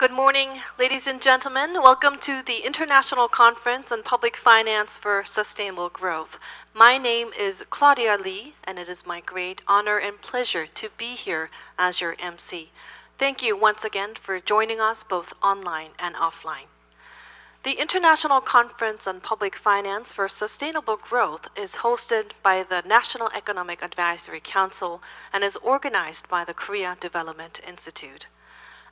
Good morning, ladies and gentlemen. Welcome to the International Conference on Public Finance for Sustainable Growth. My name is Claudia Lee, and it is my great honor and pleasure to be here as your MC. Thank you once again for joining us both online and offline. The International Conference on Public Finance for Sustainable Growth is hosted by the National Economic Advisory Council and is organized by the Korea Development Institute.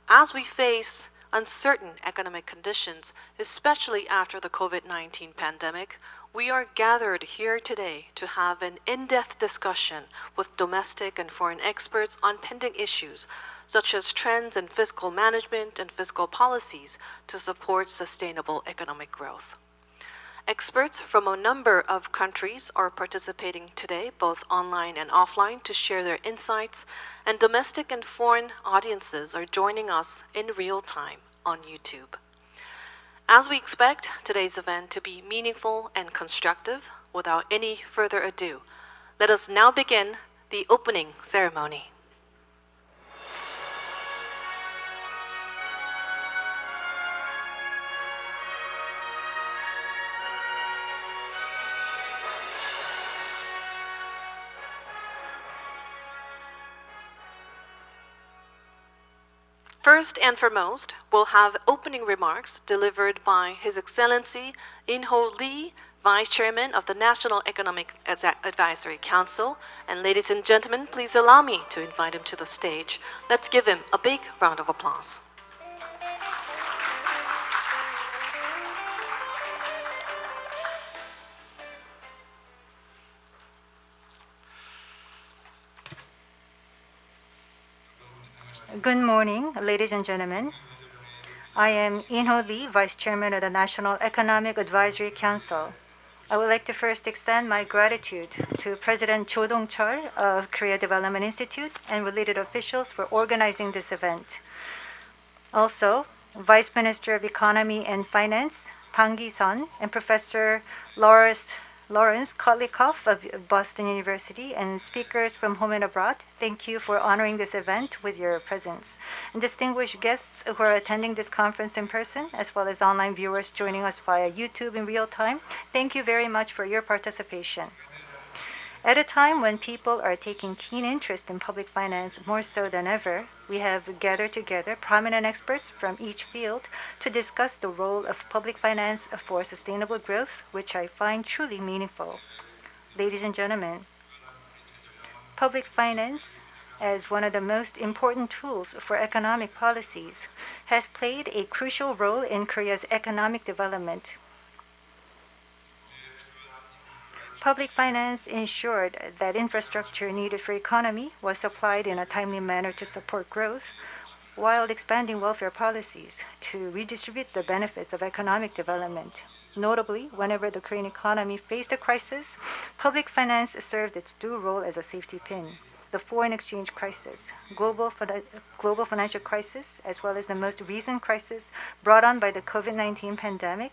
As we face uncertain economic conditions, especially after the COVID-19 pandemic, we are gathered here today to have an in-depth discussion with domestic and foreign experts on pending issues, such as trends in fiscal management and fiscal policies to support sustainable economic growth. Experts from a number of countries are participating today, both online and offline, to share their insights, and domestic and foreign audiences are joining us in real time on YouTube. As we expect today's event to be meaningful and constructive, without any further ado, let us now begin the opening ceremony. First and foremost, we'll have opening remarks delivered by His Excellency In-ho Lee, Vice Chairman of the National Economic Advisory Council. And ladies and gentlemen, please allow me to invite him to the stage. Let's give him a big round of applause. Good morning, ladies and gentlemen. I am In-ho Lee, Vice Chairman of the National Economic Advisory Council. I would like to first extend my gratitude to President Cho Dong-chul of Korea Development Institute and related officials for organizing this event. Also, Vice Minister of Economy and Finance, Bang Gi-sun, and Professor Lawrence Kotlikoff of Boston University, and speakers from home and abroad, thank you for honoring this event with your presence. And distinguished guests who are attending this conference in person, as well as online viewers joining us via YouTube in real time, thank you very much for your participation. At a time when people are taking keen interest in public finance more so than ever, we have gathered together prominent experts from each field to discuss the role of public finance for sustainable growth, which I find truly meaningful. Ladies and gentlemen, public finance, as one of the most important tools for economic policies, has played a crucial role in Korea's economic development. Public finance ensured that infrastructure needed for economy was supplied in a timely manner to support growth, while expanding welfare policies to redistribute the benefits of economic development. Notably, whenever the Korean economy faced a crisis, public finance served its due role as a safety pin. The foreign exchange crisis, global financial crisis, as well as the most recent crisis brought on by the COVID-19 pandemic,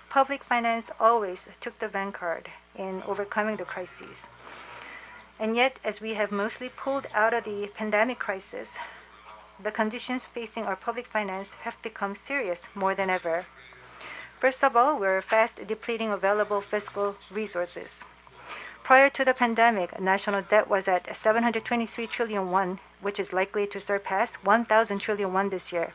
public finance always took the vanguard in overcoming the crises. And yet, as we have mostly pulled out of the pandemic crisis, the conditions facing our public finance have become serious more than ever. First of all, we're fast depleting available fiscal resources. Prior to the pandemic, national debt was at 723 trillion won, which is likely to surpass 1,000 trillion won this year.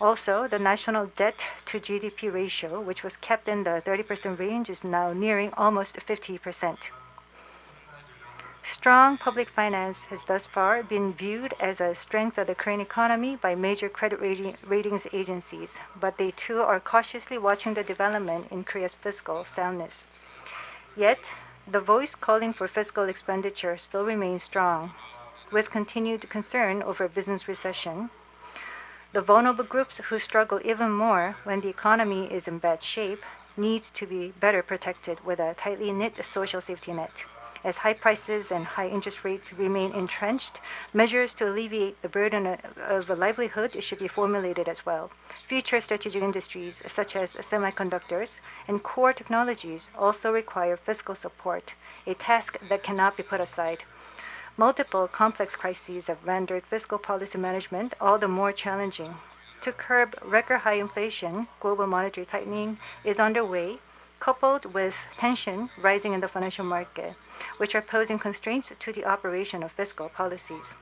Also, the national debt to GDP ratio, which was kept in the 30% range, is now nearing almost 50%. Strong public finance has thus far been viewed as a strength of the Korean economy by major credit ratings agencies, but they too are cautiously watching the development in Korea's fiscal soundness. Yet, the voice calling for fiscal expenditure still remains strong, with continued concern over business recession. The vulnerable groups who struggle even more when the economy is in bad shape needs to be better protected with a tightly knit social safety net. As high prices and high interest rates remain entrenched, measures to alleviate the burden of a livelihood should be formulated as well. Future strategic industries such as semiconductors and core technologies also require fiscal support, a task that cannot be put aside. Multiple complex crises have rendered fiscal policy management all the more challenging. To curb record high inflation, global monetary tightening is underway, coupled with tension rising in the financial market, which are posing constraints to the operation of fiscal policies.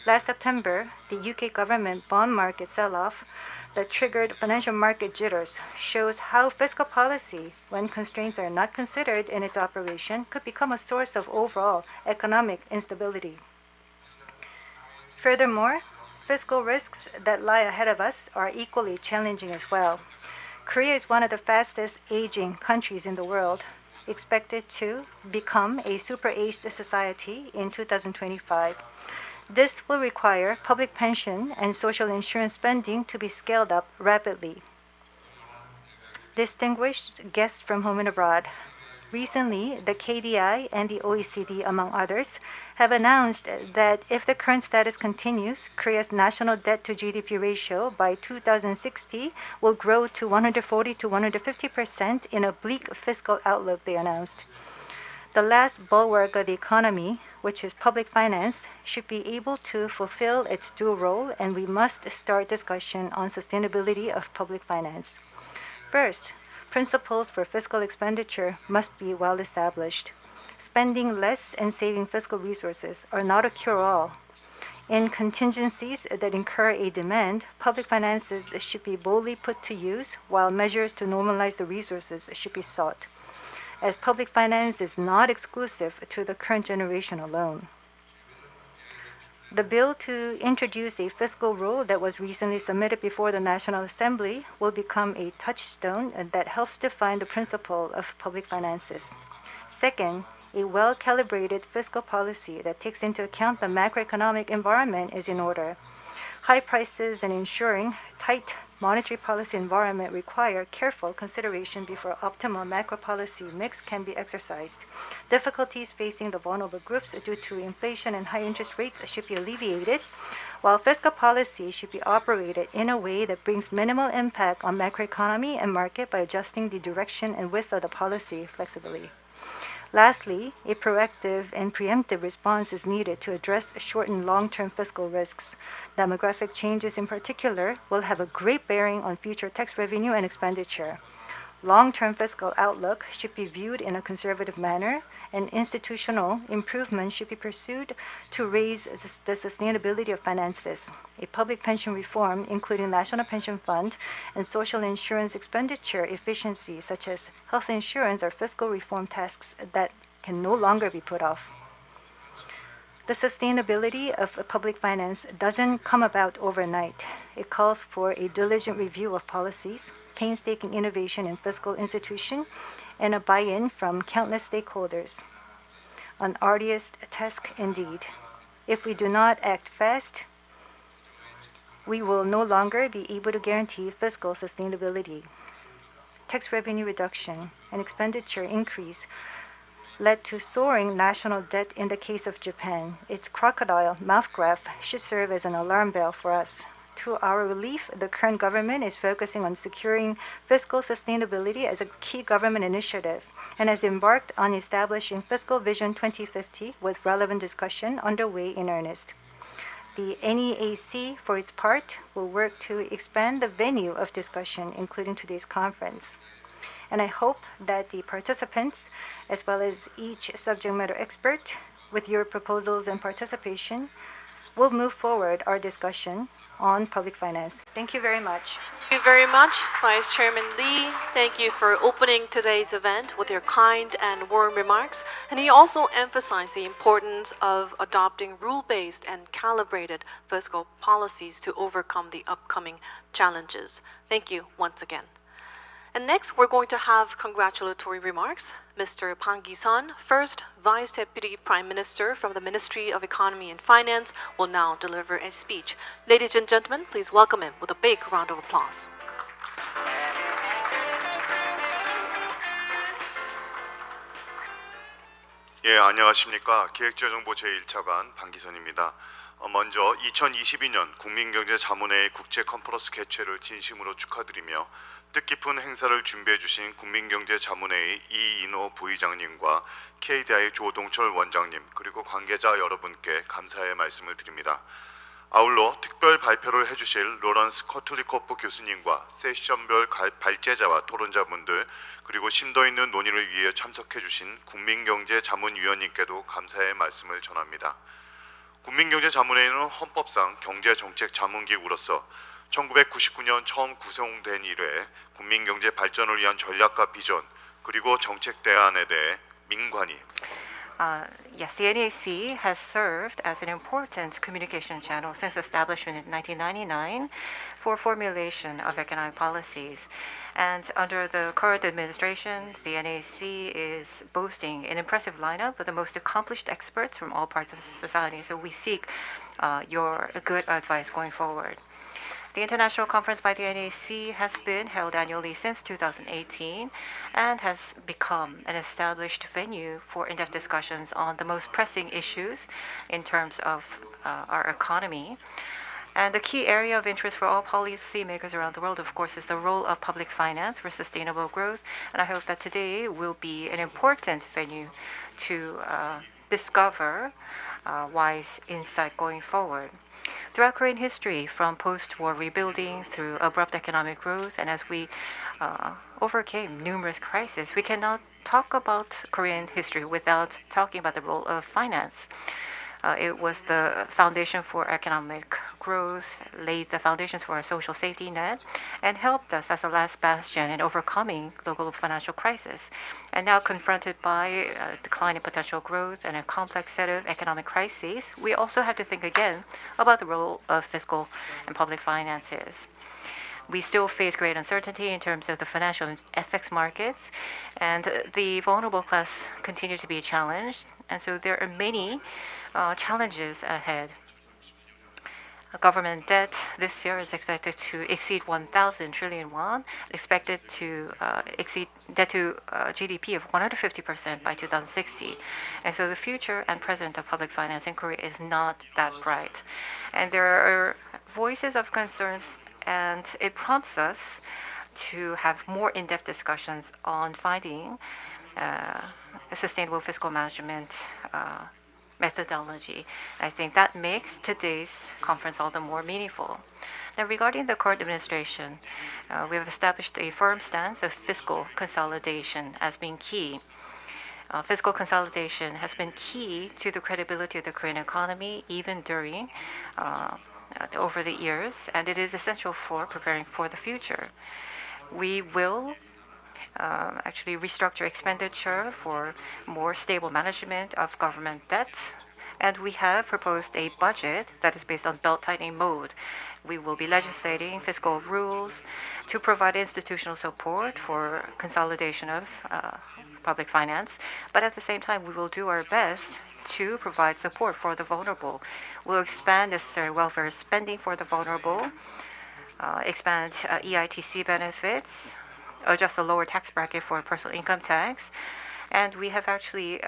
Last September, the UK government bond market sell-off that triggered financial market jitters shows how fiscal policy, when constraints are not considered in its operation, could become a source of overall economic instability. Furthermore, fiscal risks that lie ahead of us are equally challenging as well. Korea is one of the fastest aging countries in the world, expected to become a super-aged society in 2025. This will require public pension and social insurance spending to be scaled up rapidly. Distinguished guests from home and abroad, recently the KDI and the OECD, among others, have announced that if the current status continues, Korea's national debt to GDP ratio by 2060 will grow to 140 to 150% in a bleak fiscal outlook, they announced. The last bulwark of the economy, which is public finance, should be able to fulfill its dual role, and we must start discussion on sustainability of public finance. First, principles for fiscal expenditure must be well established. Spending less and saving fiscal resources are not a cure-all. In contingencies that incur a demand, public finances should be boldly put to use, while measures to normalize the resources should be sought, as public finance is not exclusive to the current generation alone. The bill to introduce a fiscal rule that was recently submitted before the National Assembly will become a touchstone that helps define the principle of public finances. Second, a well-calibrated fiscal policy that takes into account the macroeconomic environment is in order. High prices and ensuring tight monetary policy environment require careful consideration before optimal macro policy mix can be exercised. Difficulties facing the vulnerable groups due to inflation and high interest rates should be alleviated, while fiscal policy should be operated in a way that brings minimal impact on macroeconomy and market by adjusting the direction and width of the policy flexibly. Lastly, a proactive and preemptive response is needed to address short and long-term fiscal risks. Demographic changes in particular will have a great bearing on future tax revenue and expenditure. Long-term fiscal outlook should be viewed in a conservative manner, and institutional improvement should be pursued to raise the sustainability of finances. A public pension reform, including national pension fund and social insurance expenditure efficiency, such as health insurance, are fiscal reform tasks that can no longer be put off. The sustainability of public finance doesn't come about overnight. It calls for a diligent review of policies, painstaking innovation in fiscal institution, and a buy-in from countless stakeholders. An arduous task indeed. If we do not act fast, we will no longer be able to guarantee fiscal sustainability. Tax revenue reduction and expenditure increase led to soaring national debt in the case of Japan. Its crocodile mouth graph should serve as an alarm bell for us. To our relief, the current government is focusing on securing fiscal sustainability as a key government initiative and has embarked on establishing Fiscal Vision 2050 with relevant discussion underway in earnest. The NEAC, for its part, will work to expand the venue of discussion, including today's conference. And I hope that the participants, as well as each subject matter expert, with your proposals and participation, will move forward our discussion on public finance. Thank you very much. Thank you very much, Vice Chairman Lee. Thank you for opening today's event with your kind and warm remarks. And he also emphasized the importance of adopting rule-based and calibrated fiscal policies to overcome the upcoming challenges. Thank you once again. And next, we're going to have congratulatory remarks. Mr. Park Gi-sun, first Vice Deputy Prime Minister from the Ministry of Economy and Finance, will now deliver a speech. Ladies and gentlemen, please welcome him with a big round of applause. 예, 안녕하십니까. 기획재정부 제1차관 방기선입니다. 먼저 2022년 국민경제자문회의 국제 컨퍼런스 개최를 진심으로 축하드리며 뜻깊은 행사를 준비해 주신 국민경제자문회의 이인호 부의장님과 KDI 조동철 원장님 그리고 관계자 여러분께 감사의 말씀을 드립니다. 아울러 특별 발표를 해주실 로런스 커틀리코프 교수님과 세션별 발제자와 토론자분들 그리고 심도 있는 논의를 위해 참석해주신 국민경제자문위원님께도 감사의 말씀을 전합니다. 국민경제자문회의는 헌법상 경제정책자문기구로서 1999년 처음 구성된 이래 국민경제 발전을 위한 전략과 비전 그리고 정책 대안에 대해 민관이 Yes, the NEAC has served as an important communication channel since establishment in 1999 for formulation of economic policies. And under the current administration, the NEAC is boasting an impressive lineup with the most accomplished experts from all parts of society. So we seek your good advice going forward. The International Conference by the NEAC has been held annually since 2018 and has become an established venue for in-depth discussions on the most pressing issues in terms of our economy. And the key area of interest for all policymakers around the world, of course, is the role of public finance for sustainable growth. And I hope that today will be an important venue to discover wise insight going forward. Throughout Korean history, from post-war rebuilding through abrupt economic growth, and as we overcame numerous crises, we cannot talk about Korean history without talking about the role of finance. It was the foundation for economic growth, laid the foundations for a social safety net, and helped us as a last bastion in overcoming the global financial crisis. And now confronted by a decline in potential growth and a complex set of economic crises, we also have to think again about the role of fiscal and public finances. We still face great uncertainty in terms of the financial and FX markets, and the vulnerable class continue to be challenged. And so there are many challenges ahead. Government debt this year is expected to exceed 1,000 trillion won, expected to exceed debt to GDP of 150% by 2060. And so the future and present of public finance in Korea is not that bright. And there are voices of concerns, and it prompts us to have more in-depth discussions on finding a sustainable fiscal management methodology. I think that makes today's conference all the more meaningful. Now, regarding the current administration, we have established a firm stance of fiscal consolidation as being key. Fiscal consolidation has been key to the credibility of the Korean economy, even during over the years, and it is essential for preparing for the future. We will actually restructure expenditure for more stable management of government debt. And we have proposed a budget that is based on belt-tightening mode. We will be legislating fiscal rules to provide institutional support for consolidation of public finance. But at the same time, we will do our best to provide support for the vulnerable. We'll expand necessary welfare spending for the vulnerable, expand EITC benefits, adjust the lower tax bracket for personal income tax, and we have actually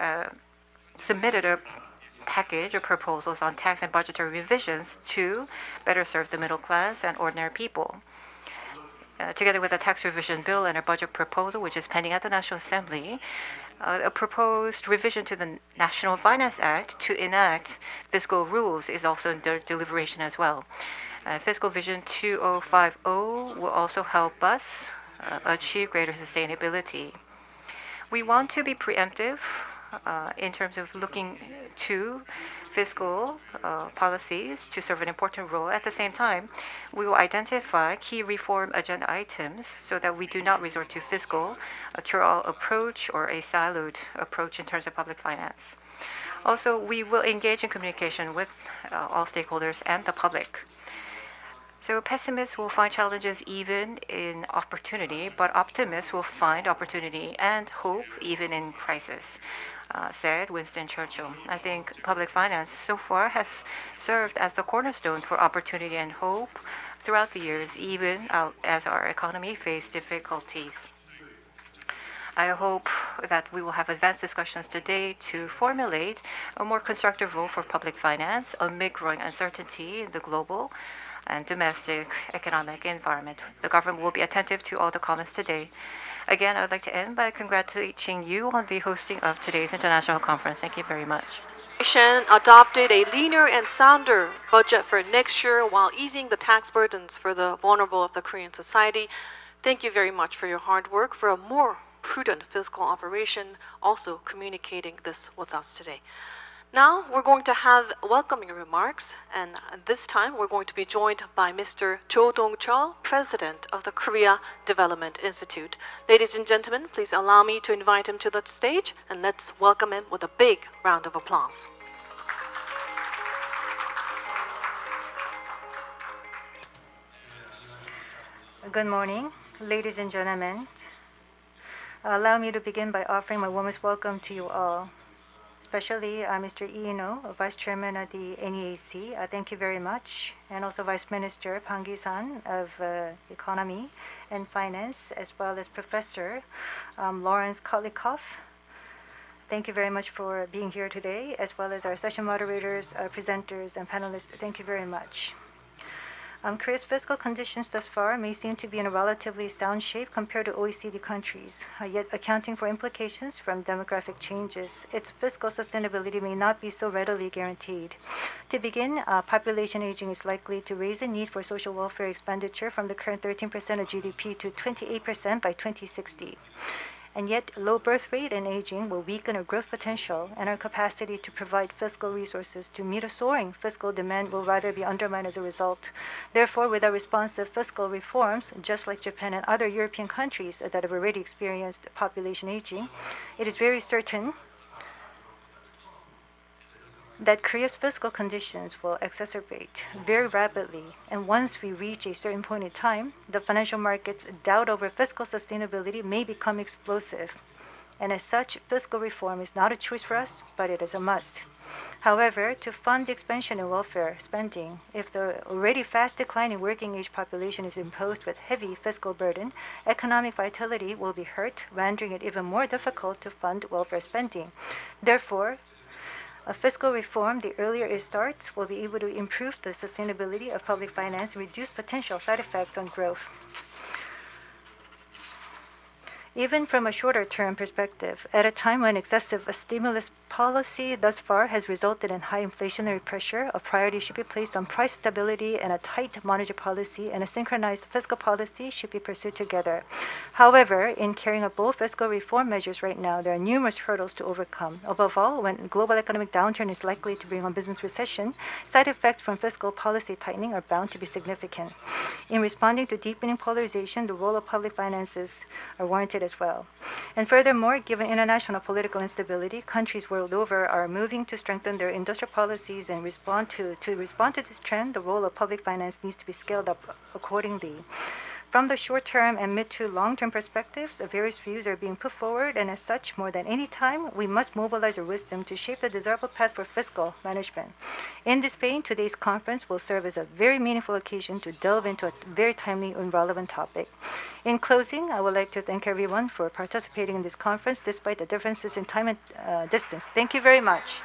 submitted a package of proposals on tax and budgetary revisions to better serve the middle class and ordinary people. Together with a tax revision bill and a budget proposal, which is pending at the National Assembly, a proposed revision to the National Finance Act to enact fiscal rules is also under deliberation as well. Fiscal Vision 2050 will also help us achieve greater sustainability. We want to be preemptive in terms of looking to fiscal policies to serve an important role. At the same time, we will identify key reform agenda items so that we do not resort to fiscal, a cure-all approach or a siloed approach in terms of public finance. Also, we will engage in communication with all stakeholders and the public. So pessimists will find challenges even in opportunity, but optimists will find opportunity and hope even in crisis, said Winston Churchill. I think public finance so far has served as the cornerstone for opportunity and hope throughout the years, even as our economy faced difficulties. I hope that we will have advanced discussions today to formulate a more constructive role for public finance amid growing uncertainty in the global and domestic economic environment. The government will be attentive to all the comments today. Again, I would like to end by congratulating you on the hosting of today's international conference. Thank you very much. Adopted a leaner and sounder budget for next year while easing the tax burdens for the vulnerable of the Korean society. Thank you very much for your hard work for a more prudent fiscal operation, also communicating this with us today. Now we're going to have welcoming remarks, and this time we're going to be joined by Mr. Cho Dong-chul, President of the Korea Development Institute. Ladies and gentlemen, please allow me to invite him to the stage, and let's welcome him with a big round of applause. Good morning, ladies and gentlemen. Allow me to begin by offering my warmest welcome to you all. Especially Mr. Lee In-ho, Vice Chairman of the NEAC. Thank you very much. And also Vice Minister Bang Gi-san of Economy and Finance, as well as Professor Lawrence Kotlikoff. Thank you very much for being here today, as well as our session moderators, presenters, and panelists. Thank you very much. Korea's fiscal conditions thus far may seem to be in a relatively sound shape compared to OECD countries, yet accounting for implications from demographic changes, its fiscal sustainability may not be so readily guaranteed. To begin, population aging is likely to raise the need for social welfare expenditure from the current 13% of GDP to 28% by 2060. And yet, low birth rate and aging will weaken our growth potential, and our capacity to provide fiscal resources to meet a soaring fiscal demand will rather be undermined as a result. Therefore, without responsive fiscal reforms, just like Japan and other European countries that have already experienced population aging, it is very certain that Korea's fiscal conditions will exacerbate very rapidly, and once we reach a certain point in time, the financial market's doubt over fiscal sustainability may become explosive. And as such, fiscal reform is not a choice for us, but it is a must. However, to fund the expansion in welfare spending, if the already fast declining working age population is imposed with heavy fiscal burden, economic vitality will be hurt, rendering it even more difficult to fund welfare spending. Therefore, a fiscal reform, the earlier it starts, will be able to improve the sustainability of public finance and reduce potential side effects on growth. Even from a shorter-term perspective, at a time when excessive stimulus policy thus far has resulted in high inflationary pressure, a priority should be placed on price stability, and a tight monetary policy and a synchronized fiscal policy should be pursued together. However, in carrying out both fiscal reform measures right now, there are numerous hurdles to overcome. Above all, when global economic downturn is likely to bring on business recession, side effects from fiscal policy tightening are bound to be significant. In responding to deepening polarization, the role of public finances are warranted as well. And furthermore, given international political instability, countries world over are moving to strengthen their industrial policies and respond to this trend. The role of public finance needs to be scaled up accordingly. From the short-term and mid to long-term perspectives, various views are being put forward, and as such, more than any time, we must mobilize our wisdom to shape the desirable path for fiscal management. In this vein, today's conference will serve as a very meaningful occasion to delve into a very timely and relevant topic. In closing, I would like to thank everyone for participating in this conference despite the differences in time and distance. Thank you very much.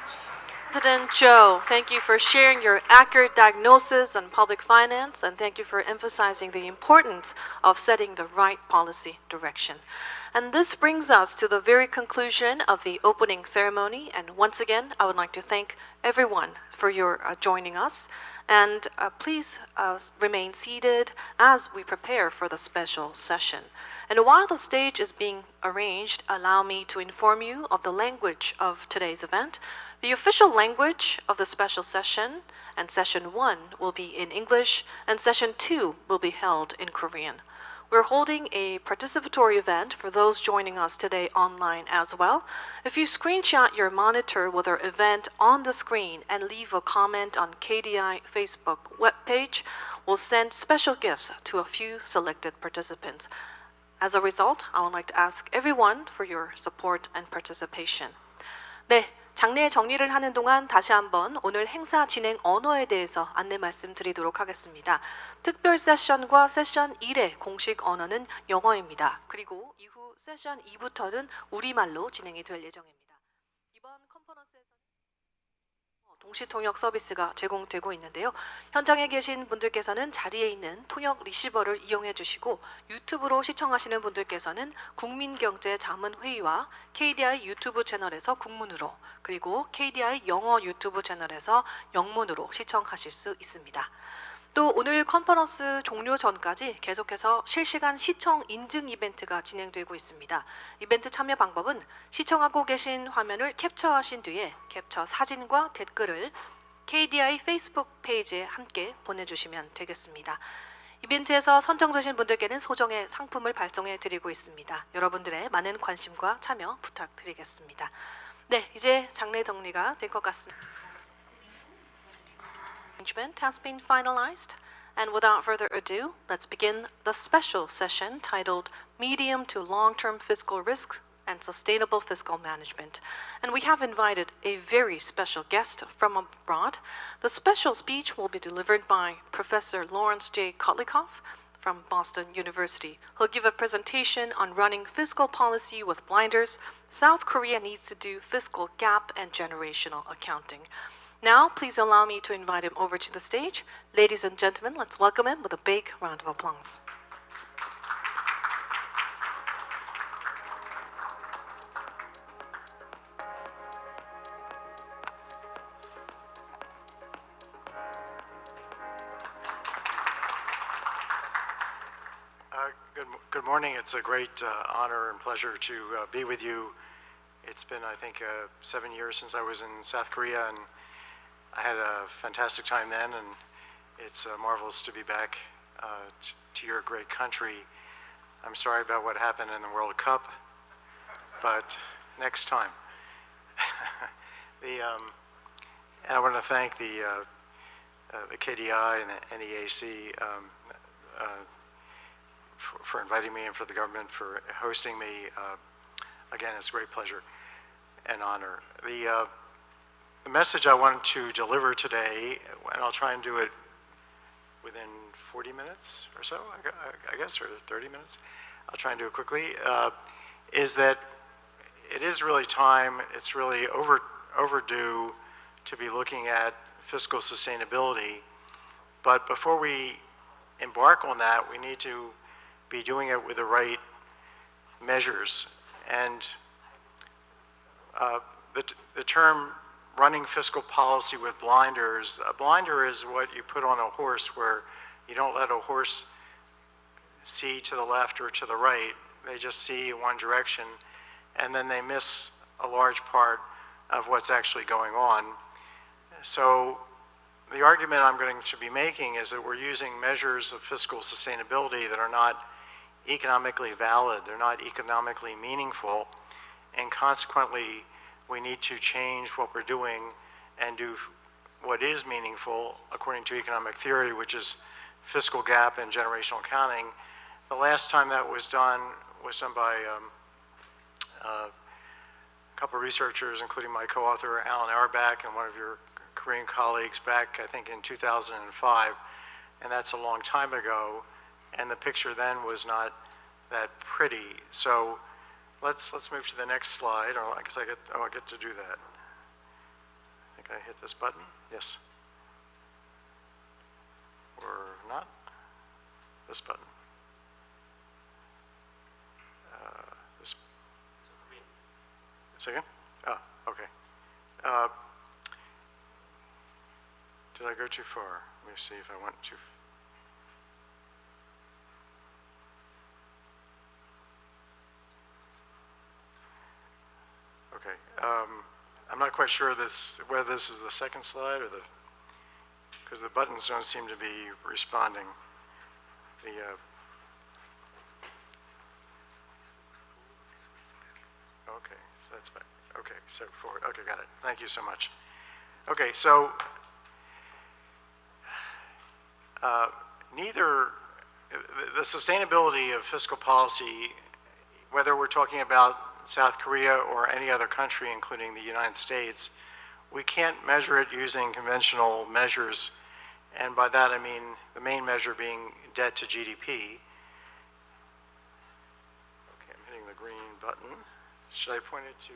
President Cho, thank you for sharing your accurate diagnosis on public finance, and thank you for emphasizing the importance of setting the right policy direction. And this brings us to the very conclusion of the opening ceremony, and once again, I would like to thank everyone for your joining us, and please remain seated as we prepare for the special session. And while the stage is being arranged, allow me to inform you of the language of today's event. The official language of the special session and session 1 will be in English, and session 2 will be held in Korean. We're holding a participatory event for those joining us today online as well. If you screenshot your monitor with our event on the screen and leave a comment on KDI Facebook webpage, we'll send special gifts to a few selected participants. As a result, I would like to ask everyone for your support and participation. 네. 장내 정리를 하는 동안 다시 한번 오늘 행사 진행 언어에 대해서 안내 말씀드리도록 하겠습니다. 특별 세션과 세션 1의 공식 언어는 영어입니다. 그리고 이후 세션 2부터는 우리말로 진행이 될 예정입니다. 이번 컨퍼런스에서는 동시 통역 서비스가 제공되고 있는데요. 현장에 계신 분들께서는 자리에 있는 통역 리시버를 이용해 주시고 유튜브로 시청하시는 분들께서는 국민경제자문회의와 KDI 유튜브 채널에서 국문으로 그리고 KDI 영어 유튜브 채널에서 영문으로 시청하실 수 있습니다. 또 오늘 컨퍼런스 종료 전까지 계속해서 실시간 시청 인증 이벤트가 진행되고 있습니다. 이벤트 참여 방법은 시청하고 계신 화면을 캡처하신 뒤에 캡처 사진과 댓글을 KDI 페이스북 페이지에 함께 보내주시면 되겠습니다. 이벤트에서 선정되신 분들께는 소정의 상품을 발송해 드리고 있습니다. 여러분들의 많은 관심과 참여 부탁드리겠습니다. 네, 이제 장례 정리가 될 것 같습니다. Arrangement has been finalized, and without further ado, let's begin the special session titled Medium to Long-Term Fiscal Risks and Sustainable Fiscal Management. And we have invited a very special guest from abroad. The special speech will be delivered by Professor Lawrence J. Kotlikoff from Boston University. He'll give a presentation on running fiscal policy with blinders. South Korea needs to do fiscal gap and generational accounting. Now, please allow me to invite him over to the stage. Ladies and gentlemen, let's welcome him with a big round of applause. Good morning. It's a great honor and pleasure to be with you. It's been, I think, 7 years since I was in South Korea, and I had a fantastic time then, and it's marvelous to be back to your great country. I'm sorry about what happened in the World Cup, but next time. And I want to thank the KDI and the NEAC for inviting me, and for the government for hosting me. Again, it's a great pleasure and honor. The message I wanted to deliver today, and I'll try and do it within 40 minutes or so, I guess, or 30 minutes. I'll try and do it quickly, is that it is really time, it's really overdue to be looking at fiscal sustainability. But before we embark on that, we need to be doing it with the right measures. And the term running fiscal policy with blinders, a blinder is what you put on a horse where you don't let a horse see to the left or to the right. They just see in one direction, and then they miss a large part of what's actually going on. So the argument I'm going to be making is that we're using measures of fiscal sustainability that are not economically valid, they're not economically meaningful, and consequently we need to change what we're doing and do what is meaningful according to economic theory, which is fiscal gap and generational accounting. The last time that was done by a couple of researchers, including my co-author Alan Auerbach and one of your Korean colleagues back, I think, in 2005, and that's a long time ago, and the picture then was not that pretty. So let's move to the next slide. Oh, I guess I get to do that. I think I hit this button. Yes. Or not. This button. This. Second. Oh, okay. Did I go too far? Let me see if I went too far. Okay, I'm not quite sure whether this is the second slide or because the buttons don't seem to be responding. Okay, so that's back. Okay, so forward. Okay, got it. Thank you so much. Okay, so the sustainability of fiscal policy, whether we're talking about South Korea or any other country, including the United States, we can't measure it using conventional measures. And by that I mean the main measure being debt to GDP. Okay, I'm hitting the green button. Should I point it to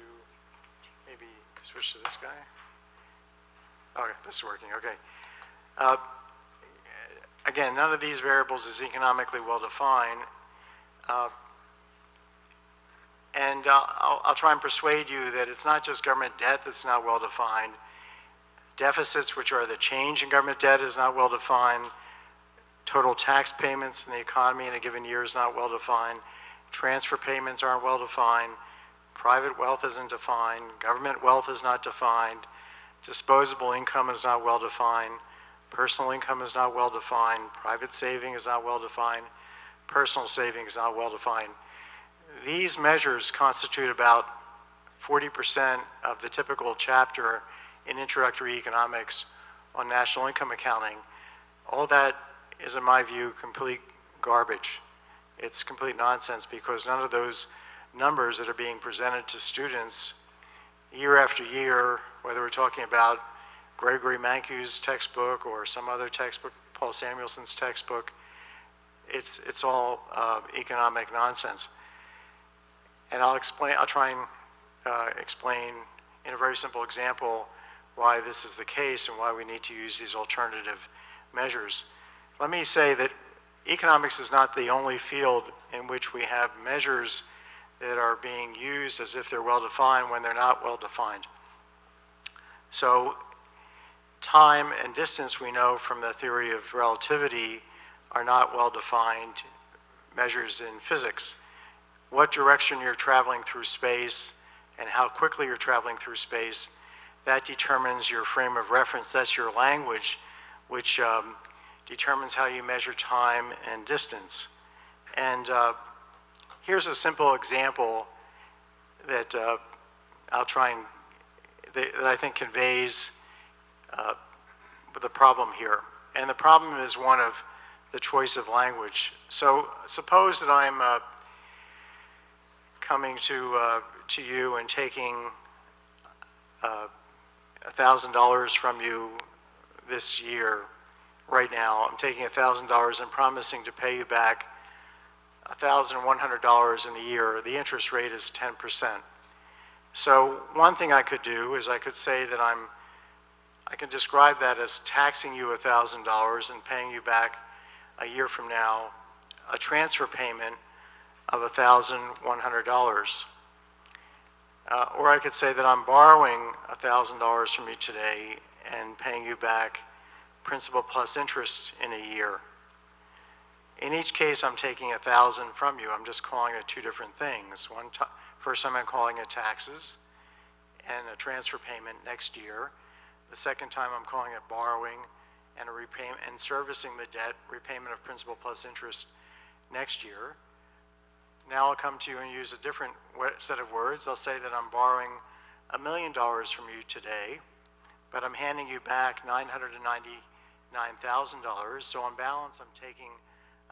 maybe switch to this guy? Okay, this is working, okay. Uh, Again, none of these variables is economically well defined. And I'll try and persuade you that it's not just government debt that's not well defined. Deficits, which are the change in government debt, is not well defined. Total tax payments in the economy in a given year is not well defined. Transfer payments aren't well defined. Private wealth isn't defined. Government wealth is not defined. Disposable income is not well defined. Personal income is not well defined. Private saving is not well defined. Personal saving is not well defined. These measures constitute about 40% of the typical chapter in introductory economics on national income accounting. All that is, in my view, complete garbage. It's complete nonsense because none of those numbers that are being presented to students year after year, whether we're talking about Gregory Mankiw's textbook or some other textbook, Paul Samuelson's textbook, it's all economic nonsense. And I'll try and explain in a very simple example why this is the case and why we need to use these alternative measures. Let me say that economics is not the only field in which we have measures that are being used as if they're well-defined when they're not well-defined. So time and distance, we know from the theory of relativity, are not well-defined measures in physics. What direction you're traveling through space and how quickly you're traveling through space, that determines your frame of reference. That's your language, which determines how you measure time and distance. And here's a simple example that I'll try and that I think conveys the problem here. And the problem is one of the choice of language. So suppose that I'm coming to you and taking $1,000 from you this year, right now. I'm taking $1,000 and promising to pay you back $1,100 in a year. The interest rate is 10%. So one thing I could do is I could say that I can describe that as taxing you $1,000 and paying you back a year from now a transfer payment of $1,100. Or I could say that I'm borrowing $1,000 from you today and paying you back principal plus interest in a year. In each case, I'm taking $1,000 from you. I'm just calling it two different things. First time I'm calling it taxes and a transfer payment next year. The second time I'm calling it borrowing and a repayment and servicing the debt, repayment of principal plus interest next year. Now I'll come to you and use a different set of words. I'll say that I'm borrowing $1 million from you today, but I'm handing you back $999,000. So on balance, I'm taking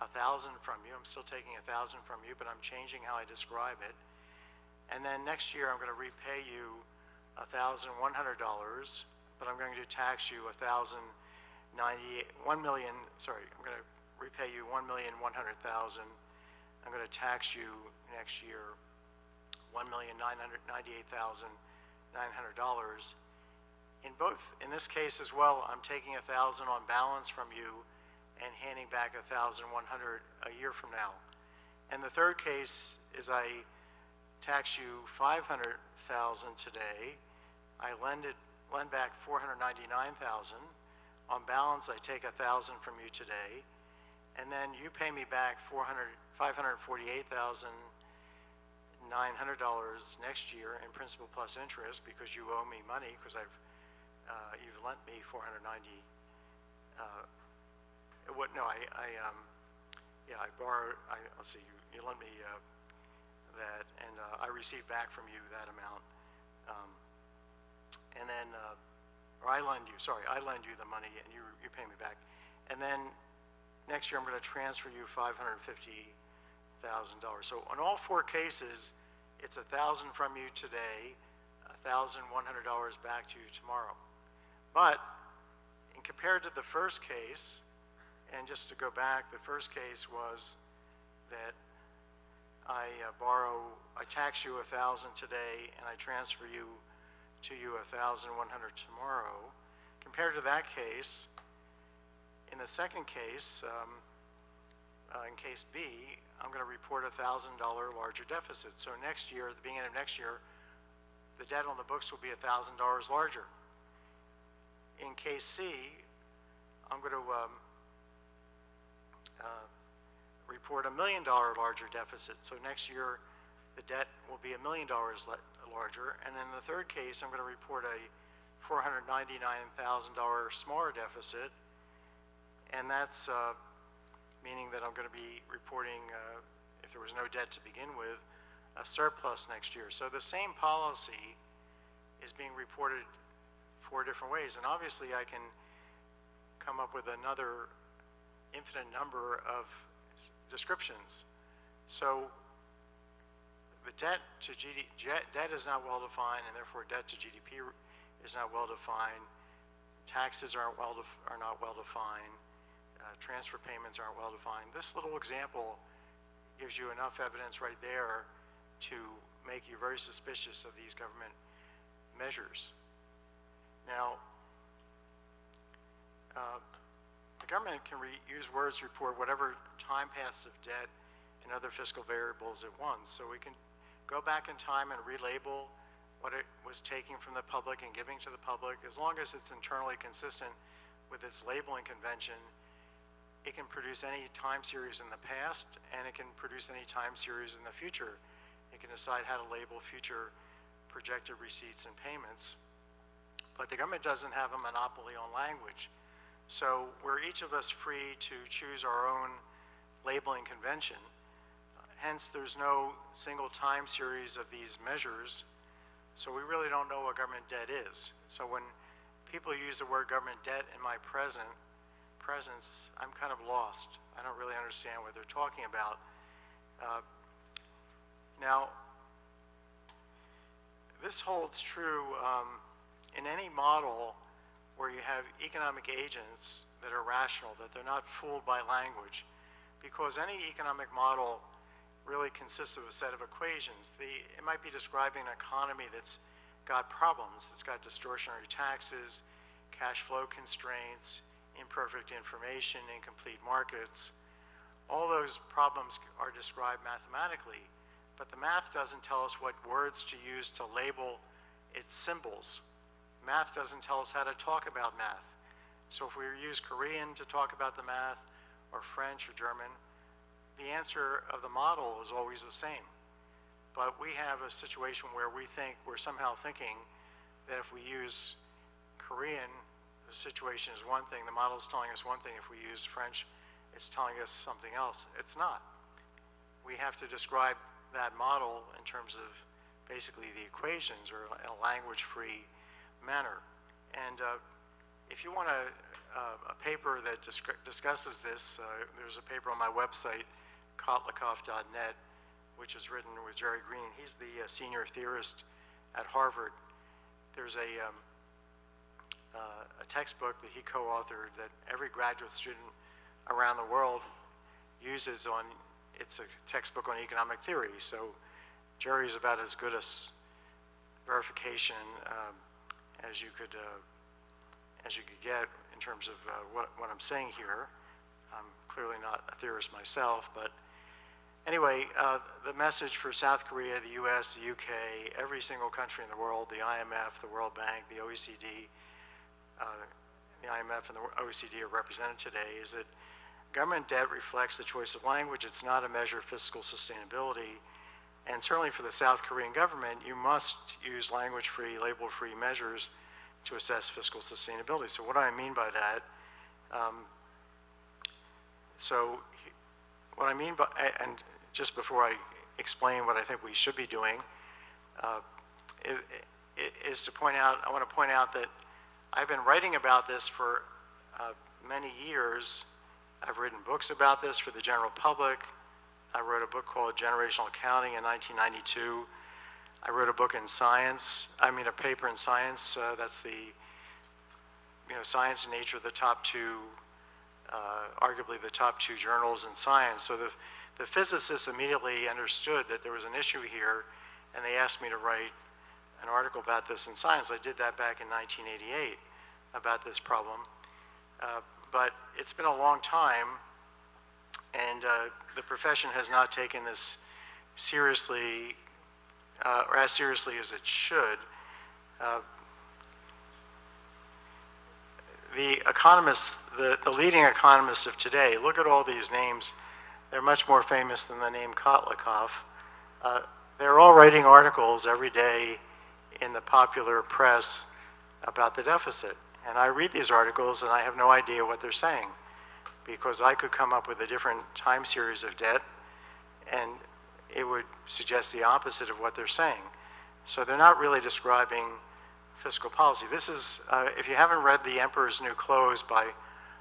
$1,000 from you. I'm still taking $1,000 from you, but I'm changing how I describe it. And then next year, I'm going to repay you $1,100, but I'm going to tax you I'm going to repay you $1,100,000. I'm going to tax you next year $1,998,900. In this case as well, I'm taking $1,000 on balance from you and handing back $1,100 a year from now. And the third case is I tax you $500,000 today. I lend back $499,000. On balance, I take $1,000 from you today, and then you pay me back $548,900 next year in principal plus interest because you owe me money because you've lent me $490. I borrowed. Let's see. You lent me that, and I received back from you that amount, and then. Or I lend you the money and you pay me back. And then next year I'm going to transfer you $550,000. So in all four cases, it's $1,000 from you today, $1,100 back to you tomorrow. But in compared to the first case, and just to go back, the first case was that I tax you $1,000 today and I transfer to you $1,100 tomorrow. compared to that case, in the second case, in case B, I'm going to report a $1,000 larger deficit. So next year, at the beginning of next year, the debt on the books will be $1,000 larger. In case C, I'm going to report $1 million larger deficit. So next year, the debt will be $1 million larger. And in the third case, I'm going to report a $499,000 smaller deficit. And that's meaning that I'm going to be reporting, if there was no debt to begin with, a surplus next year. So the same policy is being reported 4 different ways. And obviously, I can come up with another infinite number of descriptions. So the debt is not well defined, and therefore debt to GDP is not well defined. Taxes are not well defined. Transfer payments aren't well defined. This little example gives you enough evidence right there to make you very suspicious of these government measures. Now, the government can use words to report whatever time paths of debt and other fiscal variables it wants. So we can go back in time and relabel what it was taking from the public and giving to the public. As long as it's internally consistent with its labeling convention, it can produce any time series in the past, and it can produce any time series in the future. It can decide how to label future projected receipts and payments. But the government doesn't have a monopoly on language. So we're each of us free to choose our own labeling convention. Hence, there's no single time series of these measures. So we really don't know what government debt is. So when people use the word government debt in my presence, I'm kind of lost. I don't really understand what they're talking about. Now, this holds true in any model where you have economic agents that are rational, that they're not fooled by language, because any economic model really consists of a set of equations. It might be describing an economy that's got problems. It's got distortionary taxes, cash flow constraints, imperfect information, incomplete markets. All those problems are described mathematically, but the math doesn't tell us what words to use to label its symbols. Math doesn't tell us how to talk about math. So if we use Korean to talk about the math, or French or German, the answer of the model is always the same. But we have a situation where we're somehow thinking that if we use Korean, the situation is one thing, the model is telling us one thing. If we use French, it's telling us something else. It's not. We have to describe that model in terms of basically the equations, or in a language-free manner. And if you want a paper that discusses this, there's a paper on my website, kotlikoff.net, which is written with Jerry Green. He's the senior theorist at Harvard. There's a textbook that he co-authored that every graduate student around the world uses it's a textbook on economic theory. So Jerry's about as good a verification as you could get in terms of what I'm saying here. I'm clearly not a theorist myself, but anyway, the message for South Korea, the US, the UK, every single country in the world, the IMF, the World Bank, the OECD, the IMF and the OECD are represented today, is that government debt reflects the choice of language. It's not a measure of fiscal sustainability. And certainly for the South Korean government, you must use language-free, label-free measures to assess fiscal sustainability. So what do I mean by that? What I mean by, and just before I explain what I think we should be doing, is to point out, I want to point out that I've been writing about this for many years. I've written books about this for the general public. I wrote a book called Generational Accounting in 1992. I wrote a book in Science, a paper in Science, that's the, Science and Nature, the top two, arguably the top two journals in science. So the physicists immediately understood that there was an issue here, and they asked me to write an article about this in Science. I did that back in 1988. about this problem. But it's been a long time, and the profession has not taken this seriously, or as seriously as it should. The economists, the leading economists of today, look at all these names. They're much more famous than the name Kotlikoff. They're all writing articles every day in the popular press about the deficit. And I read these articles and I have no idea what they're saying, because I could come up with a different time series of debt and it would suggest the opposite of what they're saying. So they're not really describing fiscal policy. This is, if you haven't read The Emperor's New Clothes by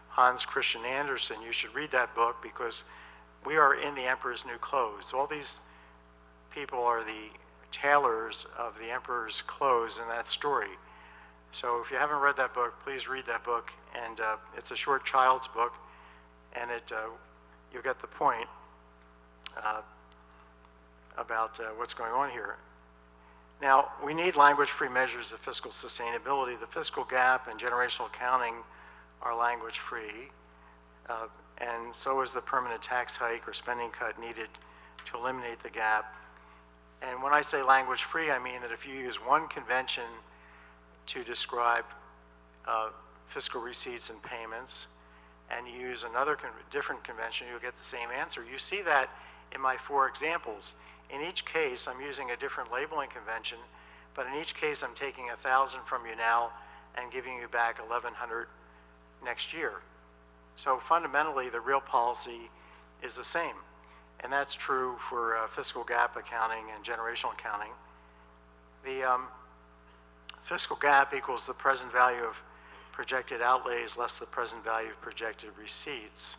Hans Christian Andersen, you should read that book, because we are in the Emperor's New Clothes. All these people are the tailors of the Emperor's clothes in that story. So if you haven't read that book, please read that book. And it's a short child's book, and you'll get the point about what's going on here. Now, we need language-free measures of fiscal sustainability. The fiscal gap and generational accounting are language-free, and so is the permanent tax hike or spending cut needed to eliminate the gap. And when I say language-free, I mean that if you use one convention to describe fiscal receipts and payments, and you use another different convention, you'll get the same answer. You see that in my 4 examples. In each case, I'm using a different labeling convention, but in each case, I'm taking 1,000 from you now and giving you back 1,100 next year. So fundamentally, the real policy is the same. And that's true for fiscal gap accounting and generational accounting. The fiscal gap equals the present value of projected outlays less the present value of projected receipts.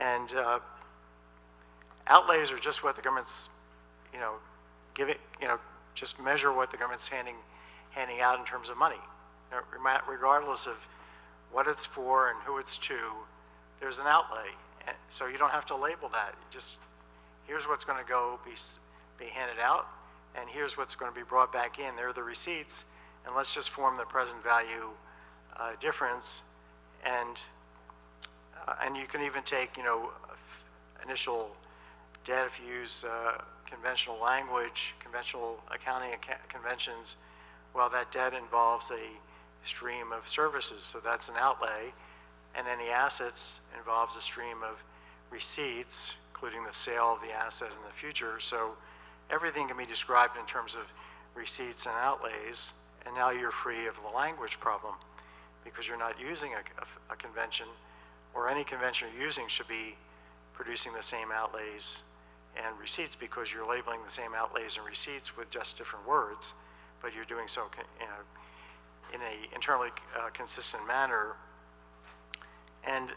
And outlays are just what the government's, just measure what the government's handing out in terms of money. Regardless of what it's for and who it's to, there's an outlay. So you don't have to label that. Just, here's what's going to go be handed out, and here's what's going to be brought back in. There are the receipts, and let's just form the present value difference. And you can even take, initial debt if you use conventional language, conventional accounting conventions. Well, that debt involves a stream of services, so that's an outlay. And any assets involves a stream of receipts, including the sale of the asset in the future. So everything can be described in terms of receipts and outlays, and now you're free of the language problem, because you're not using a convention, or any convention you're using should be producing the same outlays and receipts, because you're labeling the same outlays and receipts with just different words, but you're doing so in a internally consistent manner. And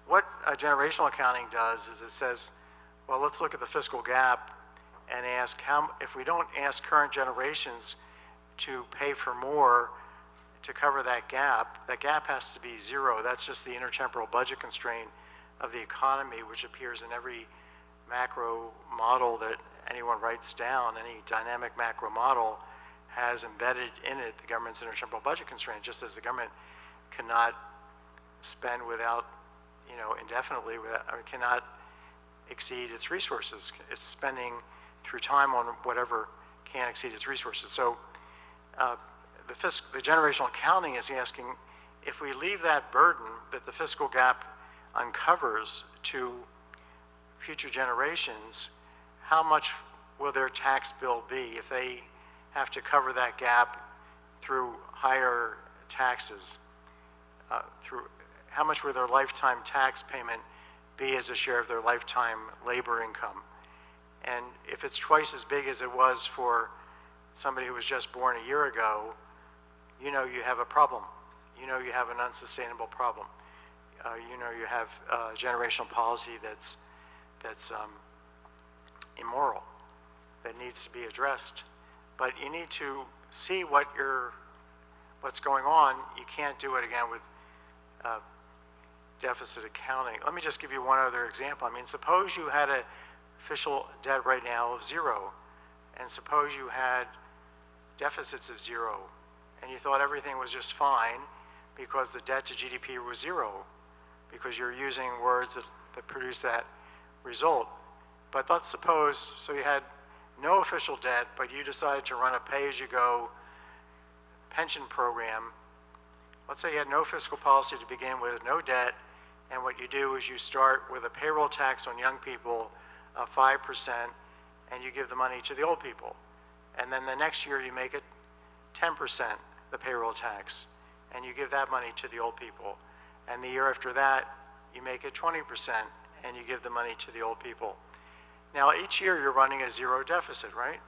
what generational accounting does is it says, well, let's look at the fiscal gap and ask if we don't ask current generations to pay for more to cover that gap has to be 0. That's just the intertemporal budget constraint of the economy, which appears in every macro model that anyone writes down. Any dynamic macro model has embedded in it the government's intertemporal budget constraint, just as the government cannot spend without, indefinitely, cannot exceed its resources. It's spending through time on whatever can exceed its resources. So the generational accounting is asking, if we leave that burden that the fiscal gap uncovers to future generations, how much will their tax bill be if they have to cover that gap through higher taxes? How much will their lifetime tax payment be as a share of their lifetime labor income? And if it's twice as big as it was for somebody who was just born a year ago, you have a problem. You have an unsustainable problem. You have generational policy that's immoral, that needs to be addressed. But you need to see what's going on. You can't do it again with deficit accounting. Let me just give you one other example. I mean, suppose you had an official debt right now of 0, and suppose you had deficits of 0, and you thought everything was just fine because the debt to GDP was 0, because you're using words that produce that result. But let's suppose, so you had no official debt, but you decided to run a pay-as-you-go pension program. Let's say you had no fiscal policy to begin with, no debt, and what you do is you start with a payroll tax on young people of 5%, and you give the money to the old people. And then the next year you make it 10%, the payroll tax, and you give that money to the old people. And the year after that, you make it 20%, and you give the money to the old people. Now, each year you're running a 0 deficit, right?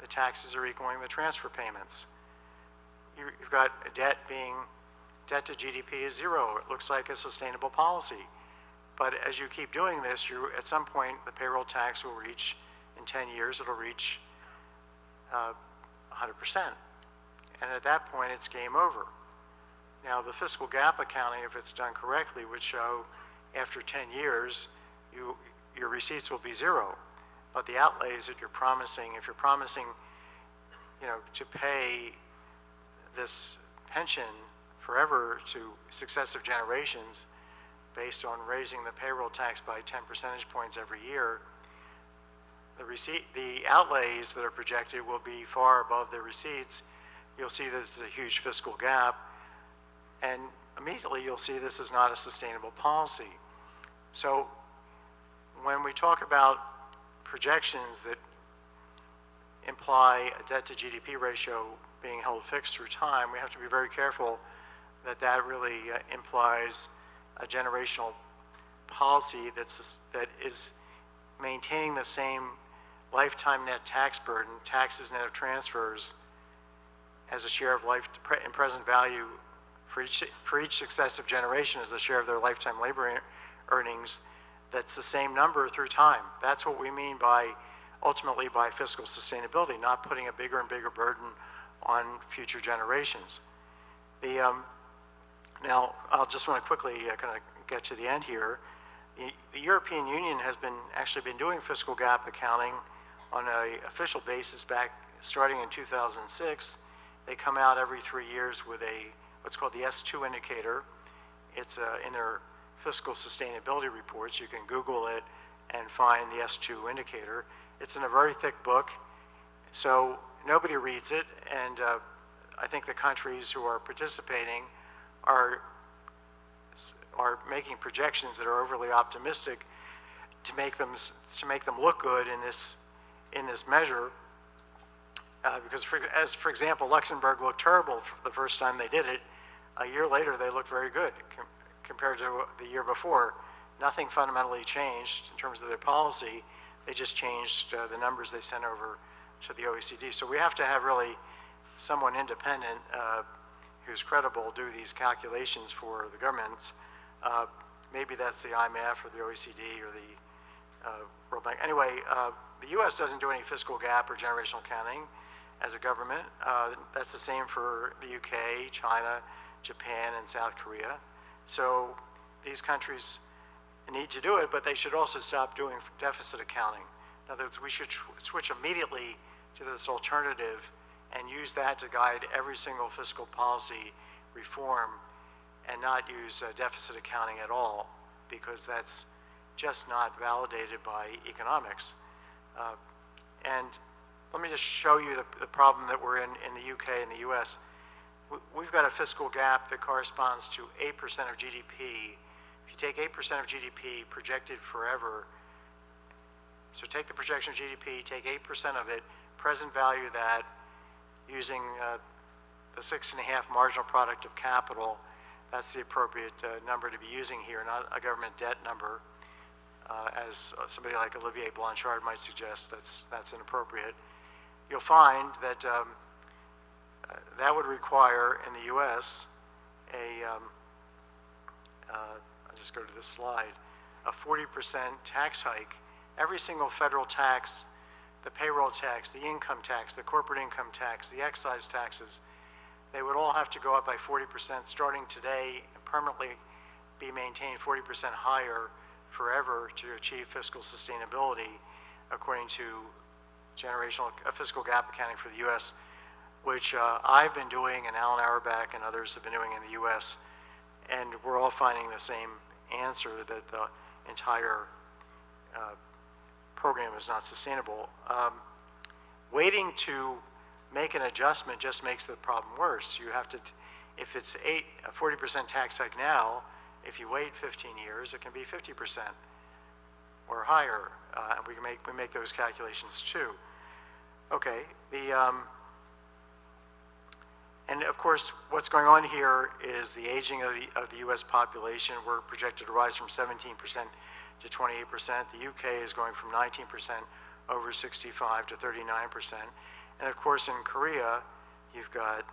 The taxes are equaling the transfer payments. You've got a debt to GDP is 0. It looks like a sustainable policy. But as you keep doing this, at some point, the payroll tax will reach, in 10 years, it'll reach 100%. And at that point, it's game over. Now, the fiscal gap accounting, if it's done correctly, would show after 10 years, your receipts will be 0. But the outlays that you're promising, if you're promising, to pay this pension forever to successive generations based on raising the payroll tax by 10 percentage points every year, the outlays that are projected will be far above the receipts. You'll see there's a huge fiscal gap, and immediately you'll see this is not a sustainable policy. So when we talk about projections that imply a debt to GDP ratio being held fixed through time, we have to be very careful that really implies a generational policy that is maintaining the same lifetime net tax burden, taxes net of transfers, as a share of in present value for each successive generation as a share of their lifetime labor earnings. That's the same number through time. That's what we mean ultimately by fiscal sustainability, not putting a bigger and bigger burden on future generations. Now, I'll just want to quickly kind of get to the end here. The European Union has actually been doing fiscal gap accounting on an official basis starting in 2006. They come out every 3 years with what's called the S2 indicator. It's in their fiscal sustainability reports. You can Google it and find the S2 indicator. It's in a very thick book, so nobody reads it, and I think the countries who are participating are making projections that are overly optimistic to make them look good in this measure. Because for example, Luxembourg looked terrible the first time they did it. A year later, they looked very good compared to the year before. Nothing fundamentally changed in terms of their policy. They just changed the numbers they sent over to the OECD. So we have to have really someone independent who's credible do these calculations for the governments. Maybe that's the IMF or the OECD or the World Bank. Anyway, the US doesn't do any fiscal gap or generational accounting as a government. That's the same for the UK, China, Japan, and South Korea. So these countries need to do it, but they should also stop doing deficit accounting. In other words, we should switch immediately to this alternative and use that to guide every single fiscal policy reform and not use deficit accounting at all, because that's just not validated by economics. And let me just show you the problem that we're in the UK and the US. We've got a fiscal gap that corresponds to 8% of GDP. If you take 8% of GDP projected forever, so take the projection of GDP, take 8% of it, present value that using the 6.5 marginal product of capital. That's the appropriate number to be using here, not a government debt number, as somebody like Olivier Blanchard might suggest. That's inappropriate. You'll find that that would require in the U.S. I'll just go to this slide, a 40% tax hike. Every single federal tax, the payroll tax, the income tax, the corporate income tax, the excise taxes, they would all have to go up by 40% starting today and permanently be maintained 40% higher forever to achieve fiscal sustainability, according to fiscal gap accounting for the U.S., which I've been doing and Alan Auerbach and others have been doing in the U.S. and we're all finding the same answer, that the entire program is not sustainable. Waiting to make an adjustment just makes the problem worse. You have to, if it's a 40% tax hike now, if you wait 15 years, it can be 50% or higher, and we make those calculations too. Okay, and of course, what's going on here is the aging of the U.S. population. We're projected to rise from 17% to 28%. The UK is going from 19% over 65 to 39%. And of course, in Korea, you've got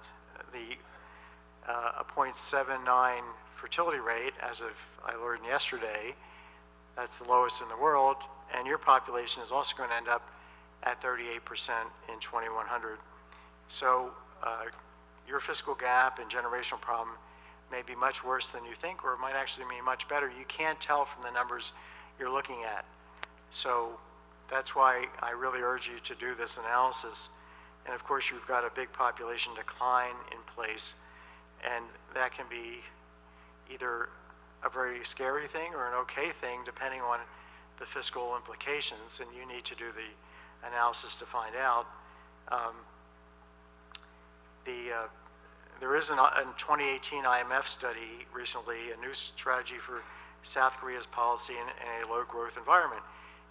the a 0.79 fertility rate, as of I learned yesterday. That's the lowest in the world, and your population is also going to end up at 38% in 2100. So your fiscal gap and generational problem may be much worse than you think, or it might actually be much better. You can't tell from the numbers you're looking at. So that's why I really urge you to do this analysis. And of course, you've got a big population decline in place, and that can be either a very scary thing or an okay thing, depending on the fiscal implications, and you need to do the analysis to find out. There is a 2018 IMF study recently, a new strategy for South Korea's policy in a low-growth environment.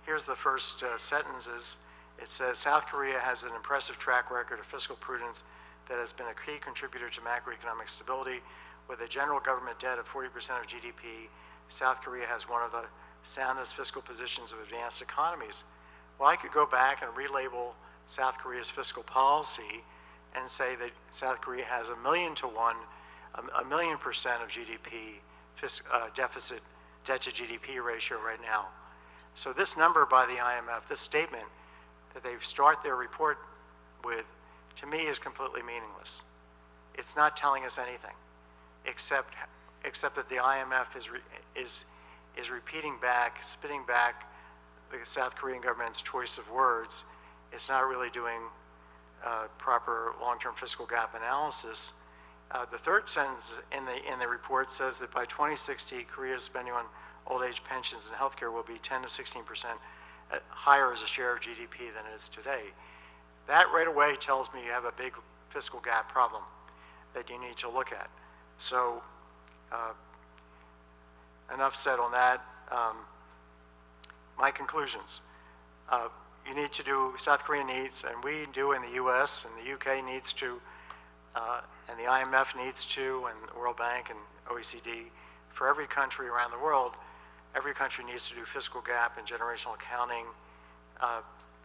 Here's the first sentences. It says, South Korea has an impressive track record of fiscal prudence that has been a key contributor to macroeconomic stability. With a general government debt of 40% of GDP, South Korea has one of the soundest fiscal positions of advanced economies. Well, I could go back and relabel South Korea's fiscal policy and say that South Korea has 1,000,000 to 1, 1,000,000% of GDP deficit debt to GDP ratio right now. So this number by the IMF, this statement that they start their report with, to me is completely meaningless. It's not telling us anything, except that the IMF is repeating back, spitting back the South Korean government's choice of words. It's not really doing proper long-term fiscal gap analysis. The third sentence in the report says that by 2060, Korea's spending on old age pensions and healthcare will be 10 to 16% higher as a share of GDP than it is today. That right away tells me you have a big fiscal gap problem that you need to look at. So enough said on that. My conclusions. You need to do, South Korea needs, and we do in the US, and the UK needs to, and the IMF needs to, and the World Bank and OECD, for every country around the world, every country needs to do fiscal gap and generational accounting.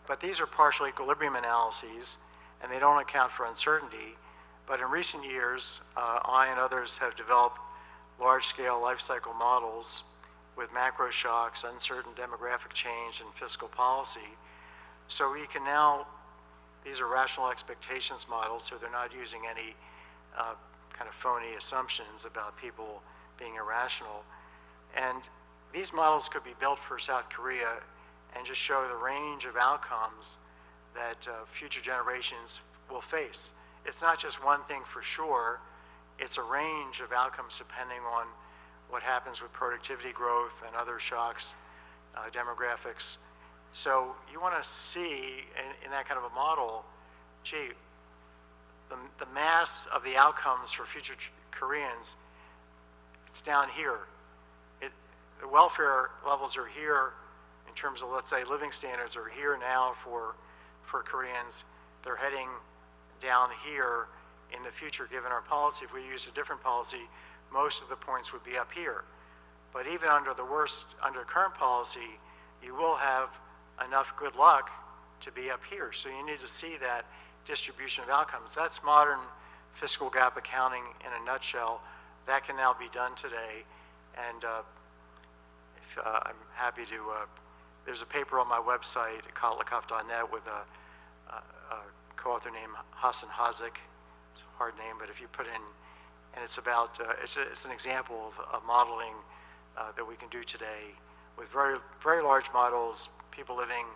But these are partial equilibrium analyses, and they don't account for uncertainty. But in recent years, I and others have developed large-scale life cycle models with macro shocks, uncertain demographic change, and fiscal policy. So we can now, these are rational expectations models, so they're not using any kind of phony assumptions about people being irrational. And these models could be built for South Korea and just show the range of outcomes that future generations will face. It's not just one thing for sure, it's a range of outcomes depending on what happens with productivity growth and other shocks, demographics. So you want to see in that kind of a model, gee, the mass of the outcomes for future Koreans, it's down here. The welfare levels are here in terms of, let's say, living standards are here now for Koreans. They're heading down here in the future, given our policy. If we use a different policy, most of the points would be up here. But even under current policy, you will have enough good luck to be up here. So you need to see that distribution of outcomes. That's modern fiscal gap accounting in a nutshell. That can now be done today. And I'm happy to, there's a paper on my website, kotlikov.net, with a co-author named Hassan Hazik. It's a hard name, but if you put in, and it's about, it's an example of modeling that we can do today with very, very large models, people living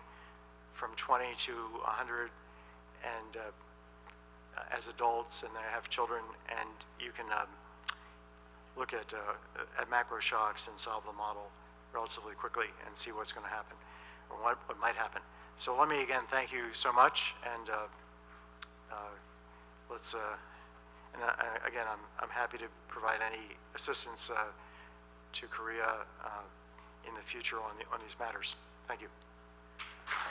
from 20 to 100 and as adults, and they have children, and you can look at macro shocks and solve the model relatively quickly and see what's going to happen or what might happen. So let me again thank you so much, and again, I'm happy to provide any assistance to Korea in the future on these matters. Thank you.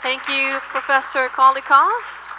Thank you, Professor Kolikov.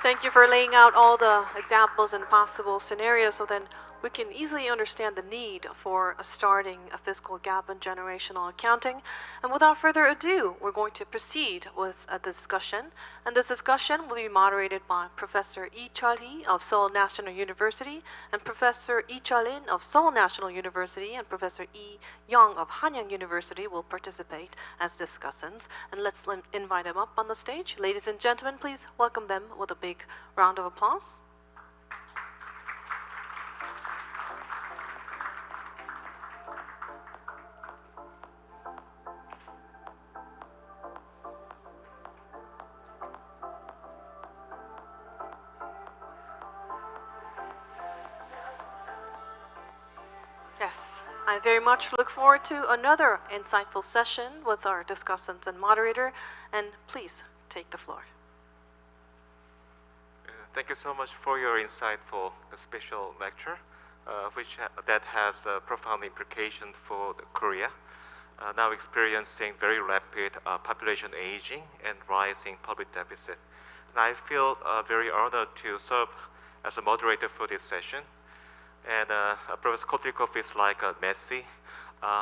Thank you for laying out all the examples and possible scenarios so then we can easily understand the need for starting a fiscal gap in generational accounting. And without further ado, we're going to proceed with a discussion. And this discussion will be moderated by Professor Lee Chul-hee of Seoul National University and Professor Lee Chul-in of Seoul National University and Professor Lee Young of Hanyang University will participate as discussants. And let's invite them up on the stage. Ladies and gentlemen, please welcome them with a big round of applause. Yes, I very much look forward to another insightful session with our discussants and moderator, and please take the floor. Thank you so much for your insightful special lecture, that has a profound implication for Korea, now experiencing very rapid population aging and rising public deficit. And I feel very honored to serve as a moderator for this session. And Professor Kotlikoff is like a Messi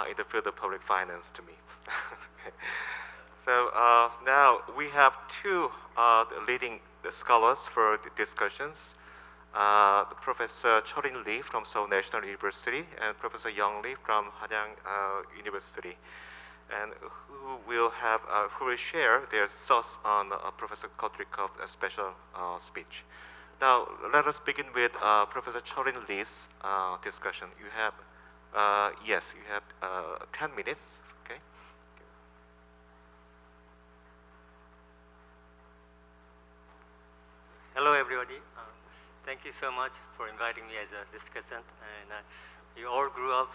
in the field of public finance to me. So now we have two leading scholars for the discussions, Professor Chul-in Lee from Seoul National University and Professor Young Lee from Hanyang University, and who will share their thoughts on Professor Kotlikoff's special speech. Now, let us begin with Professor Chul-in Lee's discussion. You have, 10 minutes, okay? Hello, everybody. Thank you so much for inviting me as a discussant. And we all grew up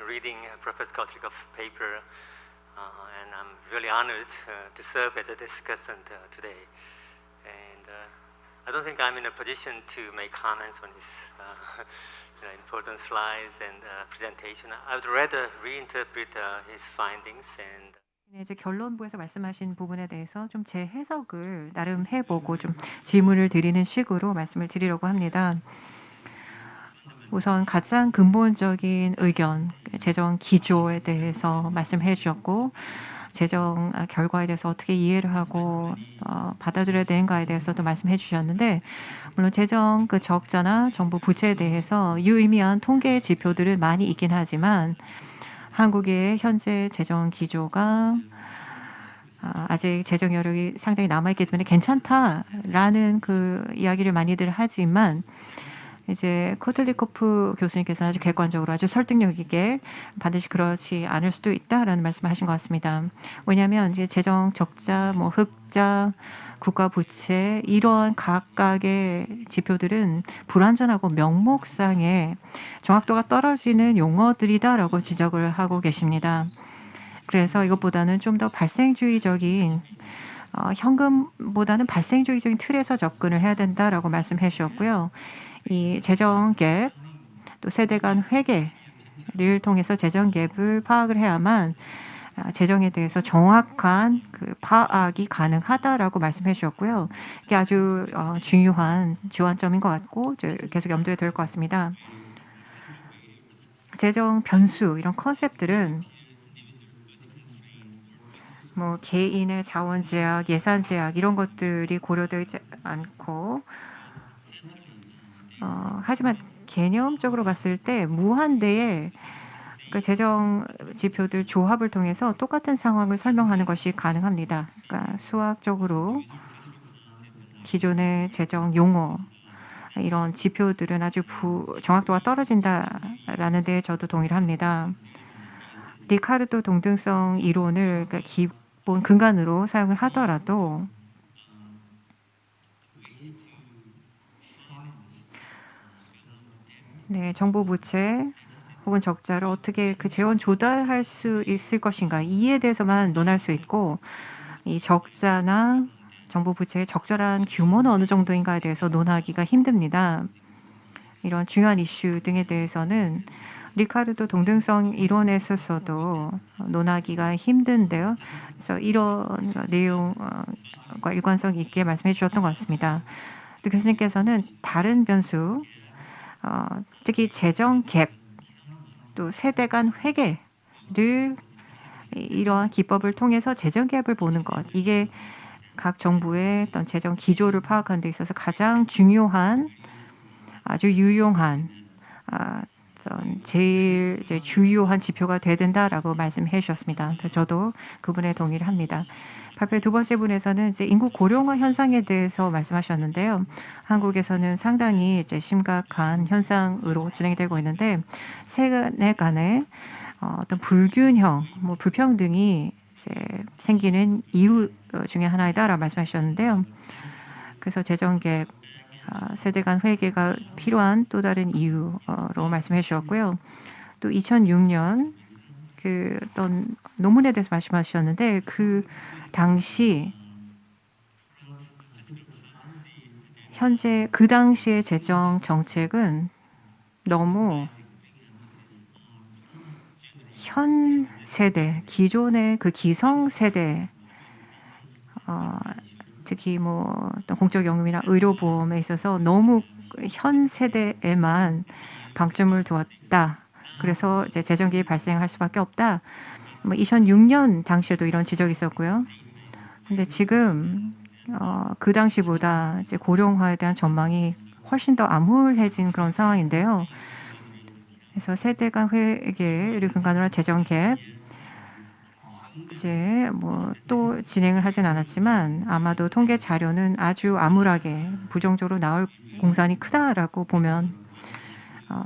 reading Professor Kotlikoff's paper, and I'm really honored to serve as a discussant today. And I don't think I'm in a position to make comments on his important slides and presentation. I would rather reinterpret his findings and. 네, 이제 결론부에서 말씀하신 부분에 대해서 좀 제 해석을 나름 해보고 좀 질문을 드리는 식으로 말씀을 드리려고 합니다. 우선 가장 근본적인 의견, 재정 기조에 대해서 말씀해 주셨고 재정 결과에 대해서 어떻게 이해를 하고 받아들여야 되는가에 대해서도 말씀해 주셨는데 물론 재정 그 적자나 정부 부채에 대해서 유의미한 통계 지표들은 많이 있긴 하지만 한국의 현재 재정 기조가 아직 재정 여력이 상당히 남아있기 때문에 괜찮다라는 그 이야기를 많이들 하지만 이제 코틀리코프 교수님께서는 아주 객관적으로 아주 설득력 있게 반드시 그렇지 않을 수도 있다라는 말씀을 하신 것 같습니다. 왜냐하면 이제 재정 적자, 뭐 흑자, 국가 부채 이러한 각각의 지표들은 불완전하고 명목상의 정확도가 떨어지는 용어들이다라고 지적을 하고 계십니다. 그래서 이것보다는 좀 더 발생주의적인 현금보다는 발생주의적인 틀에서 접근을 해야 된다라고 말씀해 주셨고요. 이 재정 갭, 또 세대 간 회계를 통해서 재정 갭을 파악을 해야만 재정에 대해서 정확한 그 파악이 가능하다라고 말씀해 주셨고요. 이게 아주 중요한 주안점인 것 같고 계속 염두에 둘 것 같습니다. 재정 변수 이런 컨셉들은 뭐 개인의 자원 제약, 예산 제약 이런 것들이 고려되지 않고 하지만 개념적으로 봤을 때 무한대의 그 재정 지표들 조합을 통해서 똑같은 상황을 설명하는 것이 가능합니다. 그러니까 수학적으로 기존의 재정 용어 이런 지표들은 아주 정확도가 떨어진다라는 데 저도 동의를 합니다. 리카르도 동등성 이론을 그러니까 기본 근간으로 사용을 하더라도 네, 정부 부채 혹은 적자를 어떻게 그 재원 조달할 수 있을 것인가 이에 대해서만 논할 수 있고 이 적자나 정부 부채의 적절한 규모는 어느 정도인가에 대해서 논하기가 힘듭니다. 이런 중요한 이슈 등에 대해서는 리카르도 동등성 이론에서도 논하기가 힘든데요. 그래서 이런 내용과 일관성 있게 말씀해 주셨던 것 같습니다. 또 교수님께서는 다른 변수, 특히 재정 갭, 또 세대 간 회계를 이러한 기법을 통해서 재정 갭을 보는 것, 이게 각 정부의 어떤 재정 기조를 파악하는 데 있어서 가장 중요한 아주 유용한 어떤 제일 주요한 지표가 돼야 된다라고 말씀해 주셨습니다. 저도 그 부분에 동의를 합니다. 발표의 두 번째 분에서는 이제 인구 고령화 현상에 대해서 말씀하셨는데요. 한국에서는 상당히 이제 심각한 현상으로 진행이 되고 있는데 세대 간의 어떤 불균형, 불평등이 이제 생기는 이유 중에 하나이다라고 말씀하셨는데요. 그래서 재정 갭, 세대 간 회계가 필요한 또 다른 이유로 말씀해 주셨고요. 또 2006년 그 어떤 논문에 대해서 말씀하셨는데 그 당시 현재 그 당시의 재정 정책은 너무 현 세대, 기존의 그 기성 세대, 특히 뭐 어떤 공적연금이나 의료보험에 있어서 너무 현 세대에만 방점을 두었다. 그래서 이제 재정기획이 발생할 수밖에 없다. 2006년 당시에도 이런 지적이 있었고요. 근데 지금 그 당시보다 이제 고령화에 대한 전망이 훨씬 더 암울해진 그런 상황인데요. 그래서 세대 간 회계를 근간으로 한 재정 갭 이제 뭐 또 진행을 하진 않았지만 아마도 통계 자료는 아주 암울하게 부정적으로 나올 공산이 크다라고 보면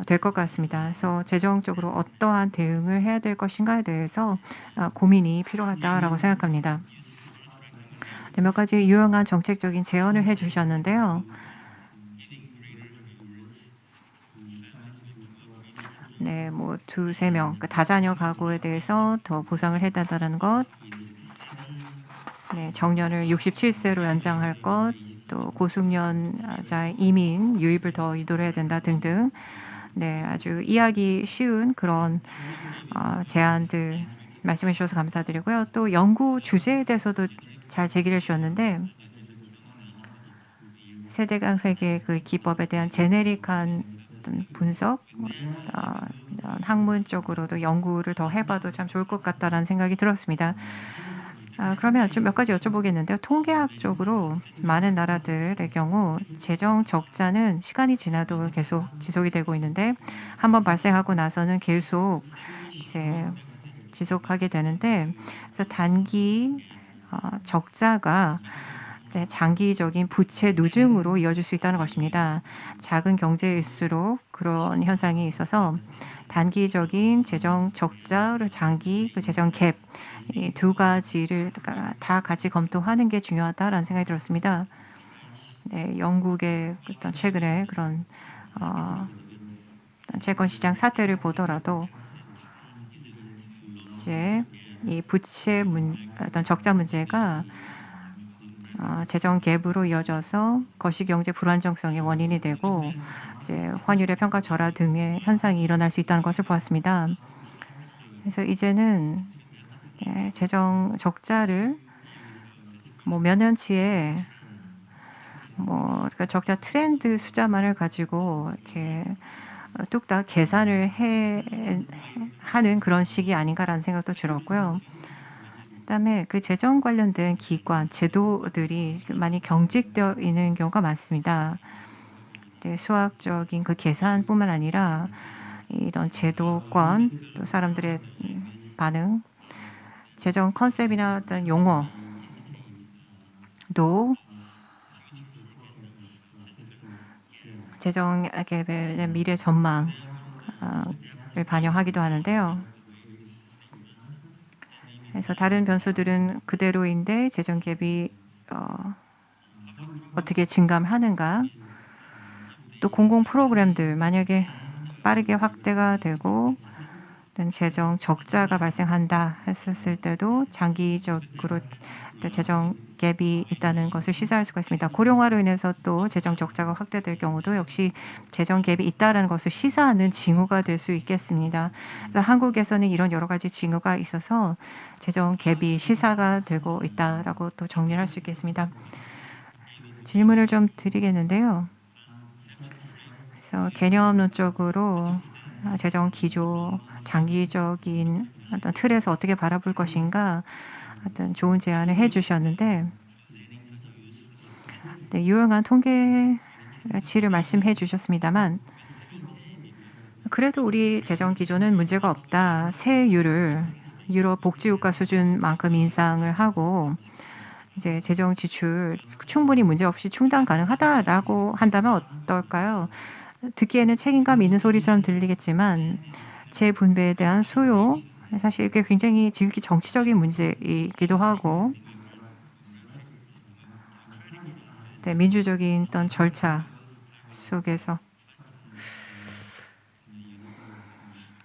될 것 같습니다. 그래서 재정적으로 어떠한 대응을 해야 될 것인가에 대해서 고민이 필요하다라고 생각합니다. 네, 몇 가지 유용한 정책적인 제언을 해주셨는데요. 네, 뭐 두세 명 다자녀 가구에 대해서 더 보상을 해달라는 것, 네, 정년을 67세로 연장할 것, 또 고숙련자 이민 유입을 더 유도를 해야 된다 등등. 네, 아주 이해하기 쉬운 그런 제안들 말씀해 주셔서 감사드리고요. 또 연구 주제에 대해서도 잘 제기를 해주셨는데 세대 간 회계 그 기법에 대한 제네릭한 분석, 학문적으로도 연구를 더 해봐도 참 좋을 것 같다라는 생각이 들었습니다. 그러면 좀 몇 가지 여쭤보겠는데요. 통계학적으로 많은 나라들의 경우 재정 적자는 시간이 지나도 계속 지속이 되고 있는데 한번 발생하고 나서는 계속 이제 지속하게 되는데 그래서 단기 적자가 장기적인 부채 누증으로 이어질 수 있다는 것입니다. 작은 경제일수록 그런 현상이 있어서 단기적인 재정 적자를 장기 그 재정 갭 이 두 가지를 다 같이 검토하는 게 중요하다라는 생각이 들었습니다. 네, 영국의 어떤 최근에 그런 채권 시장 사태를 보더라도 이제 이 부채 어떤 적자 문제가 재정 갭으로 이어져서 거시경제 불안정성의 원인이 되고 이제 환율의 평가 절하 등의 현상이 일어날 수 있다는 것을 보았습니다. 그래서 이제는 재정 적자를 뭐 몇 년치에 뭐 그러니까 적자 트렌드 숫자만을 가지고 이렇게 뚝딱 계산을 하는 그런 식이 아닌가라는 생각도 들었고요. 그다음에 그 재정 관련된 기관, 제도들이 많이 경직되어 있는 경우가 많습니다. 수학적인 그 계산뿐만 아니라 이런 제도권, 또 사람들의 반응, 재정 컨셉이나 어떤 용어도 재정 갭의 미래 전망을 반영하기도 하는데요. 그래서 다른 변수들은 그대로인데 재정 갭이 어떻게 증감하는가, 또 공공 프로그램들 만약에 빠르게 확대가 되고 어떤 재정 적자가 발생한다 했었을 때도 장기적으로 재정 갭이 있다는 것을 시사할 수가 있습니다. 고령화로 인해서 또 재정 적자가 확대될 경우도 역시 재정 갭이 있다는 것을 시사하는 징후가 될 수 있겠습니다. 그래서 한국에서는 이런 여러 가지 징후가 있어서 재정 갭이 시사가 되고 있다라고 또 정리를 할 수 있겠습니다. 질문을 좀 드리겠는데요. 그래서 개념론적으로 재정 기조, 장기적인 어떤 틀에서 어떻게 바라볼 것인가 어떤 좋은 제안을 해주셨는데 네, 유용한 통계치를 말씀해 주셨습니다만 그래도 우리 재정 기조는 문제가 없다. 세율을 유럽 복지국가 수준만큼 인상을 하고 이제 재정 지출 충분히 문제 없이 충당 가능하다라고 한다면 어떨까요? 듣기에는 책임감 있는 소리처럼 들리겠지만 재분배에 대한 소요 사실 이게 굉장히 지극히 정치적인 문제이기도 하고 네, 민주적인 어떤 절차 속에서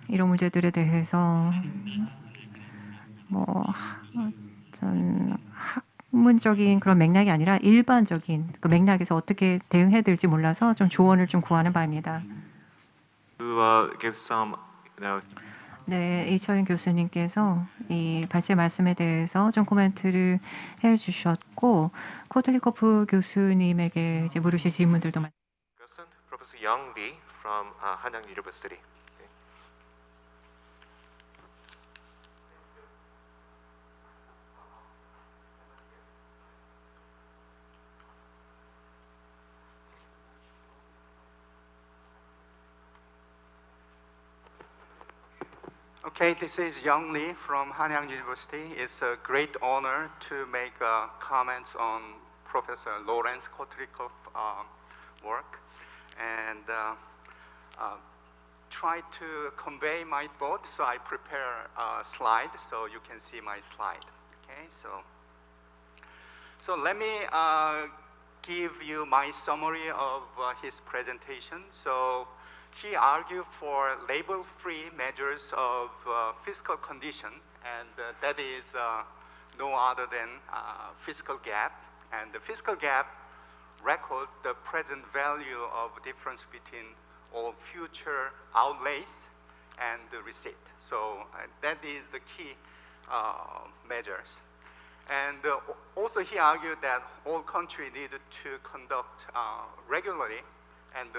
이런 문제들에 대해서 뭐 어떤 학문적인 그런 맥락이 아니라 일반적인 그 맥락에서 어떻게 대응해야 될지 몰라서 좀 조언을 좀 구하는 바입니다. To give some, 네, 이철인 교수님께서 이 발제 말씀에 대해서 좀 코멘트를 해주셨고 코틀리코프 교수님에게 이제 물으실 질문들도 많습니다. Professor Young Lee from Hanyang University. Okay, this is Young Lee from Hanyang University. It's a great honor to make comments on Professor Lawrence Kotlikoff's work and try to convey my thoughts. So I prepare a slide so you can see my slide. Okay, so let me give you my summary of his presentation. So he argued for label-free measures of fiscal condition, and that is no other than fiscal gap. And the fiscal gap records the present value of difference between all future outlays and the receipt. So that is the key measures. And also he argued that all countries need to conduct regularly and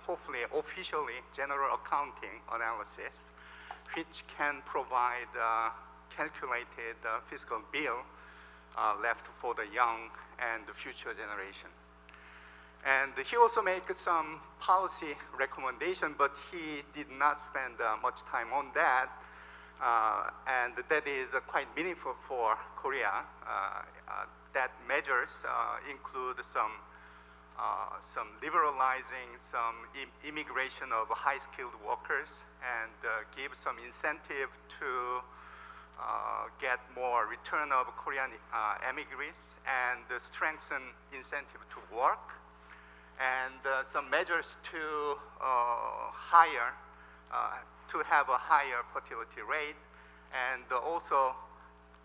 hopefully officially general accounting analysis, which can provide calculated fiscal bill left for the young and the future generation. And he also made some policy recommendation, but he did not spend much time on that. And that is quite meaningful for Korea. That measures include some liberalizing some immigration of high-skilled workers and give some incentive to get more return of Korean immigrants and strengthen incentive to work, and some measures to have a higher fertility rate, and also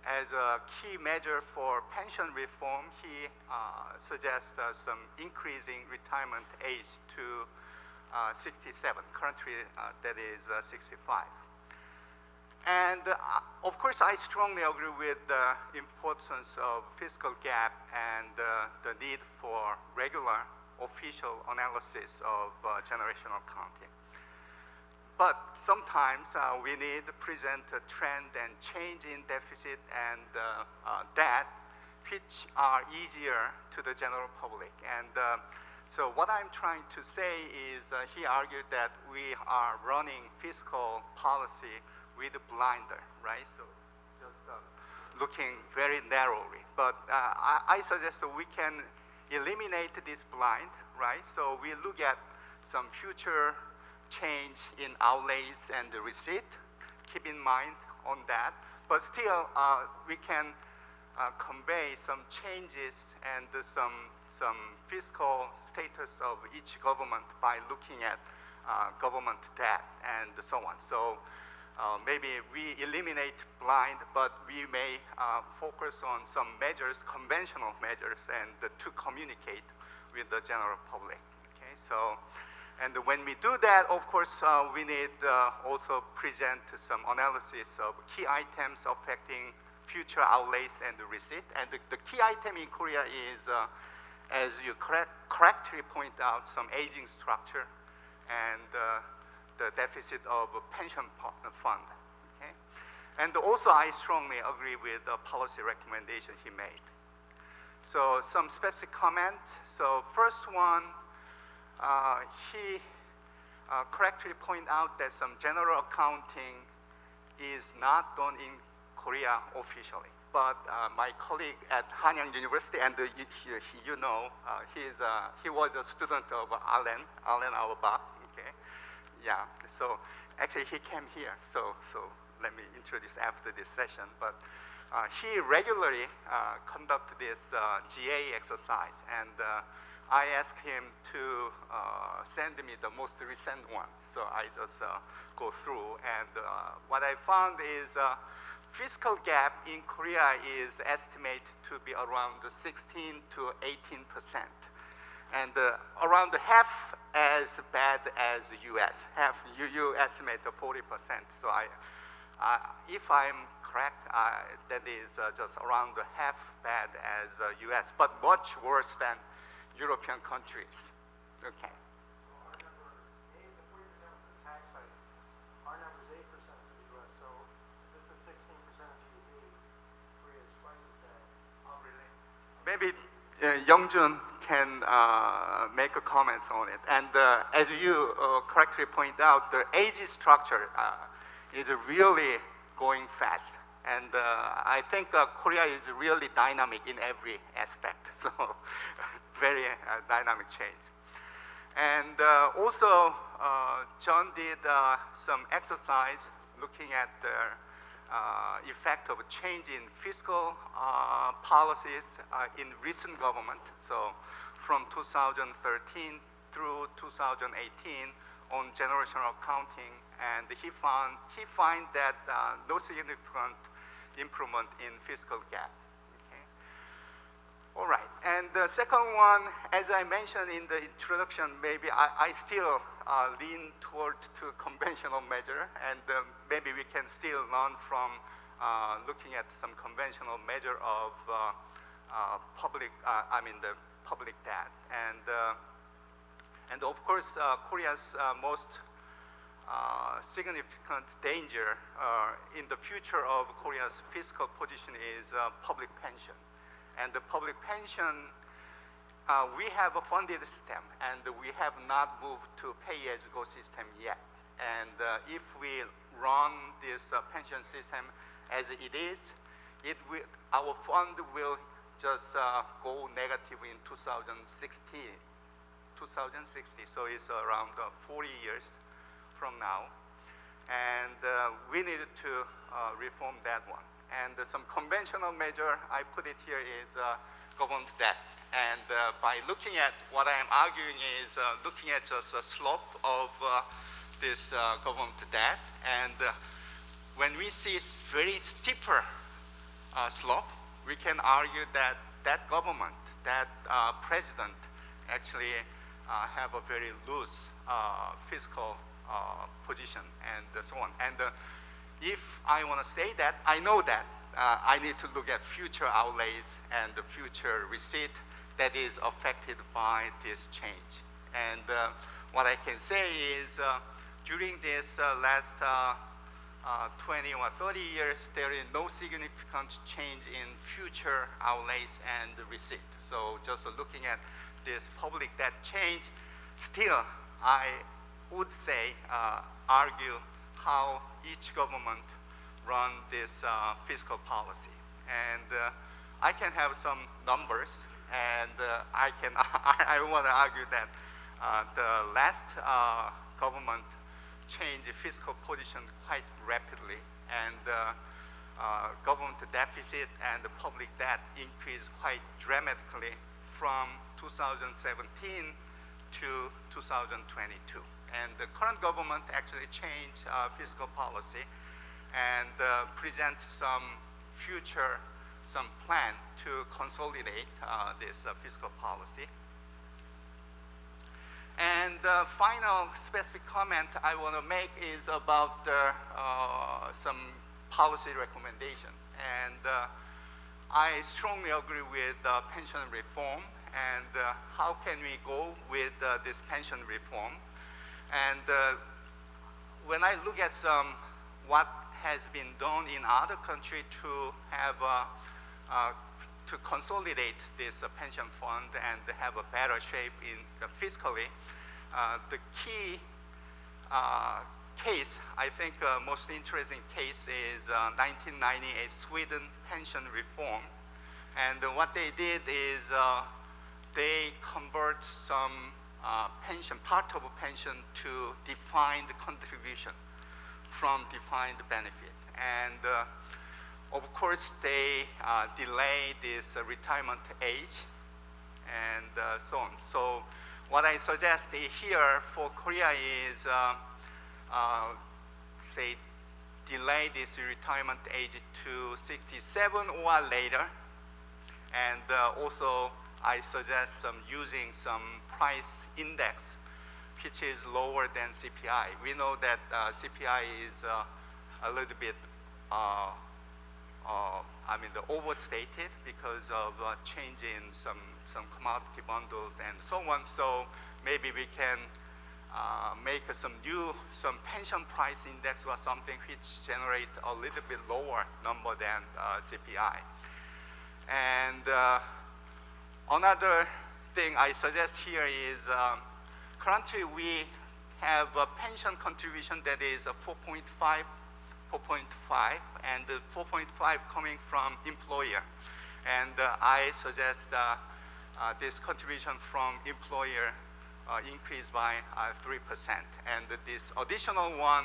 as a key measure for pension reform, he suggests some increasing retirement age to 67. Currently, that is 65. And of course, I strongly agree with the importance of fiscal gap and the need for regular official analysis of generational accounting. But sometimes we need to present a trend and change in deficit and debt, which are easier to the general public. And so what I'm trying to say is he argued that we are running fiscal policy with a blinder, right? So just looking very narrowly. But I suggest that we can eliminate this blind, right? So we look at some future change in outlays and the receipt, keep in mind on that, but still we can convey some changes and some fiscal status of each government by looking at government debt and so on. So maybe we eliminate blind, but we may focus on some measures, conventional measures, and to communicate with the general public. Okay, so, and when we do that, of course, we need also present some analysis of key items affecting future outlays and the receipt. And the key item in Korea is, as you correctly point out, some aging structure and the deficit of a pension fund. Okay? And also, I strongly agree with the policy recommendation he made. So some specific comment. So first one, he correctly point out that some general accounting is not done in Korea officially. But my colleague at Hanyang University, and you know, he was a student of Allen Auerbach. Okay, yeah. So actually, he came here. So let me introduce after this session. But he regularly conduct this GA exercise, and I asked him to send me the most recent one. So I just go through, and what I found is fiscal gap in Korea is estimated to be around 16 to 18%, and around half as bad as U.S. Half you estimate 40%. So if I'm correct, that is just around half bad as U.S., but much worse than European countries. Okay. Maybe Youngjun can make a comment on it. And as you correctly point out, the age structure is really going fast. And I think Korea is really dynamic in every aspect. So very dynamic change. And also, John did some exercise looking at the effect of a change in fiscal policies in recent government. So from 2013 through 2018 on generational accounting, and he find that no significant improvement in fiscal gap. Okay. All right, and the second one, as I mentioned in the introduction, maybe I still lean toward to conventional measure, and maybe we can still learn from looking at some conventional measure of public debt, and of course Korea's most significant danger in the future of Korea's fiscal position is public pension. And the public pension, we have a funded system, and we have not moved to pay-as-you-go system yet. And if we run this pension system as it is, our fund will just go negative in 2060. So it's around 40 years from now, and we needed to reform that one. And some conventional measure I put it here is government debt. And by looking at what I am arguing is looking at just a slope of this government debt, and when we see very steeper slope, we can argue that that government, that president, actually have a very loose fiscal position and so on. And if I want to say that, I know that I need to look at future outlays and the future receipt that is affected by this change. And what I can say is during this last 20 or 30 years, there is no significant change in future outlays and receipt. So just looking at this public debt change, still I would say, argue how each government run this fiscal policy. And I can have some numbers, and I want to argue that the last government changed the fiscal position quite rapidly, and government deficit and the public debt increased quite dramatically from 2017 to 2022. And the current government actually changed fiscal policy, and present some plan to consolidate this fiscal policy. And the final specific comment I want to make is about some policy recommendation. And I strongly agree with pension reform. And how can we go with this pension reform? And when I look at what has been done in other countries to have to consolidate this pension fund and have a better shape in fiscally, the key case, I think most interesting case is 1998 Sweden pension reform. And what they did is they convert some part of a pension to defined contribution from defined benefit. And of course, they delay this retirement age and so on. So what I suggest here for Korea is, say, delay this retirement age to 67 or later. And also, I suggest using some price index, which is lower than CPI. We know that CPI is a little bit overstated because of change in some commodity bundles and so on. So maybe we can make some pension price index or something which generate a little bit lower number than CPI. And another thing I suggest here is currently we have a pension contribution that is 4.5, and 4.5 coming from employer. And I suggest this contribution from employer increased by 3%. And this additional one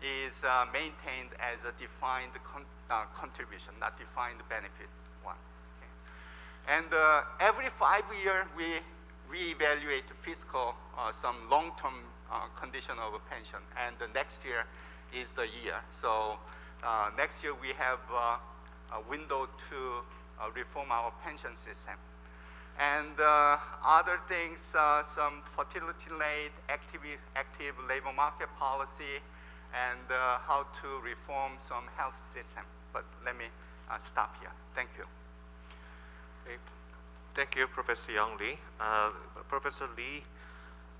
is maintained as a defined contribution, not defined benefit one. Okay. And every 5 years, we reevaluate fiscal, some long-term condition of a pension. And the next year is the year. So next year we have a window to reform our pension system. And other things, some fertility rate, active labor market policy, and how to reform some health system. But let me stop here. Thank you. Okay. Thank you, Professor Young Lee. Professor Lee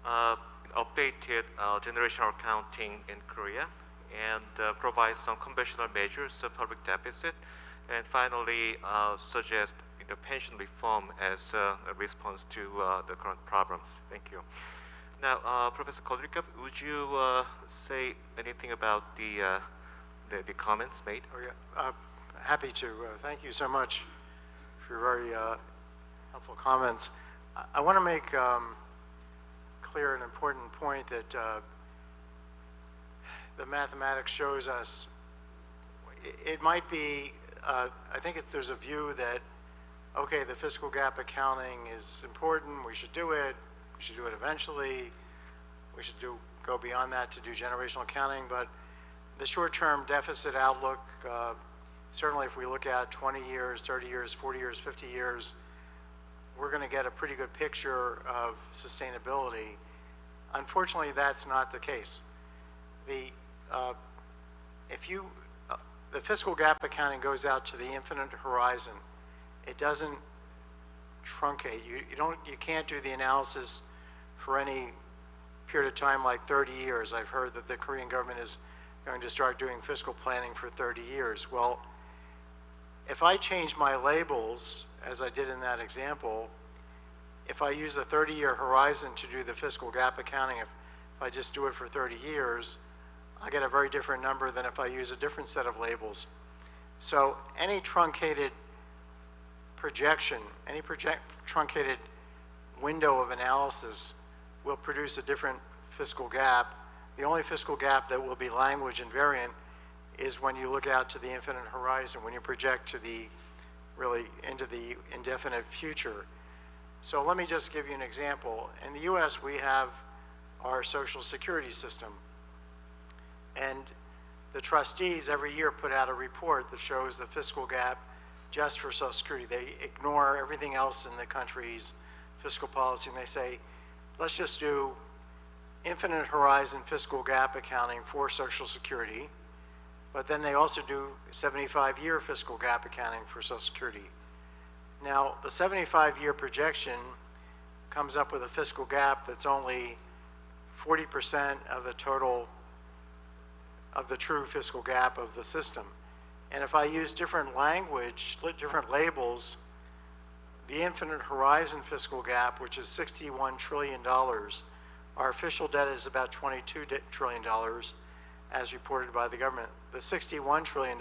updated generational accounting in Korea and provides some conventional measures of public deficit, and finally suggest the pension reform as a response to the current problems. Thank you. Now, Professor Kodrikov, would you say anything about the comments made? Oh yeah, happy to. Thank you so much for your very helpful comments. I want to make clear an important point that the mathematics shows us. It might be, I think there's a view that, okay, the fiscal gap accounting is important, we should do it eventually, we should go beyond that to do generational accounting, but the short-term deficit outlook, certainly if we look at 20 years, 30 years, 40 years, 50 years, we're going to get a pretty good picture of sustainability. Unfortunately, that's not the case. The fiscal gap accounting goes out to the infinite horizon. It doesn't truncate. You can't do the analysis for any period of time like 30 years. I've heard that the Korean government is going to start doing fiscal planning for 30 years. Well, if I change my labels, as I did in that example, if I use a 30-year horizon to do the fiscal gap accounting, if I just do it for 30 years, I get a very different number than if I use a different set of labels. So any truncated projection, any truncated window of analysis will produce a different fiscal gap. The only fiscal gap that will be language invariant is when you look out to the infinite horizon, when you project to the into the indefinite future. So let me just give you an example. In the US, we have our Social Security system. And the trustees every year put out a report that shows the fiscal gap just for Social Security. They ignore everything else in the country's fiscal policy, and they say, let's just do infinite horizon fiscal gap accounting for Social Security, but then they also do 75-year fiscal gap accounting for Social Security. Now, the 75-year projection comes up with a fiscal gap that's only 40% of the total of the true fiscal gap of the system. And if I use different language, different labels, the infinite horizon fiscal gap, which is $61 trillion, our official debt is about $22 trillion, as reported by the government. The $61 trillion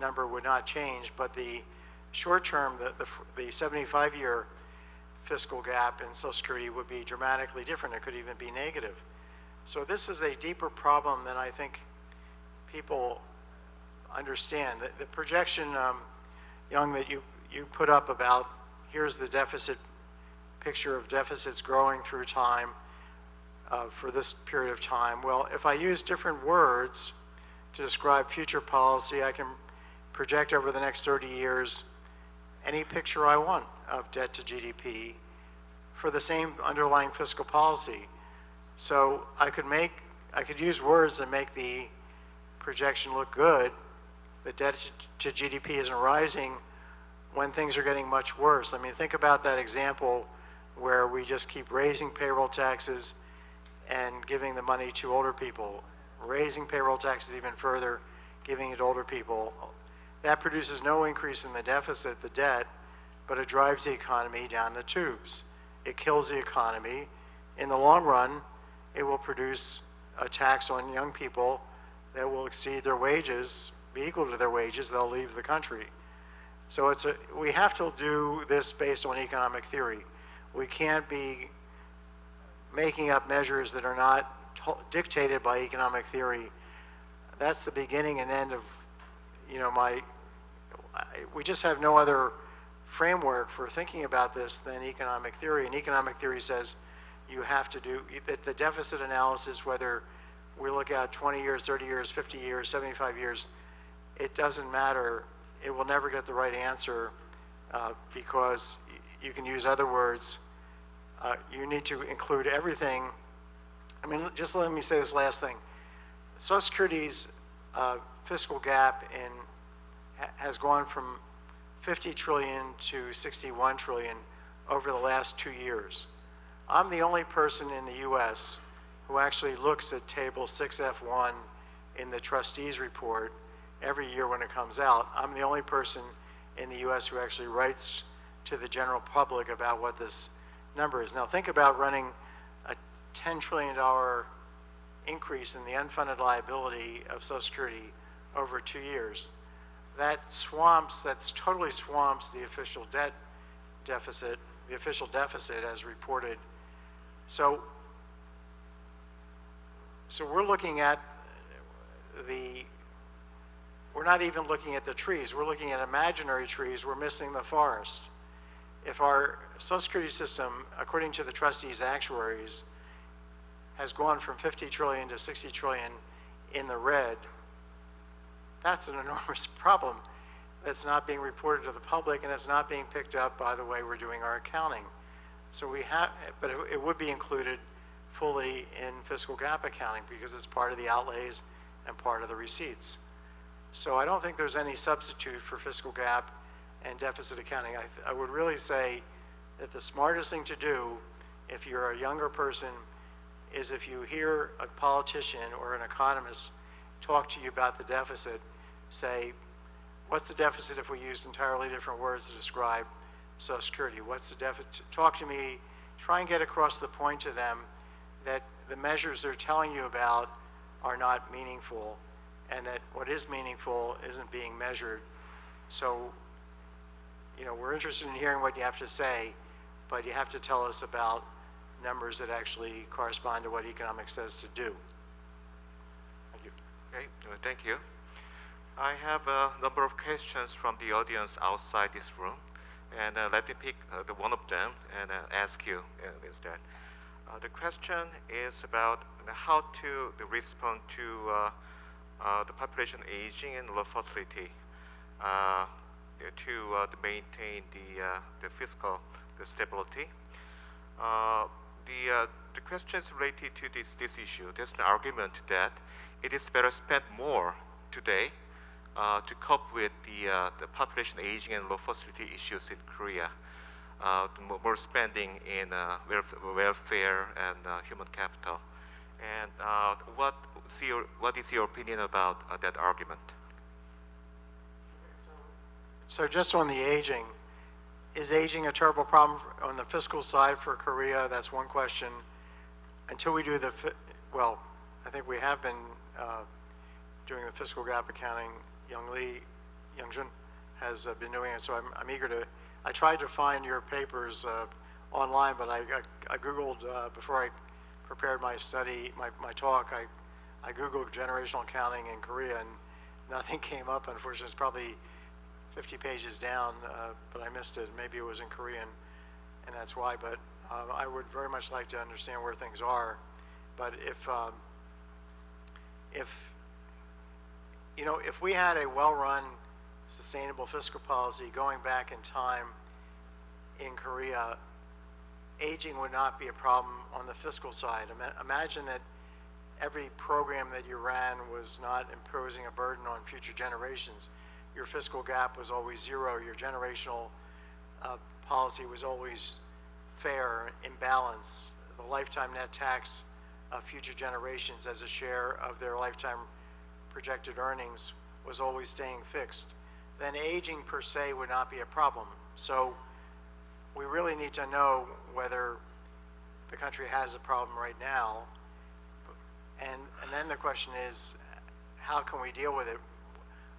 number would not change, but the short term, the 75-year fiscal gap in Social Security would be dramatically different. It could even be negative. So this is a deeper problem than I think people understand. The projection, Young, that you put up about here's the deficit picture of deficits growing through time for this period of time. Well, if I use different words to describe future policy, I can project over the next 30 years any picture I want of debt to GDP for the same underlying fiscal policy. So I could use words that make the projection look good. The debt to GDP isn't rising when things are getting much worse. I mean, think about that example where we just keep raising payroll taxes and giving the money to older people, raising payroll taxes even further, giving it to older people. That produces no increase in the deficit, the debt, but it drives the economy down the tubes. It kills the economy. In the long run, it will produce a tax on young people that will exceed their wages, be equal to their wages. They'll leave the country. So we have to do this based on economic theory. We can't be making up measures that are not dictated by economic theory. That's the beginning and end of, we just have no other framework for thinking about this than economic theory. And economic theory says you have to do the deficit analysis, whether we look at 20 years, 30 years, 50 years, 75 years, it doesn't matter. It will never get the right answer because you can use other words. You need to include everything. I mean, just let me say this last thing. Social Security's fiscal gap has gone from 50 trillion to 61 trillion over the last 2 years. I'm the only person in the US who actually looks at table 6F1 in the trustees report every year when it comes out. I'm the only person in the US who actually writes to the general public about what this number is. Now think about running a $10 trillion increase in the unfunded liability of Social Security over 2 years. That totally swamps the official debt deficit, the official deficit as reported. So we're looking at we're not even looking at the trees. We're looking at imaginary trees. We're missing the forest. If our Social Security system, according to the trustees' actuaries, has gone from 50 trillion to 60 trillion in the red, that's an enormous problem that's not being reported to the public, and it's not being picked up by the way we're doing our accounting. So but it would be included fully in fiscal gap accounting because it's part of the outlays and part of the receipts. So I don't think there's any substitute for fiscal gap and deficit accounting. I would really say that the smartest thing to do if you're a younger person is if you hear a politician or an economist talk to you about the deficit, say, what's the deficit if we used entirely different words to describe Social Security? What's the deficit? Talk to me, try and get across the point to them that the measures they're telling you about are not meaningful and that what is meaningful isn't being measured. So, we're interested in hearing what you have to say, but you have to tell us about numbers that actually correspond to what economics says to do. Thank you. Okay, thank you. I have a number of questions from the audience outside this room, and let me pick one of them and ask you instead. The question is about how to respond to the population aging and low fertility to maintain the fiscal stability. The questions related to this issue, there's an argument that it is better spend more today to cope with the population aging and low fertility issues in Korea. More spending in welfare and human capital. And what is your opinion about that argument? So just on the aging, is aging a terrible problem on the fiscal side for Korea? That's one question. Until we do well, I think we have been doing the fiscal gap accounting. Youngjun has been doing it, so I'm eager to. I tried to find your papers online, but I Googled before I prepared my study, my talk. I Googled generational accounting in Korea, and nothing came up. Unfortunately, it's probably 50 pages down, but I missed it. Maybe it was in Korean, and that's why. But I would very much like to understand where things are. But if we had a well-run, sustainable fiscal policy going back in time in Korea, aging would not be a problem on the fiscal side. Imagine that every program that you ran was not imposing a burden on future generations. Your fiscal gap was always zero. Your generational policy was always fair, in balance. The lifetime net tax of future generations as a share of their lifetime projected earnings was always staying fixed. Then aging per se would not be a problem. So we really need to know whether the country has a problem right now. And then the question is, how can we deal with it?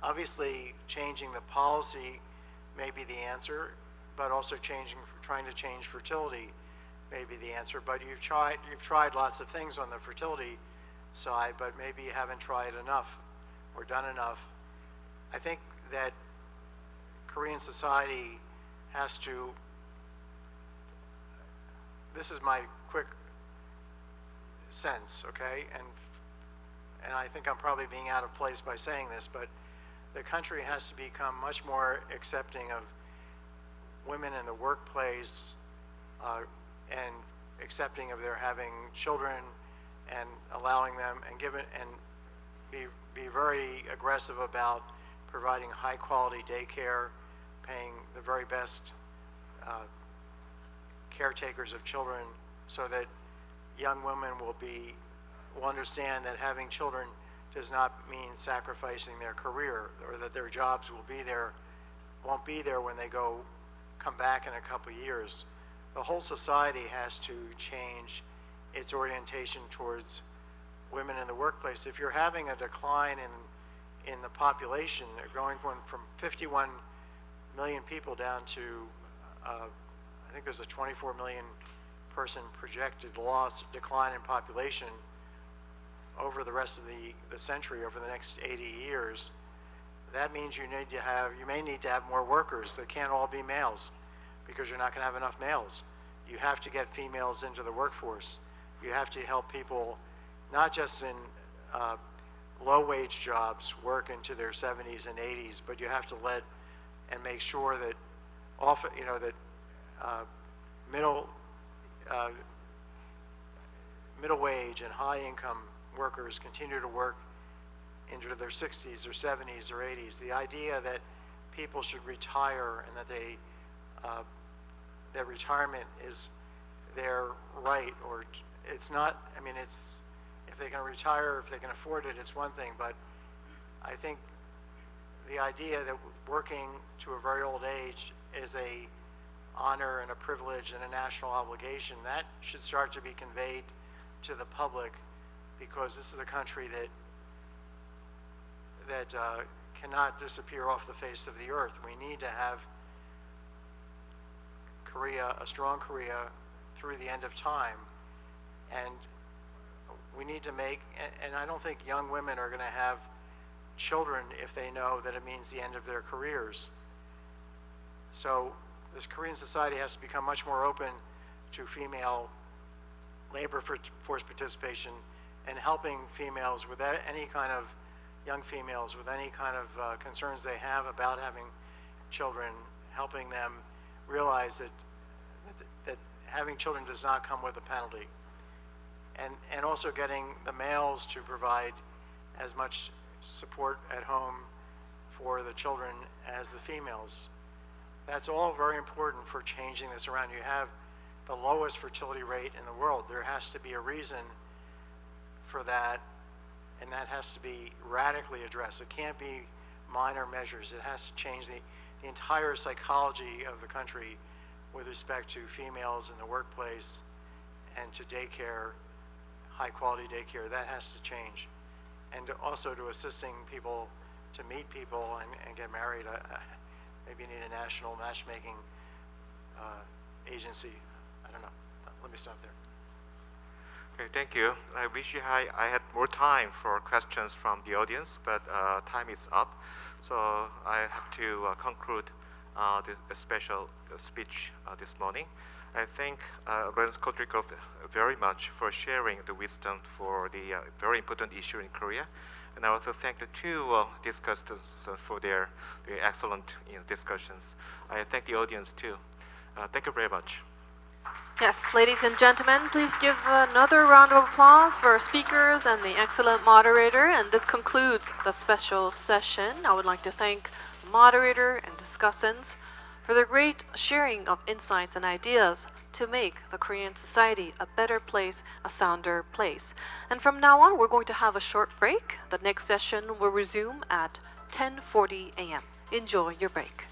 Obviously, changing the policy may be the answer, but also trying to change fertility may be the answer. But you've tried lots of things on the fertility side, but maybe you haven't tried enough or done enough. I think that Korean society has to, this is my quick sense, okay? And I think I'm probably being out of place by saying this, but the country has to become much more accepting of women in the workplace and accepting of their having children and allowing them and be very aggressive about providing high quality daycare, paying the very best caretakers of children, so that young women will understand that having children does not mean sacrificing their career, or that their jobs won't be there when they come back in a couple of years. The whole society has to change its orientation towards women in the workplace. If you're having a decline in the population, they're going from 51 million people down to, I think there's a 24 million person projected decline in population over the rest of the century, over the next 80 years. That means you may need to have more workers. They can't all be males, because you're not going to have enough males. You have to get females into the workforce. You have to help people, not just in low-wage jobs, work into their 70s and 80s, but you have to make sure that middle wage and high-income workers continue to work into their 60s or 70s or 80s. The idea that people should retire and that that retirement is their right, or it's not. I mean, if they can retire, if they can afford it, it's one thing. But I think the idea that working to a very old age is a honor and a privilege and a national obligation, that should start to be conveyed to the public, because this is a country that cannot disappear off the face of the earth. We need to have a strong Korea through the end of time, and we need to and I don't think young women are going to have children if they know that it means the end of their careers. So this Korean society has to become much more open to female labor force participation and helping females with any kind of young females with any kind of concerns they have about having children, helping them realize that having children does not come with a penalty. And also getting the males to provide as much support at home for the children as the females. That's all very important for changing this around. You have the lowest fertility rate in the world. There has to be a reason for that, and that has to be radically addressed. It can't be minor measures. It has to change the entire psychology of the country with respect to females in the workplace and to daycare, high quality daycare. That has to change. And also to assisting people to meet people and get married. Maybe you need a national matchmaking agency. I don't know. Let me stop there. Okay, thank you. I wish I had more time for questions from the audience, but time is up. So I have to conclude this special speech this morning. I thank Lawrence Kotrikov very much for sharing the wisdom for the very important issue in Korea. And I also thank the two discussants for their excellent discussions. I thank the audience too. Thank you very much. Yes, ladies and gentlemen, please give another round of applause for our speakers and the excellent moderator. And this concludes the special session. I would like to thank the moderator and discussants for their great sharing of insights and ideas to make the Korean society a better place, a sounder place. And from now on, we're going to have a short break. The next session will resume at 10:40 a.m. Enjoy your break.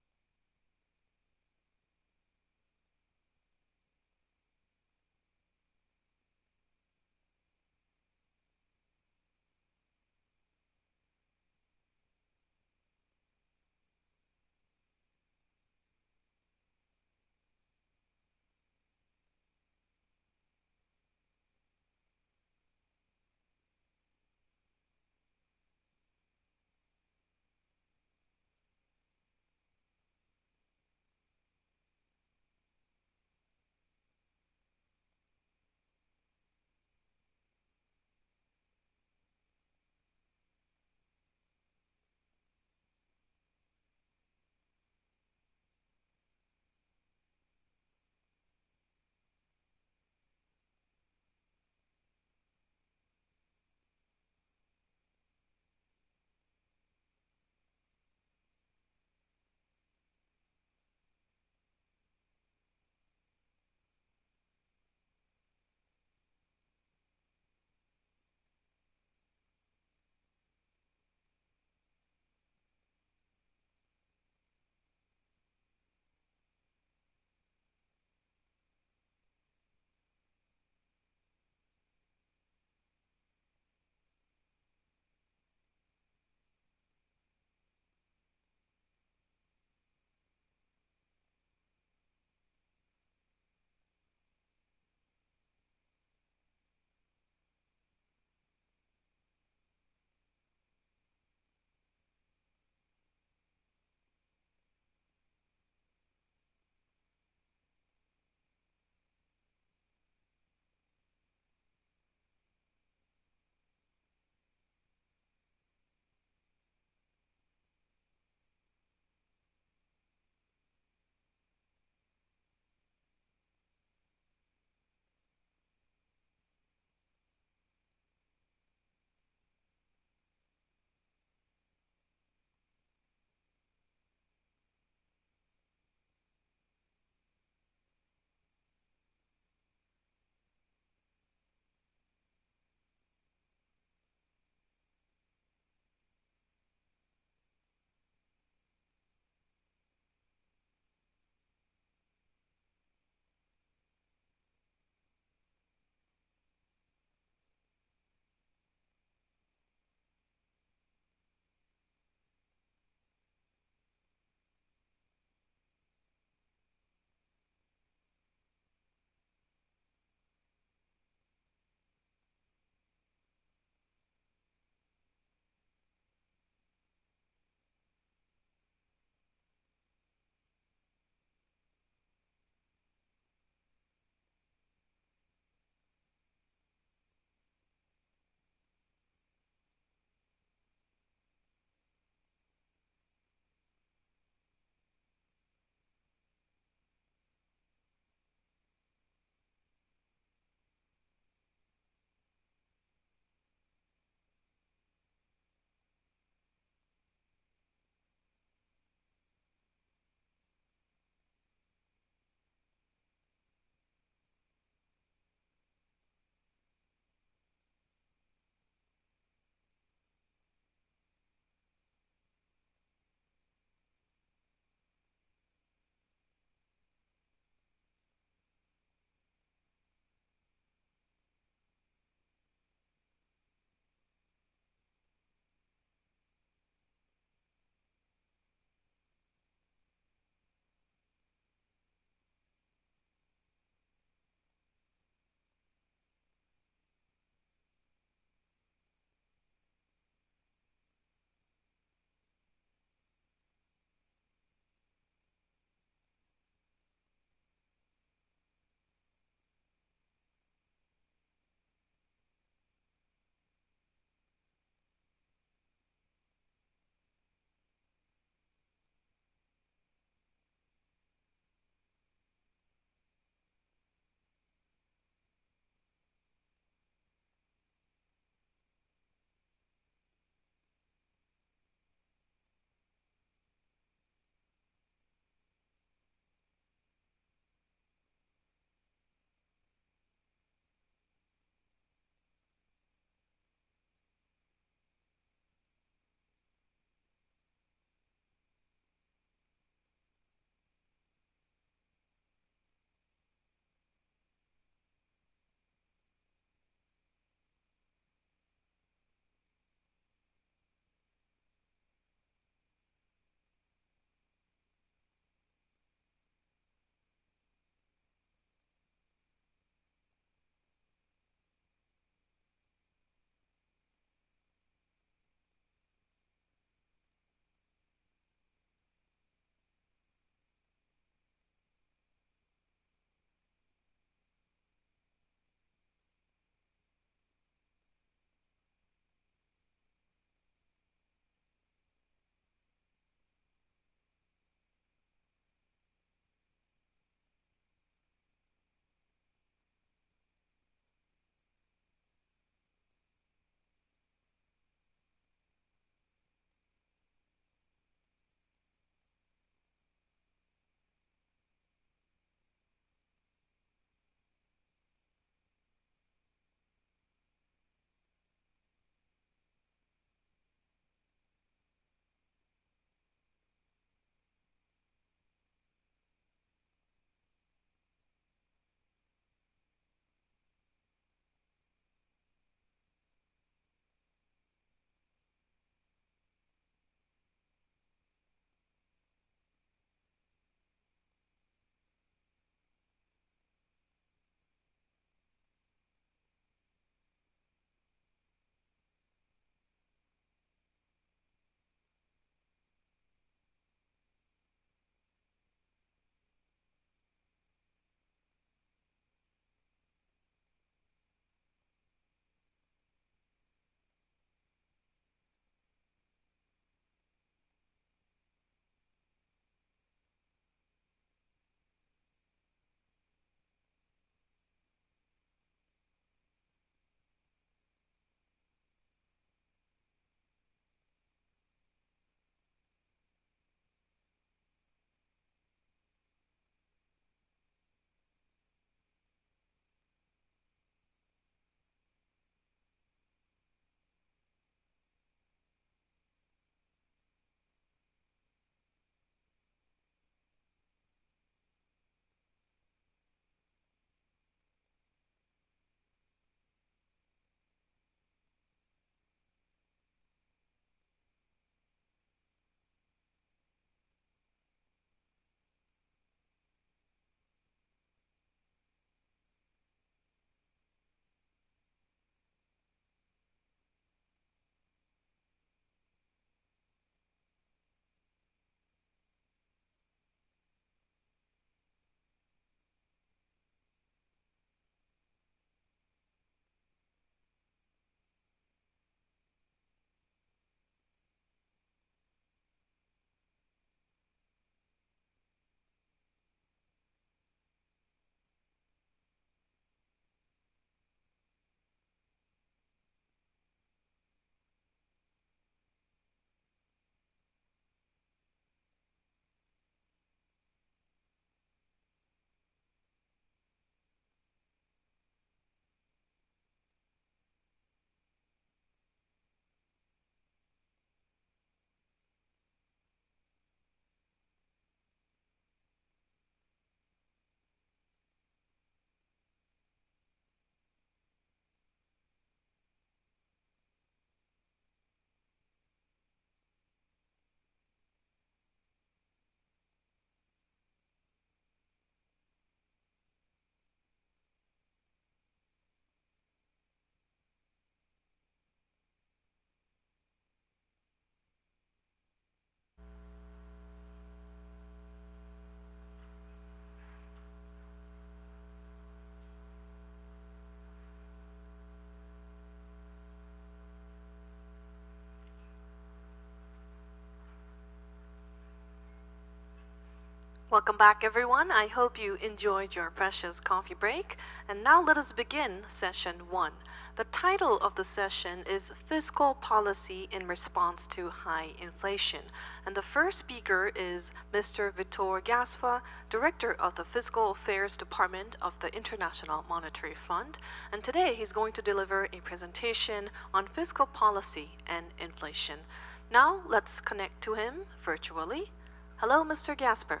Welcome back, everyone. I hope you enjoyed your precious coffee break. And now let us begin session 1. The title of the session is Fiscal Policy in Response to High Inflation. And the first speaker is Mr. Vitor Gaspa, Director of the Fiscal Affairs Department of the International Monetary Fund. And today he's going to deliver a presentation on fiscal policy and inflation. Now let's connect to him virtually. Hello, Mr. Gasper.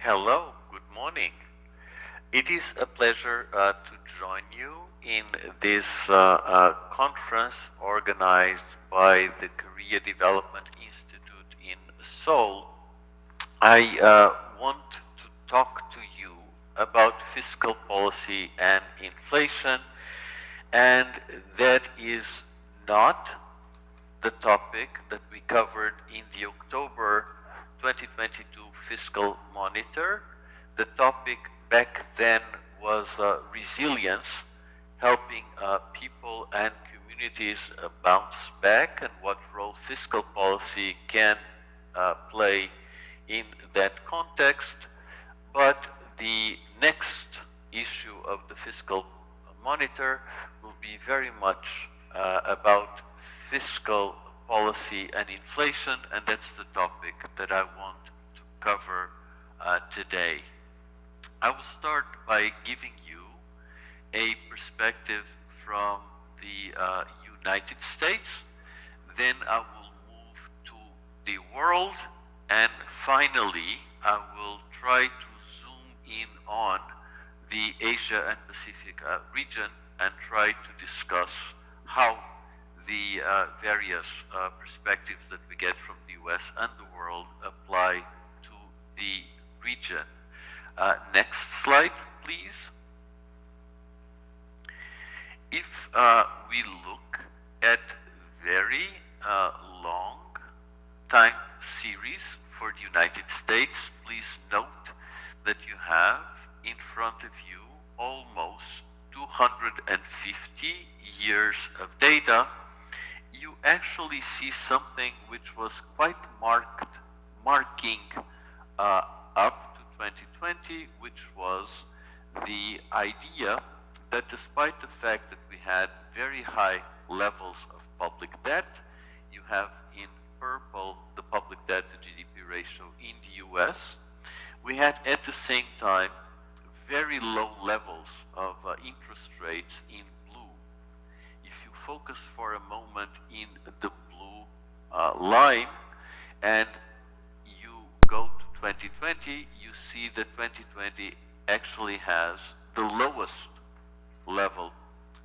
Hello, good morning. It is a pleasure to join you in this conference organized by the Korea Development Institute in Seoul. I want to talk to you about fiscal policy and inflation, and that is not the topic that we covered in the October 2022 Fiscal Monitor. The topic back then was resilience, helping people and communities bounce back, and what role fiscal policy can play in that context. But the next issue of the Fiscal Monitor will be very much about fiscal policy and inflation, and that's the topic that I want to cover today. I will start by giving you a perspective from the United States, then I will move to the world, and finally I will try to zoom in on the Asia and Pacific region and try to discuss how the various perspectives that we get from the US and the world apply to the region. Next slide, please. If we look at very long time series for the United States, please note that you have in front of you almost 250 years of data. You actually see something which was quite marking up to 2020, which was the idea that despite the fact that we had very high levels of public debt, you have in purple the public debt to GDP ratio in the US, we had at the same time very low levels of interest rates in blue. If you focus for a moment in the blue line and you go to 2020, you see that 2020 actually has the lowest level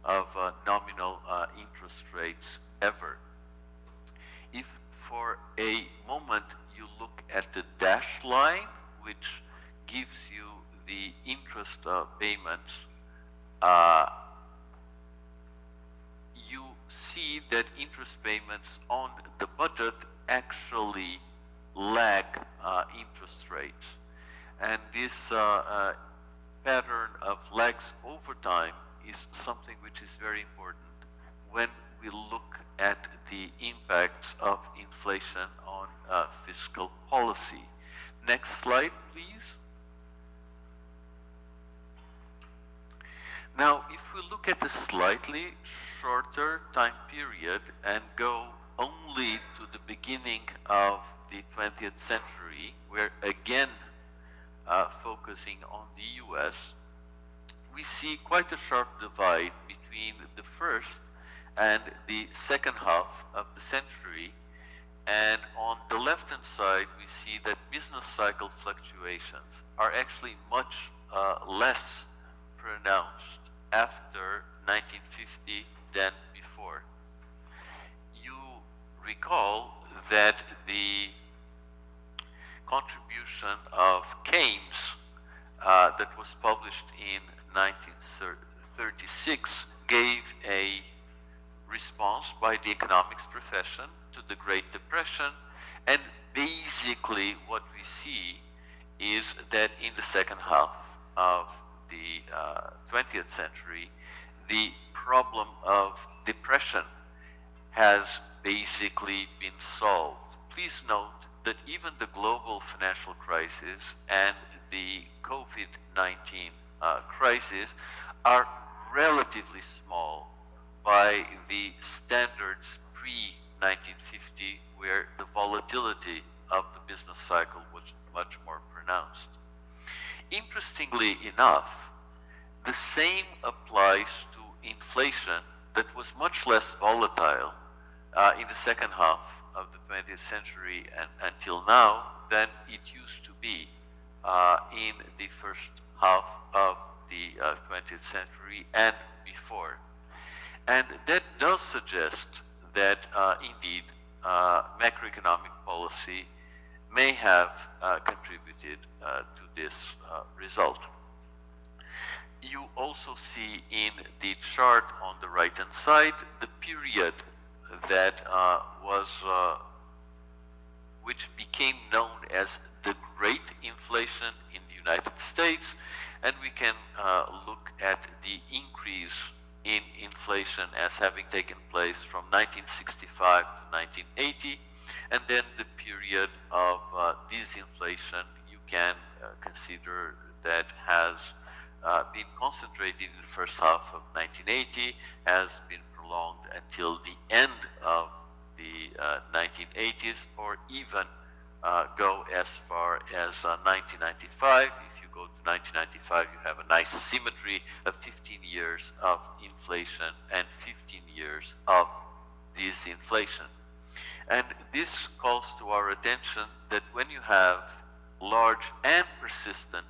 of nominal interest rates ever. If for a moment you look at the dashed line, which gives you the interest payments, you see that interest payments on the budget actually lag interest rates. And this pattern of lags over time is something which is very important when we look at the impacts of inflation on fiscal policy. Next slide, please. Now, if we look at a slightly shorter time period and go only to the beginning of the 20th century, we're again focusing on the US, we see quite a sharp divide between the first and the second half of the century. And on the left-hand side, we see that business cycle fluctuations are actually much less pronounced after 1950 than before. You recall that the contribution of Keynes that was published in 1936 gave a response by the economics profession to the Great Depression, and basically what we see is that in the second half of the 20th century, the problem of depression has basically been solved. Please note that even the global financial crisis and the COVID-19 crisis are relatively small by the standards pre-1950, where the volatility of the business cycle was much more pronounced. Interestingly enough, the same applies to inflation that was much less volatile in the second half of the 20th century and until now than it used to be in the first half of the 20th century and before. And that does suggest that indeed macroeconomic policy may have contributed to this result. You also see in the chart on the right-hand side the period that which became known as the Great Inflation in the United States, and we can look at the increase in inflation as having taken place from 1965 to 1980, and then the period of disinflation you can consider that has been concentrated in the first half of 1980, has been prolonged until the end of the 1980s, or even go as far as 1995. If you go to 1995, you have a nice symmetry of 15 years of inflation and 15 years of disinflation. And this calls to our attention that when you have large and persistent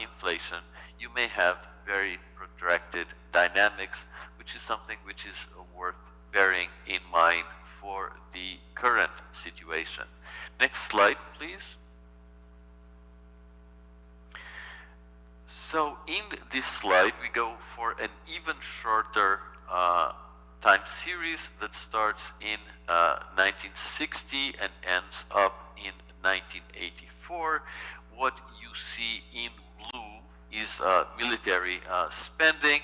inflation, you may have very protracted dynamics, which is something which is worth bearing in mind for the current situation. Next slide, please. So in this slide, we go for an even shorter time series that starts in 1960 and ends up in 1984. What you see in blue is military spending.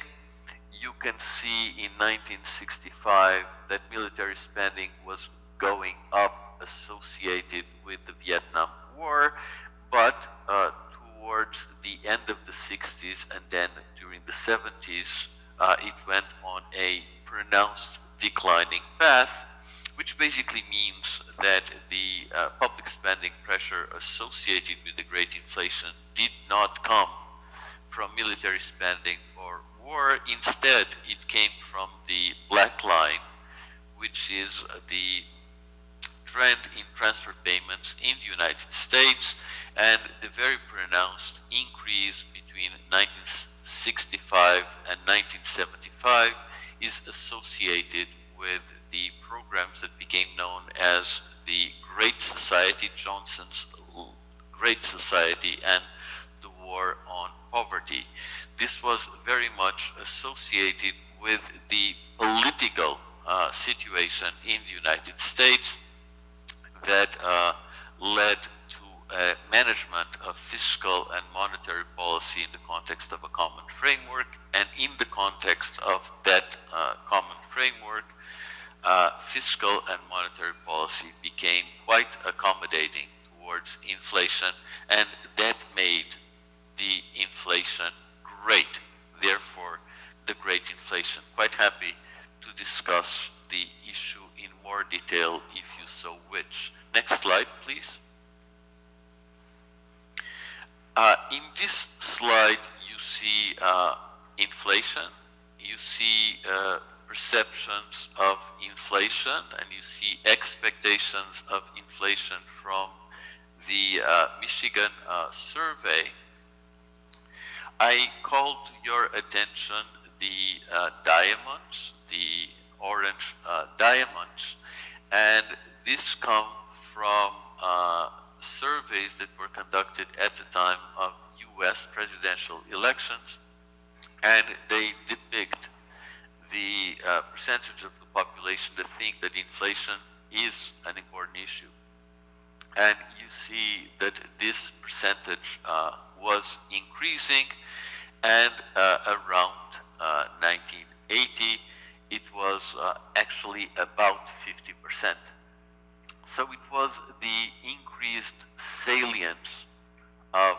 You can see in 1965 that military spending was going up associated with the Vietnam War, but towards the end of the 60s and then during the 70s, it went on a pronounced declining path, which basically means that the public spending pressure associated with the Great Inflation did not come from military spending or war. Instead, it came from the black line, which is the trend in transfer payments in the United States, and the very pronounced increase between 1965 and 1975 is associated with the programs that became known as the Great Society, Johnson's Great Society, and the War on Poverty. This was very much associated with the political situation in the United States that led to a management of fiscal and monetary policy in the context of a common framework, and in the context of that common framework, fiscal and monetary policy became quite accommodating towards inflation, and that made the inflation great. Therefore, the Great Inflation. Quite happy to discuss the issue in more detail if you so wish. Next slide, please. In this slide, you see inflation, you see perceptions of inflation, and you see expectations of inflation from the Michigan survey. I call to your attention the diamonds, the orange diamonds, and this comes from surveys that were conducted at the time of US presidential elections, and they depict the percentage of the population that think that inflation is an important issue. And you see that this percentage was increasing, and around 1980, it was actually about 50%. So it was the increased salience of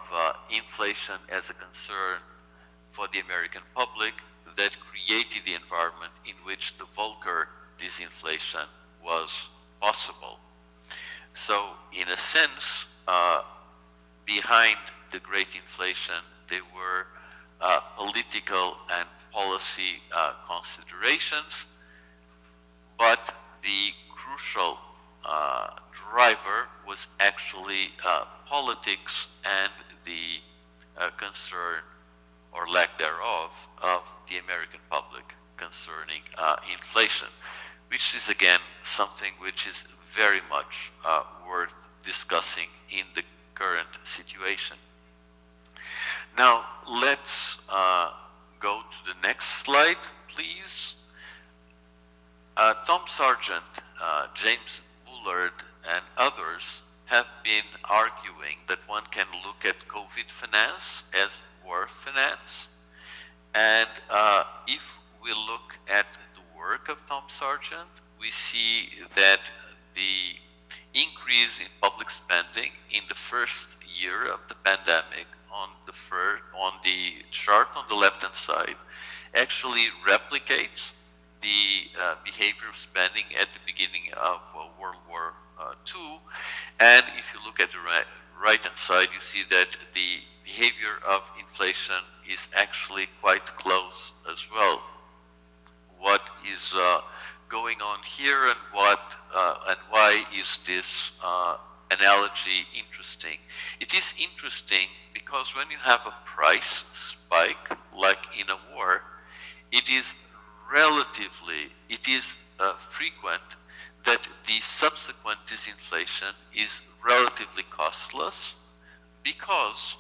inflation as a concern for the American public that created the environment in which the Volcker disinflation was possible. So in a sense, behind the great inflation, there were political and policy considerations, but the crucial driver was actually politics and the concern or lack thereof of the American public concerning inflation, which is again something which is very much worth discussing in the current situation. Now let's go to the next slide, please. Tom Sargent, James Bullard, and others have been arguing that one can look at COVID finance as war finance. And if we look at the work of Tom Sargent, we see that the increase in public spending in the first year of the pandemic on the chart on the left-hand side actually replicates the behavior of spending at the beginning of World War II. And if you look at the right-hand side, you see that the behavior of inflation is actually quite close as well. What is going on here, and why is this analogy interesting? It is interesting because when you have a price spike, like in a war, it is frequent that the subsequent disinflation is relatively costless because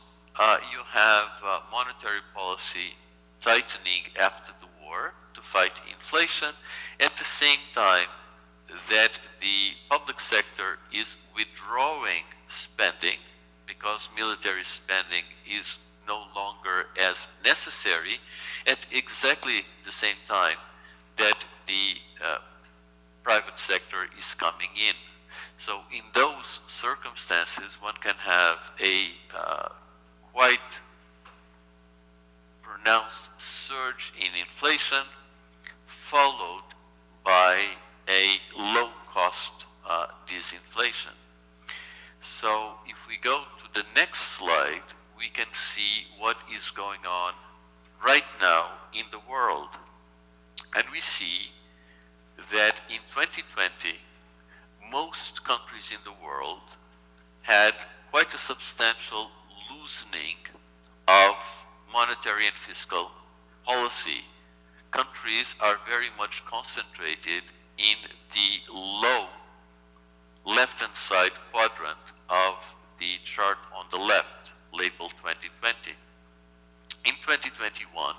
you have monetary policy tightening after the war to fight inflation, at the same time that the public sector is withdrawing spending because military spending is no longer as necessary, at exactly the same time that the private sector is coming in. So in those circumstances, one can have a quite pronounced surge in inflation followed by a low-cost disinflation. So if we go to the next slide, we can see what is going on right now in the world. And we see that in 2020, most countries in the world had quite a substantial loosening of monetary and fiscal policy. Countries are very much concentrated in the low left-hand side quadrant of the chart on the left, labeled 2020. In 2021,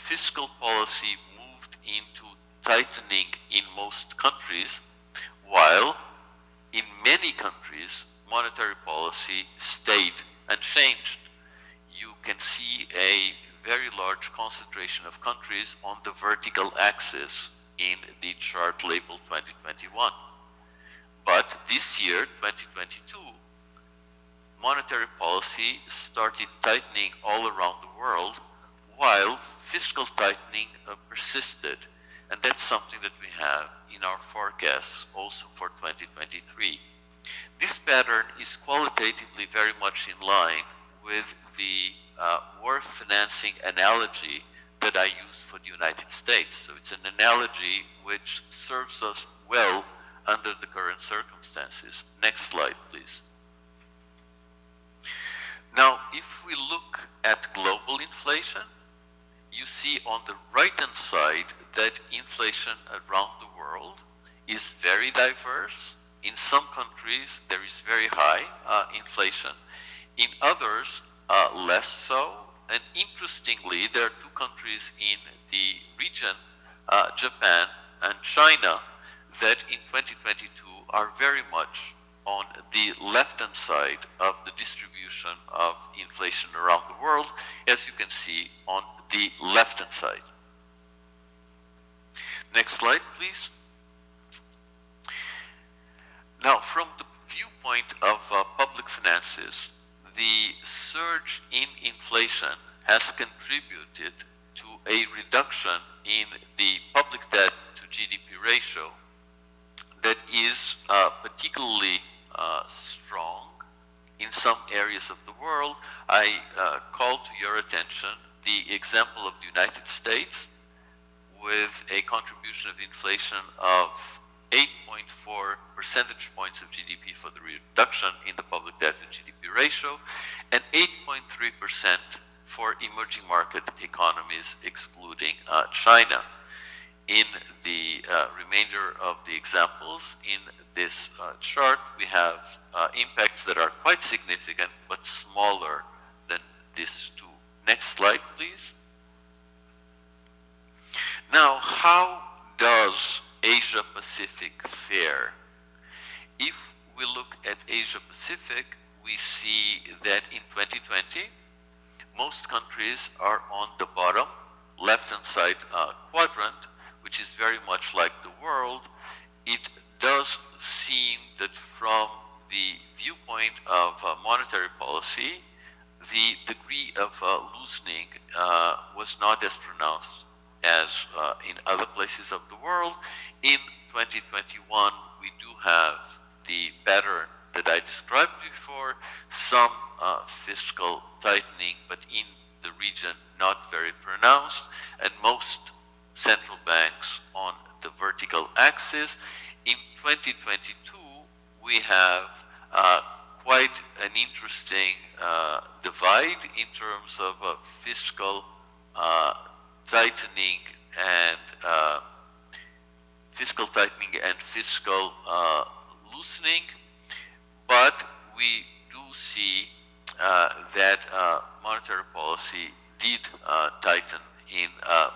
fiscal policy moved into tightening in most countries, while in many countries, monetary policy stayed unchanged. You can see a very large concentration of countries on the vertical axis in the chart labeled 2021. But this year, 2022, monetary policy started tightening all around the world, while fiscal tightening persisted. And that's something that we have in our forecasts also for 2023. This pattern is qualitatively very much in line with the war financing analogy that I used for the United States. So it's an analogy which serves us well under the current circumstances. Next slide, please. Now, if we look at global inflation, you see on the right-hand side that inflation around the world is very diverse. In some countries, there is very high inflation. In others, less so. And interestingly, there are two countries in the region, Japan and China, that in 2022 are very much on the left-hand side of the distribution of inflation around the world, as you can see on the left-hand side. Next slide, please. Now, from the viewpoint of public finances, the surge in inflation has contributed to a reduction in the public debt to GDP ratio that is particularly strong in some areas of the world. I call to your attention the example of the United States, with a contribution of inflation of 8.4 percentage points of GDP for the reduction in the public debt to GDP ratio, and 8.3% for emerging market economies, excluding China. In the remainder of the examples in this chart, we have impacts that are quite significant but smaller than these two. Next slide, please. Now, how does Asia Pacific fare? If we look at Asia Pacific, we see that in 2020, most countries are on the bottom left-hand side quadrant, which is very much like the world. It does seem that from the viewpoint of monetary policy, the degree of loosening was not as pronounced as in other places of the world. In 2021, we do have the pattern that I described before, some fiscal tightening, but in the region not very pronounced, and most central banks on the vertical axis. In 2022, we have quite an interesting divide in terms of fiscal tightening and fiscal loosening, but we do see that monetary policy did tighten in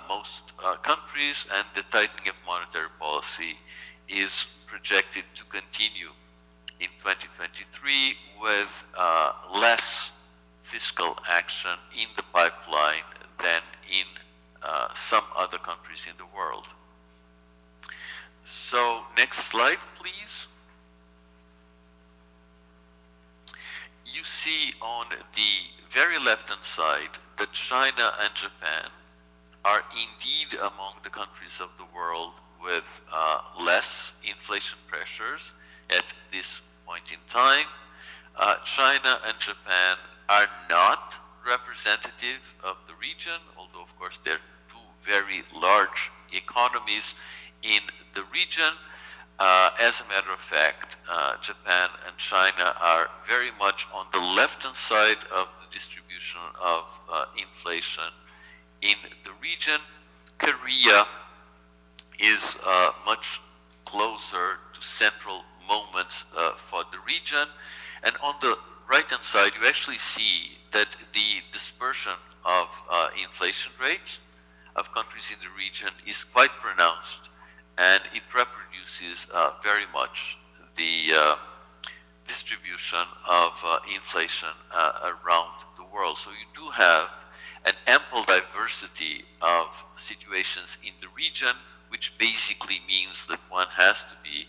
most countries, and the tightening of monetary policy is projected to continue in 2023 with less fiscal action in the pipeline than in some other countries in the world. So next slide, please. You see on the very left-hand side that China and Japan are indeed among the countries of the world with less inflation pressures at this point in time. China and Japan are not representative of the region, although of course they're two very large economies in the region. As a matter of fact, Japan and China are very much on the left-hand side of the distribution of inflation in the region. Korea is much closer to central moments for the region. And on the right-hand side, you actually see that the dispersion of inflation rates of countries in the region is quite pronounced, and it reproduces very much the distribution of inflation around the world. So you do have an ample diversity of situations in the region, which basically means that one has to be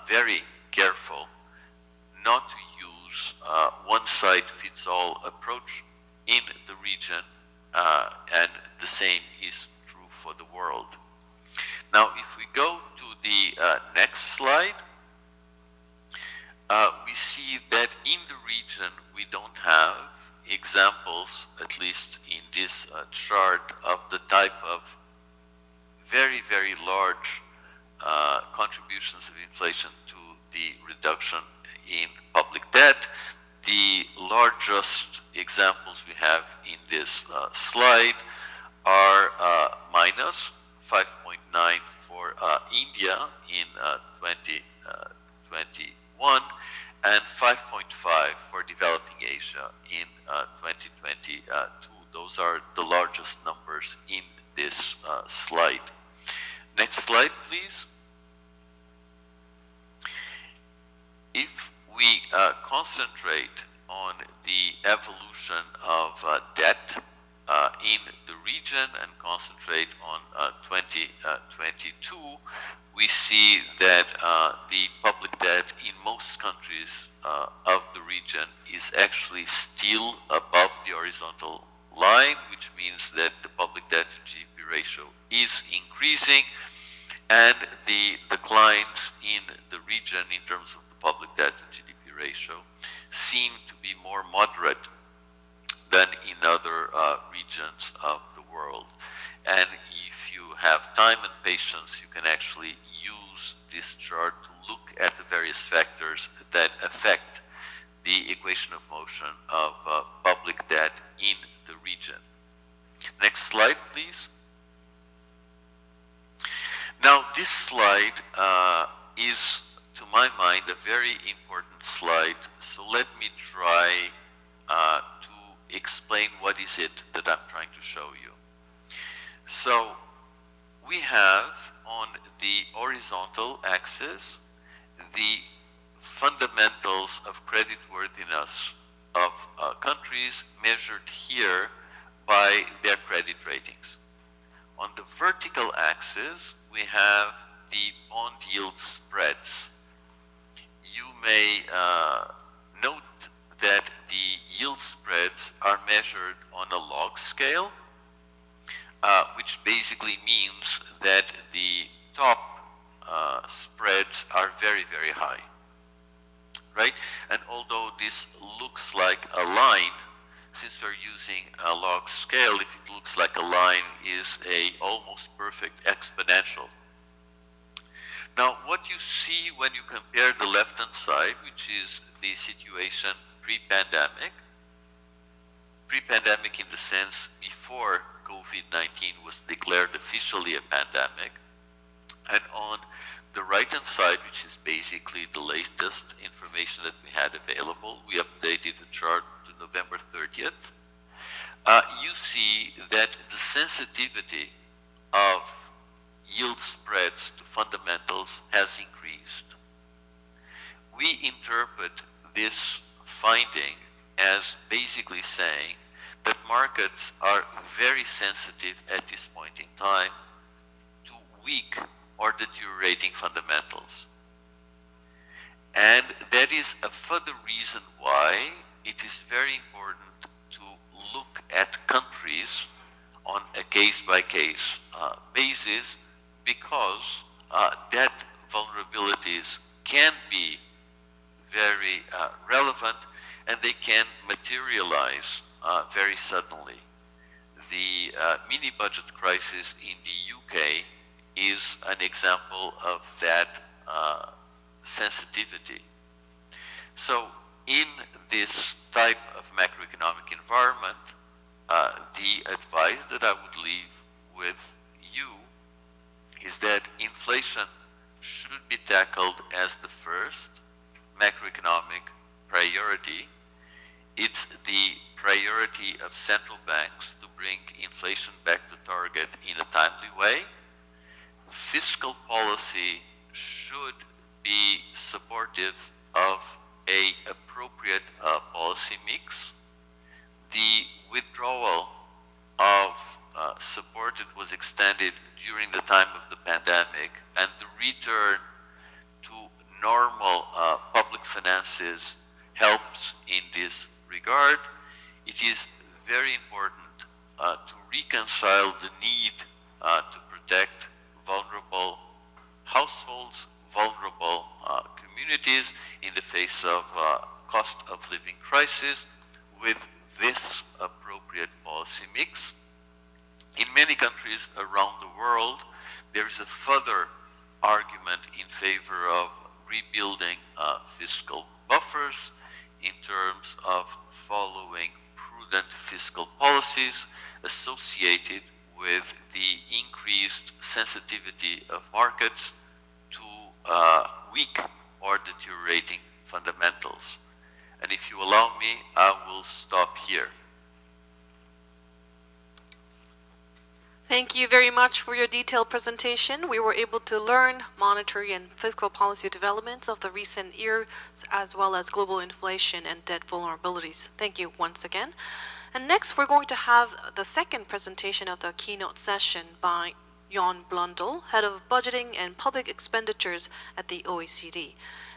very careful not to use one-size-fits-all approach in the region, and the same is true for the world. Now, if we go to the next slide, we see that in the region we don't have examples, at least in this chart, of the type of very, very large contributions of inflation to the reduction in public debt. The largest examples we have in this slide are minus 5.9 for India in 2021 and 5.5 for developing Asia in 2022. Those are the largest numbers in this slide. Next slide, please. If we concentrate on the evolution of debt in the region and concentrate on 2022, we see that the public debt in most countries of the region is actually still above the horizontal line, which means that the public debt to GDP ratio is increasing, and the declines in the region in terms of the public debt to GDP ratio seem to be more moderate than in other regions of the world. And if you have time and patience, you can actually use this chart to look at the various factors that affect the equation of motion of public debt in the region. Next slide, please. Now, this slide is, to my mind, a very important slide. So let me try to explain what is it that I'm trying to show you. So we have on the horizontal axis the fundamentals of creditworthiness of countries measured here by their credit ratings. On the vertical axis, we have the bond yield spreads. You may note that the yield spreads are measured on a log scale, which basically means that the top spreads are very, very high, right? And although this looks like a line, since we're using a log scale, if it looks like a line, is a almost perfect exponential. Now, what you see when you compare the left-hand side, which is the situation pre-pandemic in the sense before COVID-19 was declared officially a pandemic, and on the right-hand side, which is basically the latest information that we had available, we updated the chart to November 30th, you see that the sensitivity of yield spreads to fundamentals has increased. We interpret this finding as basically saying that markets are very sensitive at this point in time to weak or deteriorating fundamentals. And that is a further reason why it is very important to look at countries on a case-by-case basis, because debt vulnerabilities can be very relevant and they can materialize very suddenly. The mini-budget crisis in the UK is an example of that sensitivity. So in this type of macroeconomic environment, the advice that I would leave with you is that inflation should be tackled as the first macroeconomic priority. It's the priority of central banks to bring inflation back to target in a timely way. Fiscal policy should be supportive of an appropriate policy mix. The withdrawal of support that was extended during the time of the pandemic and the return to normal public finances helps in this regard. It is very important to reconcile the need to protect vulnerable households, vulnerable communities in the face of cost of living crisis with this appropriate policy mix. In many countries around the world, there is a further argument in favor of rebuilding fiscal buffers in terms of following prudent fiscal policies associated with the increased sensitivity of markets to weak or deteriorating fundamentals. And if you allow me, I will stop here. Thank you very much for your detailed presentation. We were able to learn monetary and fiscal policy developments of the recent years, as well as global inflation and debt vulnerabilities. Thank you once again. And next, we're going to have the second presentation of the keynote session by Jan Blundell, Head of Budgeting and Public Expenditures at the OECD.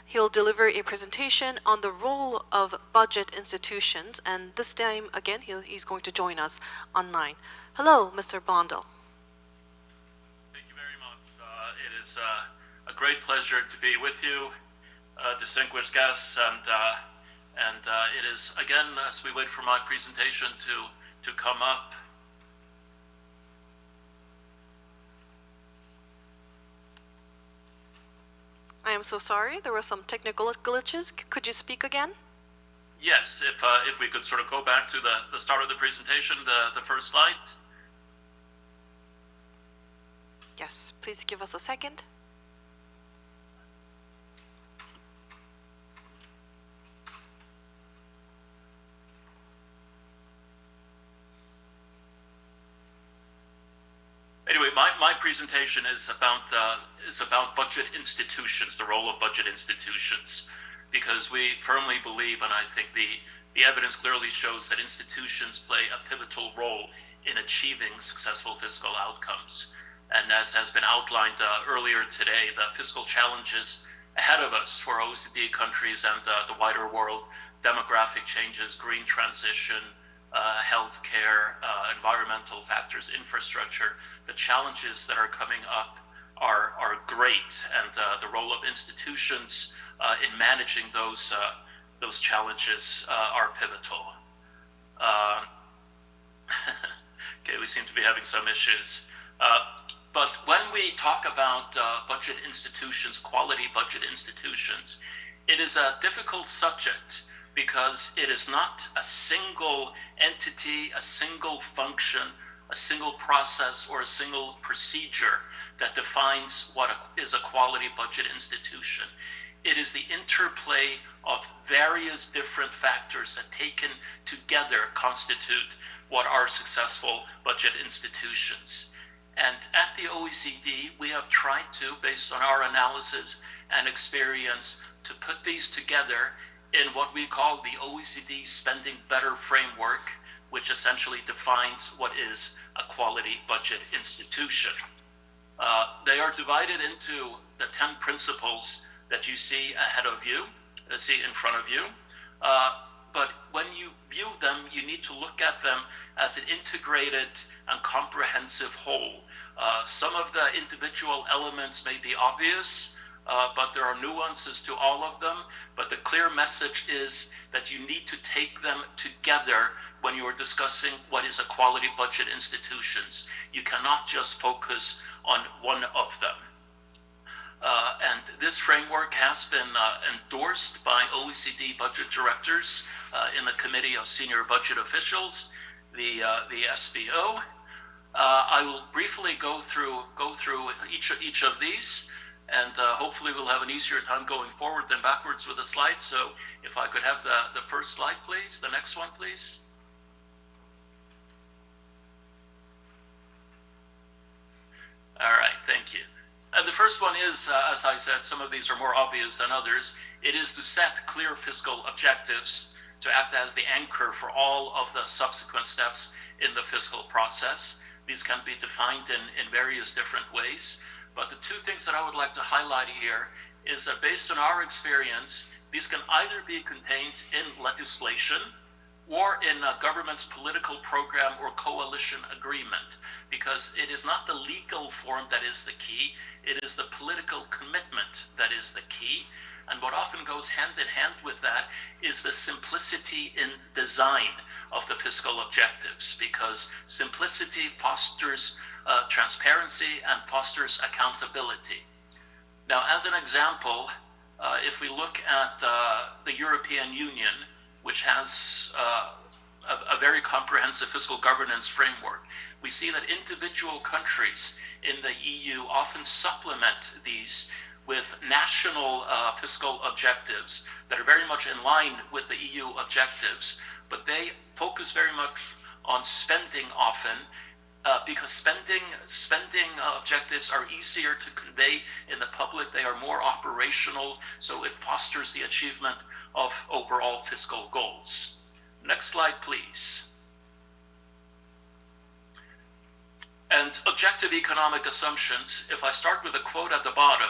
He'll deliver a presentation on the role of budget institutions, and this time, again, he's going to join us online. Hello, Mr. Blundell. Thank you very much. It is a great pleasure to be with you, distinguished guests, and it is, again, as we wait for my presentation to come up, I am so sorry. There were some technical glitches. Could you speak again? yes, if we could sort of go back to the start of the presentation, the first slide. Yes, please give us a second. Anyway, my presentation is about budget institutions, the role of budget institutions, because we firmly believe, and I think the evidence clearly shows that institutions play a pivotal role in achieving successful fiscal outcomes. And as has been outlined earlier today, the fiscal challenges ahead of us for OECD countries and the wider world, demographic changes, green transition, healthcare, environmental factors, infrastructure, the challenges that are coming up are great, and the role of institutions in managing those challenges are pivotal. Okay, we seem to be having some issues. But when we talk about budget institutions, quality budget institutions, it is a difficult subject because it is not a single entity, a single function, a single process, or a single procedure that defines what is a quality budget institution. It is the interplay of various different factors that taken together constitute what are successful budget institutions. And at the OECD, we have tried to, based on our analysis and experience, to put these together in what we call the OECD Spending Better framework, which essentially defines what is a quality budget institution. They are divided into the 10 principles that you see ahead of you, see in front of you. But when you view them, you need to look at them as an integrated and comprehensive whole. Some of the individual elements may be obvious, but there are nuances to all of them. But the clear message is that you need to take them together when you are discussing what is a quality budget institutions. You cannot just focus on one of them. And this framework has been endorsed by OECD budget directors in the Committee of Senior Budget Officials, the SBO. I will briefly go through each of these, and hopefully we'll have an easier time going forward than backwards with the slides. So if I could have the first slide, please. The next one, please. All right, thank you. And the first one is, as I said, some of these are more obvious than others. It is to set clear fiscal objectives to act as the anchor for all of the subsequent steps in the fiscal process. These can be defined in various different ways. But the two things that I would like to highlight here is that based on our experience, these can either be contained in legislation or in a government's political program or coalition agreement, because it is not the legal form that is the key, it is the political commitment that is the key. And what often goes hand in hand with that is the simplicity in design of the fiscal objectives, because simplicity fosters transparency and fosters accountability. Now, as an example, if we look at the European Union, which has a very comprehensive fiscal governance framework, we see that individual countries in the EU often supplement these with national fiscal objectives that are very much in line with the EU objectives, but they focus very much on spending often because spending objectives are easier to convey in the public. They are more operational, so it fosters the achievement of overall fiscal goals. Next slide, please. And objective economic assumptions, if I start with a quote at the bottom,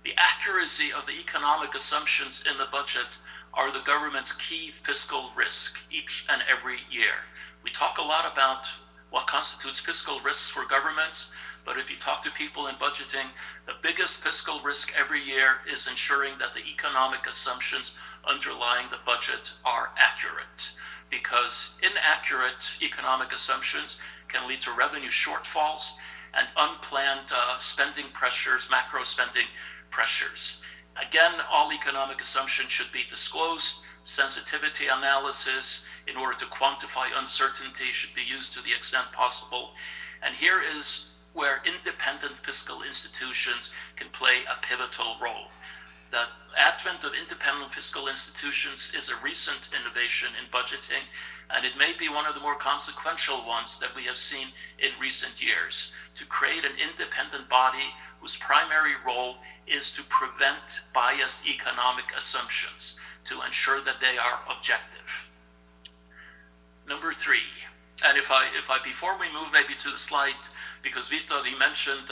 the accuracy of the economic assumptions in the budget are the government's key fiscal risk each and every year. We talk a lot about what constitutes fiscal risks for governments, but if you talk to people in budgeting, the biggest fiscal risk every year is ensuring that the economic assumptions underlying the budget are accurate, because inaccurate economic assumptions can lead to revenue shortfalls and unplanned spending pressures, macro spending pressures. Again, all economic assumptions should be disclosed. Sensitivity analysis in order to quantify uncertainty should be used to the extent possible. And here is where independent fiscal institutions can play a pivotal role. The advent of independent fiscal institutions is a recent innovation in budgeting, and it may be one of the more consequential ones that we have seen in recent years, to create an independent body whose primary role is to prevent biased economic assumptions, to ensure that they are objective. Number 3, and if I before we move maybe to the slide, because Vito, you mentioned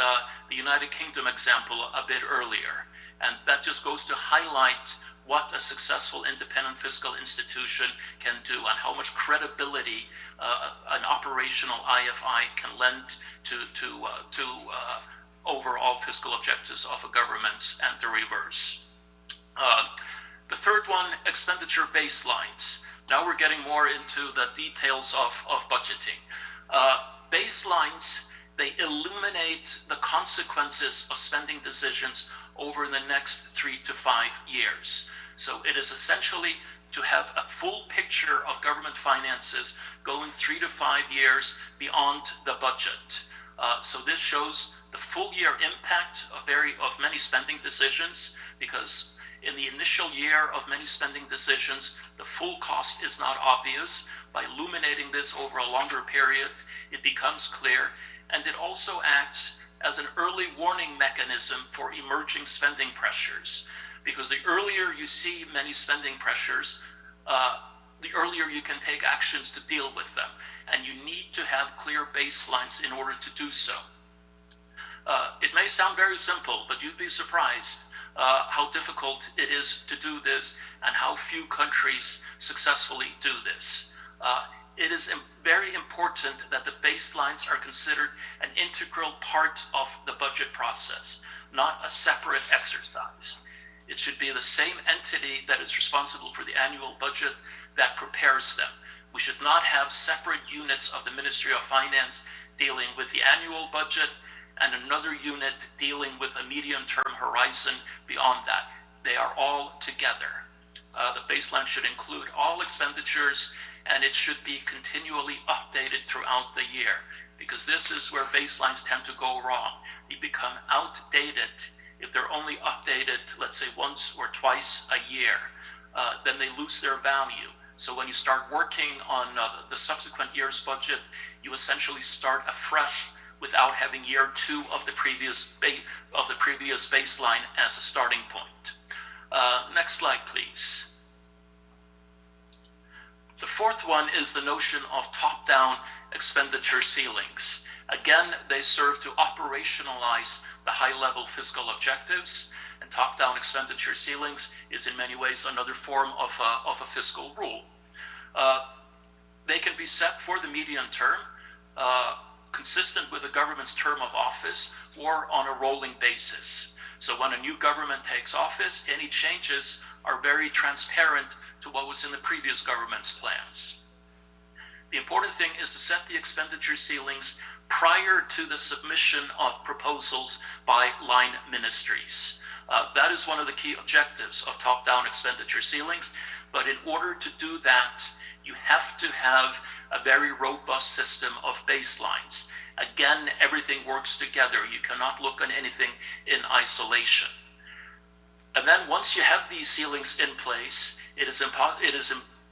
the United Kingdom example a bit earlier, and that just goes to highlight what a successful independent fiscal institution can do and how much credibility an operational IFI can lend to overall fiscal objectives of a government and the reverse. The third one, expenditure baselines. Now we're getting more into the details of budgeting. Baselines, they illuminate the consequences of spending decisions over the next 3 to 5 years. So it is essentially to have a full picture of government finances going 3 to 5 years beyond the budget. So this shows the full year impact of many spending decisions, because in the initial year of many spending decisions, the full cost is not obvious. By illuminating this over a longer period, it becomes clear, and it also acts as an early warning mechanism for emerging spending pressures. Because the earlier you see many spending pressures, the earlier you can take actions to deal with them. And you need to have clear baselines in order to do so. It may sound very simple, but you'd be surprised how difficult it is to do this and how few countries successfully do this. It is very important that the baselines are considered an integral part of the budget process, not a separate exercise. It should be the same entity that is responsible for the annual budget that prepares them. We should not have separate units of the Ministry of Finance dealing with the annual budget and another unit dealing with a medium-term horizon beyond that. They are all together. The baseline should include all expenditures, and it should be continually updated throughout the year, because this is where baselines tend to go wrong. They become outdated if they're only updated, let's say, once or twice a year. Then they lose their value. So when you start working on the subsequent year's budget, you essentially start afresh without having year 2 of the previous baseline as a starting point. Next slide, please. The fourth one is the notion of top-down expenditure ceilings. Again, they serve to operationalize the high-level fiscal objectives, and top-down expenditure ceilings is in many ways another form of a fiscal rule. They can be set for the medium term, consistent with the government's term of office, or on a rolling basis. So when a new government takes office, any changes are very transparent to what was in the previous government's plans. The important thing is to set the expenditure ceilings prior to the submission of proposals by line ministries. That is one of the key objectives of top-down expenditure ceilings, but in order to do that, you have to have a very robust system of baselines. Again, everything works together. You cannot look on anything in isolation. And then once you have these ceilings in place, it is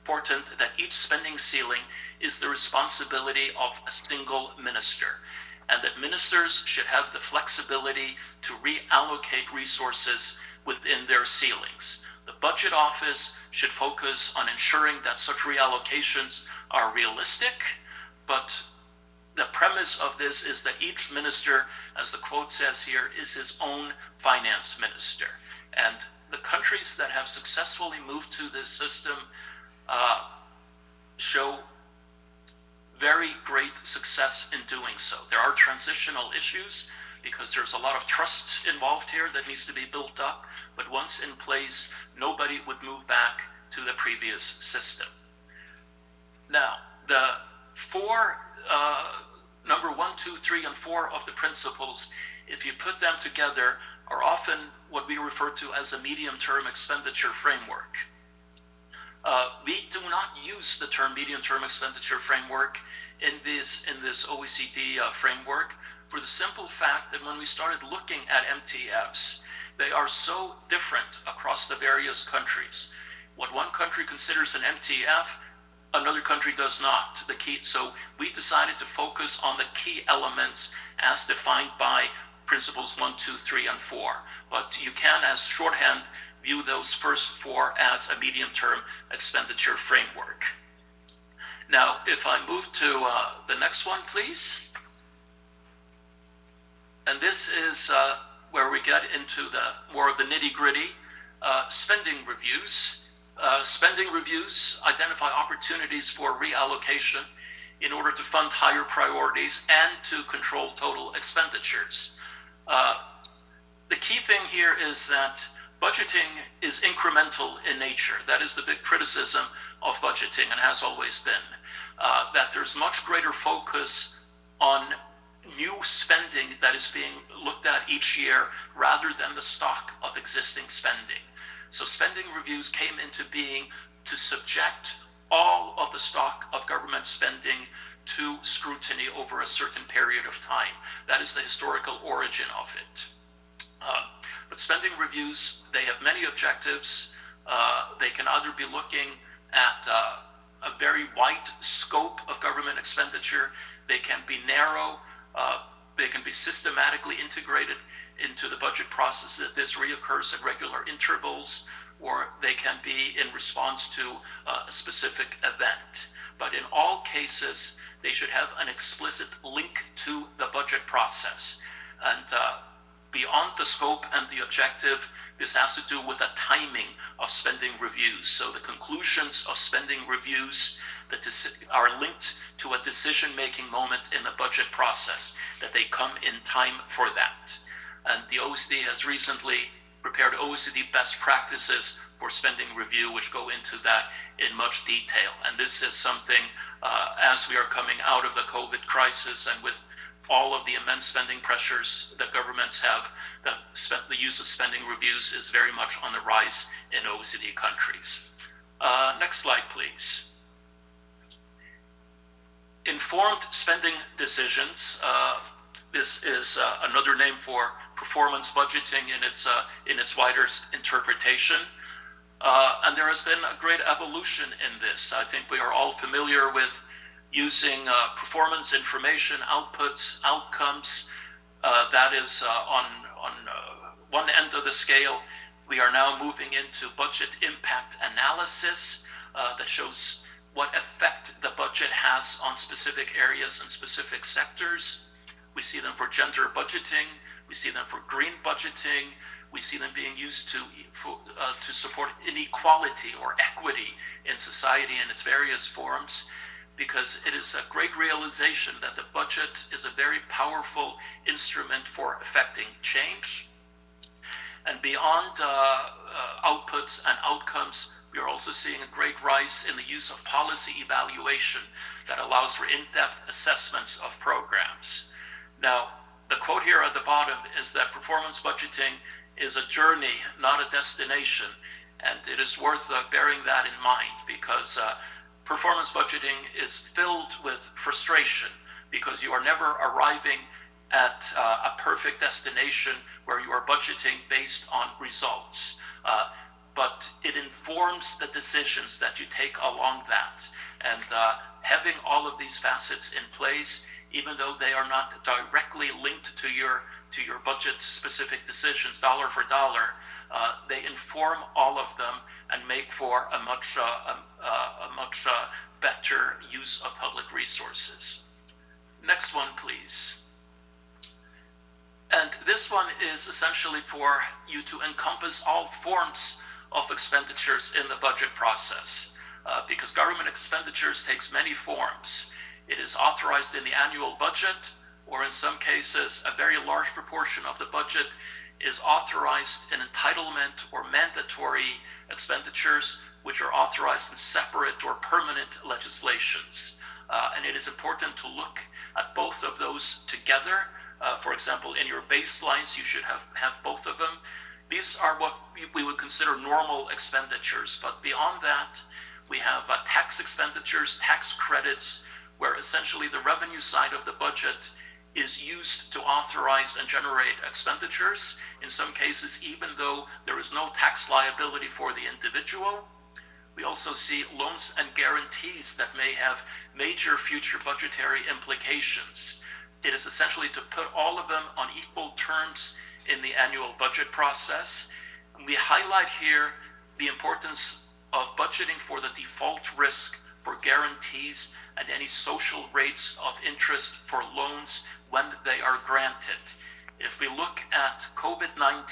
important that each spending ceiling is the responsibility of a single minister, and that ministers should have the flexibility to reallocate resources within their ceilings. The budget office should focus on ensuring that such reallocations are realistic, but the premise of this is that each minister, as the quote says here, is his own finance minister. And the countries that have successfully moved to this system show very great success in doing so. There are transitional issues because there's a lot of trust involved here that needs to be built up, but once in place, nobody would move back to the previous system. Now, the four, number 1, 2, 3, and 4 of the principles, if you put them together, are often what we refer to as a medium-term expenditure framework. We do not use the term medium-term expenditure framework in this OECD framework for the simple fact that when we started looking at MTFs, they are so different across the various countries. What one country considers an MTF, another country does not. So we decided to focus on the key elements as defined by principles 1, 2, 3, and 4. But you can, as shorthand, view those first 4 as a medium-term expenditure framework. Now, if I move to the next one, please. And this is where we get into the more of the nitty-gritty spending reviews. Spending reviews identify opportunities for reallocation in order to fund higher priorities and to control total expenditures. The key thing here is that budgeting is incremental in nature. That is the big criticism of budgeting and has always been. That there's much greater focus on new spending that is being looked at each year rather than the stock of existing spending. So spending reviews came into being to subject all of the stock of government spending to scrutiny over a certain period of time. That is the historical origin of it. But spending reviews, they have many objectives. They can either be looking at a very wide scope of government expenditure. They can be narrow. They can be systematically integrated into the budget process that this reoccurs at regular intervals, or they can be in response to a specific event. But in all cases, they should have an explicit link to the budget process. And beyond the scope and the objective, this has to do with the timing of spending reviews. So the conclusions of spending reviews that are linked to a decision-making moment in the budget process, that they come in time for that. And the OECD has recently prepared OECD best practices for spending review, which go into that in much detail. And this is something, as we are coming out of the COVID crisis and with all of the immense spending pressures that governments have, the use of spending reviews is very much on the rise in OECD countries. Next slide, please. Informed spending decisions. This is another name for performance budgeting in its wider interpretation. And there has been a great evolution in this. I think we are all familiar with using performance information, outputs, outcomes. That is on one end of the scale. We are now moving into budget impact analysis that shows what effect the budget has on specific areas and specific sectors. We see them for gender budgeting. We see them for green budgeting. We see them being used to support inequality or equity in society in its various forms, because it is a great realization that the budget is a very powerful instrument for effecting change. And beyond outputs and outcomes, we are also seeing a great rise in the use of policy evaluation that allows for in-depth assessments of programs. Now, the quote here at the bottom is that performance budgeting is a journey, not a destination. And it is worth bearing that in mind, because performance budgeting is filled with frustration, because you are never arriving at a perfect destination where you are budgeting based on results. but it informs the decisions that you take along that. And having all of these facets in place, even though they are not directly linked to your budget-specific decisions, dollar for dollar, they inform all of them and make for a much better use of public resources. Next one, please. And this one is essentially for you to encompass all forms of expenditures in the budget process, because government expenditures takes many forms. It is authorized in the annual budget, or in some cases, a very large proportion of the budget is authorized in entitlement or mandatory expenditures, which are authorized in separate or permanent legislations. And it is important to look at both of those together. For example, in your baselines, you should have both of them. These are what we would consider normal expenditures, but beyond that, we have tax expenditures, tax credits, where essentially the revenue side of the budget is used to authorize and generate expenditures, in some cases even though there is no tax liability for the individual. We also see loans and guarantees that may have major future budgetary implications. It is essentially to put all of them on equal terms in the annual budget process. And we highlight here the importance of budgeting for the default risk for guarantees and any social rates of interest for loans when they are granted. If we look at COVID-19,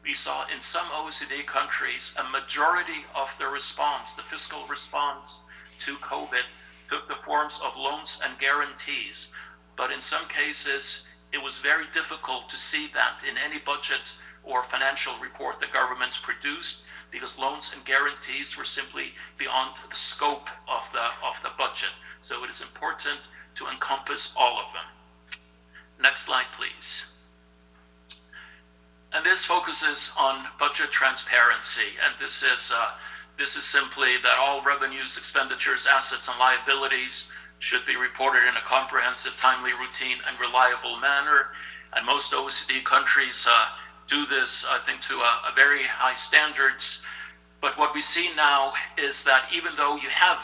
we saw in some OECD countries a majority of the response, the fiscal response to COVID, took the forms of loans and guarantees. But in some cases, it was very difficult to see that in any budget or financial report the governments produced, because loans and guarantees were simply beyond the scope of the budget. So it is important to encompass all of them. Next slide, please. And this focuses on budget transparency, and this is simply that all revenues, expenditures, assets, and liabilities should be reported in a comprehensive, timely, routine, and reliable manner. And most OECD countries do this, I think, to a very high standards. But what we see now is that even though you have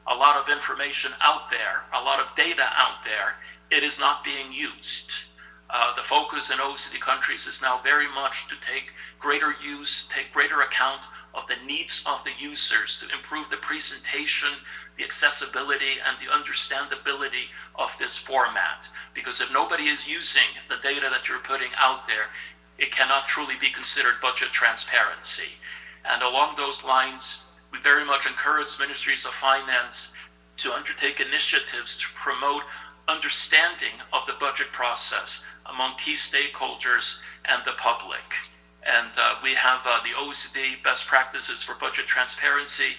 a lot of information out there, a lot of data out there, it is not being used. The focus in OECD countries is now very much to take greater account of the needs of the users, to improve the presentation, the accessibility, and the understandability of this format. Because if nobody is using the data that you're putting out there, it cannot truly be considered budget transparency. And along those lines, we very much encourage ministries of finance to undertake initiatives to promote understanding of the budget process among key stakeholders and the public. And we have the OECD best practices for budget transparency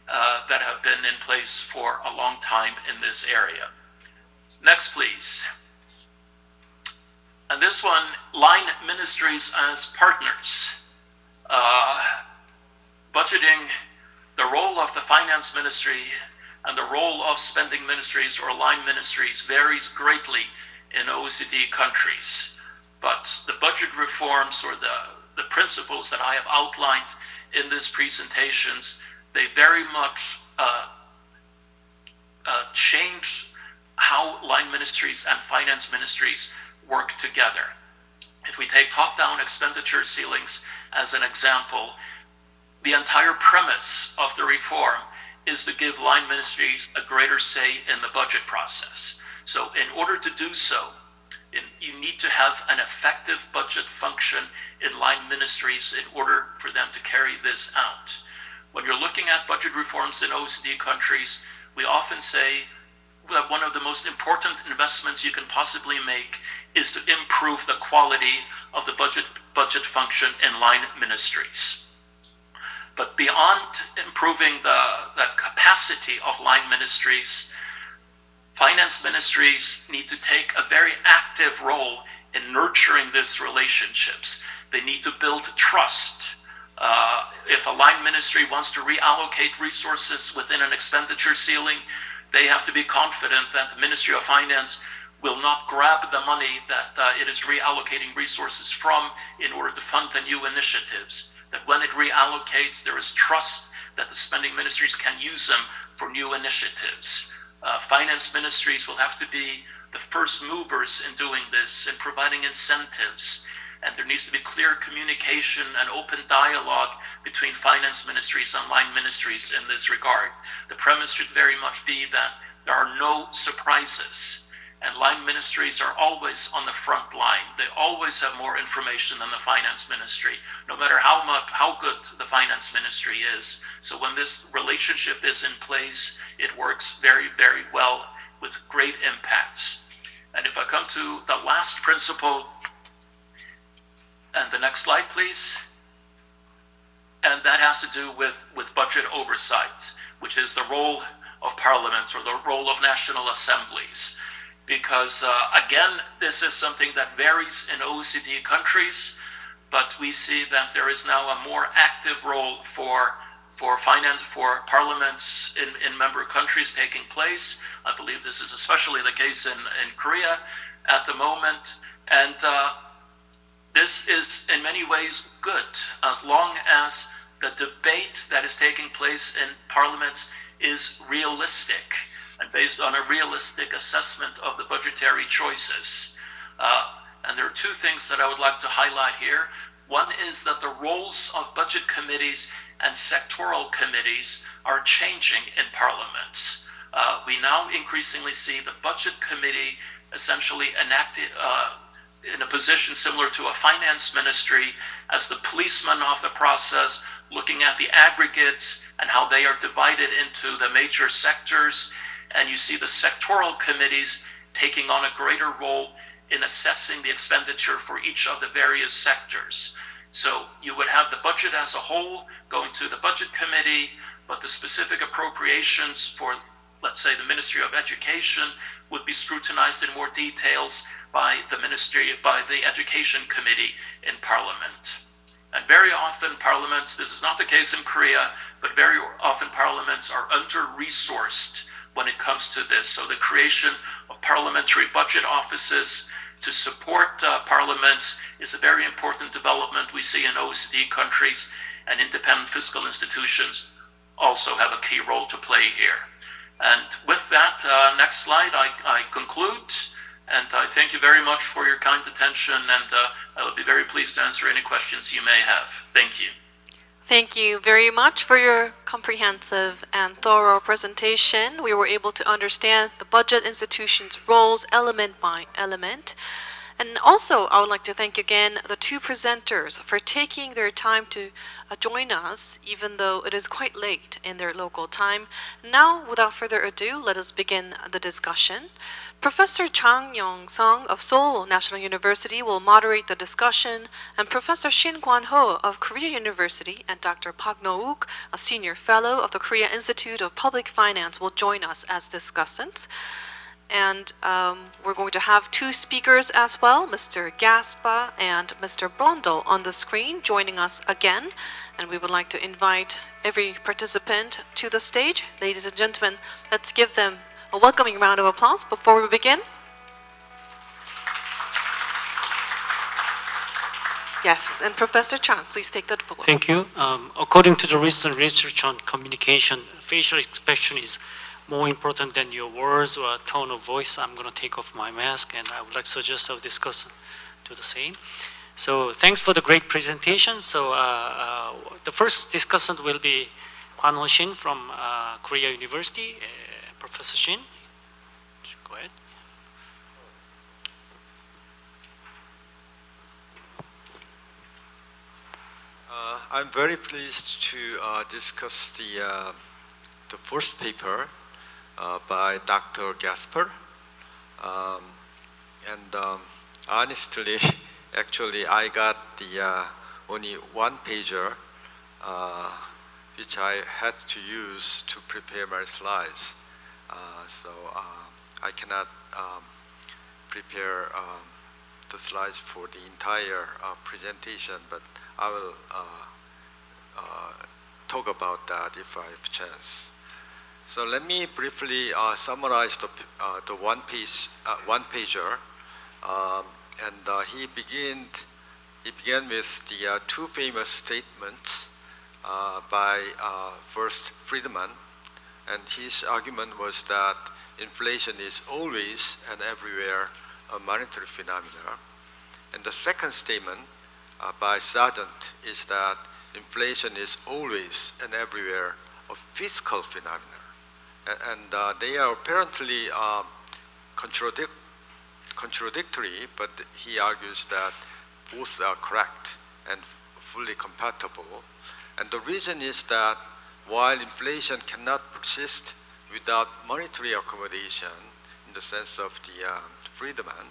that have been in place for a long time in this area. Next, please. And this one, line ministries as partners. Budgeting, the role of the finance ministry and the role of spending ministries or line ministries varies greatly in OECD countries. But the budget reforms or the principles that I have outlined in these presentations, they very much change how line ministries and finance ministries work together. If we take top-down expenditure ceilings as an example, the entire premise of the reform is to give line ministries a greater say in the budget process. So in order to do so, you need to have an effective budget function in line ministries in order for them to carry this out. When you're looking at budget reforms in OECD countries, we often say that one of the most important investments you can possibly make is to improve the quality of the budget function in line ministries. But beyond improving the capacity of line ministries, finance ministries need to take a very active role in nurturing these relationships. They need to build trust. If a line ministry wants to reallocate resources within an expenditure ceiling, they have to be confident that the Ministry of Finance will not grab the money that it is reallocating resources from in order to fund the new initiatives, that when it reallocates, there is trust that the spending ministries can use them for new initiatives. Finance ministries will have to be the first movers in doing this and providing incentives. And there needs to be clear communication and open dialogue between finance ministries and line ministries in this regard. The premise should very much be that there are no surprises. And line ministries are always on the front line. They always have more information than the finance ministry, no matter how good the finance ministry is. So when this relationship is in place, it works very, very well with great impacts. And if I come to the last principle, and the next slide, please. And that has to do with budget oversight, which is the role of parliaments or the role of national assemblies. Because again, this is something that varies in OECD countries, but we see that there is now a more active role for parliaments in member countries taking place. I believe this is especially the case in Korea at the moment. And this is in many ways good, as long as the debate that is taking place in parliaments is realistic and based on a realistic assessment of the budgetary choices. And there are two things that I would like to highlight here. One is that the roles of budget committees and sectoral committees are changing in parliaments. We now increasingly see the budget committee essentially enacted in a position similar to a finance ministry as the policeman of the process, looking at the aggregates and how they are divided into the major sectors. And you see the sectoral committees taking on a greater role in assessing the expenditure for each of the various sectors. So you would have the budget as a whole going to the budget committee, but the specific appropriations for, let's say, the Ministry of Education would be scrutinized in more details by the Education Committee in Parliament. And very often parliaments, this is not the case in Korea, but very often parliaments are under-resourced when it comes to this. So the creation of parliamentary budget offices to support parliaments is a very important development we see in OECD countries, and independent fiscal institutions also have a key role to play here. And with that, next slide, I conclude. And I thank you very much for your kind attention, and I will be very pleased to answer any questions you may have. Thank you. Thank you very much for your comprehensive and thorough presentation. We were able to understand the budget institution's roles element by element. And also, I would like to thank again the two presenters for taking their time to join us, even though it is quite late in their local time. Now, without further ado, let us begin the discussion. Professor Chang Yong-sung of Seoul National University will moderate the discussion, and Professor Shin Kwan-ho of Korea University and Dr. Park No-wook, a senior fellow of the Korea Institute of Public Finance, will join us as discussants. And we're going to have two speakers as well, Mr. Gaspa and Mr. Brondel on the screen joining us again. And we would like to invite every participant to the stage. Ladies and gentlemen, let's give them a welcoming round of applause before we begin. Yes, and Professor Chang, please take the floor. Thank you. According to the recent research on communication, facial expression is more important than your words or tone of voice. I'm going to take off my mask, and I would like to suggest our discussion do the same. So thanks for the great presentation. So the first discussant will be Kwan-ho Shin from Korea University. Professor Shin, go ahead. I'm very pleased to discuss the first paper by Dr. Gasper. Honestly, actually, I got the only one pager which I had to use to prepare my slides. So I cannot prepare the slides for the entire presentation, but I will talk about that if I have a chance. So let me briefly summarize the one pager, and he began It began with the two famous statements by first Friedman, and his argument was that inflation is always and everywhere a monetary phenomenon. And the second statement by Sargent is that inflation is always and everywhere a fiscal phenomenon. And they are apparently contradictory, but he argues that both are correct and fully compatible. And the reason is that while inflation cannot persist without monetary accommodation, in the sense of the Friedman,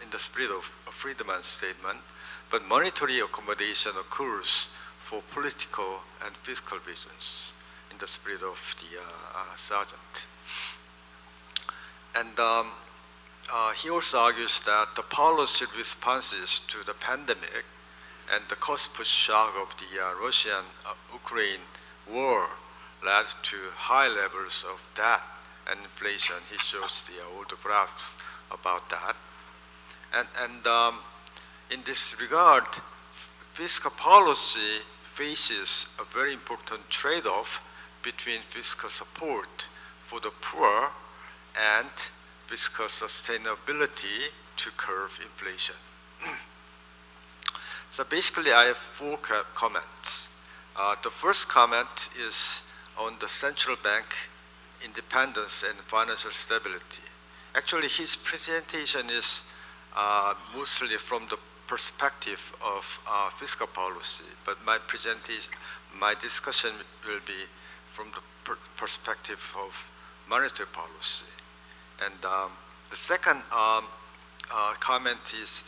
in the spirit of Friedman's statement, but monetary accommodation occurs for political and fiscal reasons, in the spirit of the Sargent. And he also argues that the policy responses to the pandemic and the cost-push shock of the Russian-Ukraine war led to high levels of debt and inflation. He shows the old graphs about that. And in this regard, fiscal policy faces a very important trade-off between fiscal support for the poor and fiscal sustainability to curb inflation. So basically, I have four comments. The first comment is on the central bank independence and financial stability. Actually, his presentation is mostly from the perspective of fiscal policy, but my discussion will be from the perspective of monetary policy. And the second comment is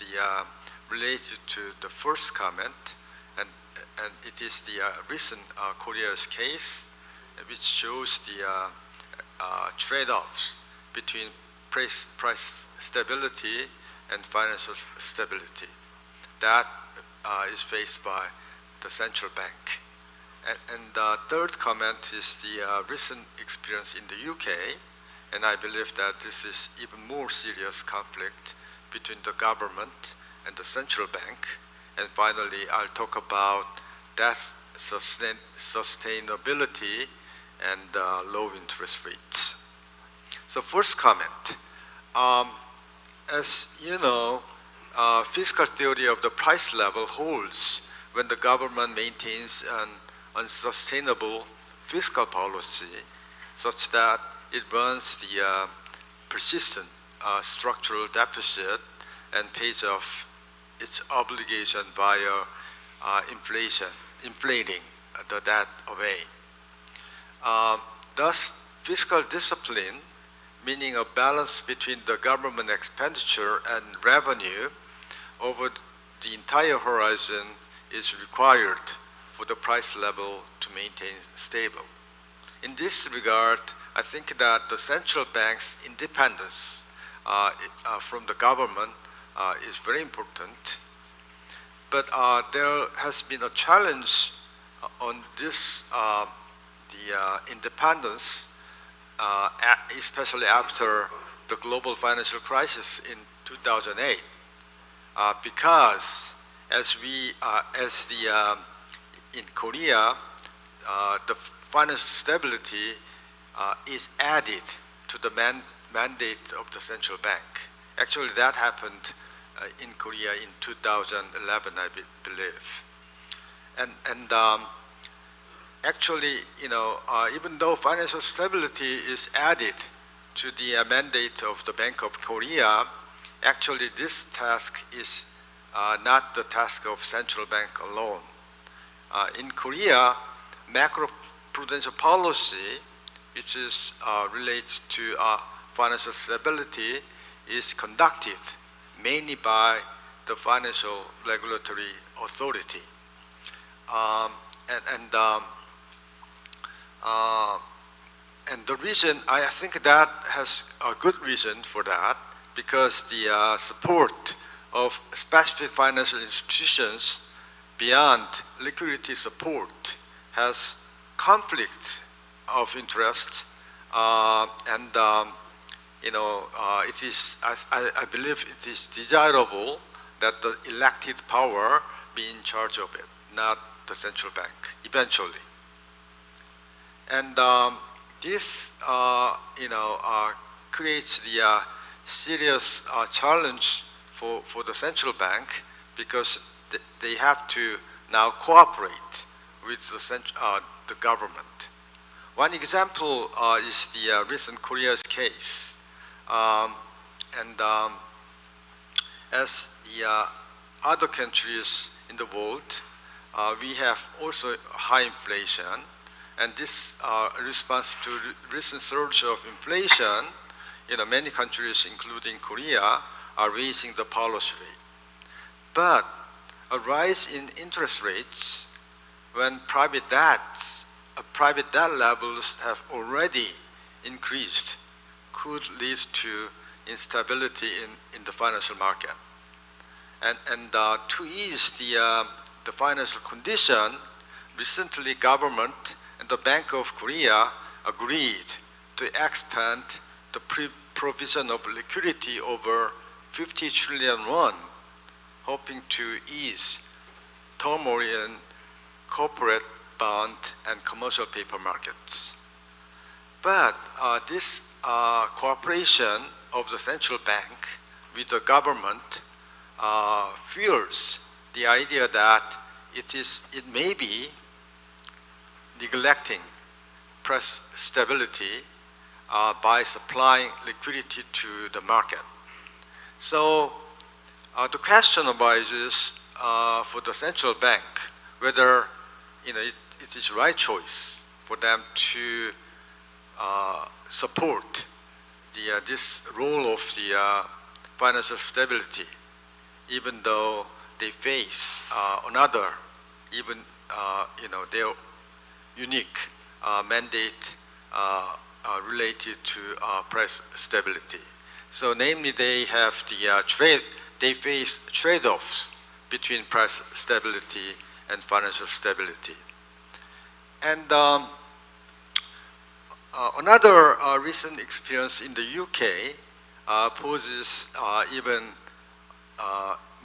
related to the first comment, and it is the recent Korea's case, which shows the trade-offs between price stability and financial stability that is faced by the central bank. And the third comment is the recent experience in the UK, and I believe that this is even more serious conflict between the government and the central bank. And finally, I'll talk about debt sustainability and low interest rates. So first comment. As you know, fiscal theory of the price level holds when the government maintains an unsustainable fiscal policy such that it runs the persistent structural deficit and pays off its obligation via inflating the debt away. Thus, fiscal discipline, meaning a balance between the government expenditure and revenue over the entire horizon, is required for the price level to maintain stable. In this regard, I think that the central bank's independence from the government is very important. But there has been a challenge on this, the independence, especially after the global financial crisis in 2008, because in Korea, the financial stability is added to the mandate of the central bank. Actually, that happened in Korea in 2011, I believe. And actually, even though financial stability is added to the mandate of the Bank of Korea, actually this task is not the task of central bank alone. In Korea, macroprudential policy, which is related to financial stability, is conducted mainly by the Financial Regulatory Authority. And the reason, I think that has a good reason for that, because the support of specific financial institutions beyond liquidity support has conflict of interest, it is, I believe it is desirable that the elected power be in charge of it, not the central bank, eventually. And this, creates the serious challenge for the central bank, because they have to now cooperate with the government. One example is the recent Korea's case. As the other countries in the world, we have also high inflation, and this response to recent surge of inflation, many countries, including Korea, are raising the policy rate. But a rise in interest rates when private debt levels have already increased could lead to instability in the financial market. And to ease the financial condition, recently government and the Bank of Korea agreed to expand the provision of liquidity over 50 trillion won, hoping to ease turmoil in corporate bond and commercial paper markets. But this cooperation of the central bank with the government fuels the idea that it may be neglecting price stability by supplying liquidity to the market. So the question arises for the central bank whether it is the right choice for them to support this role of the financial stability, even though they face another, even their unique mandate related to price stability. So, namely, they have they face trade-offs between price stability and financial stability. And another recent experience in the UK poses even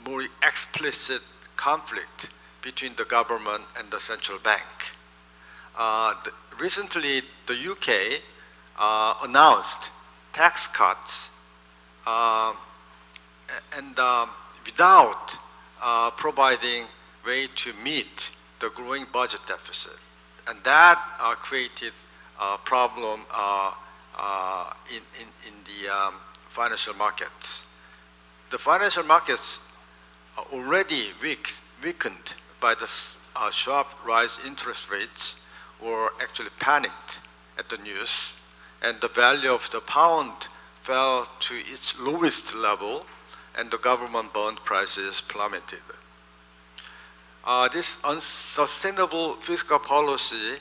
more explicit conflict between the government and the central bank. Recently, the UK announced tax cuts without providing way to meet the growing budget deficit. And that created a problem in the financial markets. The financial markets are already weakened by the sharp rise in interest rates, were actually panicked at the news, and the value of the pound fell to its lowest level, and the government bond prices plummeted. This unsustainable fiscal policy,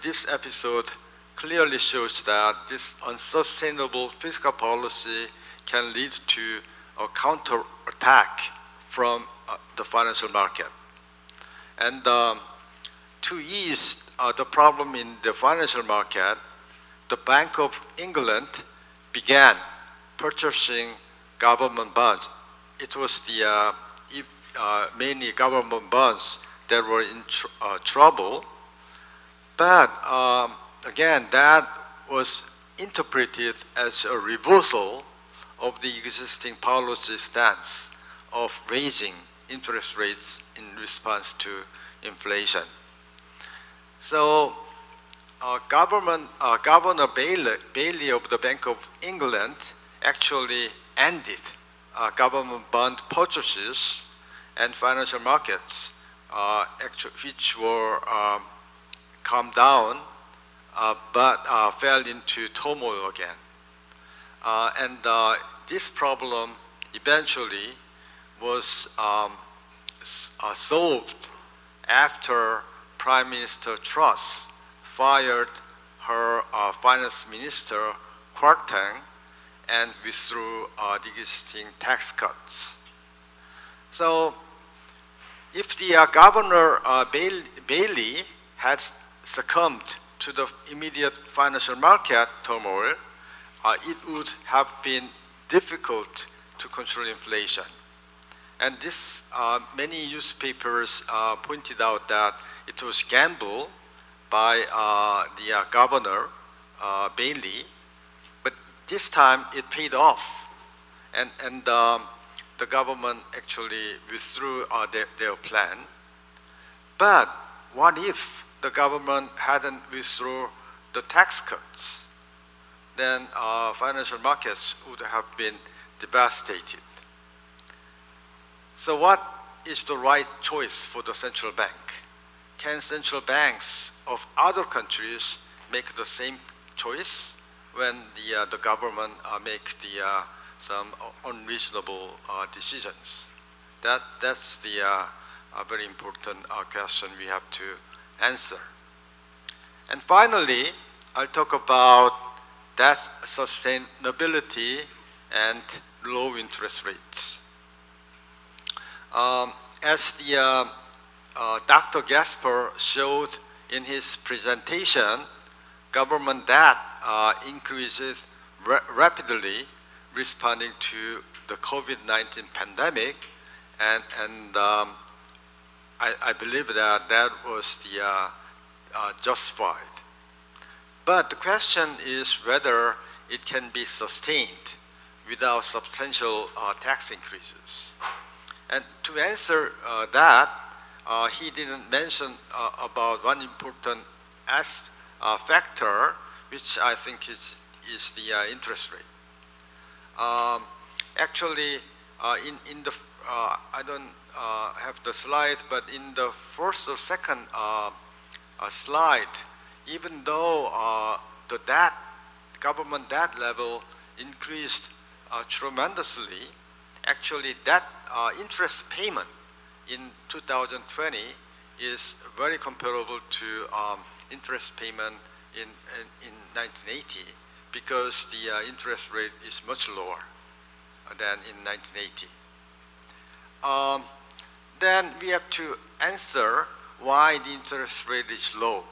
this episode clearly shows that this unsustainable fiscal policy can lead to a counterattack from the financial market. And to ease the problem in the financial market, the Bank of England began purchasing government bonds. It was the many government bonds that were in trouble. But again, that was interpreted as a reversal of the existing policy stance of raising interest rates in response to inflation. So Governor Bailey of the Bank of England actually ended government bond purchases and financial markets, which were calmed down, but fell into turmoil again. And this problem eventually was solved after Prime Minister Truss fired her finance minister, Kwarteng, and withdrew the existing tax cuts. So if the Governor Bailey had succumbed to the immediate financial market turmoil, it would have been difficult to control inflation. And this, many newspapers pointed out that it was gamble by the governor, Bailey, but this time it paid off. And the government actually withdrew their plan. But what if the government hadn't withdrawn the tax cuts? Then financial markets would have been devastated. So what is the right choice for the central bank? Can central banks of other countries make the same choice when the government make some unreasonable decisions? That's the very important question we have to answer. And finally, I'll talk about debt sustainability and low interest rates. As the Dr. Gasper showed in his presentation, government debt increases rapidly responding to the COVID-19 pandemic, and I believe that was justified. But the question is whether it can be sustained without substantial tax increases. And to answer that, he didn't mention about one important factor, which I think is the interest rate. Actually, in the I don't have the slide, but in the first or second slide, even though the government debt level increased tremendously, actually that interest payment in 2020 is very comparable to interest payment in 1980, because the interest rate is much lower than in 1980. Then we have to answer why the interest rate is low.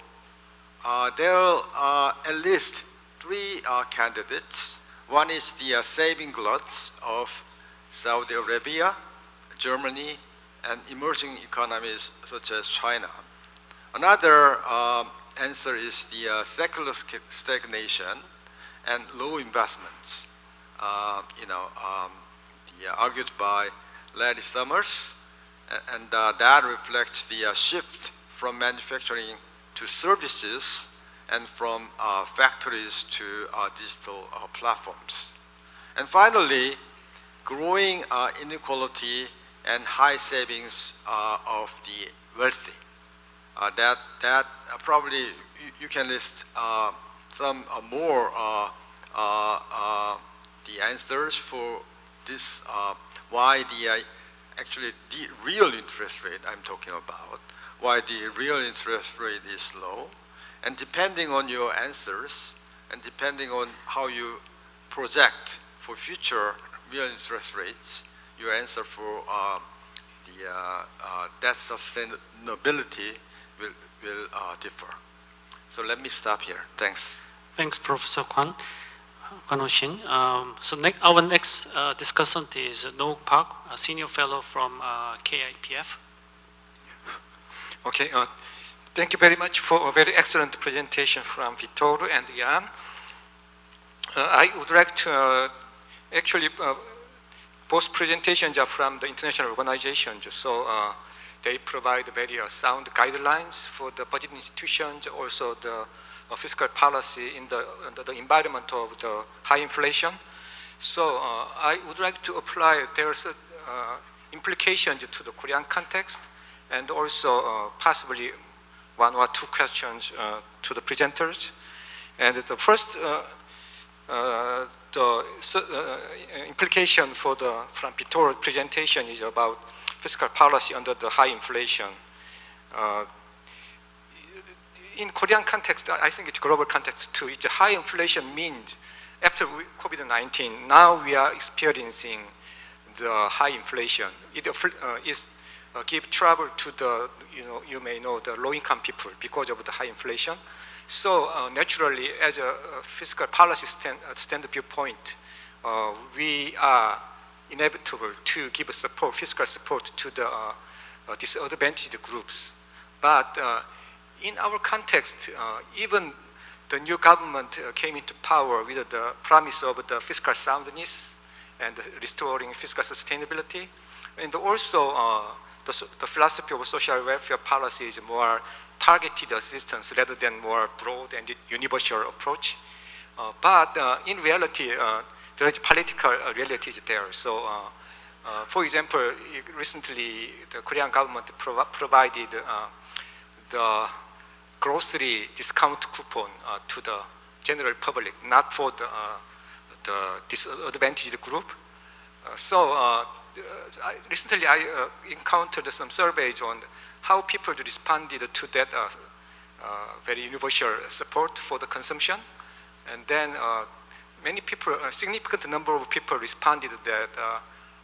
There are at least three candidates. One is the saving gluts of Saudi Arabia, Germany, and emerging economies such as China. Another answer is the secular stagnation and low investments, argued by Larry Summers, and that reflects the shift from manufacturing to services and from factories to digital platforms. And finally, growing inequality and high savings of the wealthy. That probably you can list some more the answers for this, why actually the real interest rate I'm talking about, why the real interest rate is low. And depending on your answers, and depending on how you project for future real interest rates, your answer for the debt sustainability will differ. So let me stop here. Thanks. Thanks, Professor Kwan Ho-shin. So our next discussant is Nook Park, a senior fellow from KIPF. Okay, thank you very much for a very excellent presentation from Vittorio and Jan. I would like to actually, both presentations are from the international organizations, so they provide very sound guidelines for the budget institutions, also the fiscal policy in the environment of the high inflation. So I would like to apply their implications to the Korean context, and also possibly one or two questions to the presenters. And the first, implication from Vittorio's presentation is about fiscal policy under the high inflation. In Korean context, I think it's global context too. It's a high inflation means after COVID-19, now we are experiencing the high inflation. It give trouble to the, you may know, the low-income people because of the high inflation. So naturally, as a fiscal policy stand viewpoint, we are inevitable to give support, fiscal support to the disadvantaged groups. But in our context, even the new government came into power with the promise of the fiscal soundness and restoring fiscal sustainability. And also the philosophy of social welfare policy is more targeted assistance rather than more broad and universal approach. But in reality, there is political realities there. So, for example, recently the Korean government provided the grocery discount coupon to the general public, not for the disadvantaged group. Recently I encountered some surveys on how people responded to that very universal support for the consumption. And then many people, a significant number of people responded that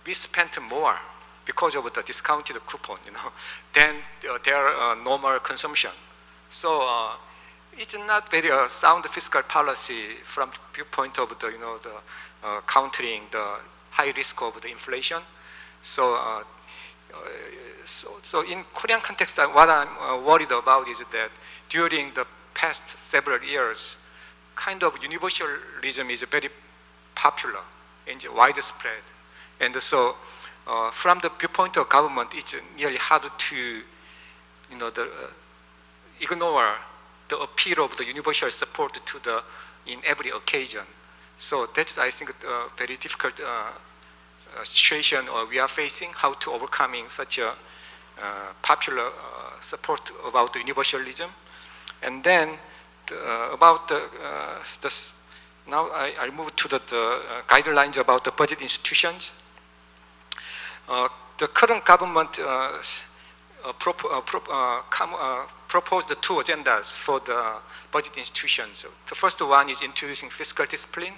we spent more because of the discounted coupon, than their normal consumption. So it's not very sound fiscal policy from the viewpoint of the, countering the high risk of the inflation. So, so in Korean context, what I'm worried about is that during the past several years, kind of universalism is very popular and widespread. And so from the viewpoint of government, it's nearly hard to, ignore the appeal of the universal support to the, in every occasion. So that's, I think, a very difficult situation we are facing, how to overcoming such a popular support about the universalism. And then about now I move to the guidelines about the budget institutions. The current government proposed the two agendas for the budget institutions. The first one is introducing fiscal discipline.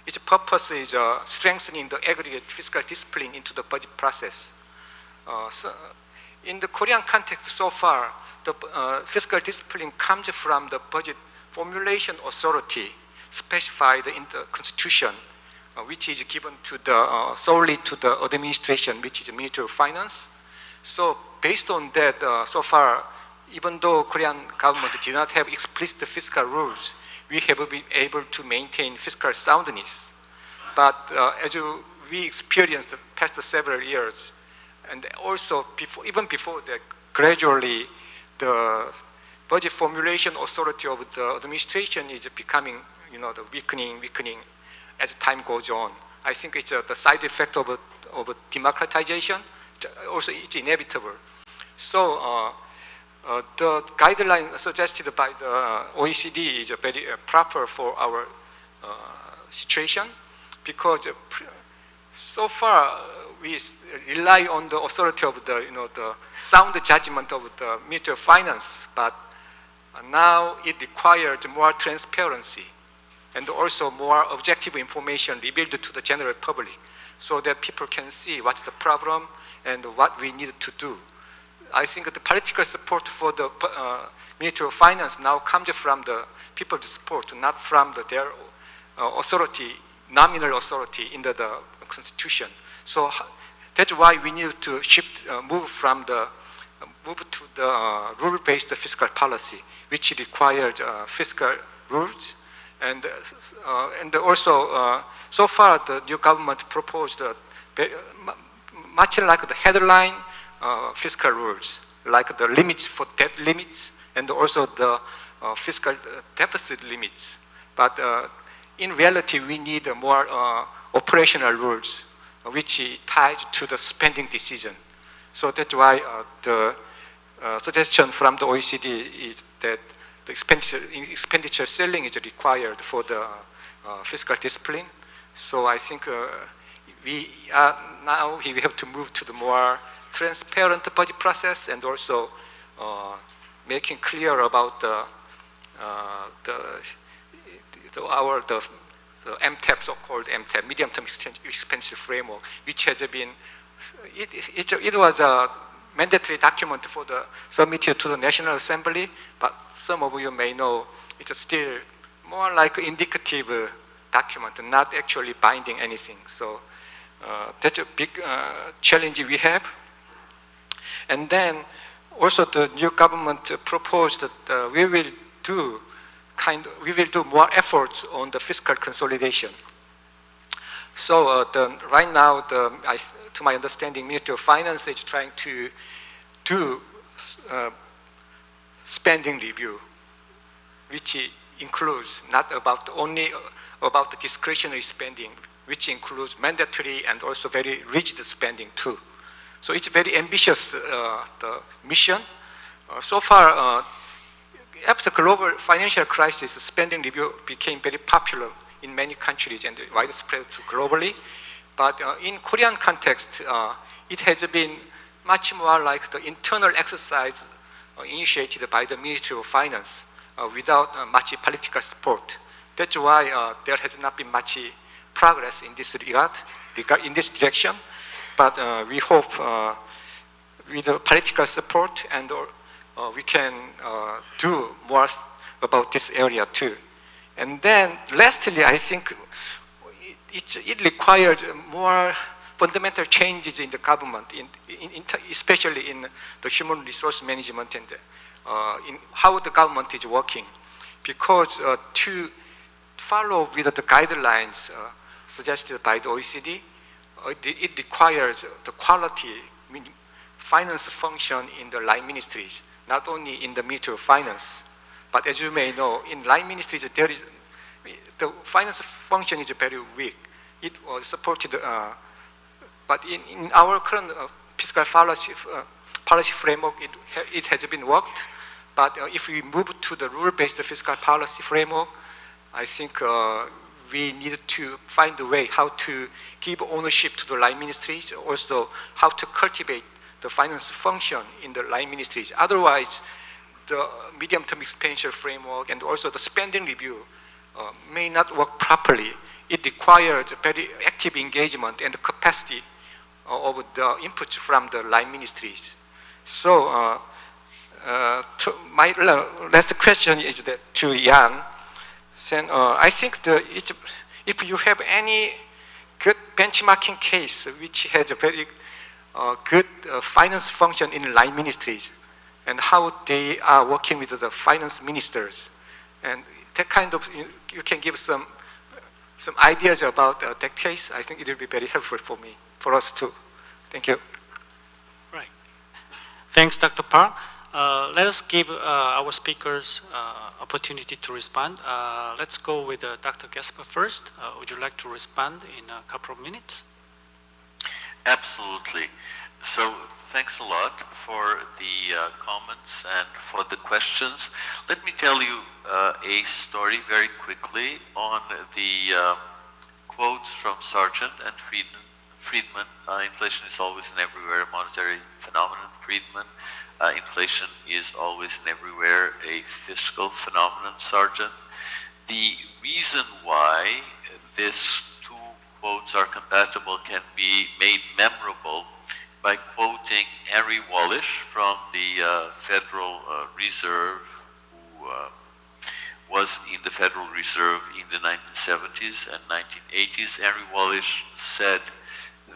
Its purpose is strengthening the aggregate fiscal discipline into the budget process. So in the Korean context so far, the fiscal discipline comes from the budget formulation authority specified in the Constitution, which is given to the solely to the administration, which is the Ministry of Finance. So based on that, so far, even though Korean government did not have explicit fiscal rules, we have been able to maintain fiscal soundness. But as we experienced the past several years, and also even before that, gradually the budget formulation authority of the administration is becoming, the weakening as time goes on. I think it's the side effect of democratization. Also, it's inevitable. So the guideline suggested by the OECD is very proper for our situation, because so far we rely on the authority of the, the sound judgment of the Ministry of Finance, but now it requires more transparency and also more objective information revealed to the general public, so that people can see what's the problem and what we need to do. I think the political support for the Ministry of Finance now comes from the people's support, not from their authority, nominal authority in the Constitution. So that's why we need to shift, move to the rule-based fiscal policy, which requires fiscal rules. And also, so far the new government proposed much like the headline fiscal rules, like the limits for debt limits and also the fiscal deficit limits. But in reality, we need more operational rules, which ties to the spending decision. So that's why the suggestion from the OECD is that the expenditure ceiling is required for the fiscal discipline. So I think we have to move to the more transparent budget process, and also making clear about the MTAP, so-called MTAP, medium-term expenditure framework, which has been, it was a mandatory document for the submitted to the National Assembly, but some of you may know it's still more like indicative document, not actually binding anything. So That's a big challenge we have. And then also the new government proposed that we will do more efforts on the fiscal consolidation. So right now, to my understanding, Ministry of Finance is trying to do spending review, which includes not about only about the discretionary spending, which includes mandatory and also very rigid spending too. So it's a very ambitious the mission. So far, after the global financial crisis, spending review became very popular in many countries and widespread globally. But in Korean context, it has been much more like the internal exercise initiated by the Ministry of Finance without much political support. That's why there has not been much progress in this regard, in this direction. But we hope with the political support and we can do more about this area too. And then lastly, I think it required more fundamental changes in the government, especially in the human resource management and in how the government is working. Because to follow with the guidelines suggested by the OECD, it requires the quality finance function in the line ministries, not only in the Ministry of Finance. But as you may know, in line ministries, the finance function is very weak. It was supported, but in our current fiscal policy framework, it has been worked. But if we move to the rule-based fiscal policy framework, I think we need to find a way how to give ownership to the line ministries, also how to cultivate the finance function in the line ministries. Otherwise, the medium-term expenditure framework and also the spending review may not work properly. It requires very active engagement and capacity of the inputs from the line ministries. So my last question is that to Jan. Then I think if you have any good benchmarking case which has a very good finance function in line ministries and how they are working with the finance ministers, and that kind of, you can give some ideas about that case, I think it will be very helpful for us too. Thank you. Right. Thanks, Dr. Park. Let us give our speakers opportunity to respond. Let's go with Dr. Gasper first. Would you like to respond in a couple of minutes? Absolutely. So thanks a lot for the comments and for the questions. Let me tell you a story very quickly on the quotes from Sargent and Friedman. Inflation is always and everywhere a monetary phenomenon. Friedman. Inflation is always and everywhere a fiscal phenomenon, Sargent. The reason why these two quotes are compatible can be made memorable by quoting Henry Wallish from the Federal Reserve, who was in the Federal Reserve in the 1970s and 1980s. Henry Wallish said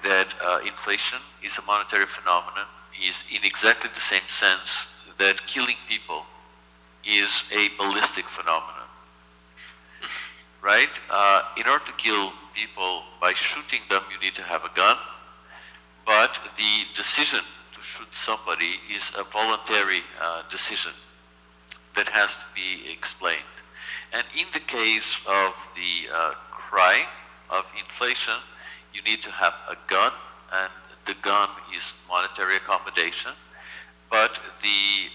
that inflation is a monetary phenomenon, is in exactly the same sense that killing people is a ballistic phenomenon, right? In order to kill people by shooting them, you need to have a gun, but the decision to shoot somebody is a voluntary decision that has to be explained. And in the case of the crime of inflation, you need to have a gun, and the gun is monetary accommodation, but the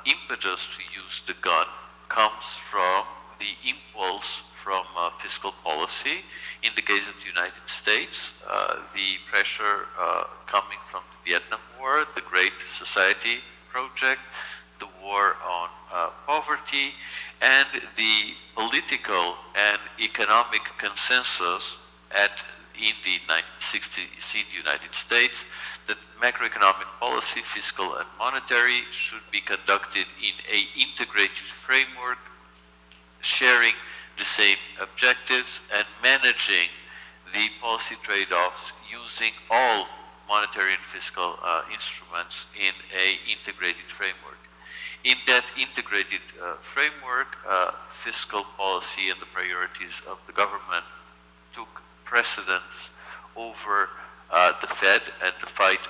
impetus to use the gun comes from the impulse from fiscal policy. In the case of the United States, the pressure coming from the Vietnam War, the Great Society Project, the war on poverty, and the political and economic consensus in the 1960s in the United States that macroeconomic policy, fiscal and monetary, should be conducted in an integrated framework, sharing the same objectives and managing the policy trade-offs using all monetary and fiscal instruments in a integrated framework. In that integrated framework, fiscal policy and the priorities of the government took precedence over the Fed and the fight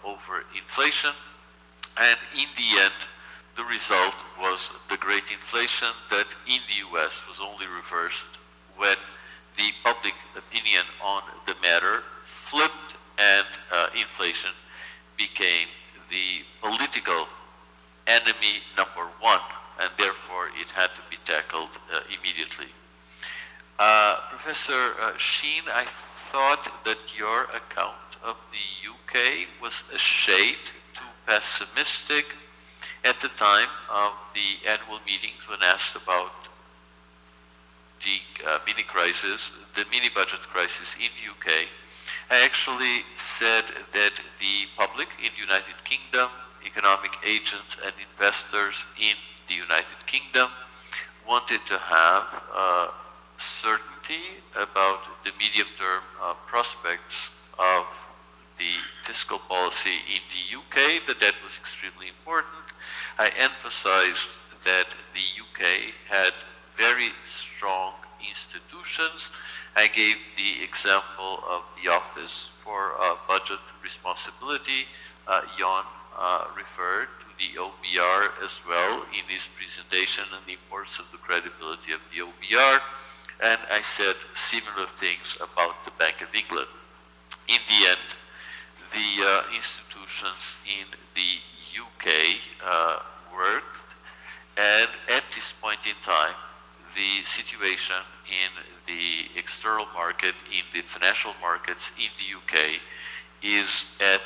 over inflation. And in the end, the result was the great inflation that in the US was only reversed when the public opinion on the matter flipped and inflation became the political enemy number one, and therefore it had to be tackled immediately. Professor Sheen, I thought that your account of the UK was a shade too pessimistic at the time of the annual meetings when asked about the mini budget crisis in the UK. I actually said that the public in the United Kingdom, economic agents and investors in the United Kingdom wanted to have certainty about the medium-term prospects of the fiscal policy in the UK, that was extremely important. I emphasized that the UK had very strong institutions. I gave the example of the Office for Budget Responsibility. Jan referred to the OBR as well in his presentation and the importance of the credibility of the OBR. And I said similar things about the Bank of England. In the end, the institutions in the UK worked, and at this point in time, the situation in the external market, in the financial markets in the UK, is at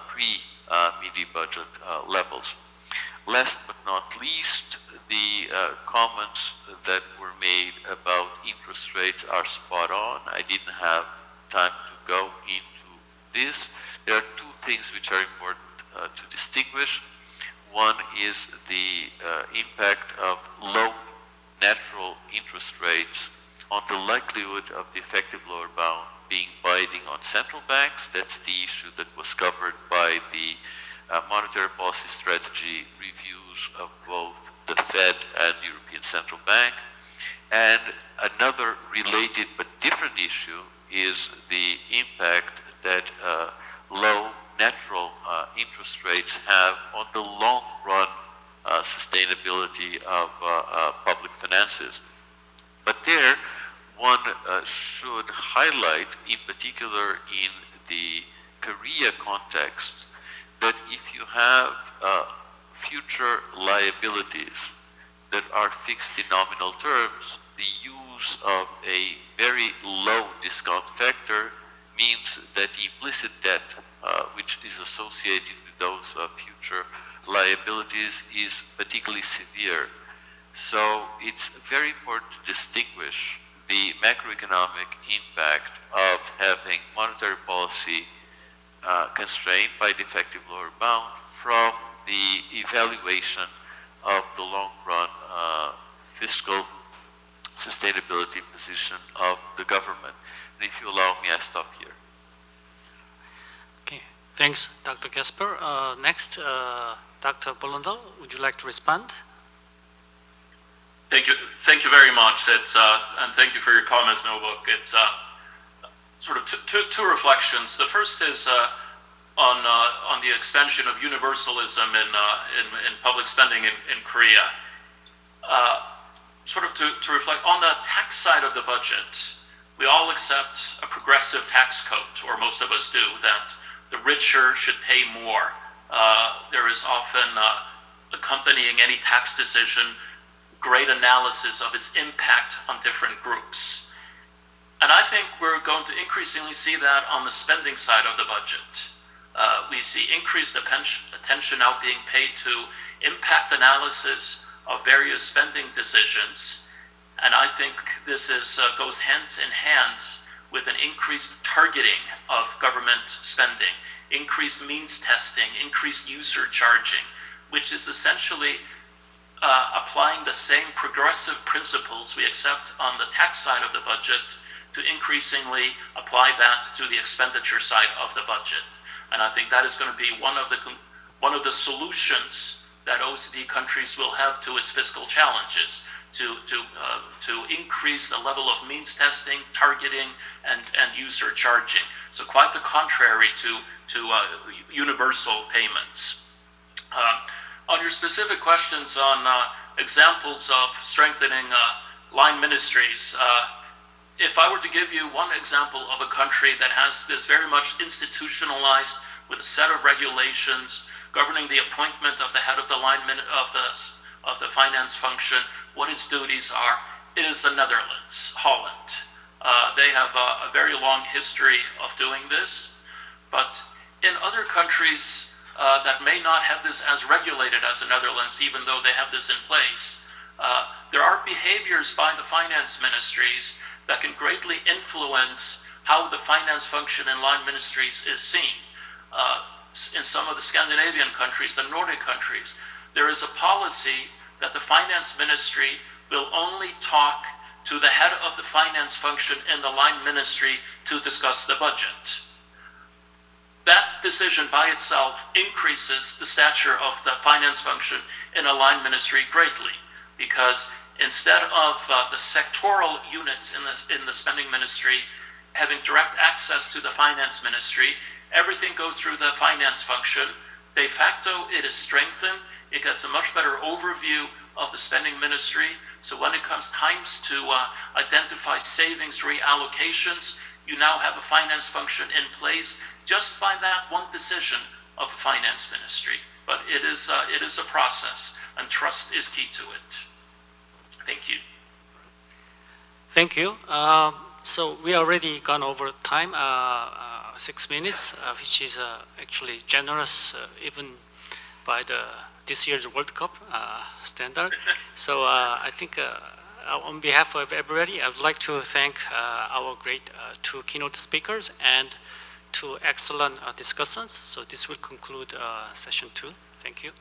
pre-mini budget levels. Last but not least, the comments that were made about interest rates are spot on. I didn't have time to go into this. There are two things which are important to distinguish. One is the impact of low natural interest rates on the likelihood of the effective lower bound being binding on central banks. That's the issue that was covered by the monetary policy strategy reviews of both the Fed and the European Central Bank. And another related but different issue is the impact that low natural interest rates have on the long run sustainability of public finances. But there, one should highlight, in particular in the Korea context, that if you have future liabilities that are fixed in nominal terms, the use of a very low discount factor means that the implicit debt, which is associated with those future liabilities, is particularly severe. So it's very important to distinguish the macroeconomic impact of having monetary policy constrained by the effective lower bound from the evaluation of the long-run fiscal sustainability position of the government. And if you allow me, I stop here. Okay, thanks, Dr. Kasper. Next, Dr. Bolondal, would you like to respond? Thank you very much. And thank you for your comments, Novak. It's sort of two reflections. The first is on the extension of universalism in public spending in Korea. Sort of to reflect on the tax side of the budget, we all accept a progressive tax code, or most of us do, that the richer should pay more. There is often accompanying any tax decision great analysis of its impact on different groups. And I think we're going to increasingly see that on the spending side of the budget. We see increased attention now being paid to impact analysis of various spending decisions. And I think this goes hand in hand with an increased targeting of government spending, increased means testing, increased user charging, which is essentially applying the same progressive principles we accept on the tax side of the budget to to increasingly apply that to the expenditure side of the budget. And I think that is going to be one of the solutions that OECD countries will have to its fiscal challenges, to increase the level of means testing, targeting, and user charging. So quite the contrary to universal payments. On your specific questions on examples of strengthening line ministries, if I were to give you one example of a country that has this very much institutionalized with a set of regulations governing the appointment of the head of the line of the finance function, what its duties are, it is the Netherlands, Holland. They have a very long history of doing this, but in other countries that may not have this as regulated as the Netherlands, even though they have this in place, there are behaviors by the finance ministries that can greatly influence how the finance function in line ministries is seen. In some of the Scandinavian countries, the Nordic countries, there is a policy that the finance ministry will only talk to the head of the finance function in the line ministry to discuss the budget. That decision by itself increases the stature of the finance function in a line ministry greatly, because instead of the sectoral units in the spending ministry having direct access to the finance ministry, everything goes through the finance function. De facto, it is strengthened. It gets a much better overview of the spending ministry. So when it comes times to identify savings reallocations, you now have a finance function in place just by that one decision of the finance ministry. But it is a process, and trust is key to it. Thank you. Thank you. So we already gone over time, 6 minutes, which is actually generous even by this year's World Cup standard. So I think on behalf of everybody, I would like to thank our great two keynote speakers and two excellent discussants. So this will conclude session 2. Thank you.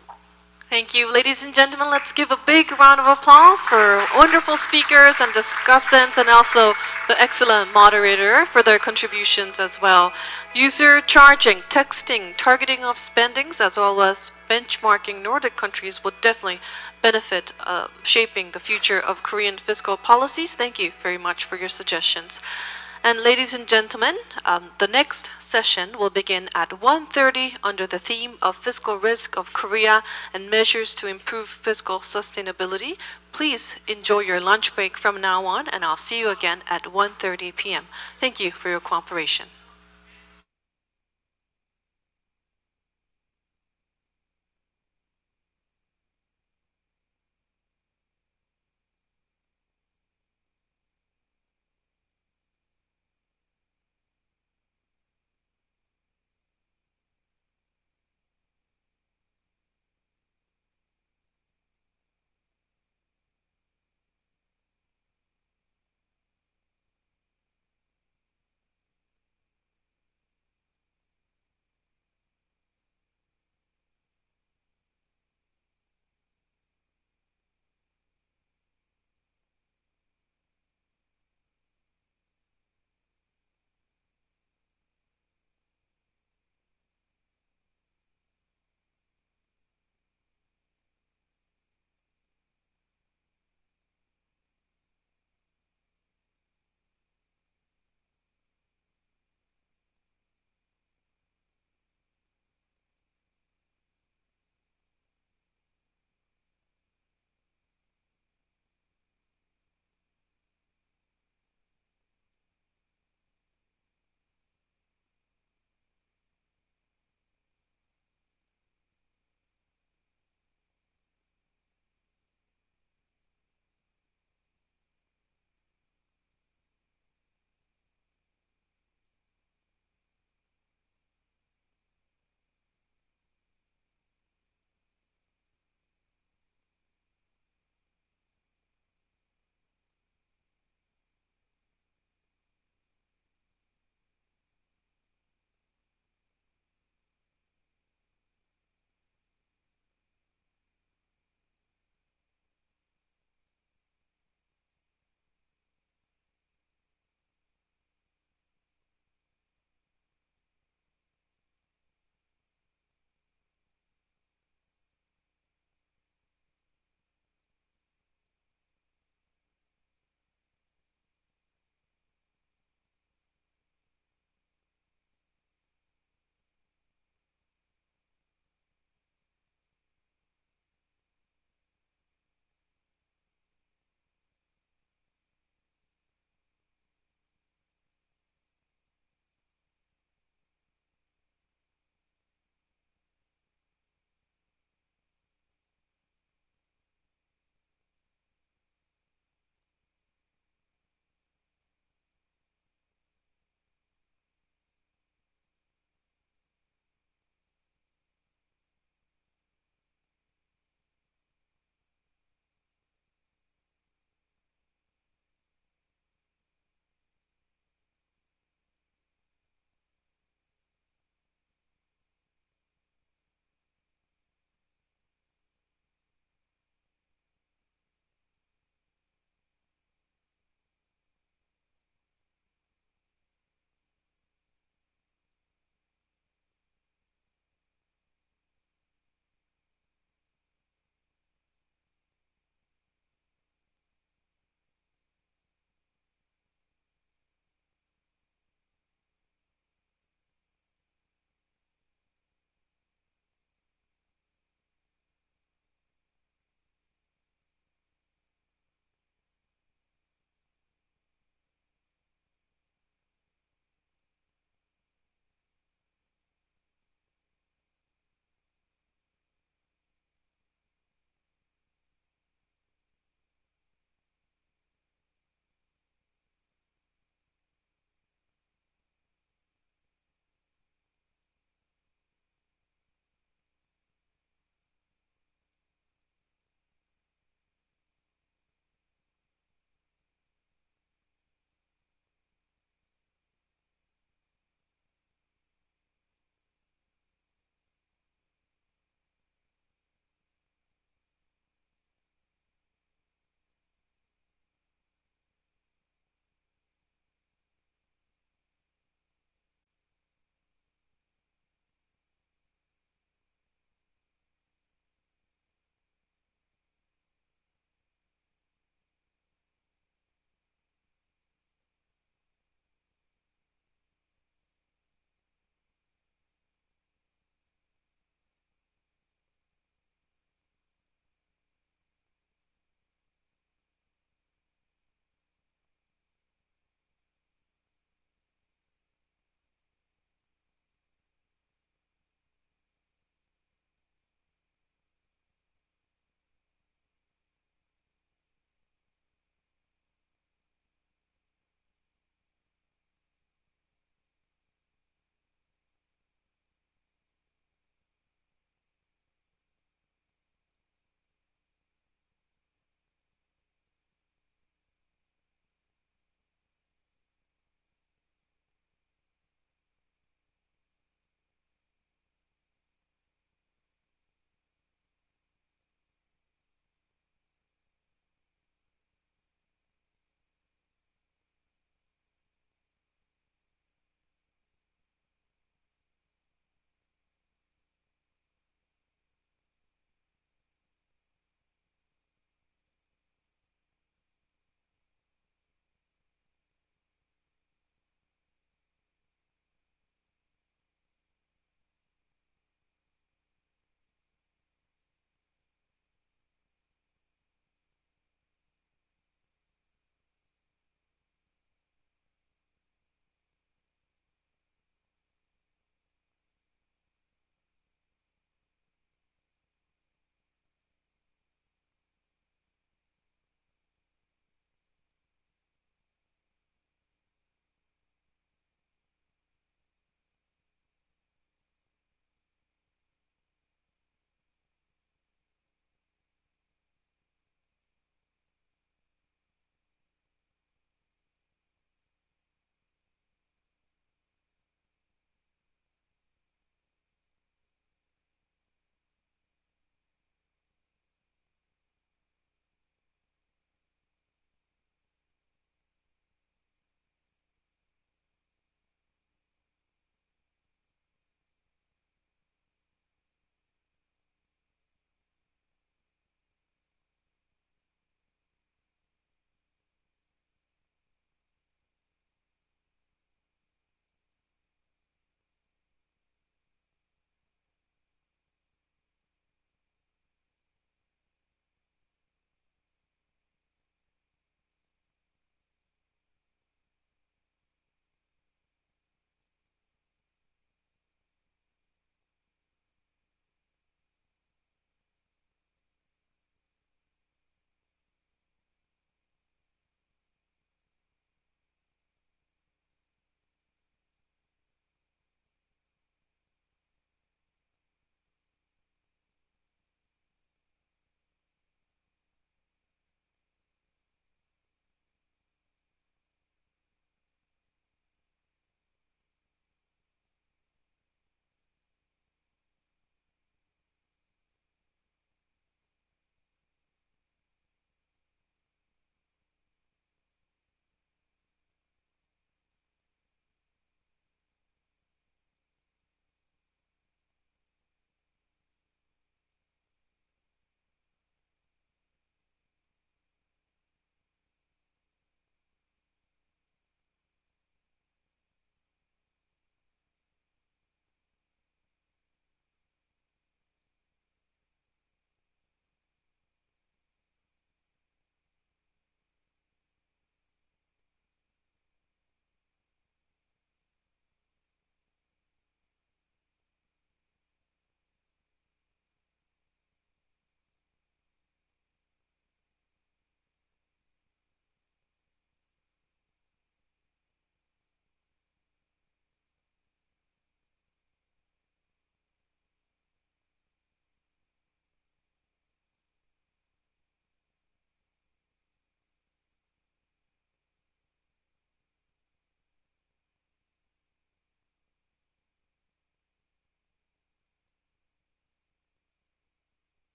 Thank you. Ladies and gentlemen, let's give a big round of applause for wonderful speakers and discussants, and also the excellent moderator for their contributions as well. User charging, texting, targeting of spendings, as well as benchmarking Nordic countries would definitely benefit shaping the future of Korean fiscal policies. Thank you very much for your suggestions. And ladies and gentlemen, the next session will begin at 1:30 under the theme of Fiscal Risk of Korea and Measures to Improve Fiscal Sustainability. Please enjoy your lunch break from now on, and I'll see you again at 1:30 p.m. Thank you for your cooperation.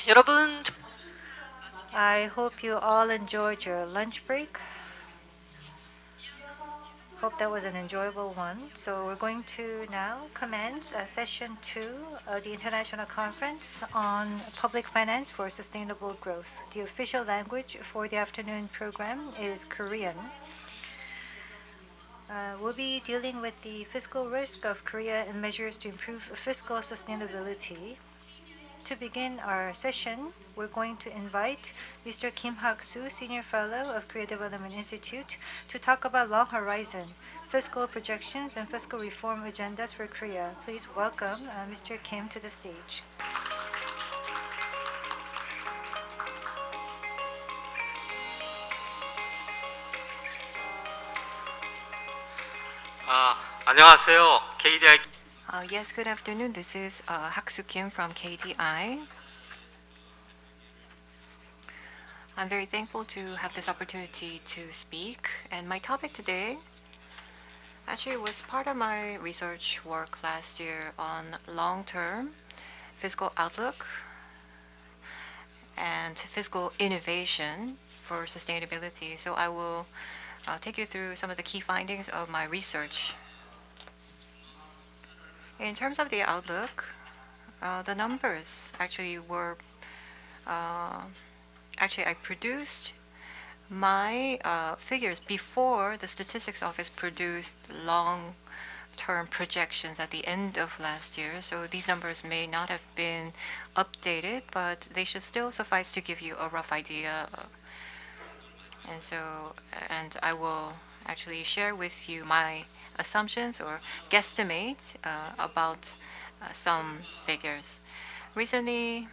여러분, I hope you all enjoyed your lunch break. Hope that was an enjoyable one. So we're going to now commence session 2 of the International Conference on Public Finance for Sustainable Growth. The official language for the afternoon program is Korean. We'll be dealing with the fiscal risk of Korea and measures to improve fiscal sustainability. To begin our session, we're going to invite Mr. Kim Hak-soo, Senior Fellow of Korea Development Institute, to talk about long horizon, fiscal projections, and fiscal reform agendas for Korea. Please welcome Mr. Kim to the stage. 안녕하세요. KDI. Yes, good afternoon. This is Hak-soo Kim from KDI. I'm very thankful to have this opportunity to speak. And my topic today actually was part of my research work last year on long-term fiscal outlook and fiscal innovation for sustainability. So I will take you through some of the key findings of my research. In terms of the outlook, the numbers actually were I produced my figures before the Statistics Office produced long-term projections at the end of last year. So these numbers may not have been updated, but they should still suffice to give you a rough idea. And I will actually share with you my assumptions or guesstimate about some figures. Recently,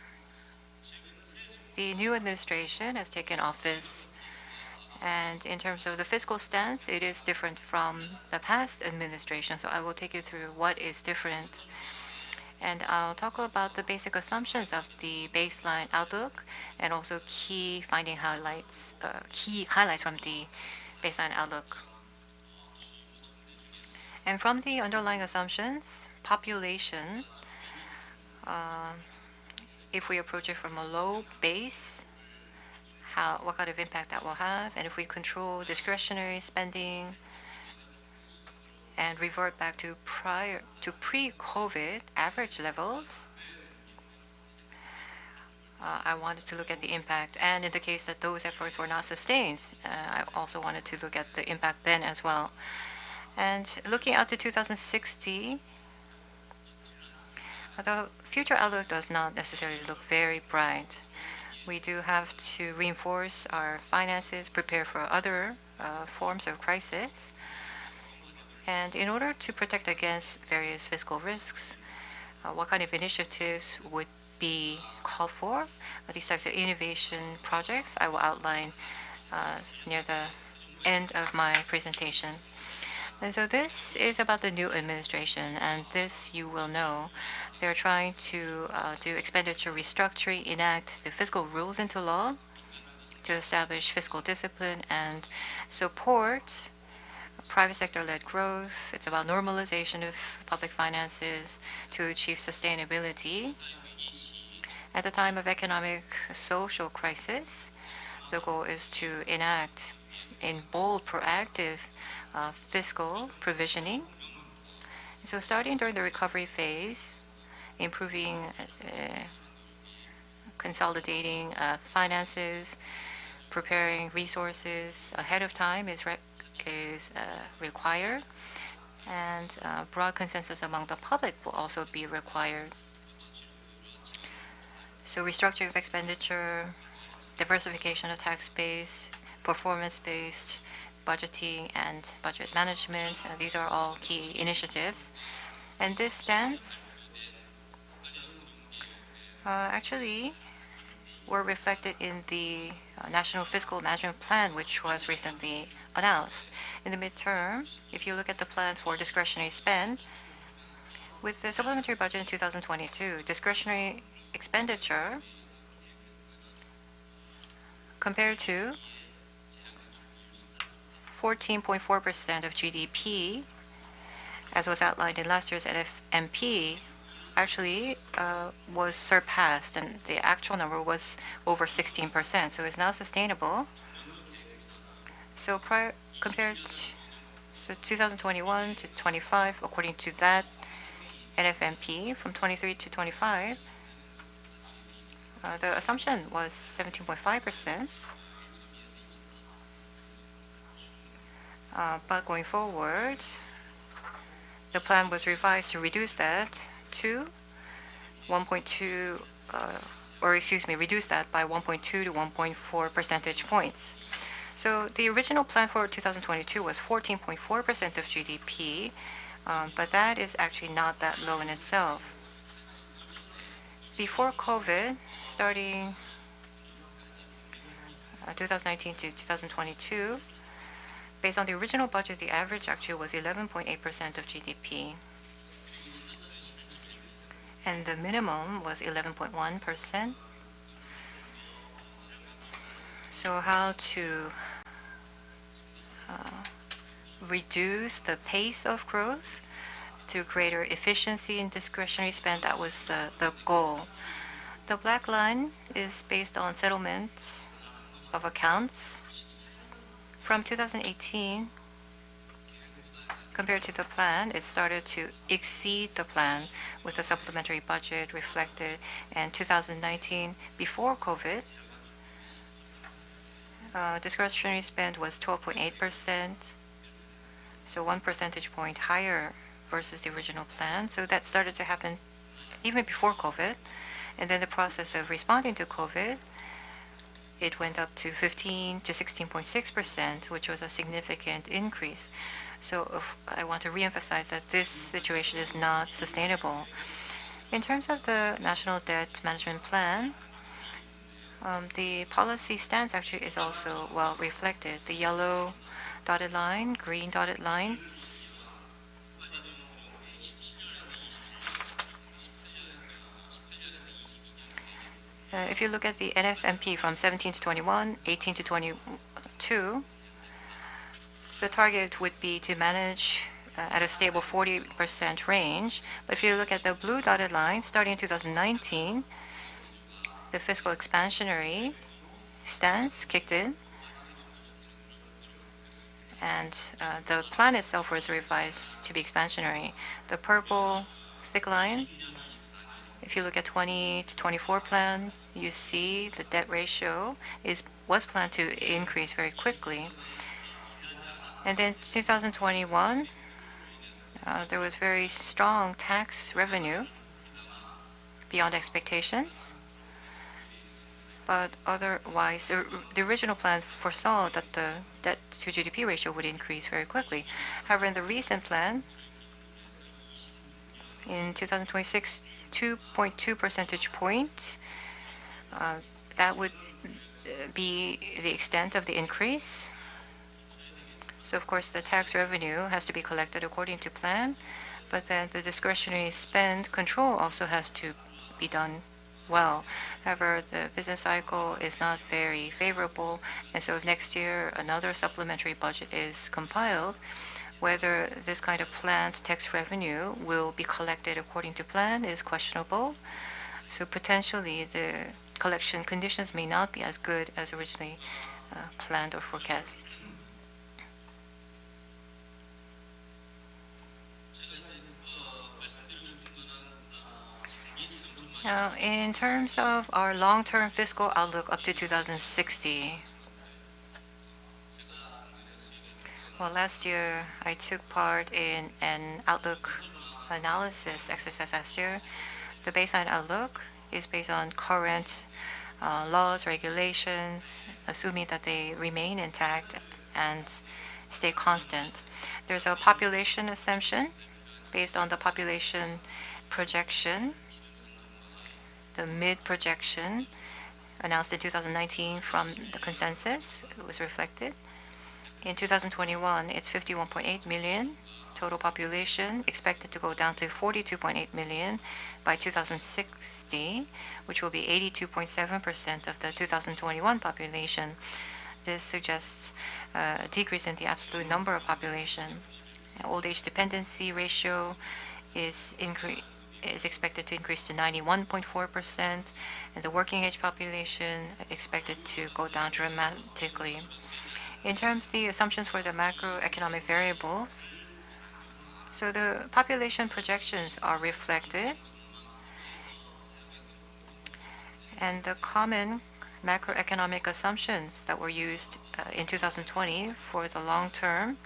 the new administration has taken office, and in terms of the fiscal stance, it is different from the past administration. So I will take you through what is different, and I'll talk about the basic assumptions of the baseline outlook and also key highlights from the baseline outlook. And from the underlying assumptions, population, if we approach it from a low base, what kind of impact that will have, and if we control discretionary spending and revert back to pre-COVID average levels, I wanted to look at the impact. And in the case that those efforts were not sustained, I also wanted to look at the impact then as well. And looking out to 2060, the future outlook does not necessarily look very bright. We do have to reinforce our finances, prepare for other forms of crisis. And in order to protect against various fiscal risks, what kind of initiatives would be called for? These types of innovation projects I will outline near the end of my presentation. And so this is about the new administration, and this you will know. They're trying to do expenditure restructuring, enact the fiscal rules into law to establish fiscal discipline and support private sector-led growth. It's about normalization of public finances to achieve sustainability. At the time of economic social crisis, the goal is to enact in bold, proactive fiscal provisioning. So starting during the recovery phase, improving, consolidating finances, preparing resources ahead of time is required, and broad consensus among the public will also be required. So restructuring of expenditure, diversification of tax base, performance-based budgeting and budget management. These are all key initiatives. And this stance actually were reflected in the National Fiscal Management Plan, which was recently announced. In the midterm, if you look at the plan for discretionary spend, with the supplementary budget in 2022, discretionary expenditure compared to 14.4% of GDP, as was outlined in last year's NFMP, actually was surpassed, and the actual number was over 16%. So it's not sustainable. So compared to 2021 to 25, according to that NFMP, from 23 to 25, the assumption was 17.5%. But going forward, the plan was revised to reduce that to 1.2, reduce that by 1.2 to 1.4 percentage points. So the original plan for 2022 was 14.4% of GDP, but that is actually not that low in itself. Before COVID, starting 2019 to 2022, based on the original budget, the average actually was 11.8% of GDP. And the minimum was 11.1%. So how to reduce the pace of growth through greater efficiency in discretionary spend, that was the goal. The black line is based on settlement of accounts. From 2018, compared to the plan, it started to exceed the plan with the supplementary budget reflected. And 2019, before COVID, discretionary spend was 12.8%, so 1 percentage point higher versus the original plan. So that started to happen even before COVID. And then the process of responding to COVID, it went up to 15 to 16.6%, which was a significant increase. So I want to reemphasize that this situation is not sustainable. In terms of the National Debt Management Plan, the policy stance actually is also well reflected. The yellow dotted line, green dotted line, if you look at the NFMP from 17 to 21, 18 to 22, the target would be to manage at a stable 40% range. But if you look at the blue dotted line, starting in 2019, the fiscal expansionary stance kicked in, and the plan itself was revised to be expansionary. The purple thick line, if you look at 20 to 24 plan, you see the debt ratio was planned to increase very quickly. And then 2021, there was very strong tax revenue beyond expectations. But otherwise, the original plan foresaw that the debt to GDP ratio would increase very quickly. However, in the recent plan, in 2026, 2.2 percentage points, that would be the extent of the increase. So of course the tax revenue has to be collected according to plan, but then the discretionary spend control also has to be done well. However, the business cycle is not very favorable, and so if next year another supplementary budget is compiled, whether this kind of planned tax revenue will be collected according to plan is questionable. So potentially the collection conditions may not be as good as originally planned or forecast. Now, in terms of our long-term fiscal outlook up to 2060, well, last year I took part in an outlook analysis exercise last year. The baseline outlook is based on current laws, regulations, assuming that they remain intact and stay constant. There's a population assumption based on the population projection. The mid-projection announced in 2019 from the consensus, it was reflected. In 2021, it's 51.8 million. Total population expected to go down to 42.8 million by 2060, which will be 82.7% of the 2021 population. This suggests a decrease in the absolute number of population. Old age dependency ratio is is expected to increase to 91.4%, and the working age population expected to go down dramatically. In terms of the assumptions for the macroeconomic variables, so the population projections are reflected, and the common macroeconomic assumptions that were used in 2020 for the long-term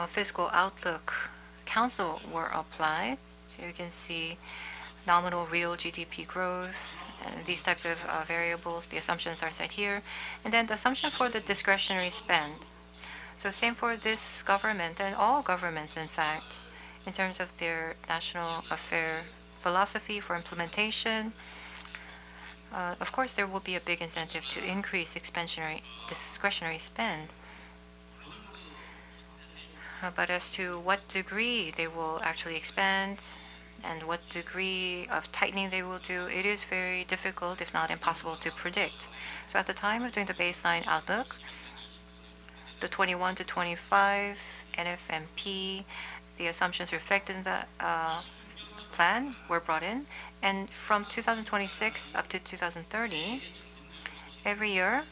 fiscal outlook council were applied. So you can see nominal real GDP growth, and these types of variables, the assumptions are set here. And then the assumption for the discretionary spend. So same for this government and all governments, in fact, in terms of their national affair philosophy for implementation. Of course, there will be a big incentive to increase discretionary spend. But as to what degree they will actually expand and what degree of tightening they will do, it is very difficult, if not impossible, to predict. So at the time of doing the baseline outlook, the 21 to 25 NFMP, the assumptions reflected in the plan were brought in. And from 2026 up to 2030, every year,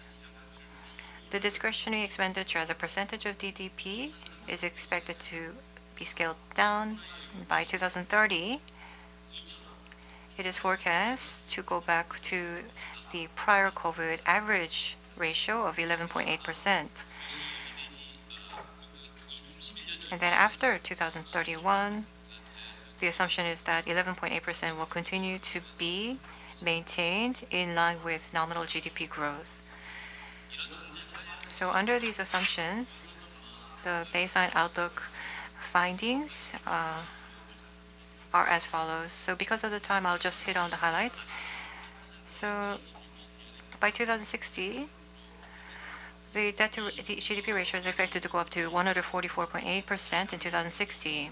the discretionary expenditure as a percentage of GDP is expected to be scaled down. By 2030, it is forecast to go back to the prior COVID average ratio of 11.8%. And then after 2031, the assumption is that 11.8% will continue to be maintained in line with nominal GDP growth. So under these assumptions, the baseline outlook findings are as follows. So because of the time, I'll just hit on the highlights. So by 2060, the debt to GDP ratio is expected to go up to 144.8% in 2060.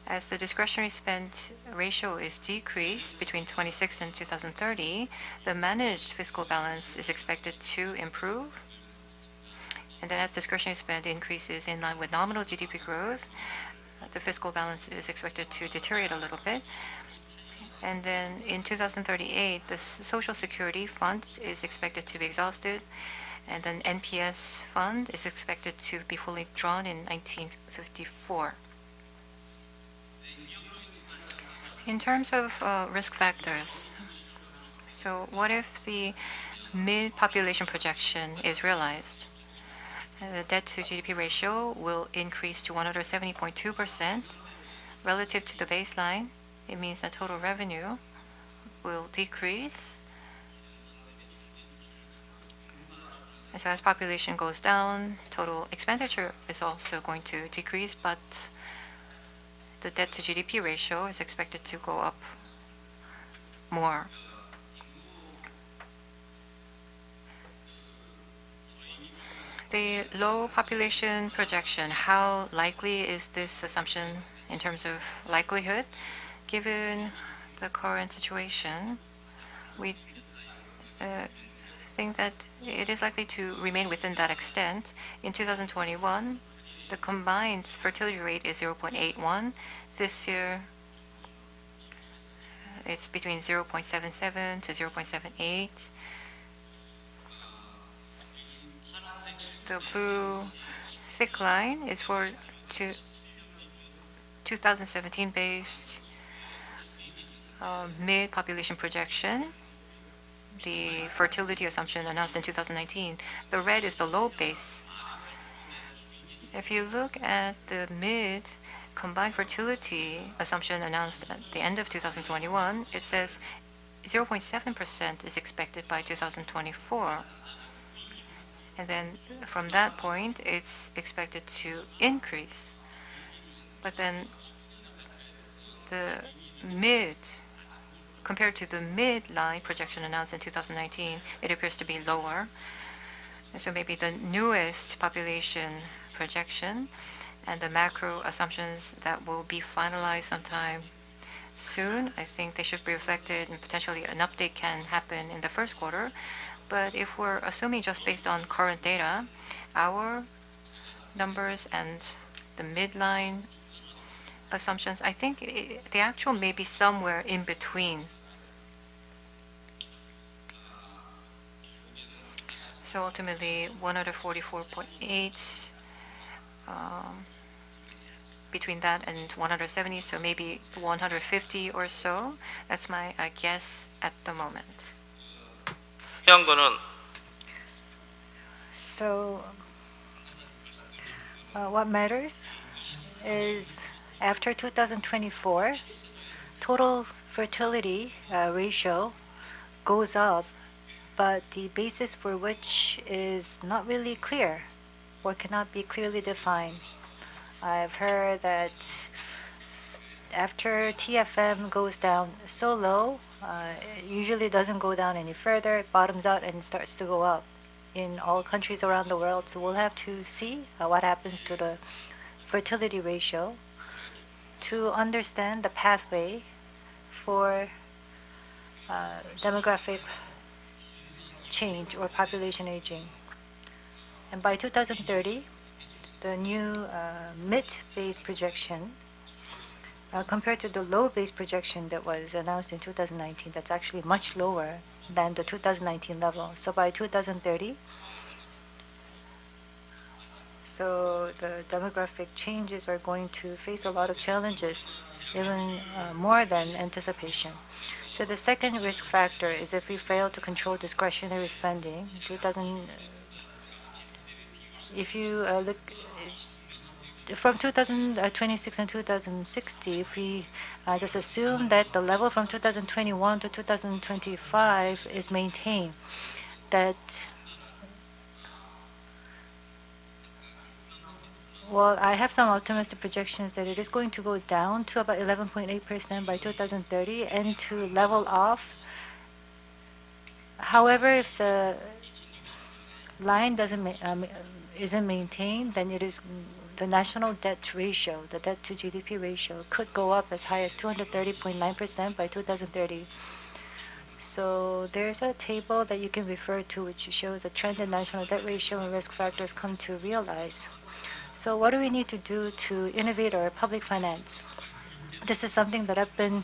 As the discretionary spend ratio is decreased between 2026 and 2030, the managed fiscal balance is expected to improve. And then as discretionary spend increases in line with nominal GDP growth, the fiscal balance is expected to deteriorate a little bit. And then in 2038, the Social Security Fund is expected to be exhausted, and then NPS fund is expected to be fully drawn in 1954. In terms of risk factors, so what if the mid-population projection is realized? The debt to GDP ratio will increase to 170.2%. Relative to the baseline, it means that total revenue will decrease. And so as population goes down, total expenditure is also going to decrease, but the debt to GDP ratio is expected to go up more. The low population projection, how likely is this assumption in terms of likelihood? Given the current situation, we think that it is likely to remain within that extent. In 2021, the combined fertility rate is 0.81. This year, it's between 0.77 to 0.78. The blue thick line is for 2017 based mid-population projection, the fertility assumption announced in 2019. The red is the low base. If you look at the mid combined fertility assumption announced at the end of 2021, it says 0.7% is expected by 2024. And then from that point, it's expected to increase. But then the mid, compared to the midline projection announced in 2019, it appears to be lower. And so maybe the newest population projection and the macro assumptions that will be finalized sometime soon, I think they should be reflected, and potentially an update can happen in the first quarter. But if we're assuming just based on current data, our numbers and the midline assumptions, I think the actual may be somewhere in between. So ultimately, 144.8 between that and 170, so maybe 150 or so. That's my guess at the moment. So what matters is after 2024, total fertility ratio goes up, but the basis for which is not really clear or cannot be clearly defined. I've heard that after TFM goes down so low, it usually doesn't go down any further. It bottoms out and starts to go up in all countries around the world. So we'll have to see what happens to the fertility ratio to understand the pathway for demographic change or population aging. And by 2030, the new mid-base projection compared to the low base projection that was announced in 2019, that's actually much lower than the 2019 level. So by 2030, so the demographic changes are going to face a lot of challenges, even more than anticipation. So the second risk factor is if we fail to control discretionary spending. If you look from 2026 and 2060, if we just assume that the level from 2021 to 2025 is maintained, that well, I have some optimistic projections that it is going to go down to about 11.8% by 2030 and to level off. However, if the line isn't maintained, then it is the national debt ratio, the debt to GDP ratio, could go up as high as 230.9% by 2030. So there's a table that you can refer to which shows a trend in national debt ratio and risk factors come to realize. So what do we need to do to innovate our public finance? This is something that I've been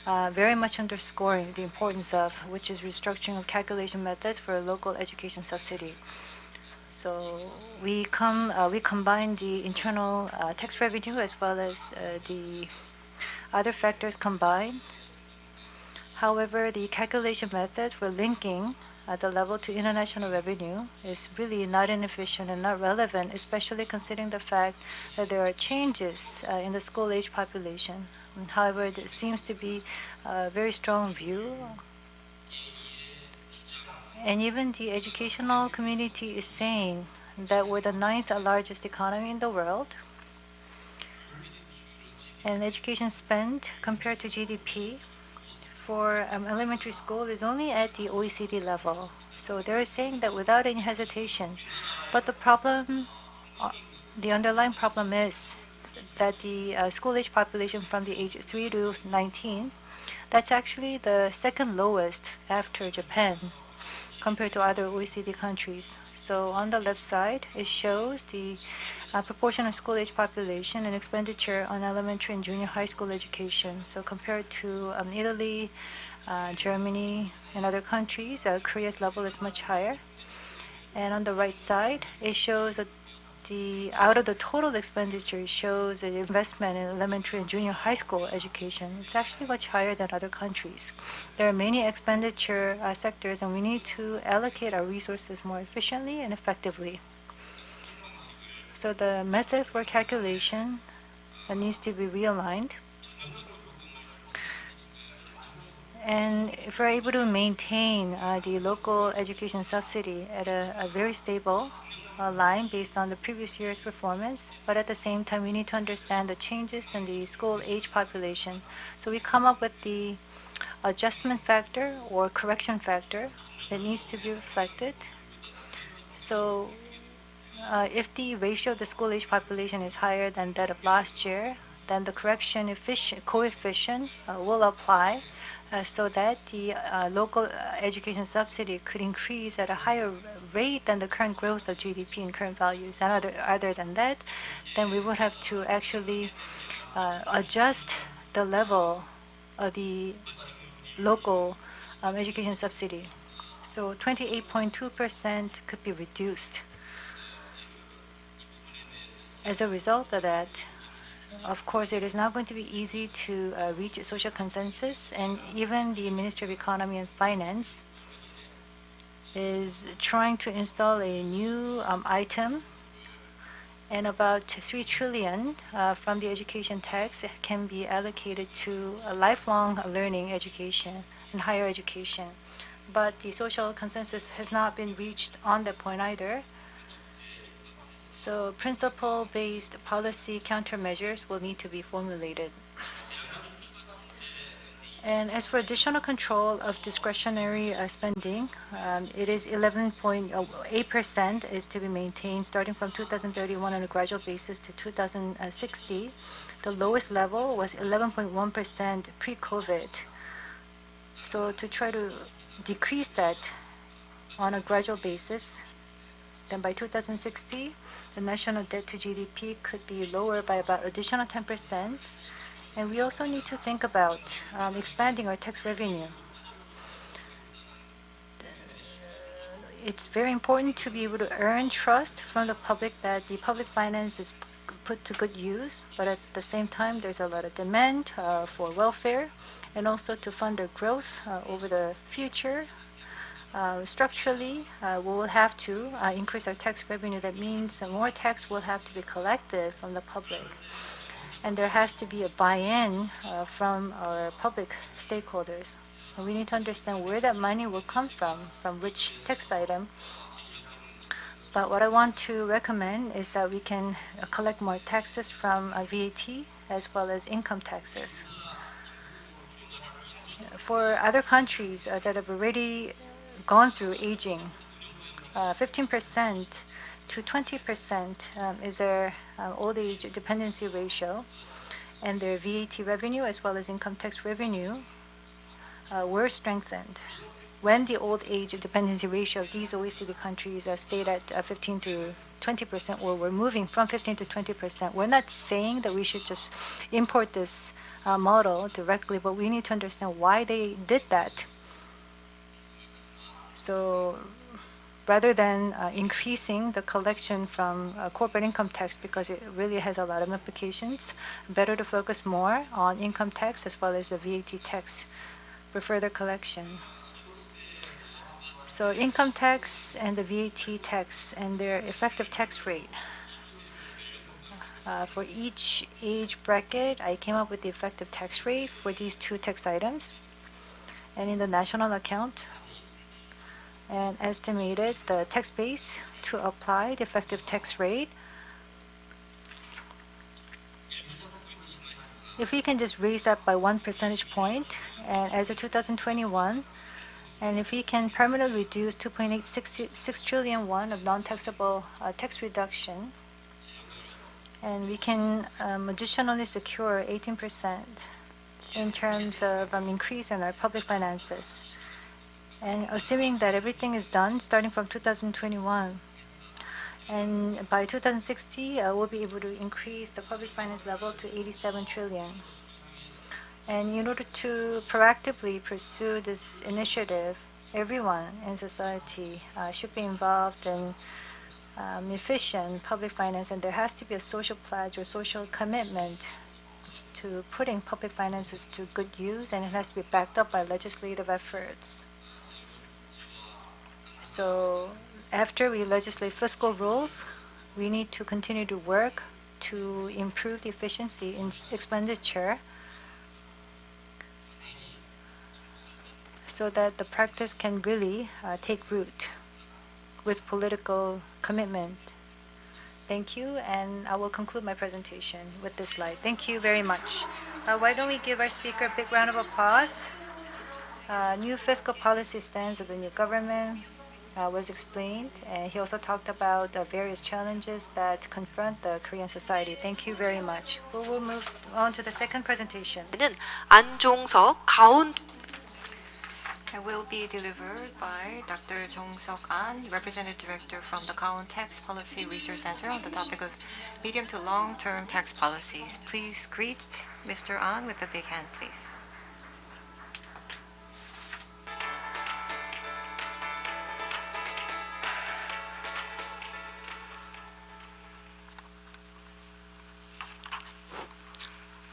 very much underscoring the importance of, which is restructuring of calculation methods for a local education subsidy. So we combine the internal tax revenue as well as the other factors combined. However, the calculation method for linking the level to international revenue is really not inefficient and not relevant, especially considering the fact that there are changes in the school-age population. However, there seems to be a very strong view. And even the educational community is saying that we're the 9th largest economy in the world. And education spend compared to GDP for elementary school is only at the OECD level. So they're saying that without any hesitation. But the problem, the underlying problem is that the school-age population from the age 3 to 19, that's actually the second lowest after Japan compared to other OECD countries. So on the left side, it shows the proportion of school-age population and expenditure on elementary and junior high school education. So compared to Italy, Germany, and other countries, Korea's level is much higher. And on the right side, it shows that out of the total expenditure, it shows the investment in elementary and junior high school education. It's actually much higher than other countries. There are many expenditure sectors, and we need to allocate our resources more efficiently and effectively. So the method for calculation needs to be realigned. And if we're able to maintain the local education subsidy at a very stable line based on the previous year's performance, but at the same time we need to understand the changes in the school age population. So we come up with the adjustment factor or correction factor that needs to be reflected. So if the ratio of the school age population is higher than that of last year, then the correction coefficient will apply so that the local education subsidy could increase at a higher rate than the current growth of GDP and current values. And other than that, then we would have to actually adjust the level of the local education subsidy. So 28.2% could be reduced. As a result of that, of course, it is not going to be easy to reach a social consensus, and even the Ministry of Economy and Finance is trying to install a new item, and about 3 trillion from the education tax can be allocated to a lifelong learning education and higher education. But the social consensus has not been reached on that point either. So principle-based policy countermeasures will need to be formulated. And as for additional control of discretionary spending, it is 11.8% is to be maintained starting from 2031 on a gradual basis to 2060. The lowest level was 11.1% pre-COVID. So to try to decrease that on a gradual basis, then by 2060, the national debt to GDP could be lower by about additional 10%. And we also need to think about expanding our tax revenue. It's very important to be able to earn trust from the public that the public finance is put to good use, but at the same time, there's a lot of demand for welfare and also to fund our growth over the future. Structurally, we will have to increase our tax revenue. That means more tax will have to be collected from the public. And there has to be a buy-in from our public stakeholders. And we need to understand where that money will come from which tax item. But what I want to recommend is that we can collect more taxes from VAT as well as income taxes. For other countries that have already gone through aging, 15% to 20% is their old age dependency ratio, and their VAT revenue as well as income tax revenue were strengthened when the old age dependency ratio of these OECD countries stayed at 15 to 20%, or we're moving from 15 to 20%. We're not saying that we should just import this model directly, but we need to understand why they did that. So rather than increasing the collection from corporate income tax, because it really has a lot of implications, better to focus more on income tax as well as the VAT tax for further collection. So income tax and the VAT tax and their effective tax rate. For each age bracket, I came up with the effective tax rate for these two tax items. And in the national account, and estimated the tax base to apply the effective tax rate. If we can just raise that by 1 percentage point, and as of 2021, and if we can permanently reduce 2.86 trillion won of non-taxable tax reduction, and we can additionally secure 18% in terms of increase in our public finances. And assuming that everything is done starting from 2021, and by 2060, we'll be able to increase the public finance level to 87 trillion. And in order to proactively pursue this initiative, everyone in society should be involved in efficient public finance, and there has to be a social pledge or social commitment to putting public finances to good use, and it has to be backed up by legislative efforts. So after we legislate fiscal rules, we need to continue to work to improve the efficiency in expenditure so that the practice can really take root with political commitment. Thank you, and I will conclude my presentation with this slide. Thank you very much. Why don't we give our speaker a big round of applause? New fiscal policy stance of the new government was explained, and he also talked about the various challenges that confront the Korean society. Thank you very much. We will move on to the second presentation. 안종석 It will be delivered by Dr. Jong-seok An, Representative Director from the Kaon Tax Policy Research Center on the topic of medium to long-term tax policies. Please greet Mr. An with a big hand, please.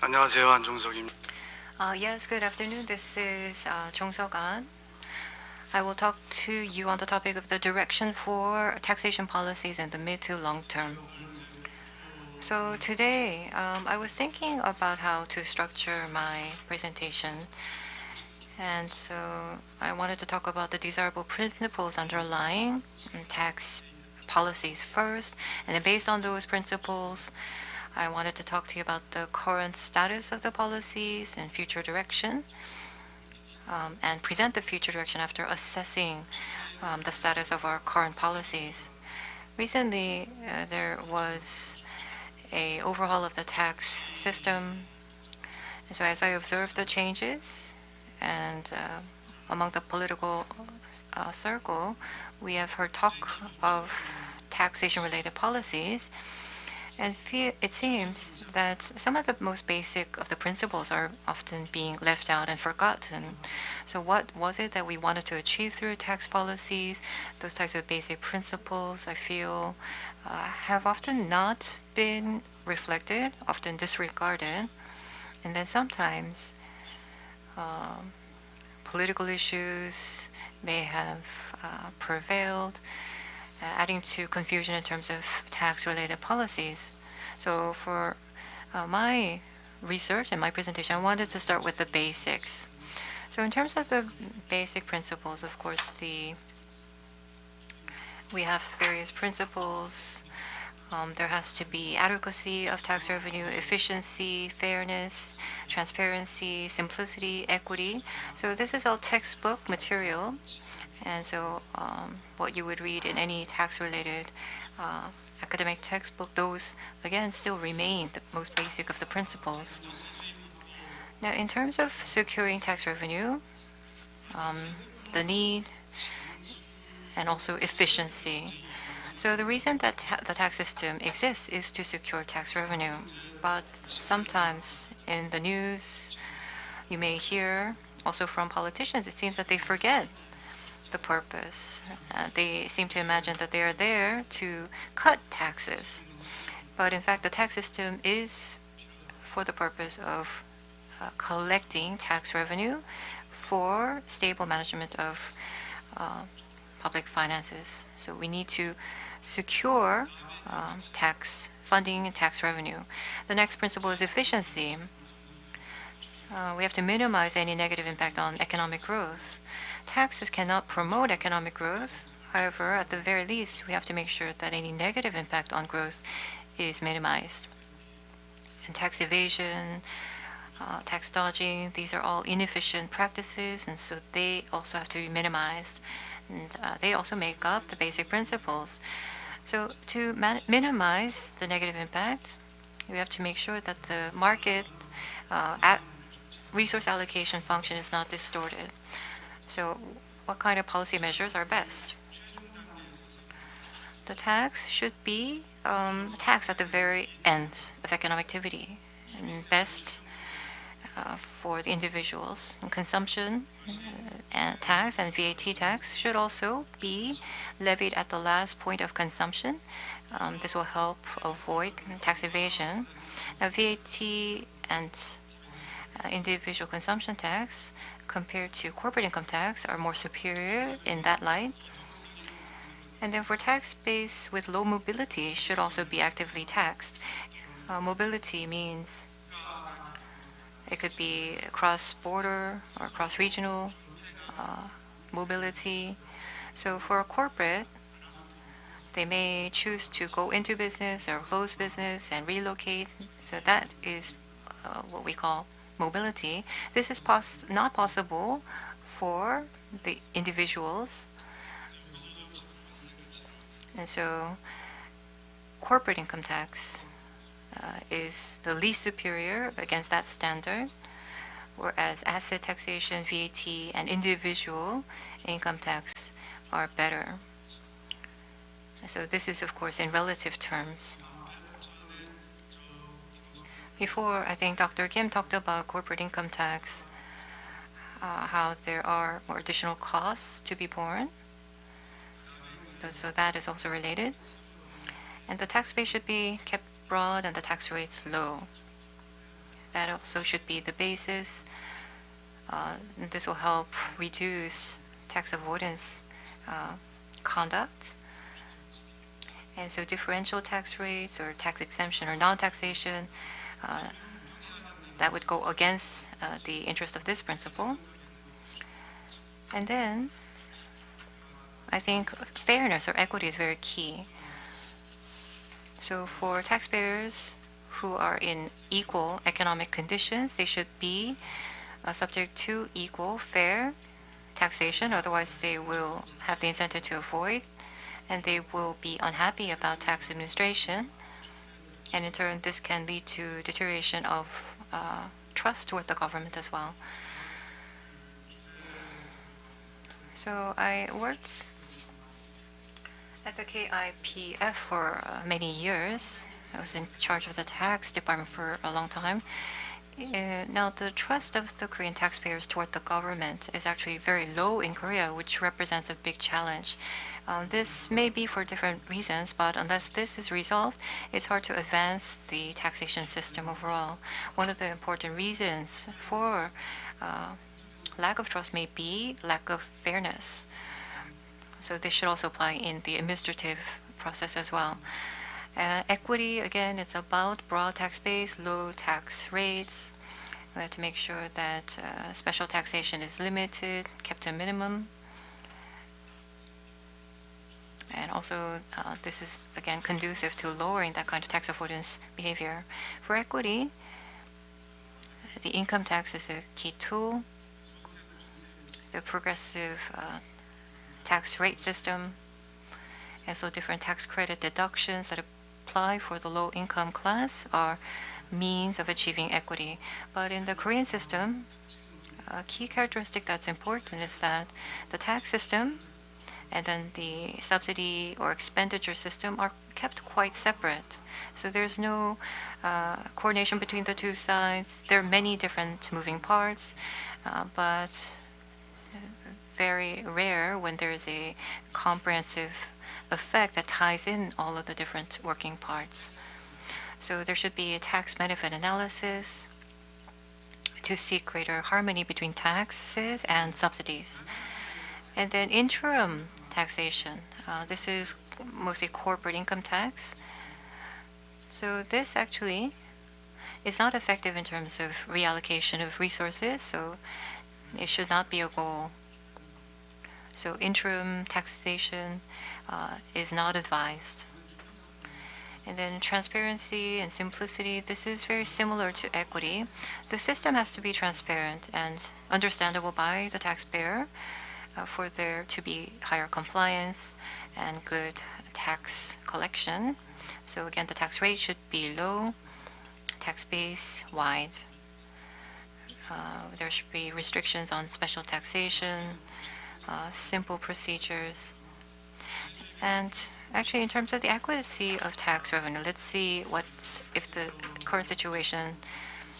안녕하세요, 안종석입니다. Yes, good afternoon. This is Jong-seok An. I will talk to you on the topic of the direction for taxation policies in the mid to long term. So today, I was thinking about how to structure my presentation. And so I wanted to talk about the desirable principles underlying tax policies first. And then based on those principles, I wanted to talk to you about the current status of the policies and future direction, and present the future direction after assessing the status of our current policies. Recently, there was an overhaul of the tax system. And so as I observed the changes, and among the political circle, we have heard talk of taxation-related policies. And it seems that some of the most basic of the principles are often being left out and forgotten. So what was it that we wanted to achieve through tax policies? Those types of basic principles, I feel, have often not been reflected, often disregarded. And then sometimes political issues may have prevailed, adding to confusion in terms of tax-related policies. So for my research and my presentation, I wanted to start with the basics. So in terms of the basic principles, of course, we have various principles. There has to be adequacy of tax revenue, efficiency, fairness, transparency, simplicity, equity. So this is all textbook material. And so what you would read in any tax-related academic textbook, those, again, still remain the most basic of the principles. Now, in terms of securing tax revenue, the need, and also efficiency. So the reason that the tax system exists is to secure tax revenue. But sometimes in the news, you may hear, also from politicians, it seems that they forget the purpose. They seem to imagine that they are there to cut taxes. But in fact, the tax system is for the purpose of collecting tax revenue for stable management of public finances. So we need to secure tax funding and tax revenue. The next principle is efficiency. We have to minimize any negative impact on economic growth. Taxes cannot promote economic growth. However, at the very least, we have to make sure that any negative impact on growth is minimized. And tax evasion, tax dodging, these are all inefficient practices, and so they also have to be minimized. And they also make up the basic principles. So to minimize the negative impact, we have to make sure that the market resource allocation function is not distorted. So what kind of policy measures are best? The tax should be taxed at the very end of economic activity, and best for the individuals. And consumption and tax and VAT tax should also be levied at the last point of consumption. This will help avoid tax evasion. Now, VAT and individual consumption tax compared to corporate income tax are more superior in that light. And then for tax base with low mobility should also be actively taxed. Mobility means it could be cross-border or cross-regional mobility. So for a corporate, they may choose to go into business or close business and relocate. So that is what we call mobility. This is not possible for the individuals. And so corporate income tax is the least superior against that standard. whereas asset taxation, VAT, and individual income tax are better. So this is, of course, in relative terms. Before, I think Dr. Kim talked about corporate income tax, how there are more additional costs to be borne. So that is also related. And the tax base should be kept broad and the tax rates low. That also should be the basis. This will help reduce tax avoidance conduct. And so differential tax rates or tax exemption or non-taxation, that would go against the interest of this principle. And then I think fairness or equity is very key. So for taxpayers who are in equal economic conditions, they should be subject to equal, fair taxation. Otherwise, they will have the incentive to avoid, and they will be unhappy about tax administration. And in turn, this can lead to deterioration of trust toward the government as well. So I worked at the KIPF for many years. I was in charge of the tax department for a long time. Now, the trust of the Korean taxpayers toward the government is actually very low in Korea, which represents a big challenge. This may be for different reasons, but unless this is resolved, it's hard to advance the taxation system overall. One of the important reasons for lack of trust may be lack of fairness. So this should also apply in the administrative process as well. Equity, again, it's about broad tax base, low tax rates. We have to make sure that special taxation is limited, kept to a minimum. And also, this is, again, conducive to lowering that kind of tax avoidance behavior. For equity, the income tax is a key tool. The progressive tax rate system, and so different tax credit deductions that apply for the low income class are means of achieving equity. But in the Korean system, a key characteristic that's important is that the tax system and then the subsidy or expenditure system are kept quite separate. So there's no coordination between the two sides. There are many different moving parts, but very rare when there is a comprehensive effect that ties in all of the different working parts. So there should be a tax benefit analysis to seek greater harmony between taxes and subsidies. And then interim taxation. This is mostly corporate income tax. So this actually is not effective in terms of reallocation of resources, so it should not be a goal. So interim taxation is not advised. And then transparency and simplicity, this is very similar to equity. The system has to be transparent and understandable by the taxpayer for there to be higher compliance and good tax collection. So again, the tax rate should be low, tax base wide. There should be restrictions on special taxation, simple procedures. And actually, in terms of the adequacy of tax revenue, let's see if the current situation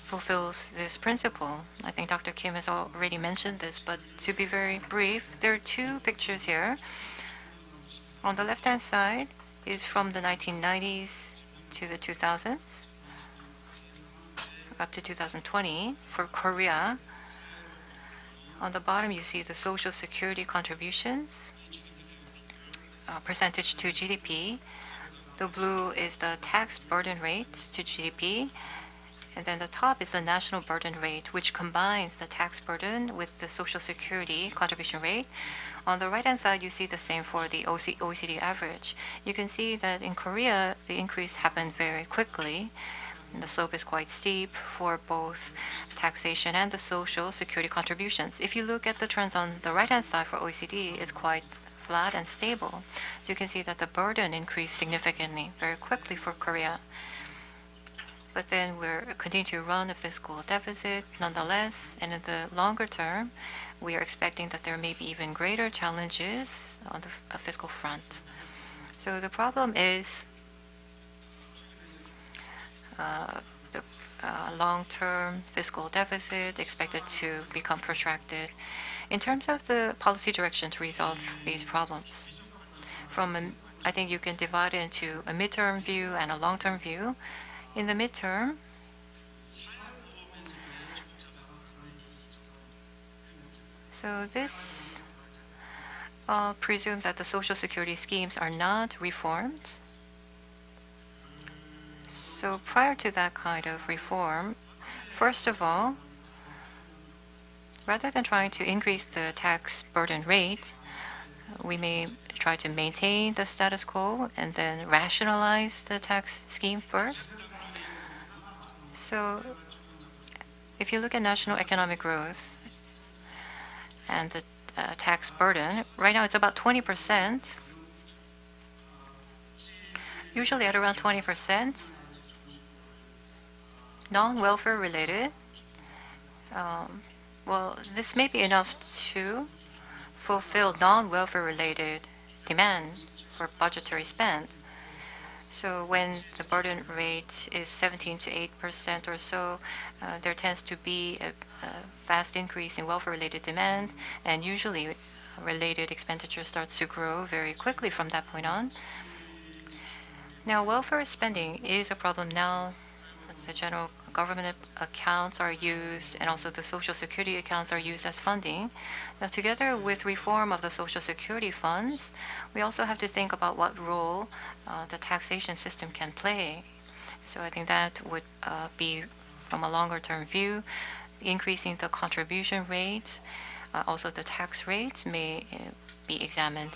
fulfills this principle. I think Dr. Kim has already mentioned this, but to be very brief, there are two pictures here. On the left-hand side is from the 1990s to the 2000s, up to 2020 for Korea. On the bottom, you see the Social Security contributions, percentage to GDP. The blue is the tax burden rate to GDP. And then the top is the national burden rate, which combines the tax burden with the Social Security contribution rate. On the right-hand side, you see the same for the OECD average. You can see that in Korea, the increase happened very quickly. And the slope is quite steep for both taxation and the Social Security contributions. If you look at the trends on the right-hand side for OECD, it's quite flat and stable. So you can see that the burden increased significantly, very quickly for Korea. but then we're continuing to run a fiscal deficit nonetheless, and in the longer term, we are expecting that there may be even greater challenges on the fiscal front. So the problem is the long-term fiscal deficit expected to become protracted. In terms of the policy direction to resolve these problems, I think you can divide it into a midterm view and a long-term view. In the midterm, so this presumes that the Social Security schemes are not reformed. So prior to that kind of reform, first of all, rather than trying to increase the tax burden rate, we may try to maintain the status quo and then rationalize the tax scheme first. So if you look at national economic growth and the tax burden, right now it's about 20%. Usually at around 20%, non-welfare related. Well, this may be enough to fulfill non-welfare related demand for budgetary spend. So when the burden rate is 17 to 8% or so, there tends to be a fast increase in welfare-related demand, and usually related expenditure starts to grow very quickly from that point on. Now, welfare spending is a problem now. The general government accounts are used, and also the Social Security accounts are used as funding. Now, together with reform of the Social Security funds, we also have to think about what role the taxation system can play. So I think that would be, from a longer-term view, increasing the contribution rate, also the tax rate may be examined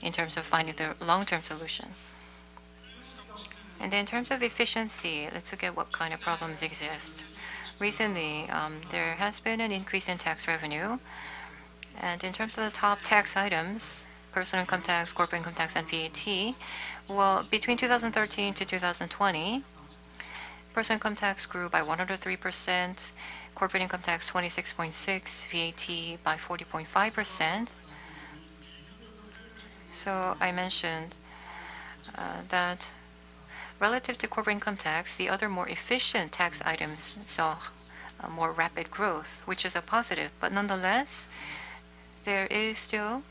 in terms of finding the long-term solution. And then in terms of efficiency, let's look at what kind of problems exist. Recently, there has been an increase in tax revenue. And in terms of the top tax items, personal income tax, corporate income tax, and VAT, well, between 2013 to 2020, personal income tax grew by 103%, corporate income tax 26.6%, VAT by 40.5%. So I mentioned that relative to corporate income tax, the other more efficient tax items saw a more rapid growth, which is a positive. But nonetheless, there is still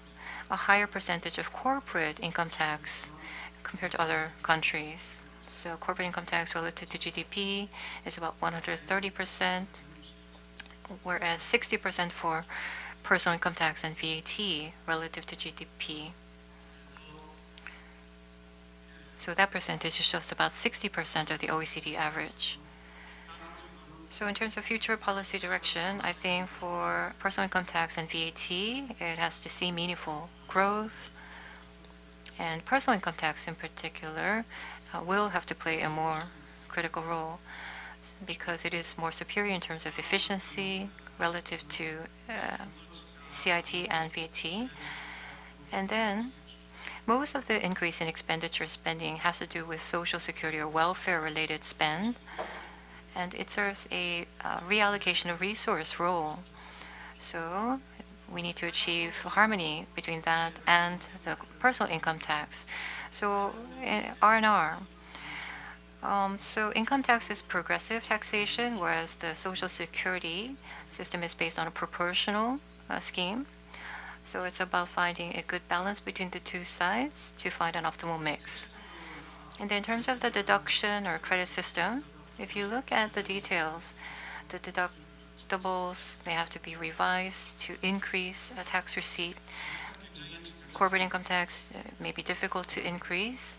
a higher percentage of corporate income tax compared to other countries. So corporate income tax relative to GDP is about 130%, whereas 60% for personal income tax and VAT relative to GDP. So that percentage is just about 60% of the OECD average. So in terms of future policy direction, I think for personal income tax and VAT, it has to see meaningful growth. And personal income tax in particular will have to play a more critical role because it is more superior in terms of efficiency relative to CIT and VAT. And then most of the increase in expenditure spending has to do with social security or welfare-related spend, and it serves a reallocation of resource role. So we need to achieve harmony between that and the personal income tax. So R&R. So income tax is progressive taxation, whereas the social security system is based on a proportional scheme. So it's about finding a good balance between the two sides to find an optimal mix. And then in terms of the deduction or credit system, if you look at the details, the deductibles may have to be revised to increase a tax receipt. Corporate income tax may be difficult to increase.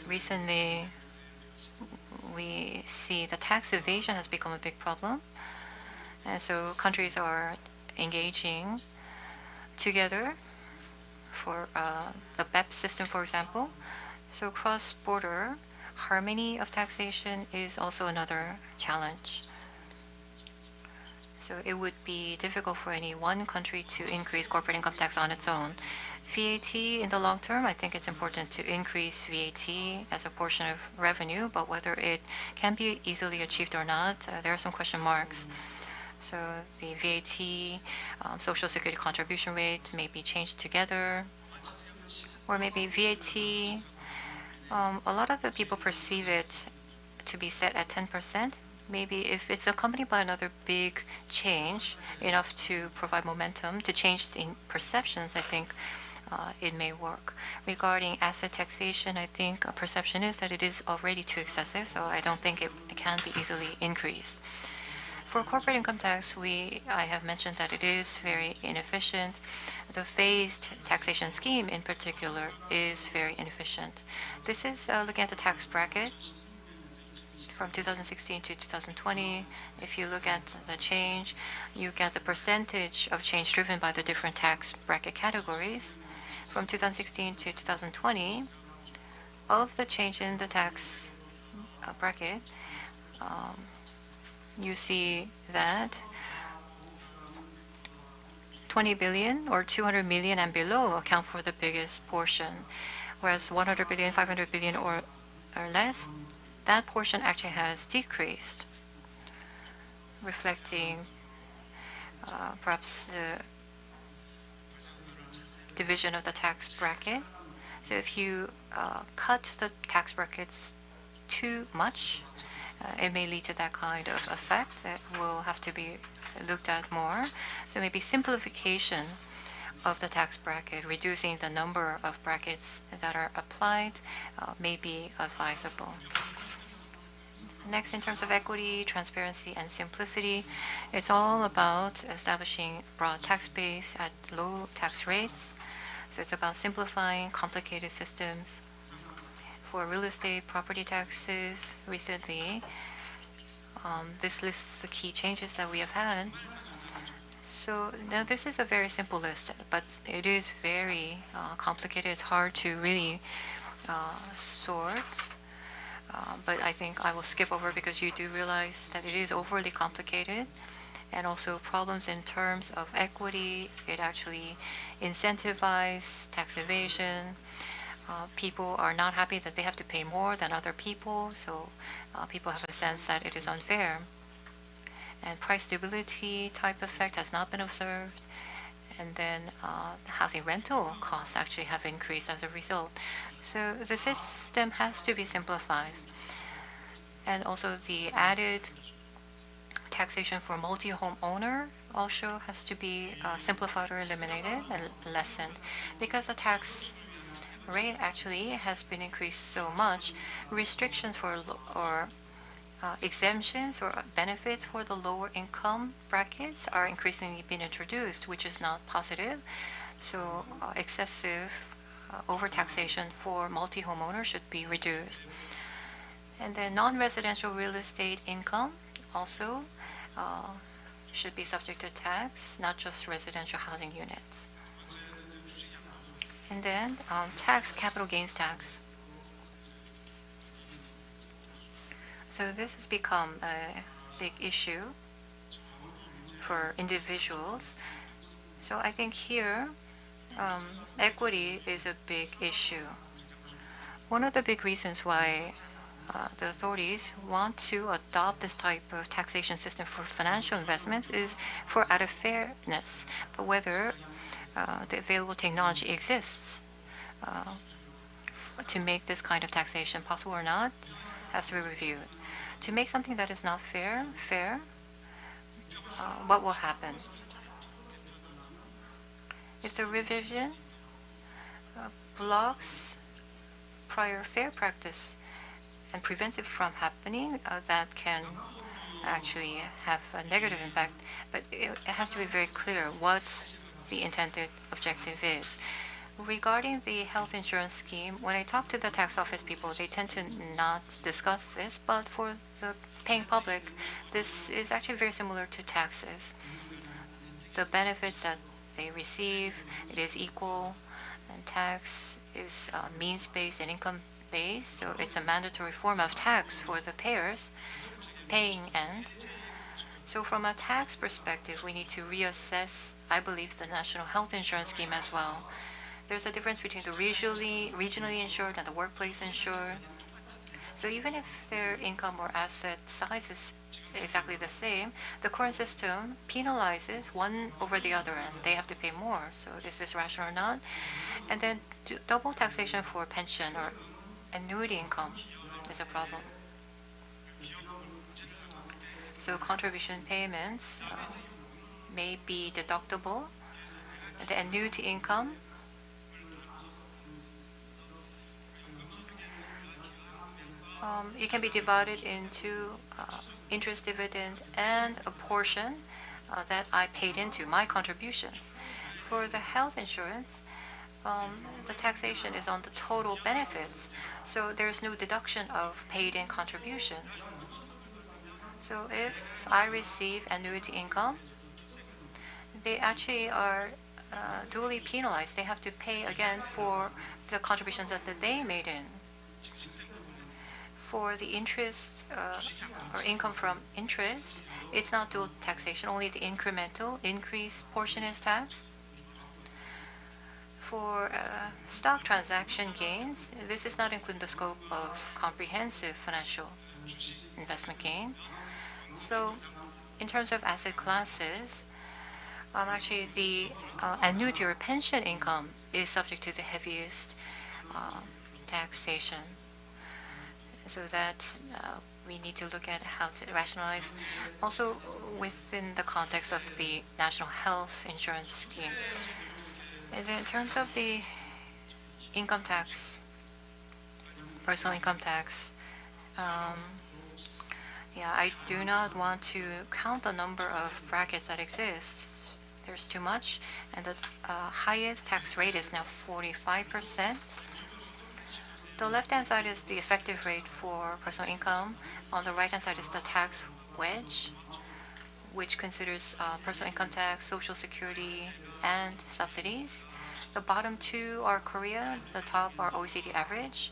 Recently, we see the tax evasion has become a big problem. And so countries are engaging together for the BEPS system, for example. So cross-border harmony of taxation is also another challenge. So it would be difficult for any one country to increase corporate income tax on its own. VAT in the long term, I think it's important to increase VAT as a portion of revenue, but whether it can be easily achieved or not, there are some question marks. So the VAT, Social Security contribution rate may be changed together, or maybe VAT, a lot of the people perceive it to be set at 10%. Maybe if it's accompanied by another big change, enough to provide momentum to change in perceptions, I think it may work. Regarding asset taxation, I think a perception is that it is already too excessive, so I don't think it can be easily increased. For corporate income tax, I have mentioned that it is very inefficient. The phased taxation scheme in particular is very inefficient. This is looking at the tax bracket from 2016 to 2020. If you look at the change, you get the percentage of change driven by the different tax bracket categories. From 2016 to 2020, of the change in the tax bracket, you see that 20 billion or 200 million and below account for the biggest portion, whereas 100 billion, 500 billion or less, that portion actually has decreased, reflecting perhaps the division of the tax bracket. So if you cut the tax brackets too much, it may lead to that kind of effect that will have to be looked at more. So maybe simplification of the tax bracket, reducing the number of brackets that are applied, may be advisable. Next, in terms of equity, transparency, and simplicity, it's all about establishing broad tax base at low tax rates. So it's about simplifying complicated systems. For real estate property taxes recently, this lists the key changes that we have had. So now this is a very simple list, but it is very complicated. It's hard to really sort. But I think I will skip over because you do realize that it is overly complicated, and also problems in terms of equity. It actually incentivizes tax evasion. People are not happy that they have to pay more than other people, so people have a sense that it is unfair. And price stability type effect has not been observed. And then housing rental costs actually have increased as a result. So the system has to be simplified. And also the added taxation for multi-home owner also has to be simplified or eliminated and lessened, because the tax rate actually has been increased so much. Restrictions for or exemptions or benefits for the lower income brackets are increasingly being introduced, which is not positive. So excessive overtaxation for multi-homeowners should be reduced. And then non-residential real estate income also should be subject to tax, not just residential housing units. And then capital gains tax. So this has become a big issue for individuals. So I think here, equity is a big issue. One of the big reasons why the authorities want to adopt this type of taxation system for financial investments is for out of fairness. But whether the available technology exists to make this kind of taxation possible or not has to be reviewed. To make something that is not fair, what will happen? If the revision blocks prior fair practice and prevents it from happening, that can actually have a negative impact. But it has to be very clear what the intended objective is. Regarding the health insurance scheme, when I talk to the tax office people, they tend to not discuss this, but for the paying public, this is actually very similar to taxes. The benefits that they receive, it is equal, and tax is means-based and income-based, so it's a mandatory form of tax for the payers, paying end. So from a tax perspective, we need to reassess, I believe, the national health insurance scheme as well. There's a difference between the regionally insured and the workplace insured. So even if their income or asset size is exactly the same, the current system penalizes one over the other and they have to pay more. So is this rational or not? And then double taxation for pension or annuity income is a problem. So contribution payments may be deductible. The annuity income it can be divided into interest, dividend, and a portion that I paid into my contributions. For the health insurance, the taxation is on the total benefits, so there's no deduction of paid-in contributions. So if I receive annuity income, they actually are duly penalized. They have to pay again for the contributions that they made in. For the interest or income from interest, it's not dual taxation, only the incremental increase portion is taxed. For stock transaction gains, this is not included in the scope of comprehensive financial investment gain. So in terms of asset classes, actually the annuity or pension income is subject to the heaviest taxation. So that we need to look at how to rationalize also within the context of the national health insurance scheme. And in terms of the income tax, personal income tax, yeah, I do not want to count the number of brackets that exist. There's too much, and the highest tax rate is now 45%. The left-hand side is the effective rate for personal income. On the right-hand side is the tax wedge, which considers personal income tax, social security, and subsidies. The bottom two are Korea, the top are OECD average.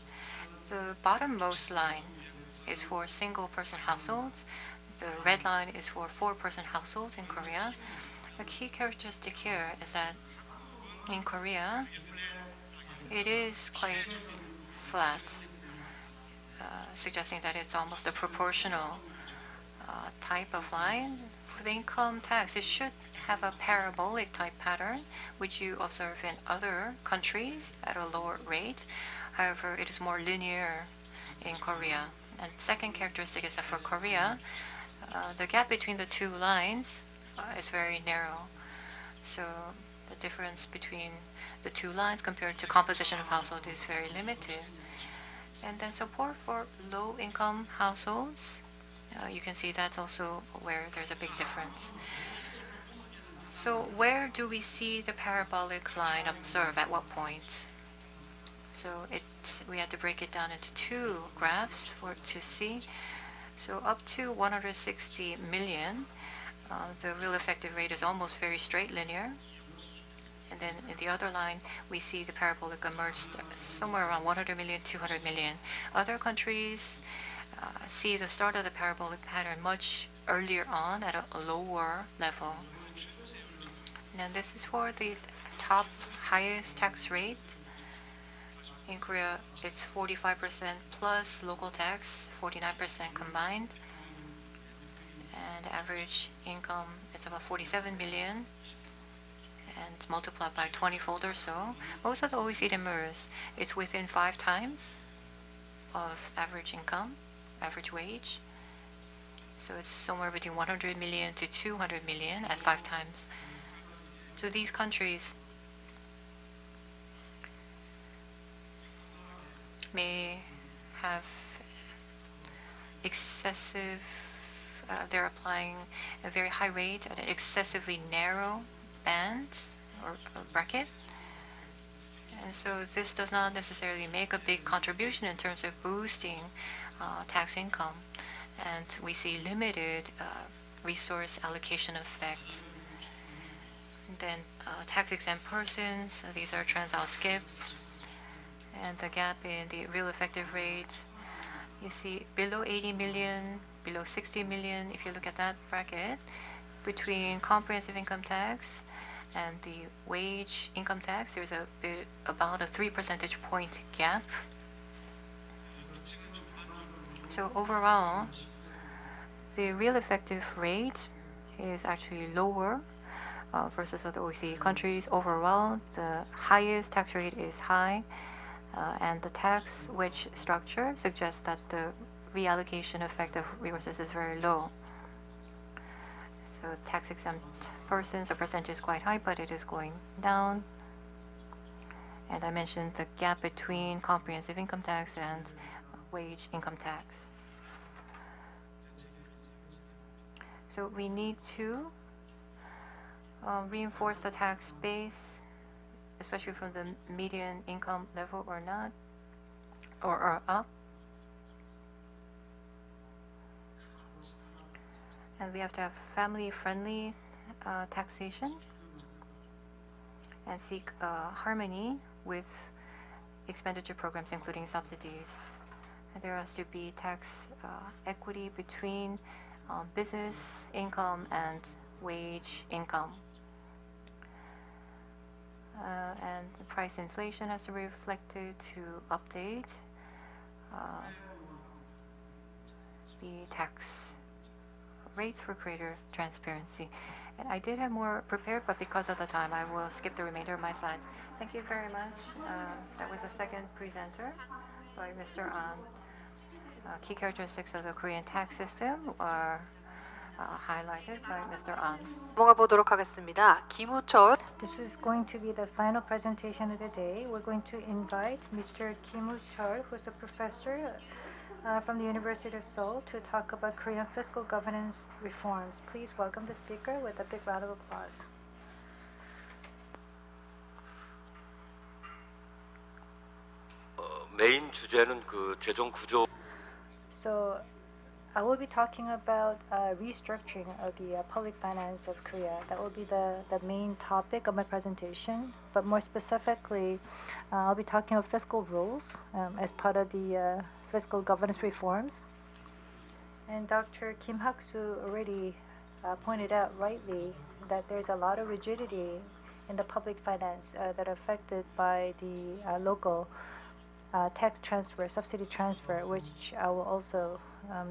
The bottommost line is for single-person households. The red line is for four-person households in Korea. A key characteristic here is that in Korea, it is quite flat, suggesting that it's almost a proportional type of line. For the income tax, it should have a parabolic type pattern, which you observe in other countries at a lower rate. However, it is more linear in Korea. And second characteristic is that for Korea, the gap between the two lines is very narrow. So the difference between the two lines compared to composition of household is very limited. And then support for low-income households, you can see that's also where there's a big difference. So where do we see the parabolic line observed at what point? So we had to break it down into two graphs for it to see. So up to 160 million, the real effective rate is almost very straight linear. And then in the other line, we see the parabolic emerge somewhere around 100 million, 200 million. Other countries see the start of the parabolic pattern much earlier on at a lower level. Now this is for the top highest tax rate. In Korea, it's 45% plus local tax, 49% combined. And the average income is about 47 million. And multiplied by 20-fold or so. Most of the OECD members, it's within 5 times of average income, average wage. So it's somewhere between 100 million to 200 million at 5 times. So these countries may have excessive, they're applying a very high rate at an excessively narrow band or bracket. And so this does not necessarily make a big contribution in terms of boosting tax income. And we see limited resource allocation effect. And then tax-exempt persons, these are trends I'll skip. And the gap in the real effective rate, you see below 80 million below 60 million, if you look at that bracket, between comprehensive income tax and the wage income tax, there's about a 3 percentage point gap. So overall, the real effective rate is actually lower versus other OECD countries. Overall, the highest tax rate is high, and the tax wedge structure suggests that the reallocation effect of resources is very low. So tax-exempt persons, the percentage is quite high, but it is going down. And I mentioned the gap between comprehensive income tax and wage income tax. So we need to reinforce the tax base, especially from the median income level or not, or up. And we have to have family-friendly taxation and seek harmony with expenditure programs, including subsidies. And there has to be tax equity between business income and wage income. And the price inflation has to be reflected to update the tax rates for greater transparency. And I did have more prepared, but because of the time, I will skip the remainder of my slides. Thank you very much. That was the second presenter by Mr. An. Key characteristics of the Korean tax system are highlighted by Mr. An. 넘어가 보도록 하겠습니다. 김우철. This is going to be the final presentation of the day. We're going to invite Mr. Kim Woo-chul, who's a professor from the University of Seoul, to talk about Korean fiscal governance reforms. Please welcome the speaker with a big round of applause. 메인 주제는 그 재정 구조. So I will be talking about restructuring of the public finance of Korea. That will be the main topic of my presentation. But more specifically, I'll be talking about fiscal rules as part of the fiscal governance reforms. And Dr. Kim Hak-soo already pointed out rightly that there's a lot of rigidity in the public finance that are affected by the local tax transfer, subsidy transfer, which I will also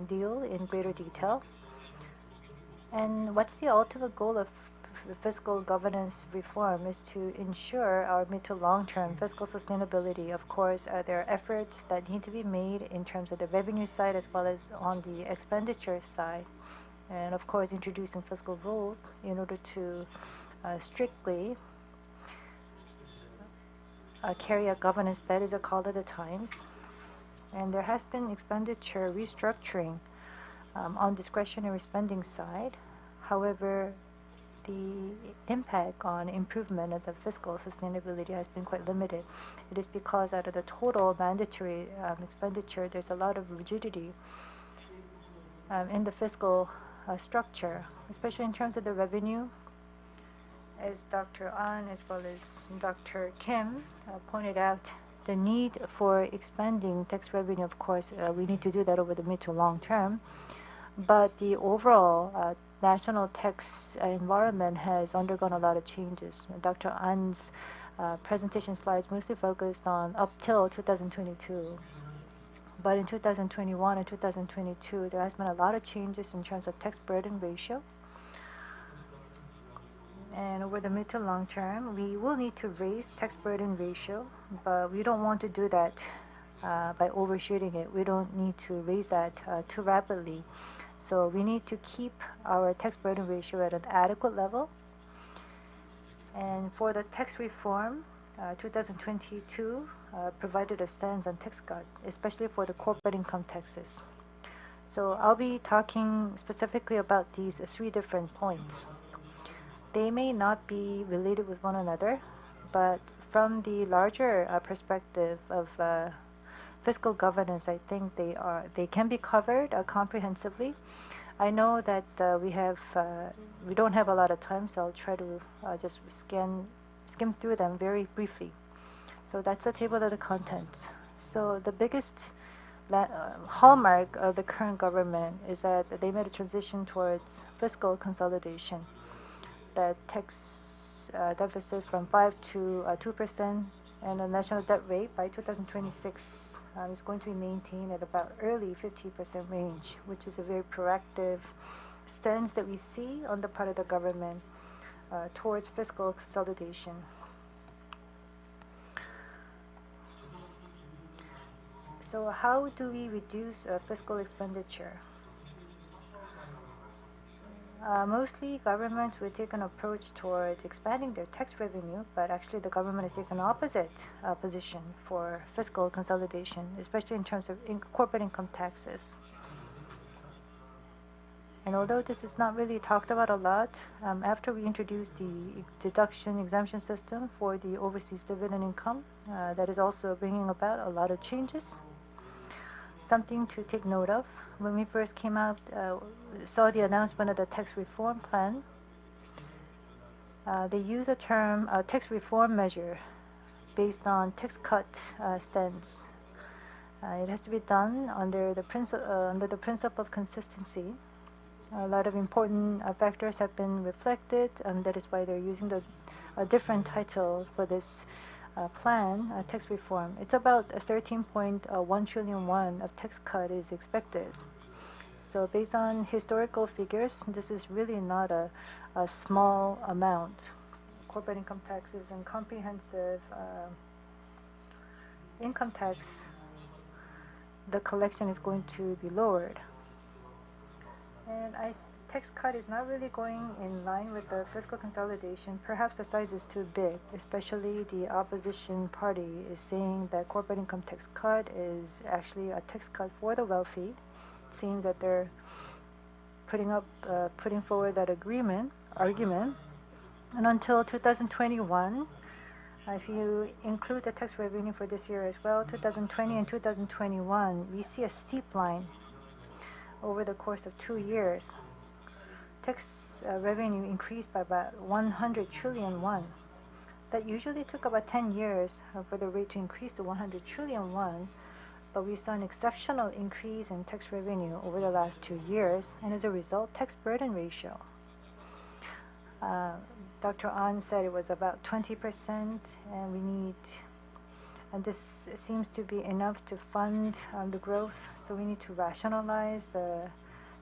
deal in greater detail. And what's the ultimate goal of the fiscal governance reform is to ensure our mid to long-term fiscal sustainability. Of course, there are efforts that need to be made in terms of the revenue side as well as on the expenditure side. And of course, introducing fiscal rules in order to strictly carry out governance that is a call of the times. And there has been expenditure restructuring on discretionary spending side. However, the impact on improvement of the fiscal sustainability has been quite limited. It is because out of the total mandatory expenditure, there's a lot of rigidity in the fiscal structure, especially in terms of the revenue. As Dr. An as well as Dr. Kim pointed out, the need for expanding tax revenue, of course, we need to do that over the mid to long term. But the overall national tax environment has undergone a lot of changes. Dr. An's presentation slides mostly focused on up till 2022. But in 2021 and 2022, there has been a lot of changes in terms of tax burden ratio. And over the mid to long term, we will need to raise tax burden ratio, but we don't want to do that by overshooting it. We don't need to raise that too rapidly. So we need to keep our tax burden ratio at an adequate level. And for the tax reform, 2022 provided a stance on tax cut, especially for the corporate income taxes. So I'll be talking specifically about these three different points. They may not be related with one another, but from the larger perspective of fiscal governance, I think they can be covered comprehensively. I know that we don't have a lot of time, so I'll try to just skim through them very briefly. So that's the table of the contents. So the biggest hallmark of the current government is that they made a transition towards fiscal consolidation. The tax deficit from 5 to 2%, and the national debt rate by 2026 is going to be maintained at about early 50% range, which is a very proactive stance that we see on the part of the government towards fiscal consolidation. So how do we reduce fiscal expenditure? Mostly governments will take an approach towards expanding their tax revenue, but actually the government has taken the opposite position for fiscal consolidation, especially in terms of corporate income taxes. And although this is not really talked about a lot, after we introduced the deduction exemption system for the overseas dividend income, that is also bringing about a lot of changes. Something to take note of. When we first came out, saw the announcement of the tax reform plan, they use the term tax reform measure based on tax cut stance. It has to be done under the principle of consistency. A lot of important factors have been reflected, and that is why they're using a different title for this plan, tax reform. It's about 13.1 trillion won of tax cut is expected. So based on historical figures, this is really not a small amount. Corporate income taxes and comprehensive income tax, the collection is going to be lowered. And tax cut is not really going in line with the fiscal consolidation. Perhaps the size is too big, especially the opposition party is saying that corporate income tax cut is actually a tax cut for the wealthy. It seems that they're putting forward that argument. And until 2021, if you include the tax revenue for this year as well, 2020 and 2021, we see a steep line over the course of 2 years. Tax revenue increased by about 100 trillion won. That usually took about 10 years for the rate to increase to 100 trillion won, but we saw an exceptional increase in tax revenue over the last 2 years, and as a result, tax burden ratio. Dr. An said it was about 20%, and this seems to be enough to fund the growth, so we need to rationalize the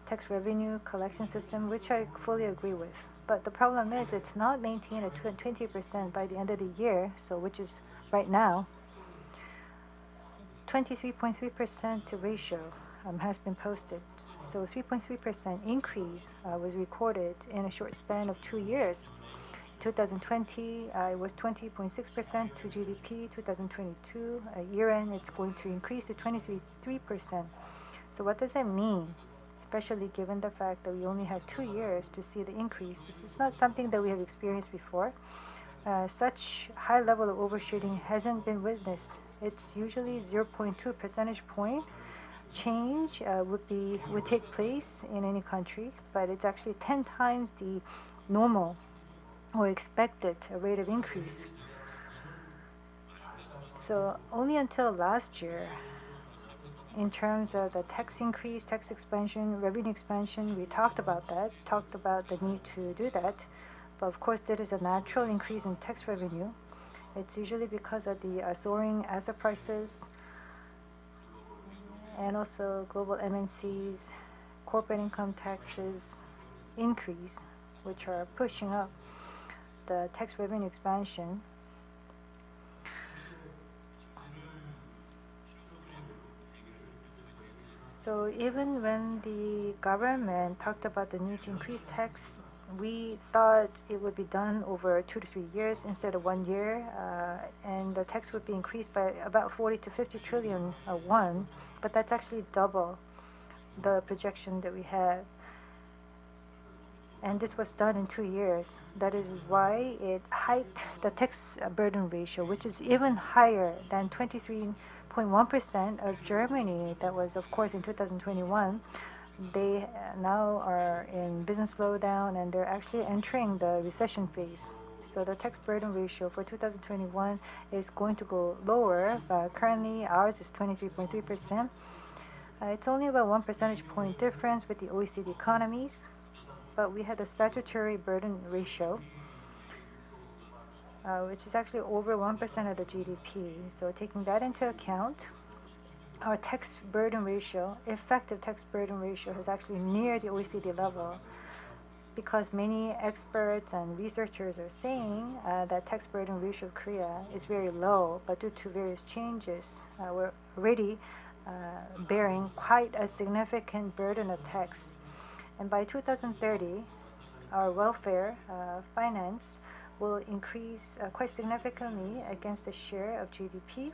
tax revenue collection system, which I fully agree with. But the problem is it's not maintained at 20% by the end of the year, so which is right now. 23.3% ratio has been posted. So 3.3% increase was recorded in a short span of 2 years. 2020, it was 20.6% to GDP. 2022, year-end, it's going to increase to 23%. So what does that mean? Especially given the fact that we only had 2 years to see the increase. This is not something that we have experienced before. Such high level of overshooting hasn't been witnessed. It's usually 0.2 percentage point change would take place in any country, but it's actually 10 times the normal or expected rate of increase. So only until last year, in terms of the tax increase, tax expansion, revenue expansion, we talked about the need to do that. But of course, there is a natural increase in tax revenue. It's usually because of the soaring asset prices and also global MNCs, corporate income taxes increase, which are pushing up the tax revenue expansion. So even when the government talked about the need to increase tax, we thought it would be done over 2 to 3 years instead of 1 year, and the tax would be increased by about 40 to 50 trillion won, but that's actually double the projection that we had. And this was done in 2 years. That is why it hiked the tax burden ratio, which is even higher than 23.1% of Germany. That was, of course, in 2021. They now are in business slowdown, and they're actually entering the recession phase. So the tax burden ratio for 2021 is going to go lower. Currently, ours is 23.3%. It's only about 1 percentage point difference with the OECD economies, but we had a statutory burden ratio, which is actually over 1% of the GDP. So taking that into account, our tax burden ratio, effective tax burden ratio, is actually near the OECD level, because many experts and researchers are saying that tax burden ratio of Korea is very low, but due to various changes, we're already bearing quite a significant burden of tax. And by 2030, our welfare finance will increase quite significantly against the share of GDP,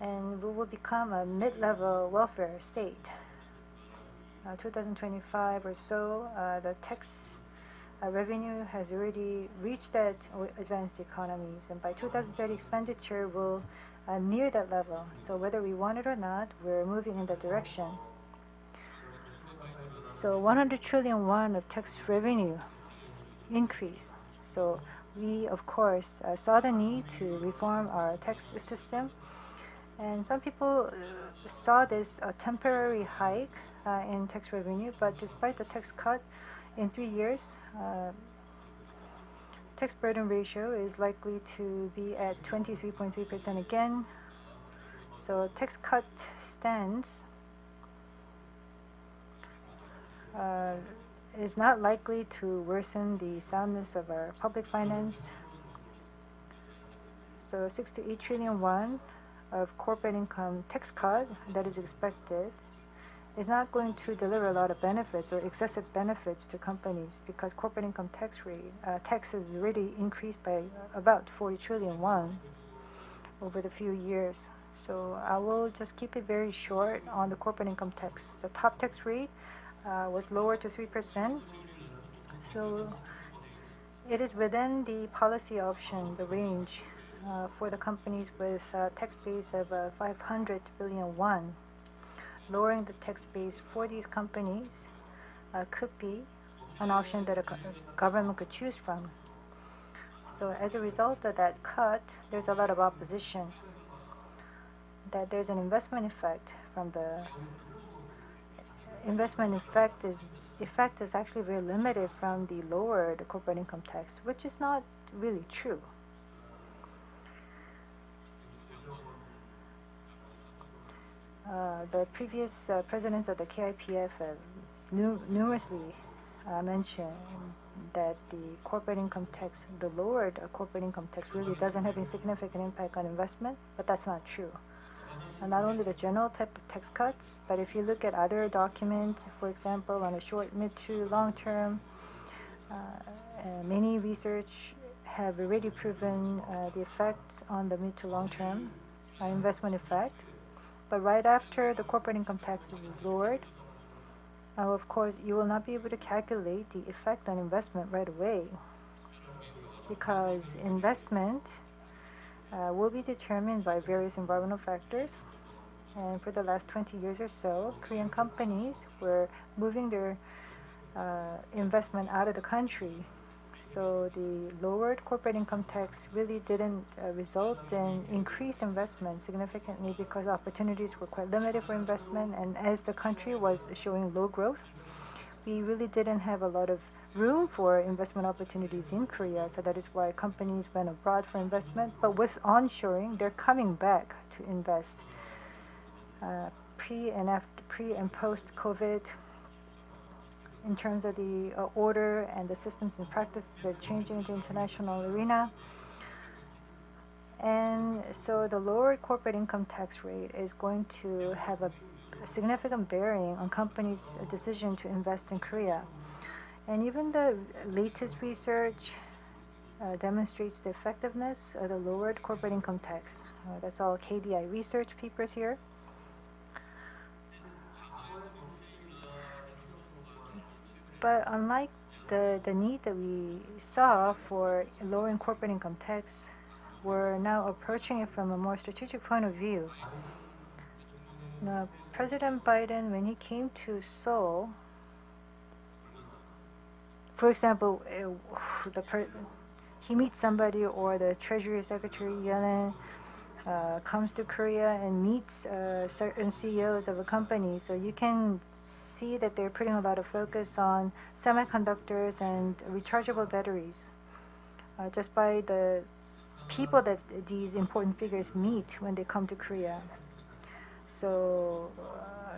and we will become a mid-level welfare state. 2025 or so, the tax revenue has already reached that advanced economies, and by 2030 expenditure will near that level. So whether we want it or not, we're moving in that direction. So 100 trillion won of tax revenue increase. So we, of course, saw the need to reform our tax system, and some people saw this a temporary hike in tax revenue, but despite the tax cut in 3 years, tax burden ratio is likely to be at 23.3% again. So tax cut stance is not likely to worsen the soundness of our public finance. So 6 to 8 trillion won of corporate income tax cut that is expected is not going to deliver a lot of benefits or excessive benefits to companies, because corporate income tax rate tax has already increased by about 40 trillion won over the few years. So I will just keep it very short on the corporate income tax. The top tax rate was lowered to 3%. So it is within the policy option, the range for the companies with a tax base of 500 billion won. Lowering the tax base for these companies could be an option that a government could choose from. So as a result of that cut, there's a lot of opposition that there's an investment effect from the investment effect is actually very limited from the lowered corporate income tax, which is not really true. The previous presidents of the KIPF have numerously mentioned that the corporate income tax, the lowered corporate income tax, really doesn't have any significant impact on investment, but that's not true. And not only the general type of tax cuts, but if you look at other documents, for example, on a short, mid to long term, many research have already proven the effects on the mid to long term investment effect. But right after the corporate income tax is lowered, of course, you will not be able to calculate the effect on investment right away, because investment will be determined by various environmental factors. And for the last 20 years or so, Korean companies were moving their investment out of the country. So the lowered corporate income tax really didn't result in increased investment significantly, because opportunities were quite limited for investment. And as the country was showing low growth, we really didn't have a lot of room for investment opportunities in Korea. So that is why companies went abroad for investment. But with onshoring, they're coming back to invest. Pre and post COVID, in terms of the order and the systems and practices are changing in the international arena. And so the lower corporate income tax rate is going to have a significant bearing on companies' decision to invest in Korea. And even the latest research demonstrates the effectiveness of the lowered corporate income tax. That's all KDI research papers here. But unlike the need that we saw for lowering corporate income tax, we're now approaching it from a more strategic point of view. Now, President Biden, when he came to Seoul, for example, he meets somebody, or the Treasury Secretary Yellen comes to Korea and meets certain CEOs of a company. So you can see that they're putting a lot of focus on semiconductors and rechargeable batteries. Just by the people that these important figures meet when they come to Korea. So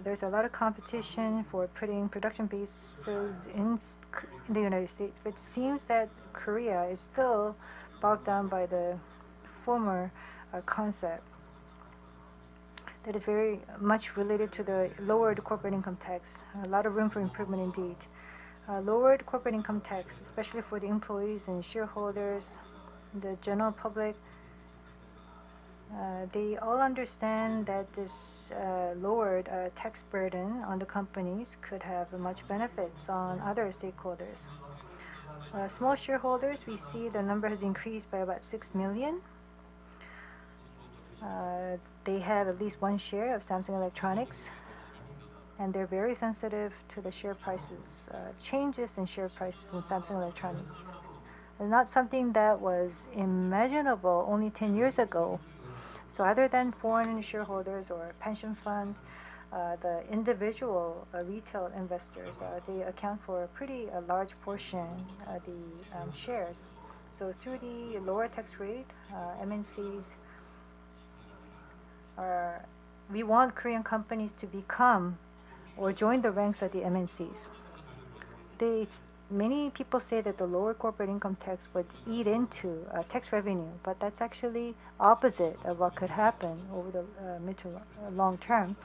there's a lot of competition for putting production bases in the United States, but it seems that Korea is still bogged down by the former concept that is very much related to the lowered corporate income tax. A lot of room for improvement indeed. Lowered corporate income tax, especially for the employees and shareholders, the general public, they all understand that this lowered tax burden on the companies could have much benefits on other stakeholders. Small shareholders, we see the number has increased by about 6 million. They have at least one share of Samsung Electronics, and they're very sensitive to the share prices, changes in share prices in Samsung Electronics. It's not something that was imaginable only 10 years ago. So other than foreign shareholders or pension fund, the individual retail investors, they account for a pretty large portion of the shares. So through the lower tax rate, MNCs we want Korean companies to become or join the ranks of the MNCs. Many people say that the lower corporate income tax would eat into tax revenue, but that's actually opposite of what could happen over the mid to long term.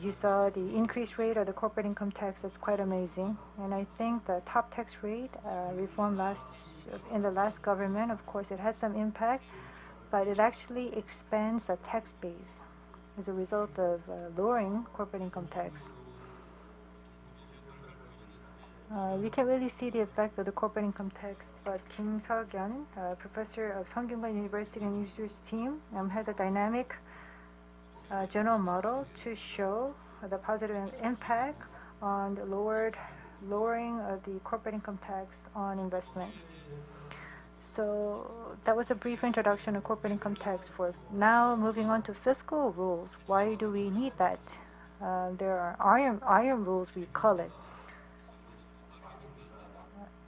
You saw the increased rate of the corporate income tax. That's quite amazing. And I think the top tax rate reform in the last government, of course, it had some impact, but it actually expands the tax base as a result of lowering corporate income tax. We can really see the effect of the corporate income tax, but Kim Seok-yeon, professor of Sungkyunkwan University and Research team, has a dynamic general model to show the positive impact on the lowering of the corporate income tax on investment. So that was a brief introduction of corporate income tax. For now, moving on to fiscal rules. Why do we need that? There are iron rules, we call it.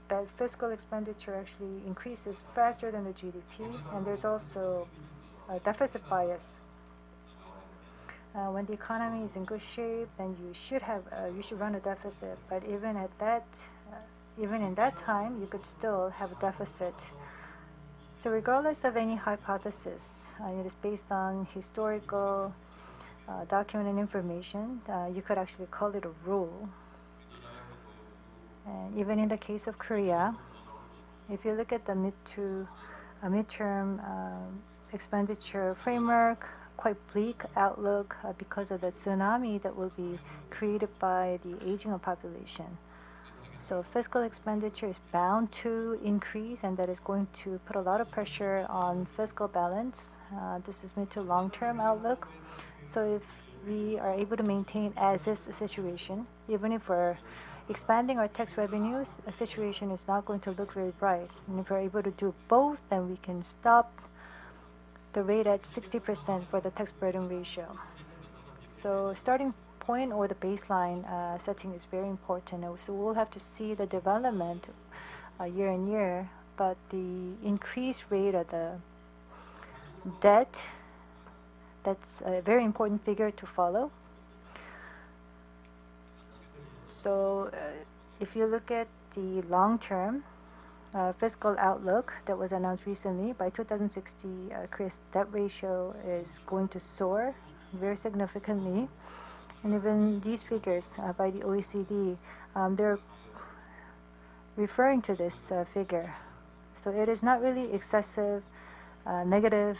That fiscal expenditure actually increases faster than the GDP, and there's also a deficit bias. When the economy is in good shape, then you should run a deficit. But even in that time, you could still have a deficit. So regardless of any hypothesis, it is based on historical documented information. You could actually call it a rule. And even in the case of Korea, if you look at the midterm expenditure framework, quite bleak outlook because of the tsunami that will be created by the aging of population. So fiscal expenditure is bound to increase, and that is going to put a lot of pressure on fiscal balance. This is mid to long-term outlook. So if we are able to maintain as is the situation, even if we're expanding our tax revenues, the situation is not going to look very bright. And if we're able to do both, then we can stop the rate at 60% for the tax burden ratio. So starting point or the baseline setting is very important. So we'll have to see the development year on year, but the increased rate of the debt, that's a very important figure to follow. So if you look at the long-term fiscal outlook that was announced recently, by 2060, Korea's debt ratio is going to soar very significantly. And even these figures by the OECD, they're referring to this figure. So it is not really excessive negative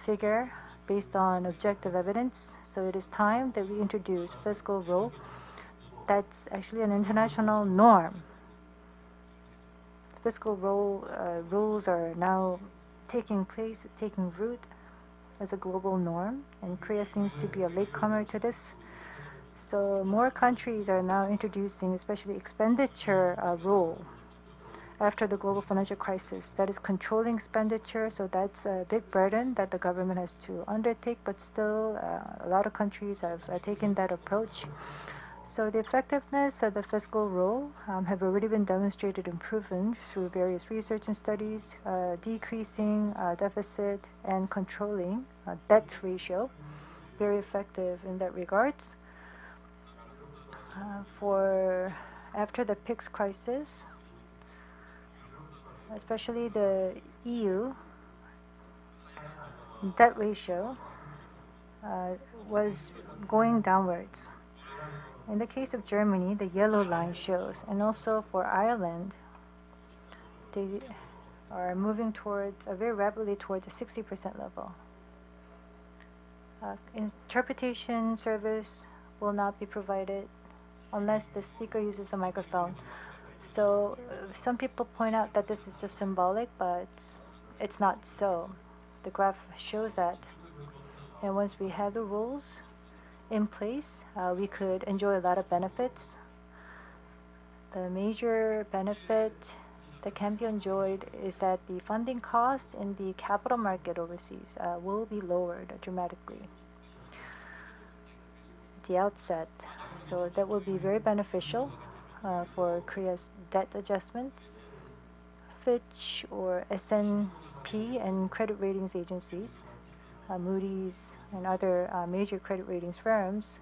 figure based on objective evidence. So it is time that we introduce fiscal rule. That's actually an international norm. Fiscal rules are now taking root as a global norm, and Korea seems to be a latecomer to this. So more countries are now introducing, especially expenditure rule after the global financial crisis. That is controlling expenditure, so that's a big burden that the government has to undertake, but still a lot of countries have taken that approach. So the effectiveness of the fiscal rule have already been demonstrated and proven through various research and studies, decreasing deficit and controlling debt ratio, very effective in that regards. For after the PIX crisis, especially the EU debt ratio was going downwards. In the case of Germany, the yellow line shows, and also for Ireland, they are moving towards very rapidly towards a 60% level. Interpretation service will not be provided unless the speaker uses a microphone. So some people point out that this is just symbolic, but it's not so. The graph shows that. And once we have the rules in place, we could enjoy a lot of benefits. The major benefit that can be enjoyed is that the funding cost in the capital market overseas will be lowered dramatically at the outset. So that will be very beneficial for Korea's debt adjustment. Fitch or S&P and credit ratings agencies, Moody's and other major credit ratings firms.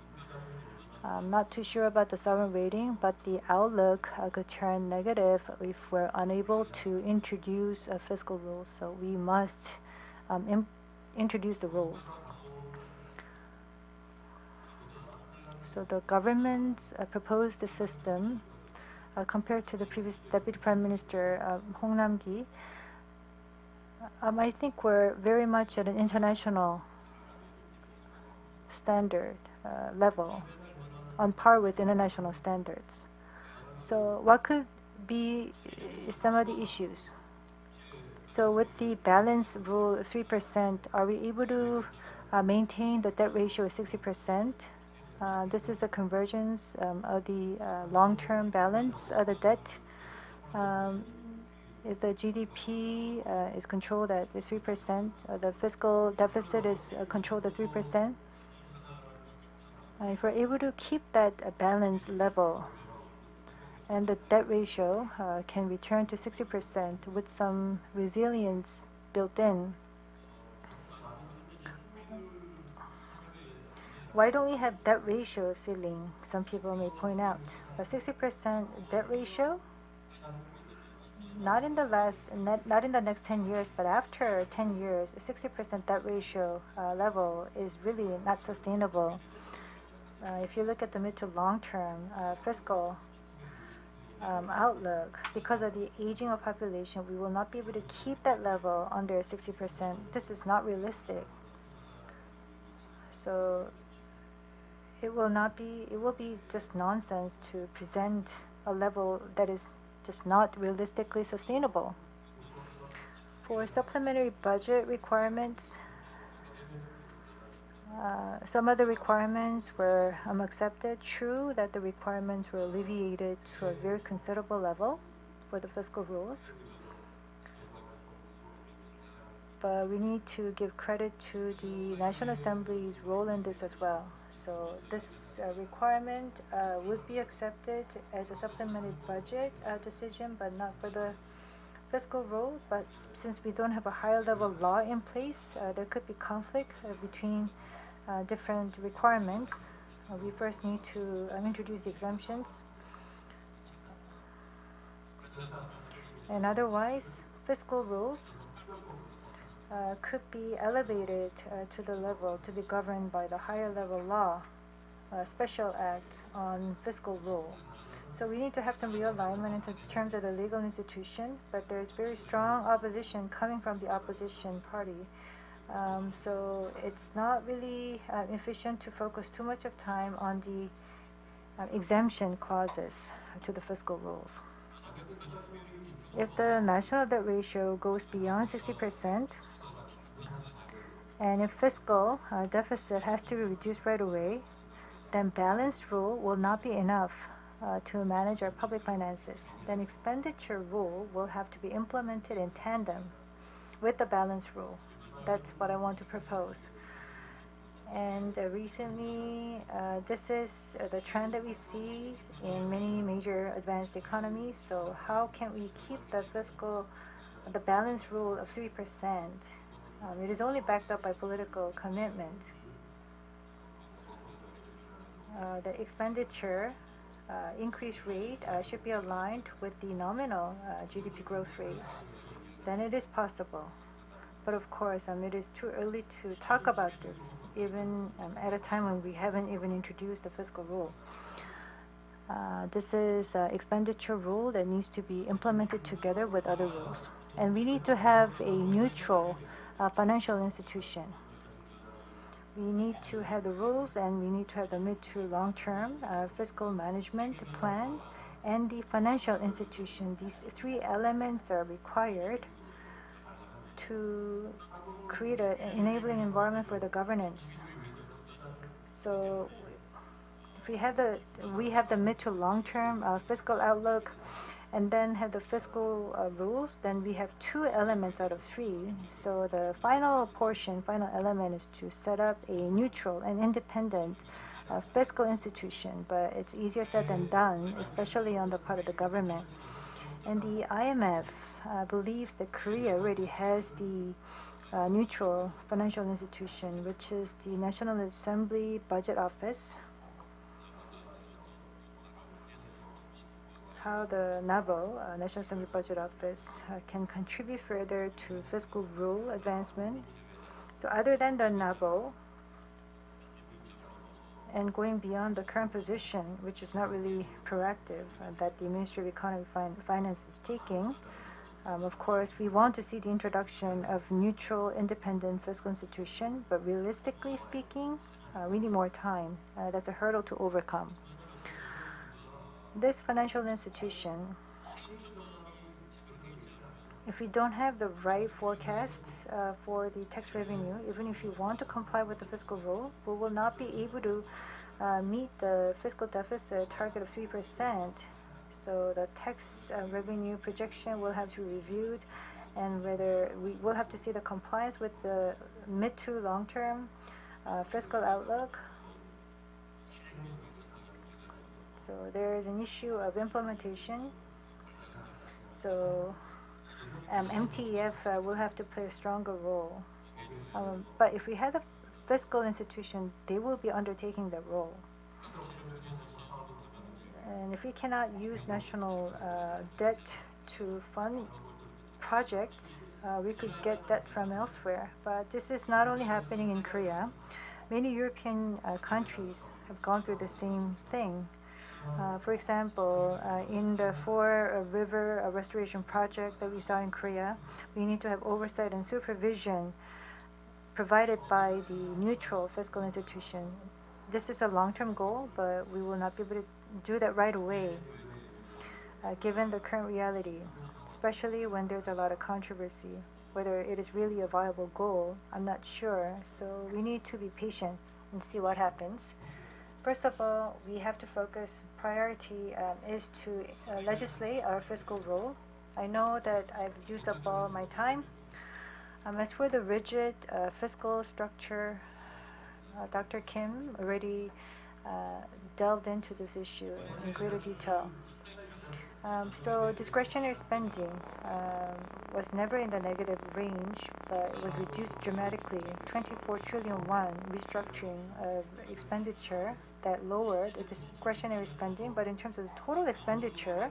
I'm not too sure about the sovereign rating, but the outlook could turn negative if we're unable to introduce fiscal rules. So we must introduce the rules. So the government's proposed system, compared to the previous Deputy Prime Minister Hong Nam-gi, I think we're very much at an international standard level, on par with international standards. So what could be some of the issues? So with the balance rule 3%, are we able to maintain the debt ratio of 60%? This is a convergence of the long-term balance of the debt. If the GDP is controlled at 3%, the fiscal deficit is controlled at 3%. If we're able to keep that balance level, and the debt ratio can return to 60% with some resilience built in, why don't we have debt ratio ceiling? Some people may point out a 60% debt ratio. Not in the next 10 years, but after 10 years, a 60% debt ratio level is really not sustainable. If you look at the mid to long term fiscal outlook, because of the aging of population, we will not be able to keep that level under 60%. This is not realistic. So it will be just nonsense to present a level that is just not realistically sustainable. For supplementary budget requirements, some of the requirements were accepted. True that the requirements were alleviated to a very considerable level for the fiscal rules. But we need to give credit to the National Assembly's role in this as well. So this requirement would be accepted as a supplemented budget decision, but not for the fiscal rule. But since we don't have a higher level law in place, there could be conflict between different requirements. We first need to introduce the exemptions. And otherwise, fiscal rules could be elevated to the level to be governed by the higher level law, special act on fiscal rule. So we need to have some realignment in terms of the legal institution, but there's very strong opposition coming from the opposition party. So it's not really efficient to focus too much of time on the exemption clauses to the fiscal rules. If the national debt ratio goes beyond 60%, and if fiscal deficit has to be reduced right away, then balanced rule will not be enough to manage our public finances, then expenditure rule will have to be implemented in tandem with the balance rule. That's what I want to propose. And recently, this is the trend that we see in many major advanced economies. So how can we keep the balance rule of 3%? It is only backed up by political commitment. The expenditure increase rate should be aligned with the nominal GDP growth rate. Then it is possible. But of course, it is too early to talk about this, even at a time when we haven't even introduced the fiscal rule. This is expenditure rule that needs to be implemented together with other rules. And we need to have a neutral financial institution. We need to have the rules, and we need to have the mid to long-term fiscal management plan and the financial institution. These three elements are required to create an enabling environment for the governance. So if we have the mid to long-term fiscal outlook, and then have the fiscal rules, then we have 2 elements out of 3. So the final element is to set up a neutral and independent fiscal institution, but it's easier said than done, especially on the part of the government. And the IMF believes that Korea already has the neutral financial institution, which is the National Assembly Budget Office. How the NABO, National Assembly Budget Office, can contribute further to fiscal rule advancement. So other than the NABO, and going beyond the current position, which is not really proactive, that the Ministry of Economy Finance is taking, of course, we want to see the introduction of neutral, independent fiscal institution, but realistically speaking, we need more time. That's a hurdle to overcome. This financial institution, if we don't have the right forecasts for the tax revenue, even if you want to comply with the fiscal rule, we will not be able to meet the fiscal deficit target of 3%. So the tax revenue projection will have to be reviewed, and whether we will have to see the compliance with the mid to long-term fiscal outlook. So there is an issue of implementation. So MTF will have to play a stronger role. But if we have a fiscal institution, they will be undertaking that role. And if we cannot use national debt to fund projects, we could get debt from elsewhere. But this is not only happening in Korea. Many European countries have gone through the same thing. For example, in the four-river restoration project that we saw in Korea, we need to have oversight and supervision provided by the neutral fiscal institution. This is a long-term goal, but we will not be able to do that right away, given the current reality, especially when there's a lot of controversy. Whether it is really a viable goal, I'm not sure. So we need to be patient and see what happens. First of all, we have to focus. Priority is to legislate our fiscal rule. I know that I've used up all my time. As for the rigid fiscal structure, Dr. Kim already delved into this issue in greater detail. So discretionary spending was never in the negative range, but it was reduced dramatically. 24 trillion won restructuring of expenditure that lowered the discretionary spending, but in terms of the total expenditure,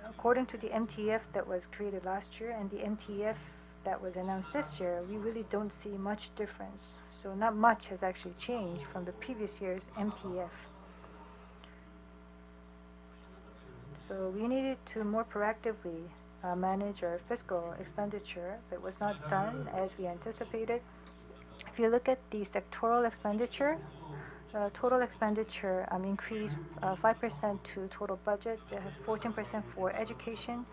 according to the MTF that was created last year and the MTF that was announced this year, we really don't see much difference. So not much has actually changed from the previous year's MTF. So we needed to more proactively manage our fiscal expenditure. It was not done as we anticipated. If you look at the sectoral expenditure, total expenditure increased 5% to total budget, 14% for education.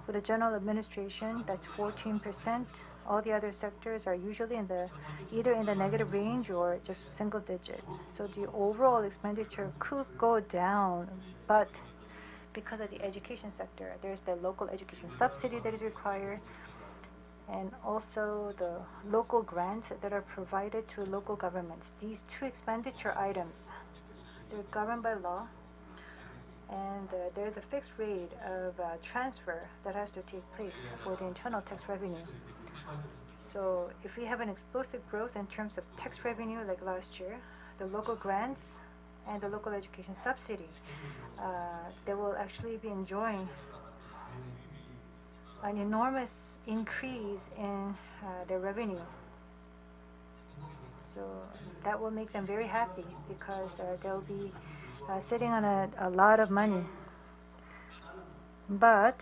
For the general administration, that's 14%. All the other sectors are usually either in the negative range or just single digit. So the overall expenditure could go down, but because of the education sector, there's the local education subsidy that is required, and also the local grants that are provided to local governments. These two expenditure items, they're governed by law, and there's a fixed rate of transfer that has to take place for the internal tax revenue. So if we have an explosive growth in terms of tax revenue like last year, the local grants and the local education subsidy, they will actually be enjoying an enormous increase in their revenue. So that will make them very happy because they'll be sitting on a lot of money. But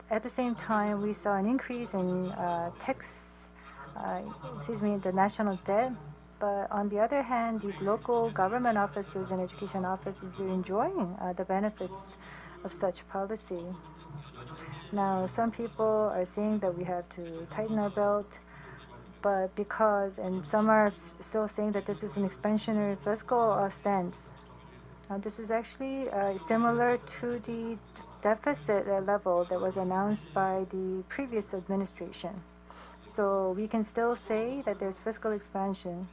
at the same time, we saw an increase in the national debt. But on the other hand, these local government offices and education offices are enjoying the benefits of such policy. Now, some people are saying that we have to tighten our belt, but and some are still saying that this is an expansionary fiscal stance. This is actually similar to the deficit level that was announced by the previous administration. So we can still say that there's fiscal expansion.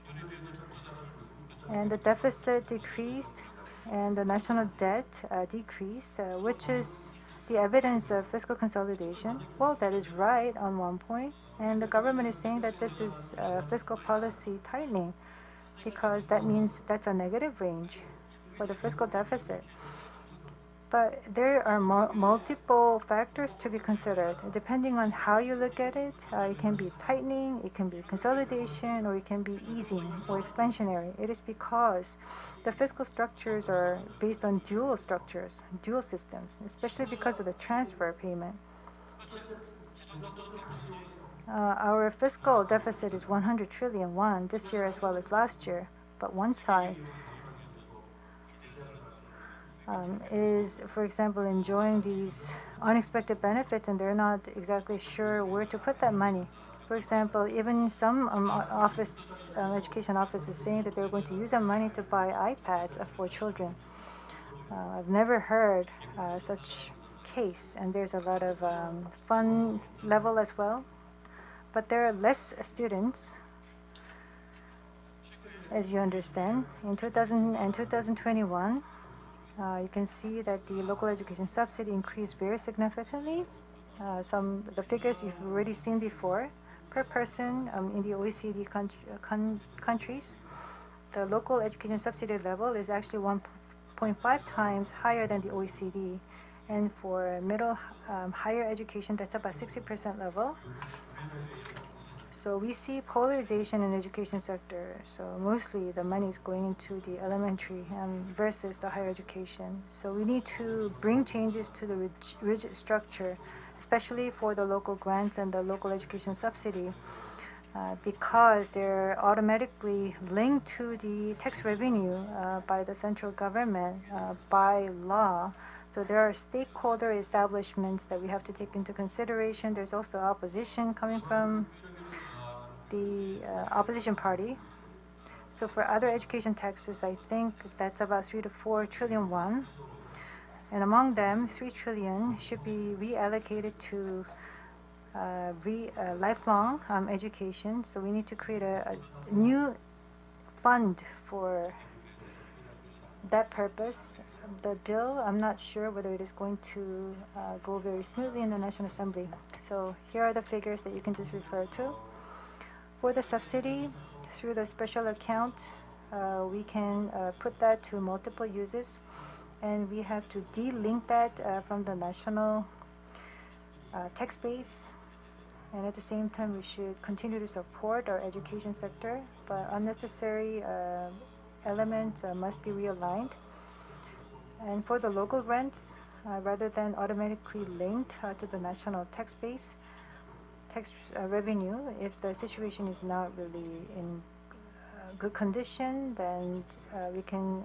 And the deficit decreased and the national debt decreased, which is the evidence of fiscal consolidation. Well, that is right on one point. And the government is saying that this is fiscal policy tightening because that means that's a negative range for the fiscal deficit. But there are multiple factors to be considered. Depending on how you look at it, it can be tightening, it can be consolidation, or it can be easing or expansionary. It is because the fiscal structures are based on dual structures, dual systems, especially because of the transfer payment. Our fiscal deficit is 100 trillion won this year as well as last year, but one side is, for example, enjoying these unexpected benefits and they're not exactly sure where to put that money. For example, even some education offices saying that they're going to use that money to buy iPads for children. I've never heard such case, and there's a lot of fun level as well. But there are less students, as you understand. In 2000 and 2021, you can see that the local education subsidy increased very significantly. The figures you've already seen before. Per person in the OECD countries, the local education subsidy level is actually 1.5 times higher than the OECD. And for middle higher education, that's about 60% level. So we see polarization in the education sector. So mostly the money is going into the elementary versus the higher education. So we need to bring changes to the rigid structure, especially for the local grants and the local education subsidy, because they're automatically linked to the tax revenue by the central government by law. So there are stakeholder establishments that we have to take into consideration. There's also opposition coming from the opposition party. So for other education taxes, I think that's about 3 to 4 trillion won. And among them, 3 trillion should be reallocated to lifelong education. So we need to create a new fund for that purpose. The bill, I'm not sure whether it is going to go very smoothly in the National Assembly. So here are the figures that you can just refer to. For the subsidy, through the special account, we can put that to multiple uses, and we have to de-link that from the national tax base. And at the same time, we should continue to support our education sector, but unnecessary elements must be realigned. And for the local grants, rather than automatically linked to the national tax base, tax revenue, if the situation is not really in good condition, then we can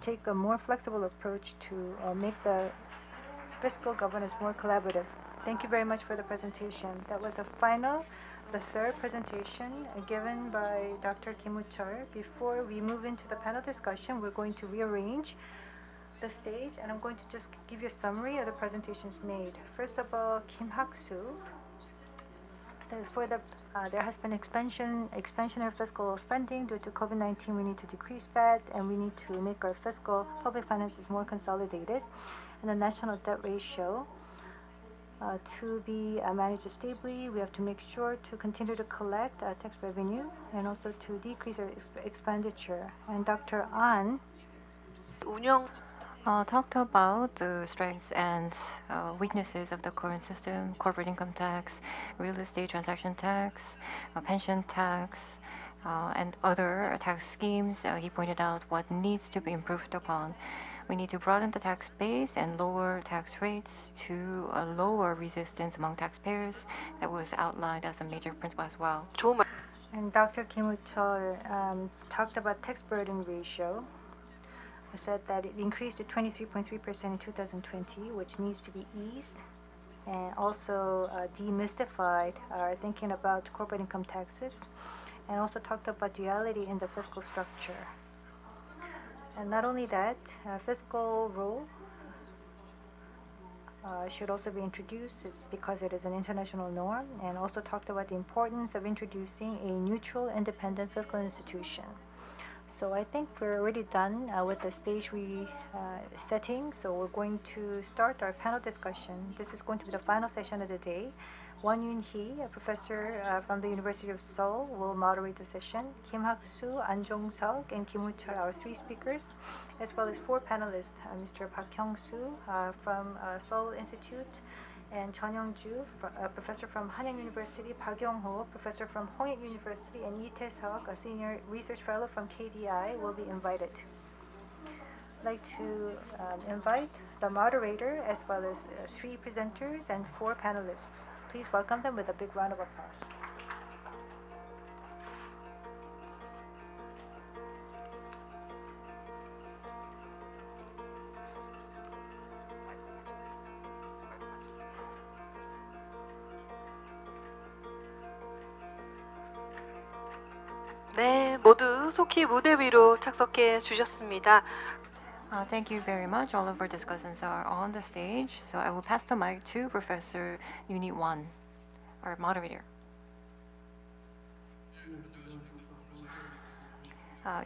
take a more flexible approach to make the fiscal governance more collaborative. Thank you very much for the presentation. That was the third presentation given by Dr. Kim Woo-chul. Before we move into the panel discussion, we're going to rearrange the stage, and I'm going to just give you a summary of the presentations made. First of all, Kim Hak-soo. So there has been expansion of fiscal spending due to COVID-19. We need to decrease that, and we need to make our fiscal public finances more consolidated. And the national debt ratio to be managed stably. We have to make sure to continue to collect tax revenue and also to decrease our expenditure. And Dr. An talked about the strengths and weaknesses of the current system: corporate income tax, real estate transaction tax, pension tax, and other tax schemes. He pointed out what needs to be improved upon. We need to broaden the tax base and lower tax rates to lower resistance among taxpayers. That was outlined as a major principle as well. And Dr. Kim Woo-chul talked about tax burden ratio. He said that it increased to 23.3% in 2020, which needs to be eased, and also demystified our thinking about corporate income taxes, and also talked about duality in the fiscal structure. And not only that, fiscal rule should also be introduced. It's because it is an international norm, and also talked about the importance of introducing a neutral, independent fiscal institution. So I think we're already done with the stage setting. So we're going to start our panel discussion. This is going to be the final session of the day. Won Yoon-hee, a professor from the University of Seoul, will moderate the session. Kim Hak-soo, An Jong-seok, and Kim Woo-chul are three speakers, as well as four panelists: Mr. Park Hyung-soo from Seoul Institute, and Chun Young-ju, a professor from Hanyang University, Park Young-ho, professor from Hongik University, and Lee Tae-seok, a senior research fellow from KDI, will be invited. I'd like to invite the moderator as well as three presenters and four panelists. Please welcome them with a big round of applause. 네, 모두 속히 무대 위로 착석해 주셨습니다. Thank you very much. All of our discussants are on the stage, so I will pass the mic to Professor Yoon-hee Won, our moderator.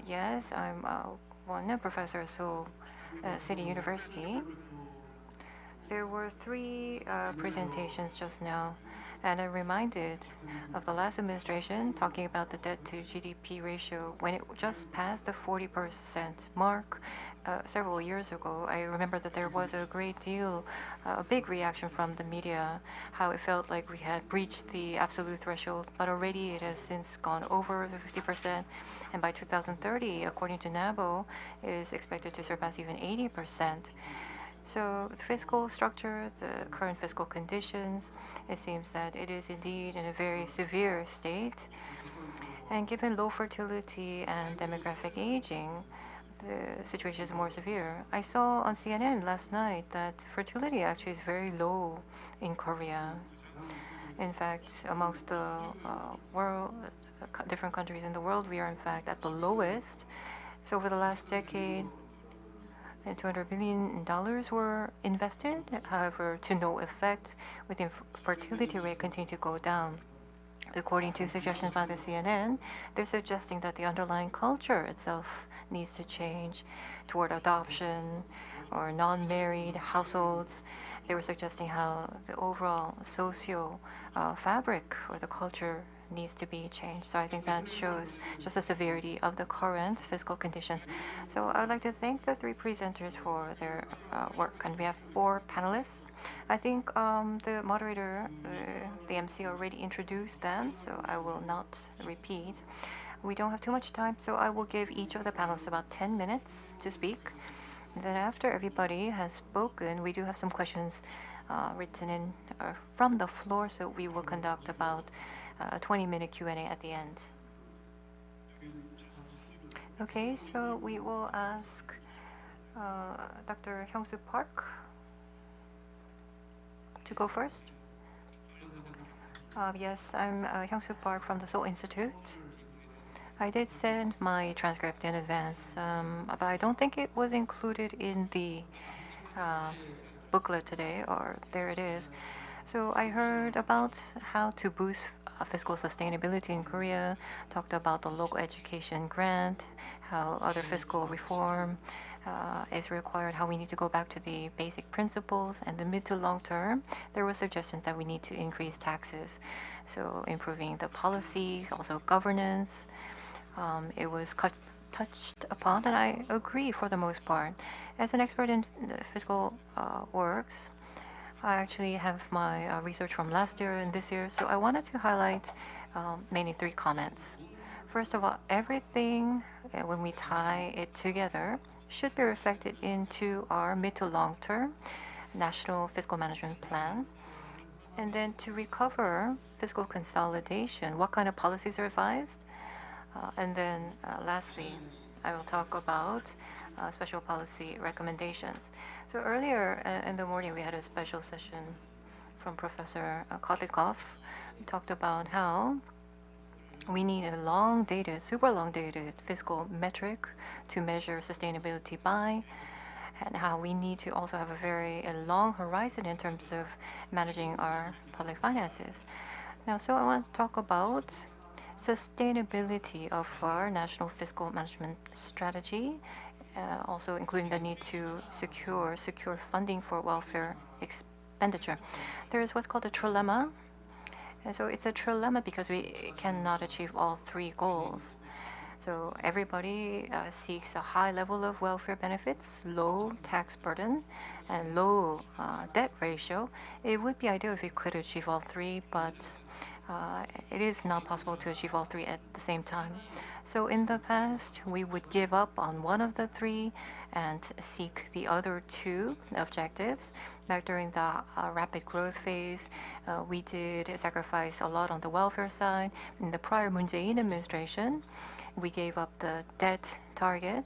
Yes, I'm Won, professor at Seoul City University. There were three presentations just now, and I'm reminded of the last administration talking about the debt to GDP ratio when it just passed the 40% mark several years ago. I remember that there was a great deal, a big reaction from the media, how it felt like we had breached the absolute threshold, but already it has since gone over the 50%, and by 2030, according to NABO, it is expected to surpass even 80%. So the fiscal structure, the current fiscal conditions, it seems that it is indeed in a very severe state. And given low fertility and demographic aging, the situation is more severe. I saw on CNN last night that fertility actually is very low in Korea. In fact, amongst the different countries in the world, we are in fact at the lowest. So over the last decade, and $200 billion were invested, however, to no effect, with the fertility rate continuing to go down. According to suggestions by the CNN, they're suggesting that the underlying culture itself needs to change toward adoption or non-married households. They were suggesting how the overall socio fabric or the culture needs to be changed. So I think that shows just the severity of the current fiscal conditions. So I would like to thank the three presenters for their work. And we have four panelists. I think the moderator, the MC, already introduced them, so I will not repeat. We don't have too much time, so I will give each of the panelists about 10 minutes to speak. And then after everybody has spoken, we do have some questions written in from the floor, so we will conduct about a 20-minute Q&A at the end. Okay, so we will ask Dr. Hyung-soo Park to go first. Yes, I'm Hyung-Soo Park from the Seoul Institute. I did send my transcript in advance, but I don't think it was included in the booklet today, or there it is. So I heard about how to boost fiscal sustainability in Korea, talked about the local education grant, how other fiscal reform is required, how we need to go back to the basic principles, and the mid to long term, there were suggestions that we need to increase taxes. So improving the policies, also governance, it was touched upon, and I agree for the most part. As an expert in fiscal works, I actually have my research from last year and this year, so I wanted to highlight mainly 3 comments. First of all, everything, when we tie it together, should be reflected into our mid to long term national fiscal management plan. And then to recover fiscal consolidation, what kind of policies are advised? And then lastly, I will talk about special policy recommendations. So earlier in the morning, we had a special session from Professor Kotlikov. We talked about how we need a long-dated, super long-dated fiscal metric to measure sustainability by, and how we need to also have a very long horizon in terms of managing our public finances. Now, so I want to talk about sustainability of our national fiscal management strategy, also including the need to secure funding for welfare expenditure. There is what's called a trilemma. And so it's a trilemma because we cannot achieve all 3 goals. So everybody seeks a high level of welfare benefits, low tax burden, and low debt ratio. It would be ideal if we could achieve all 3, but it is not possible to achieve all 3 at the same time. So in the past, we would give up on one of the 3 and seek the other 2 objectives. Back during the rapid growth phase, we did sacrifice a lot on the welfare side. In the prior Moon Jae-in administration, we gave up the debt target,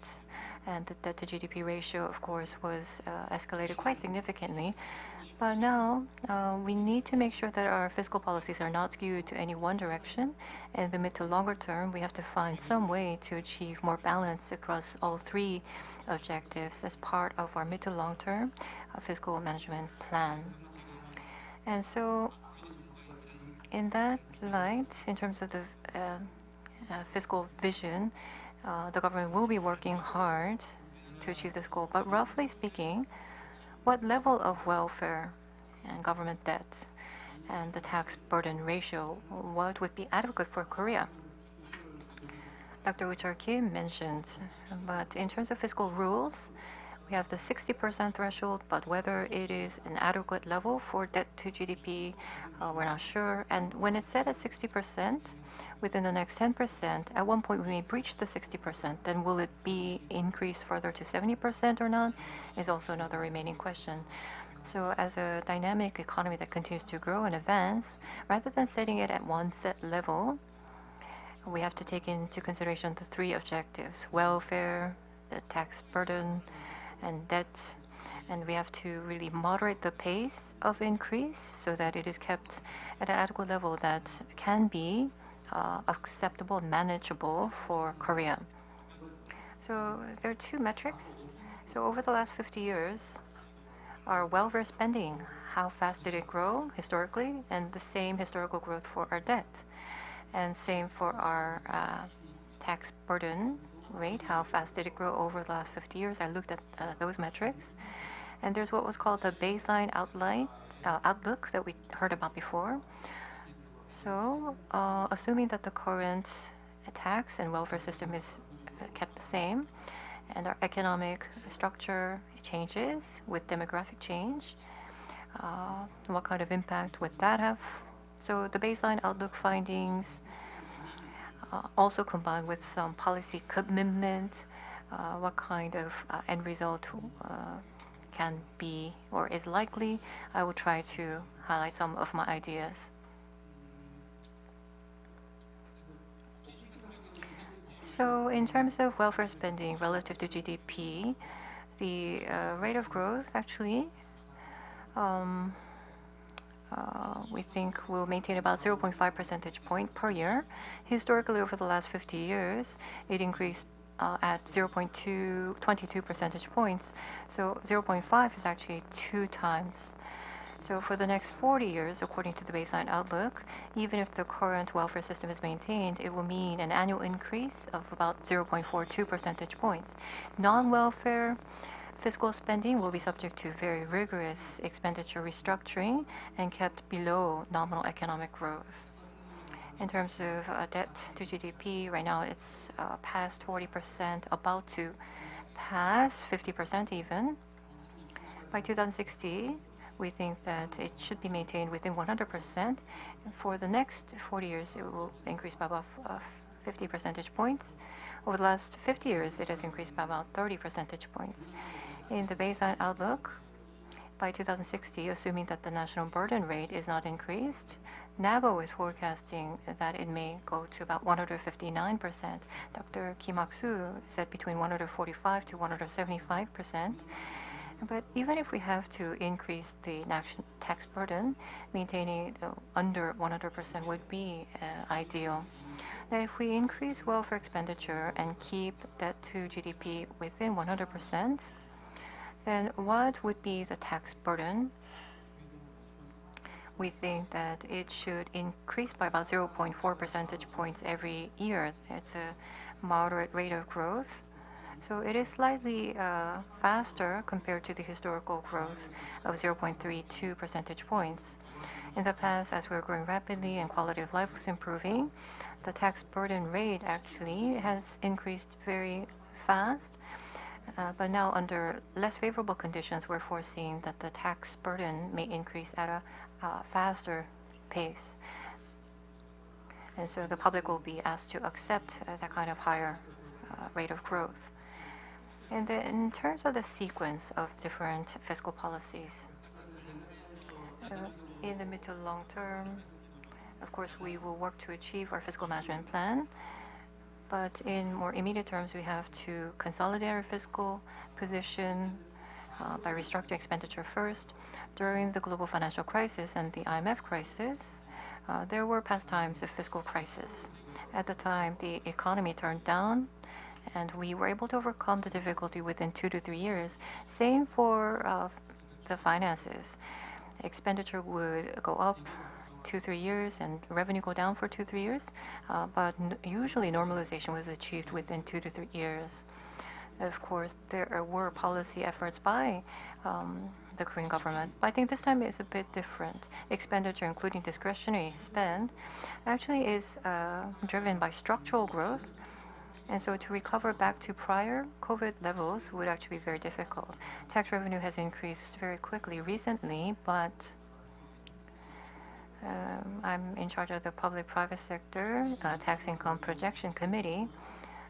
and the debt to GDP ratio, of course, was escalated quite significantly. But now we need to make sure that our fiscal policies are not skewed to any one direction. In the mid to longer term, we have to find some way to achieve more balance across all 3 objectives as part of our mid to long term fiscal management plan. And so, in that light, in terms of the fiscal vision, the government will be working hard to achieve this goal. But roughly speaking, what level of welfare and government debt and the tax burden ratio, what would be adequate for Korea? Dr. Uchar Kim mentioned, but in terms of fiscal rules, we have the 60% threshold, but whether it is an adequate level for debt to GDP, we're not sure. And when it's set at 60%, within the next 10%, at one point we may breach the 60%, then will it be increased further to 70% or not, is also another remaining question. So as a dynamic economy that continues to grow and advance, rather than setting it at one set level, we have to take into consideration the 3 objectives: welfare, the tax burden, and debt. And we have to really moderate the pace of increase so that it is kept at an adequate level that can be acceptable, manageable for Korea. So there are 2 metrics. So over the last 50 years, our welfare spending, how fast did it grow historically, and the same historical growth for our debt. And same for our tax burden rate, how fast did it grow over the last 50 years. I looked at those metrics. And there's what was called the baseline outlook that we heard about before. So assuming that the current tax and welfare system is kept the same, and our economic structure changes with demographic change, what kind of impact would that have? So the baseline outlook findings also combined with some policy commitment, what kind of end result can be or is likely. I will try to highlight some of my ideas. So in terms of welfare spending relative to GDP, the rate of growth actually we think will maintain about 0.5 percentage point per year. Historically, over the last 50 years, it increased at 0.22 percentage points. So 0.5 is actually 2 times. So for the next 40 years, according to the baseline outlook, even if the current welfare system is maintained, it will mean an annual increase of about 0.42 percentage points. Non-welfare fiscal spending will be subject to very rigorous expenditure restructuring and kept below nominal economic growth. In terms of debt to GDP, right now it's past 40%, about to pass 50% even. By 2060, we think that it should be maintained within 100%. And for the next 40 years, it will increase by about 50 percentage points. Over the last 50 years, it has increased by about 30 percentage points. In the baseline outlook, by 2060, assuming that the national burden rate is not increased, NABO is forecasting that it may go to about 159%. Dr. Kim Hak-soo said between 145 to 175%. But even if we have to increase the tax burden, maintaining it under 100% would be ideal. Now, if we increase welfare expenditure and keep debt to GDP within 100%, then what would be the tax burden? We think that it should increase by about 0.4 percentage points every year. It's a moderate rate of growth. So it is slightly faster compared to the historical growth of 0.32 percentage points. In the past, as we were growing rapidly and quality of life was improving, the tax burden rate actually has increased very fast. But now, under less favorable conditions, we're foreseeing that the tax burden may increase at a faster pace. And so the public will be asked to accept that kind of higher rate of growth. And then in terms of the sequence of different fiscal policies, in the mid to long term, of course, we will work to achieve our fiscal management plan. But in more immediate terms, we have to consolidate our fiscal position by restructuring expenditure first. During the global financial crisis and the IMF crisis, there were past times of fiscal crisis. At the time, the economy turned down, and we were able to overcome the difficulty within 2 to 3 years. Same for the finances. Expenditure would go up 2-3 years and revenue go down for 2-3 years, but usually normalization was achieved within 2 to 3 years. Of course, there were policy efforts by the Korean government, but I think this time is a bit different. Expenditure, including discretionary spend, actually is driven by structural growth, and so to recover back to prior COVID levels would actually be very difficult. Tax revenue has increased very quickly recently, but I'm in charge of the public-private sector tax income projection committee.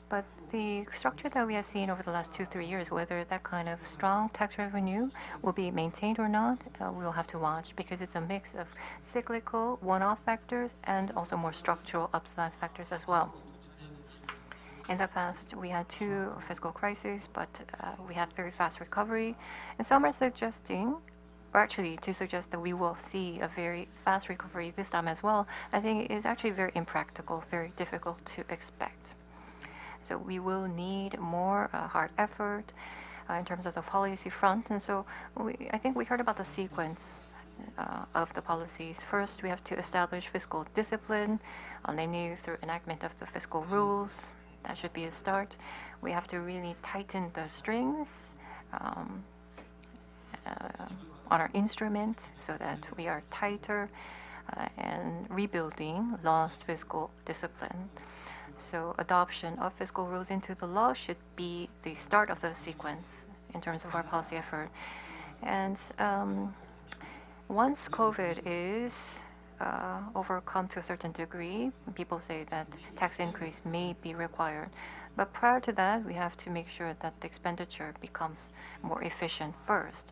But the structure that we have seen over the last 2-3 years, whether that kind of strong tax revenue will be maintained or not, we'll have to watch, because it's a mix of cyclical one-off factors and also more structural upside factors as well. In the past, we had 2 fiscal crises, but we had very fast recovery. And some are suggesting, or actually to suggest that we will see a very fast recovery this time as well, I think is actually very impractical, very difficult to expect. So we will need more hard effort in terms of the policy front. And so I think we heard about the sequence of the policies. First, we have to establish fiscal discipline, namely through enactment of the fiscal rules. That should be a start. We have to really tighten the strings on our instrument so that we are tighter and rebuilding lost fiscal discipline. So adoption of fiscal rules into the law should be the start of the sequence in terms of our policy effort. And once COVID is overcome to a certain degree, people say that tax increase may be required. But prior to that, we have to make sure that the expenditure becomes more efficient first.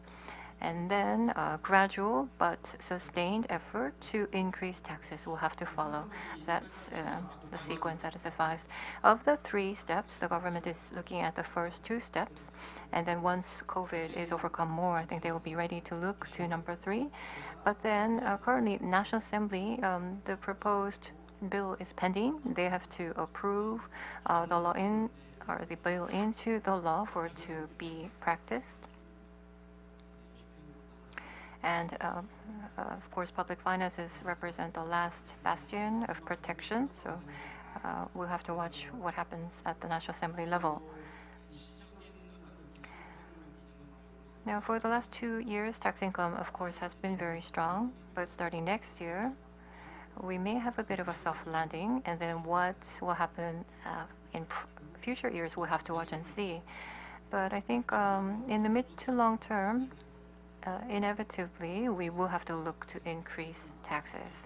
And then gradual but sustained effort to increase taxes will have to follow. That's the sequence that is advised. Of the 3 steps, the government is looking at the first 2 steps. And then once COVID is overcome more, I think they will be ready to look to number 3. But then currently, National Assembly, the proposed bill is pending. They have to approve the law or the bill into the law for it to be practiced. And of course, public finances represent the last bastion of protection. So we'll have to watch what happens at the National Assembly level. Now, for the last 2 years, tax income, of course, has been very strong. But starting next year, we may have a bit of a soft landing. And then what will happen in future years, we'll have to watch and see. But I think in the mid to long term, inevitably, we will have to look to increase taxes.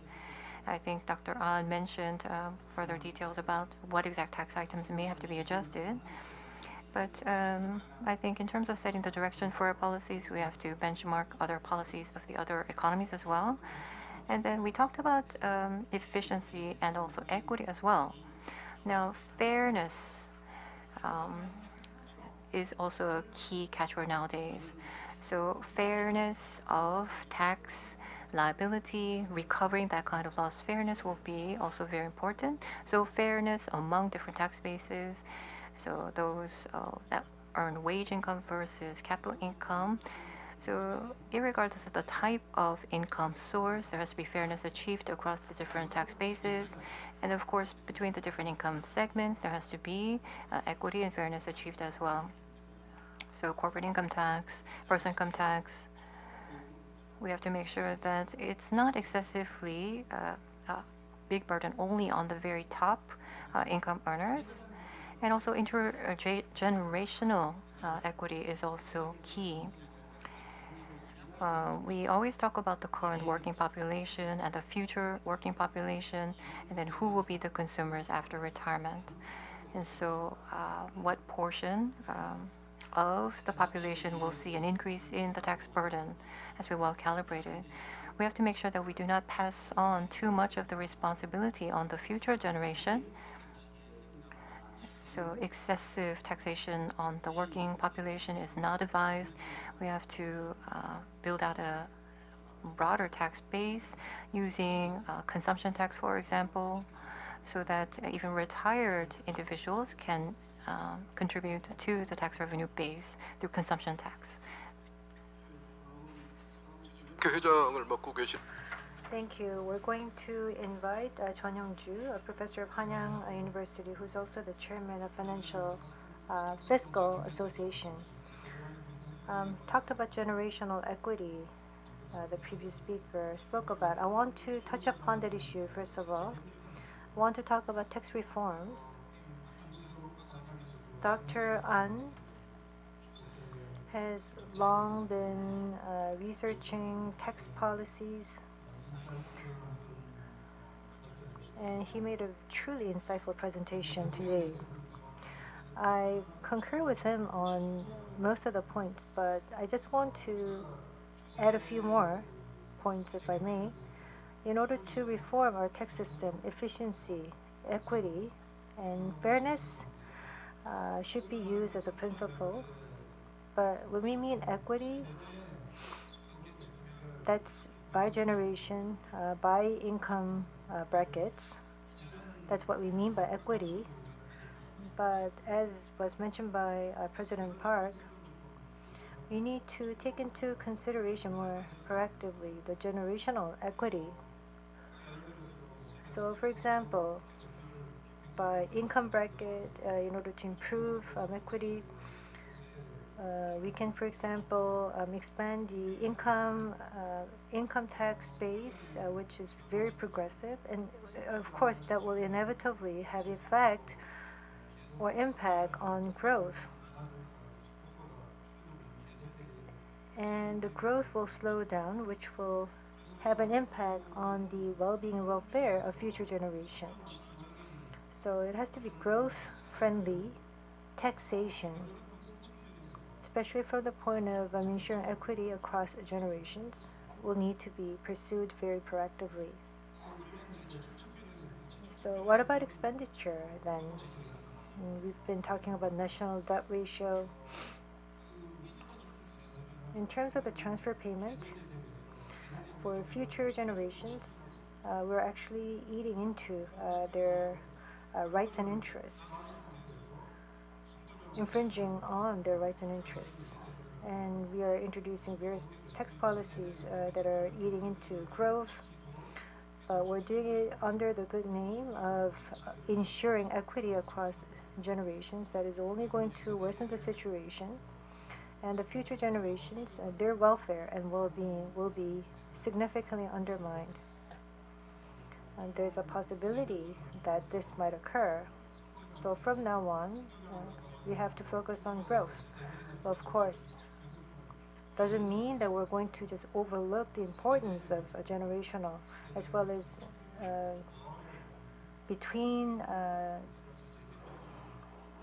I think Dr. Ahn mentioned further details about what exact tax items may have to be adjusted. But I think in terms of setting the direction for our policies, we have to benchmark other policies of the other economies as well. And then we talked about efficiency and also equity as well. Now, fairness is also a key catchword nowadays. So fairness of tax liability, recovering that kind of lost fairness will be also very important. So fairness among different tax bases, so those that earn wage income versus capital income. So irregardless of the type of income source, there has to be fairness achieved across the different tax bases. And of course, between the different income segments, there has to be equity and fairness achieved as well. So corporate income tax, personal income tax, we have to make sure that it's not excessively big burden only on the very top income earners. And also intergenerational equity is also key. We always talk about the current working population and the future working population, and then who will be the consumers after retirement. And so what portion of the population will see an increase in the tax burden as we well calibrated. We have to make sure that we do not pass on too much of the responsibility on the future generation. So excessive taxation on the working population is not advised. We have to build out a broader tax base using consumption tax, for example, so that even retired individuals can contribute to the tax revenue base through consumption tax. Thank you. We're going to invite Chun Young-ju, a professor of Hanyang University, who's also the chairman of Fiscal Association. Talked about generational equity. The previous speaker spoke about. I want to touch upon that issue first of all. I want to talk about tax reforms. Dr. An has long been researching tax policies, and he made a truly insightful presentation today. I concur with him on most of the points, but I just want to add a few more points, if I may. In order to reform our tax system, efficiency, equity, and fairness should be used as a principle. But when we mean equity, that's by generation, by income brackets. That's what we mean by equity. But as was mentioned by President Park, we need to take into consideration more proactively the generational equity. So, for example, by income bracket, in order to improve equity, we can, for example, expand the income tax base, which is very progressive, and of course that will inevitably have effect or impact on growth. And the growth will slow down, which will have an impact on the well-being and welfare of future generations. So it has to be growth-friendly taxation. especially from the point of ensuring equity across generations, will need to be pursued very proactively. So what about expenditure then? We've been talking about national debt ratio. In terms of the transfer payment, for future generations, we're actually eating into their rights and interests, infringing on their rights and interests. And we are introducing various tax policies that are eating into growth. We're doing it under the good name of ensuring equity across generations. That is only going to worsen the situation. And the future generations, their welfare and well-being will be significantly undermined. And there's a possibility that this might occur. So from now on, we have to focus on growth. Of course, doesn't mean that we're going to just overlook the importance of generational, as well as between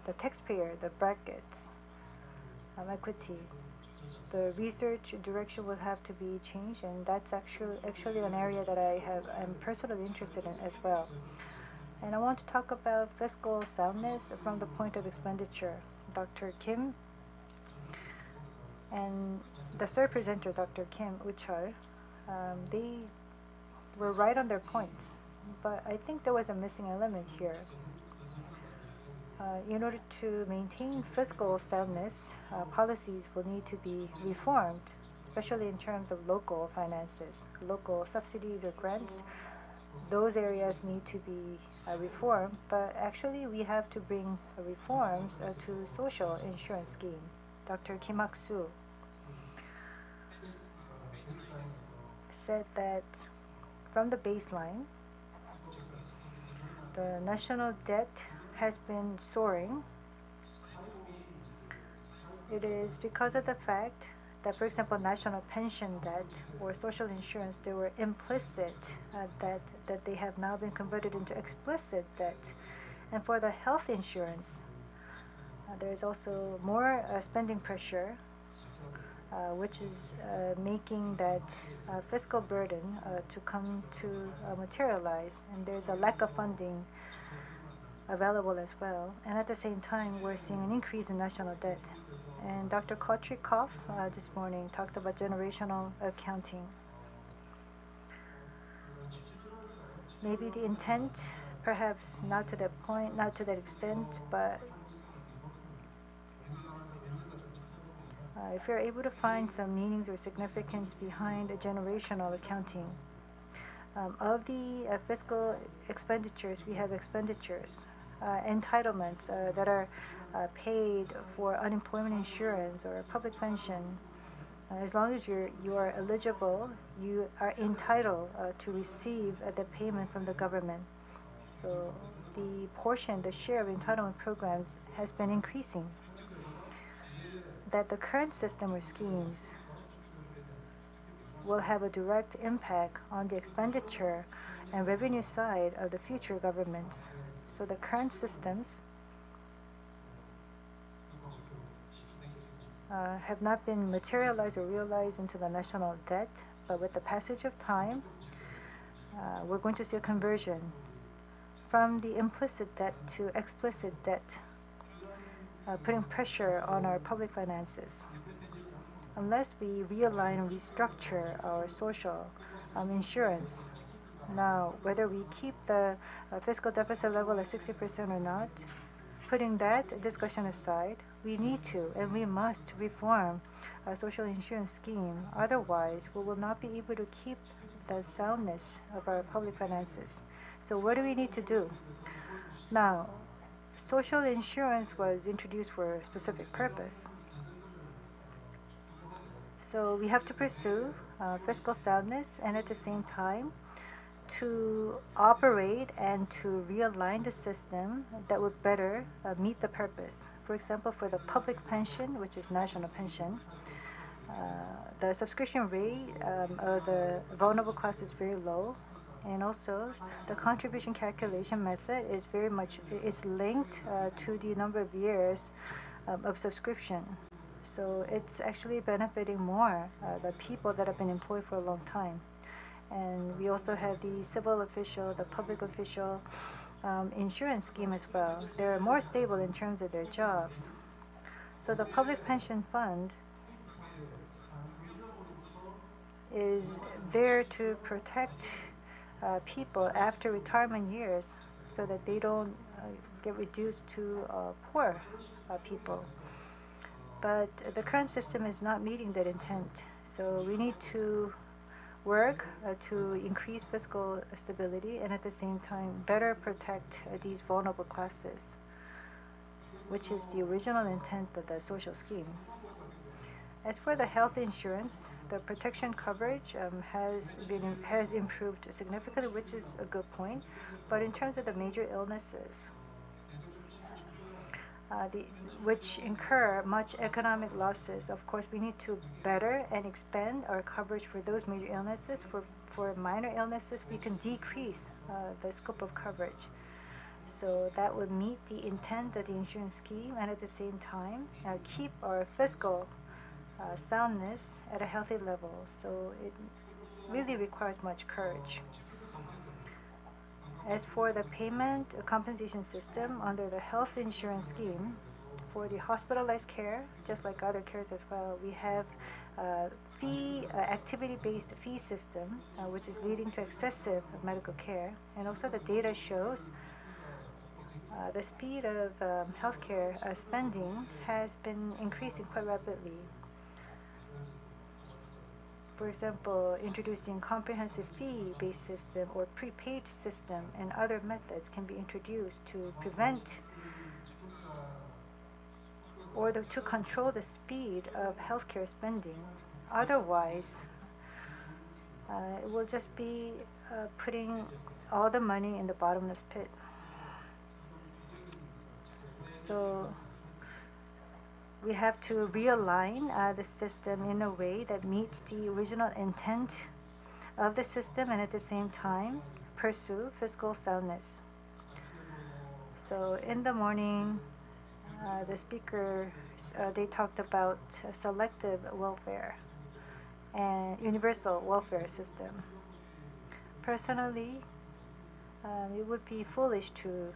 the taxpayer, the brackets, equity. The research direction will have to be changed, and that's actually an area that I'm personally interested in as well. And I want to talk about fiscal soundness from the point of expenditure. Dr. Kim and the third presenter, Dr. Kim Uchol, they were right on their points, but I think there was a missing element here. In order to maintain fiscal soundness, policies will need to be reformed, especially in terms of local finances, local subsidies or grants. Those areas need to be reformed, but actually we have to bring reforms to social insurance scheme. Dr. Kim Hak-soo said that from the baseline, the national debt has been soaring. It is because of the fact that, for example, national pension debt or social insurance, they were implicit debt that they have now been converted into explicit debt. And for the health insurance, there is also more spending pressure, which is making that fiscal burden to come to materialize. And there's a lack of funding available as well. And at the same time, we're seeing an increase in national debt. And Dr. Kotrikov this morning talked about generational accounting. Maybe the intent, perhaps not to that point, not to that extent, but if you're able to find some meanings or significance behind a generational accounting, of the fiscal expenditures, we have expenditures, entitlements that are paid for unemployment insurance or public pension. As long as you are eligible, you are entitled to receive the payment from the government. So the portion, the share of entitlement programs has been increasing. That the current system or schemes will have a direct impact on the expenditure and revenue side of the future governments. So the current systems have not been materialized or realized into the national debt, but with the passage of time, we're going to see a conversion from the implicit debt to explicit debt, putting pressure on our public finances. Unless we realign and restructure our social insurance, now whether we keep the fiscal deficit level at 60% or not, putting that discussion aside, we need to and we must reform our social insurance scheme. Otherwise, we will not be able to keep the soundness of our public finances. So what do we need to do? Now, social insurance was introduced for a specific purpose. So we have to pursue fiscal soundness and at the same time to operate and to realign the system that would better meet the purpose. For example, for the public pension, which is national pension, the subscription rate of the vulnerable class is very low, and also the contribution calculation method is very much linked to the number of years of subscription. So it's actually benefiting more the people that have been employed for a long time. And we also have the civil official, the public official insurance scheme as well. They're more stable in terms of their jobs. So the public pension fund is there to protect people after retirement years so that they don't get reduced to poor people. But the current system is not meeting that intent. So we need to work to increase fiscal stability and at the same time better protect these vulnerable classes, which is the original intent of the social scheme. As for the health insurance, the protection coverage has improved significantly, which is a good point. But in terms of the major illnesses, which incur much economic losses, of course, we need to better and expand our coverage for those major illnesses. For minor illnesses, we can decrease the scope of coverage. So that would meet the intent of the insurance scheme and at the same time keep our fiscal soundness at a healthy level. So it really requires much courage. As for the payment compensation system under the health insurance scheme, for the hospitalized care, just like other cares as well, we have activity-based fee system, which is leading to excessive medical care. And also the data shows the speed of healthcare spending has been increasing quite rapidly. For example, introducing comprehensive fee-based system or prepaid system and other methods can be introduced to prevent or to control the speed of healthcare spending. Otherwise, it will just be putting all the money in the bottomless pit. So we have to realign the system in a way that meets the original intent of the system and at the same time pursue fiscal soundness. So in the morning, the speakers, they talked about selective welfare and universal welfare system. Personally, it would be foolish to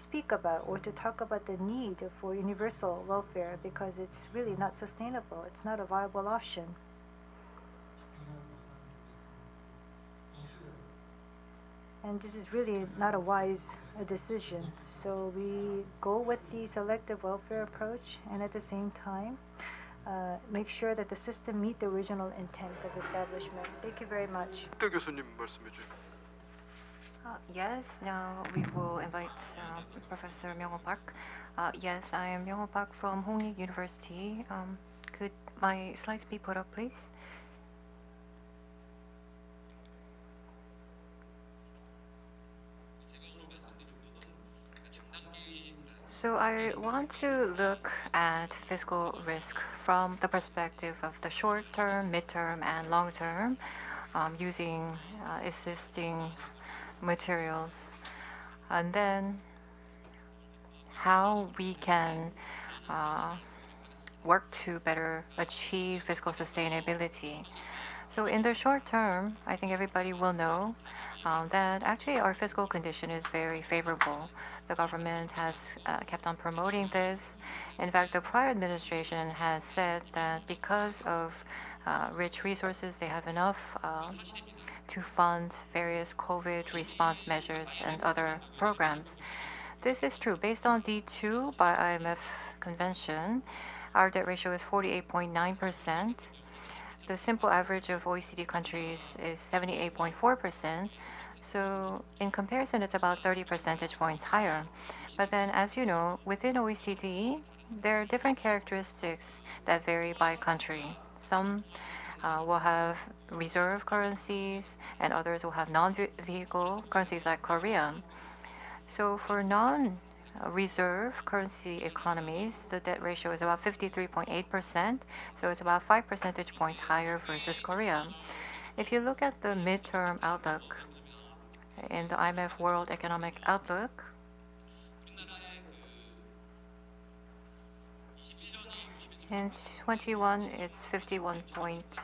speak about or to talk about the need for universal welfare because it's really not sustainable. It's not a viable option. And this is really not a wise decision. So we go with the selective welfare approach and at the same time make sure that the system meet the original intent of establishment. Thank you very much. 교수님 말씀해 주시고. Yes, now we will invite Professor Myung-Ho Park. Yes, I am Myung-Ho Park from Hongik University. Could my slides be put up, please? So I want to look at fiscal risk from the perspective of the short term, mid-term, and long term using existing materials, and then how we can work to better achieve fiscal sustainability. So in the short term, I think everybody will know that actually our fiscal condition is very favorable. The government has kept on promoting this. In fact, the prior administration has said that because of rich resources, they have enough to fund various COVID response measures and other programs. This is true. Based on D2 by IMF convention, our debt ratio is 48.9%. The simple average of OECD countries is 78.4%. So in comparison, it's about 30 percentage points higher. But then, as you know, within OECD, there are different characteristics that vary by country. Some will have reserve currencies, and others will have non-vehicle currencies like Korea. So for non-reserve currency economies, the debt ratio is about 53.8%, so it's about 5 percentage points higher versus Korea. If you look at the midterm outlook in the IMF World Economic Outlook, In 21, it's 51 points.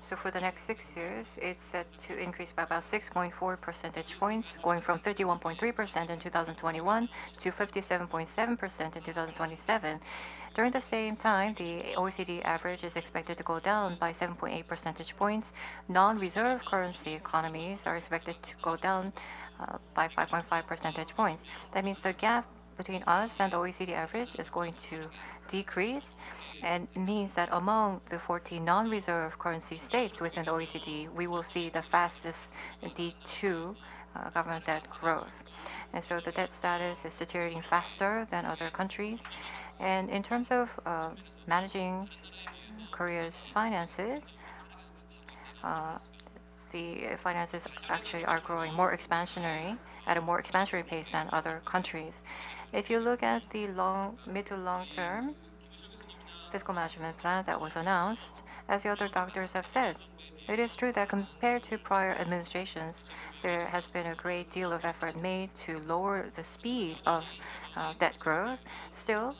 So for the next 6 years, it's set to increase by about 6.4 percentage points, going from 51.3% in 2021 to 57.7% in 2027. During the same time, the OECD average is expected to go down by 7.8 percentage points. Non-reserve currency economies are expected to go down by 5.5 percentage points. That means the gap between us and the OECD average is going to decrease, and means that among the 14 non-reserve currency states within the OECD, we will see the fastest D2 government debt growth. And so the debt status is deteriorating faster than other countries. And in terms of managing Korea's finances, the finances actually are growing more expansionary at a more expansionary pace than other countries. If you look at the mid to long term fiscal management plan that was announced, as the other doctors have said, it is true that compared to prior administrations, there has been a great deal of effort made to lower the speed of debt growth. Still,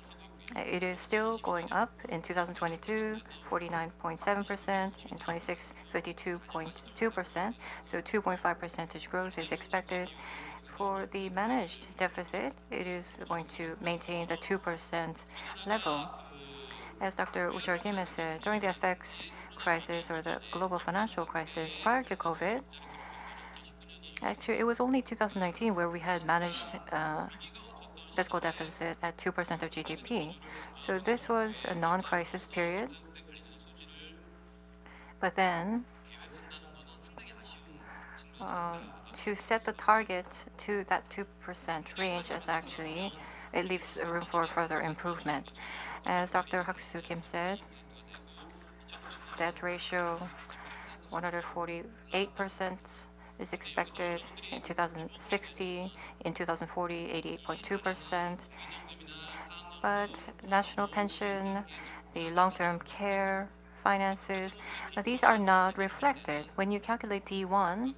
it is still going up. In 2022, 49.7%, in 26, 52.2%, so 2.5 percentage growth is expected. For the managed deficit, it is going to maintain the 2% level. As Dr. Uchar Kim has said, during the FX crisis or the global financial crisis prior to COVID, actually it was only 2019 where we had managed fiscal deficit at 2% of GDP. So this was a non-crisis period. But then, to set the target to that 2% range is actually, it leaves room for further improvement. As Dr. Hak-soo Kim said, debt ratio 148% is expected in 2060, in 2040, 88.2%. But national pension, the long-term care finances, these are not reflected. When you calculate D1,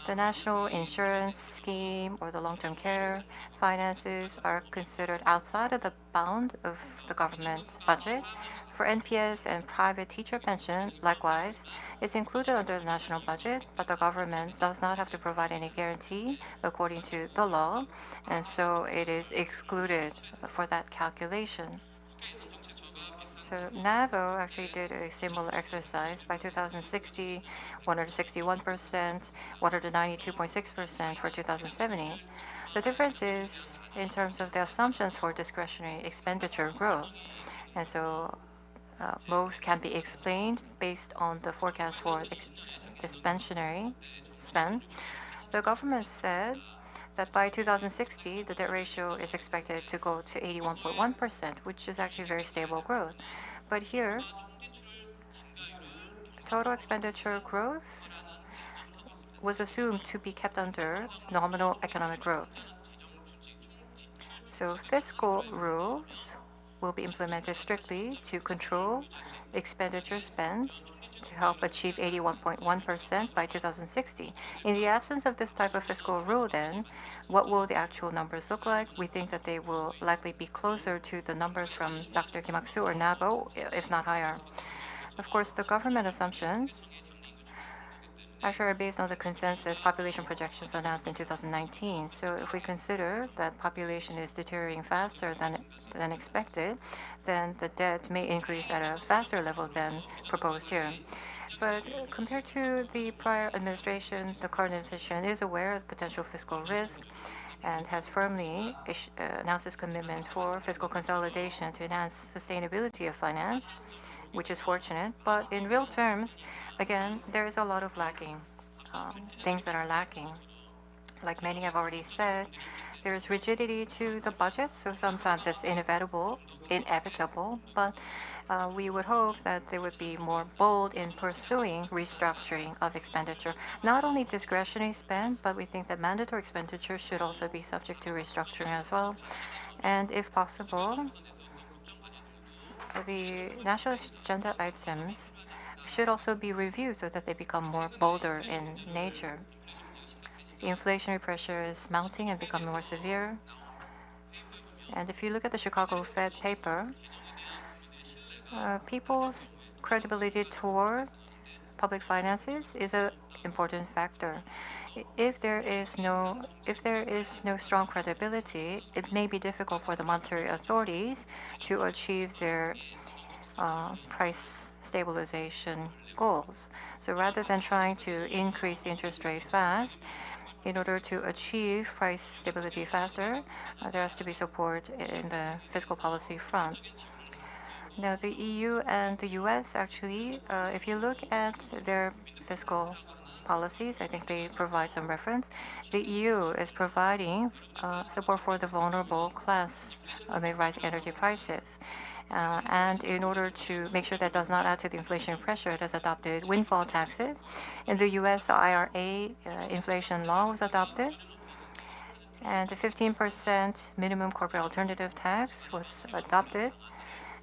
the national insurance scheme or the long-term care finances are considered outside of the bound of the government budget. For NPS and private teacher pension, likewise, it's included under the national budget, but the government does not have to provide any guarantee according to the law, and so it is excluded for that calculation. So NAVO actually did a similar exercise. By 2060, 161%, 192.6% for 2070. The difference is in terms of the assumptions for discretionary expenditure growth. And so most can be explained based on the forecast for discretionary spend. The government said that by 2060, the debt ratio is expected to go to 81.1%, which is actually very stable growth. But here, total expenditure growth was assumed to be kept under nominal economic growth. So fiscal rules will be implemented strictly to control expenditure spend to help achieve 81.1% by 2060. In the absence of this type of fiscal rule, then, what will the actual numbers look like? We think that they will likely be closer to the numbers from Dr. Kim Hak-soo or NABO, if not higher. Of course, the government assumptions actually are based on the consensus population projections announced in 2019. So if we consider that population is deteriorating faster than expected, then the debt may increase at a faster level than proposed here. But compared to the prior administration, the current administration is aware of potential fiscal risk and has firmly announced its commitment for fiscal consolidation to enhance sustainability of finance, which is fortunate. But in real terms, again, there is a lot of lacking, things that are lacking. Like many have already said, there is rigidity to the budget, so sometimes it's inevitable, but we would hope that they would be more bold in pursuing restructuring of expenditure. Not only discretionary spend, but we think that mandatory expenditure should also be subject to restructuring as well. And if possible, the national agenda items should also be reviewed so that they become more bolder in nature. The inflationary pressure is mounting and becoming more severe. And if you look at the Chicago Fed paper, people's credibility toward public finances is an important factor. If there is no strong credibility, it may be difficult for the monetary authorities to achieve their price stabilization goals. So rather than trying to increase the interest rate fast, in order to achieve price stability faster, there has to be support in the fiscal policy front. Now, the EU and the US actually, if you look at their fiscal policies, I think they provide some reference. The EU is providing support for the vulnerable class amid rising energy prices. And in order to make sure that does not add to the inflation pressure, it has adopted windfall taxes. In the US, the IRA inflation law was adopted. And a 15% minimum corporate alternative tax was adopted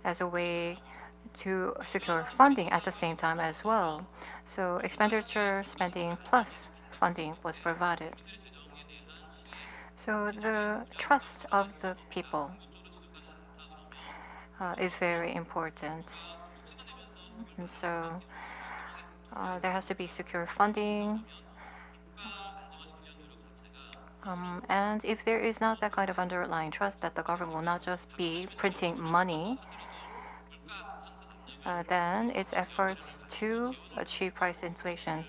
as a way to secure funding at the same time as well. So expenditure spending plus funding was provided. So the trust of the people is very important. And so there has to be secure funding. And if there is not that kind of underlying trust that the government will not just be printing money, then its efforts to achieve price inflation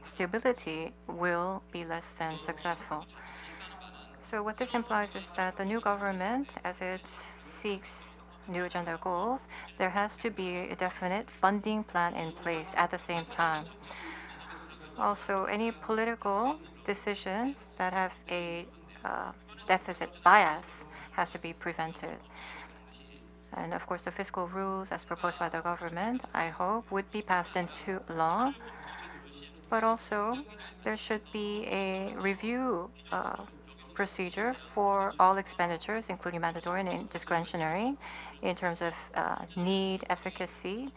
stability will be less than successful. So what this implies is that the new government, as it seeks new agenda goals, there has to be a definite funding plan in place at the same time. Also, any political decisions that have a deficit bias has to be prevented. And of course, the fiscal rules as proposed by the government, I hope, would be passed into law. But also, there should be a review procedure for all expenditures, including mandatory and discretionary, in terms of need, efficacy.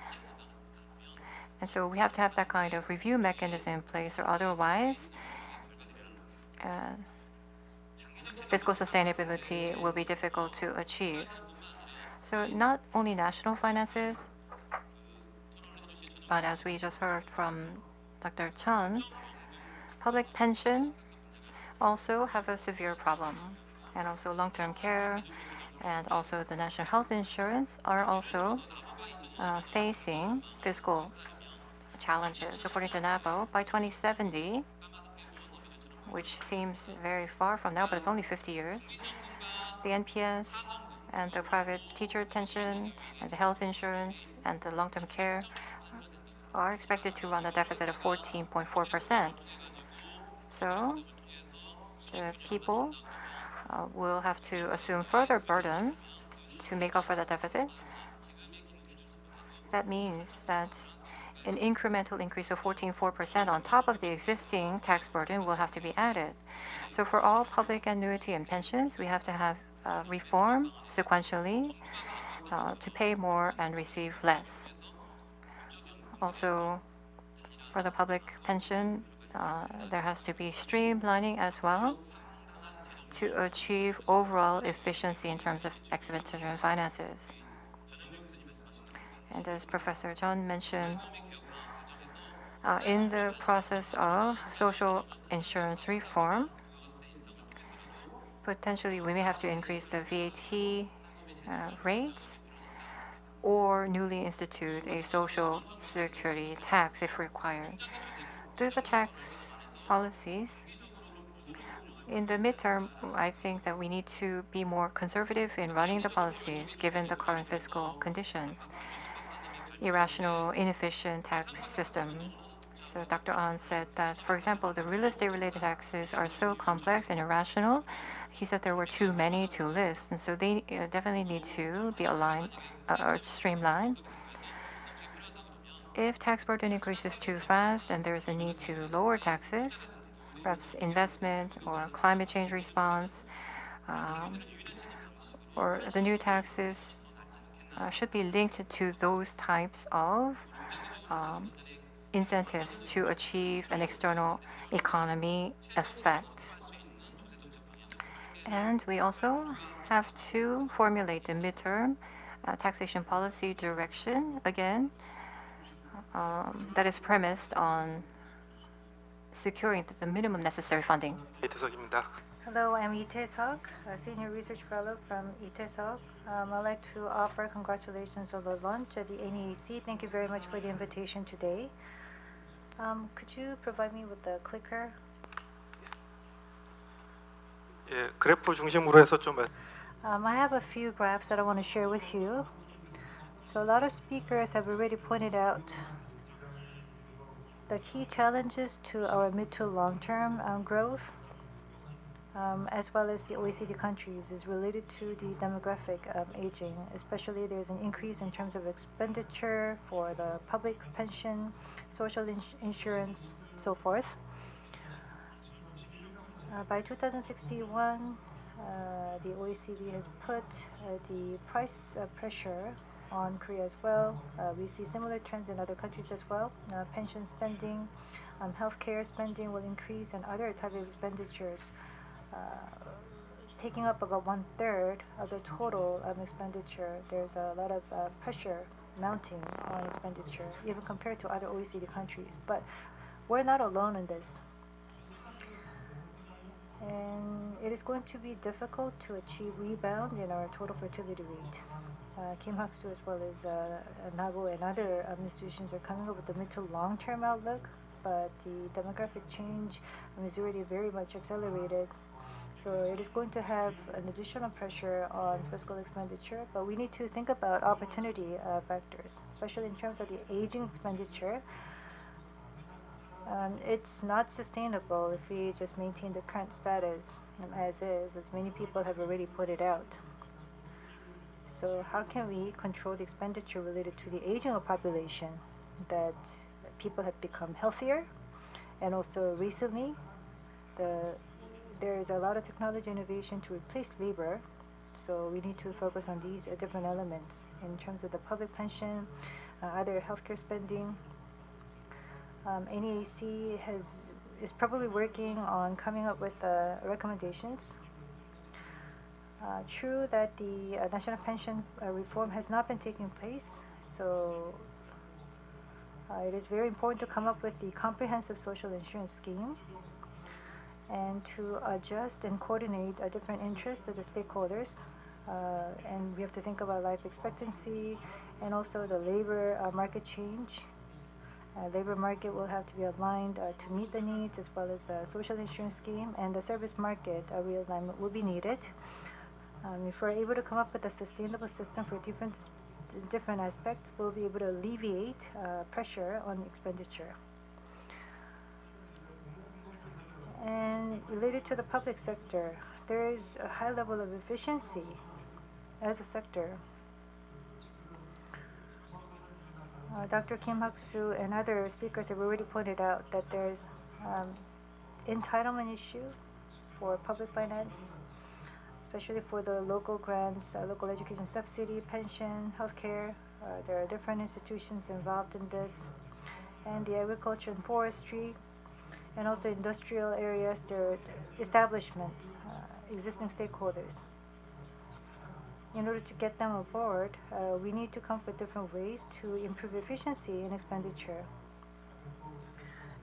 And so we have to have that kind of review mechanism in place, or otherwise, fiscal sustainability will be difficult to achieve. So not only national finances, but as we just heard from Dr. Chun, public pension also have a severe problem. And also long-term care and also the national health insurance are also facing fiscal challenges. According to NABO, by 2070, which seems very far from now, but it's only 50 years, the NPS and the private teacher attention and the health insurance and the long-term care are expected to run a deficit of 14.4%. So the people will have to assume further burden to make up for the deficit. That means that an incremental increase of 14.4% on top of the existing tax burden will have to be added. So for all public annuity and pensions, we have to have reform sequentially to pay more and receive less. Also, for the public pension, there has to be streamlining as well to achieve overall efficiency in terms of expenditure and finances. And as Professor John mentioned, in the process of social insurance reform, potentially we may have to increase the VAT rates or newly institute a social security tax if required. Through the tax policies, in the midterm, I think that we need to be more conservative in running the policies given the current fiscal conditions. Irrational, inefficient tax system. So Dr. Ahn said that, for example, the real estate related taxes are so complex and irrational. He said there were too many to list, and so they definitely need to be aligned or streamlined. If tax burden increases too fast and there is a need to lower taxes, perhaps investment or climate change response, or the new taxes should be linked to those types of incentives to achieve an external economy effect. And we also have to formulate a midterm taxation policy direction, again, that is premised on securing the minimum necessary funding. 이태석입니다. Hello, I'm Lee Tae-seok, a senior research fellow from Itaesok. I'd like to offer congratulations on the launch of the NEAC. Thank you very much for the invitation today. Could you provide me with the clicker? 예, 그래프 중심으로 해서 좀 I have a few graphs that I want to share with you. So a lot of speakers have already pointed out the key challenges to our mid to long-term growth, as well as the OECD countries, is related to the demographic aging. Especially there's an increase in terms of expenditure for the public pension, social insurance, so forth. By 2061, the OECD has put the price pressure on Korea as well. We see similar trends in other countries as well. Pension spending, healthcare spending will increase, and other types of expenditures, taking up about 1/3 of the total expenditure. There's a lot of pressure mounting on expenditure, even compared to other OECD countries. But we're not alone in this. And it is going to be difficult to achieve rebound in our total fertility rate. Kim Hak-soo as well as NAGO and other institutions are coming up with the mid to long-term outlook, but the demographic change is already very much accelerated. So it is going to have an additional pressure on fiscal expenditure, but we need to think about opportunity factors, especially in terms of the aging expenditure. It's not sustainable if we just maintain the current status as is, as many people have already put it out. So how can we control the expenditure related to the aging of population, that people have become healthier, and also recently there is a lot of technology innovation to replace labor, so we need to focus on these different elements in terms of the public pension, other healthcare spending. NEAC is probably working on coming up with recommendations. True that the national pension reform has not been taking place, so it is very important to come up with the comprehensive social insurance scheme and to adjust and coordinate different interests of the stakeholders. And we have to think about life expectancy and also the labor market change. Labor market will have to be aligned to meet the needs, as well as the social insurance scheme, and the service market realignment will be needed. If we're able to come up with a sustainable system for different aspects, we'll be able to alleviate pressure on expenditure. And related to the public sector, there is a high level of efficiency as a sector. Dr. Kim Hak-soo and other speakers have already pointed out that there's entitlement issue for public finance, especially for the local grants, local education subsidy, pension, healthcare. There are different institutions involved in this, and the agriculture and forestry, and also industrial areas. There are establishments, existing stakeholders. In order to get them aboard, we need to come up with different ways to improve efficiency in expenditure.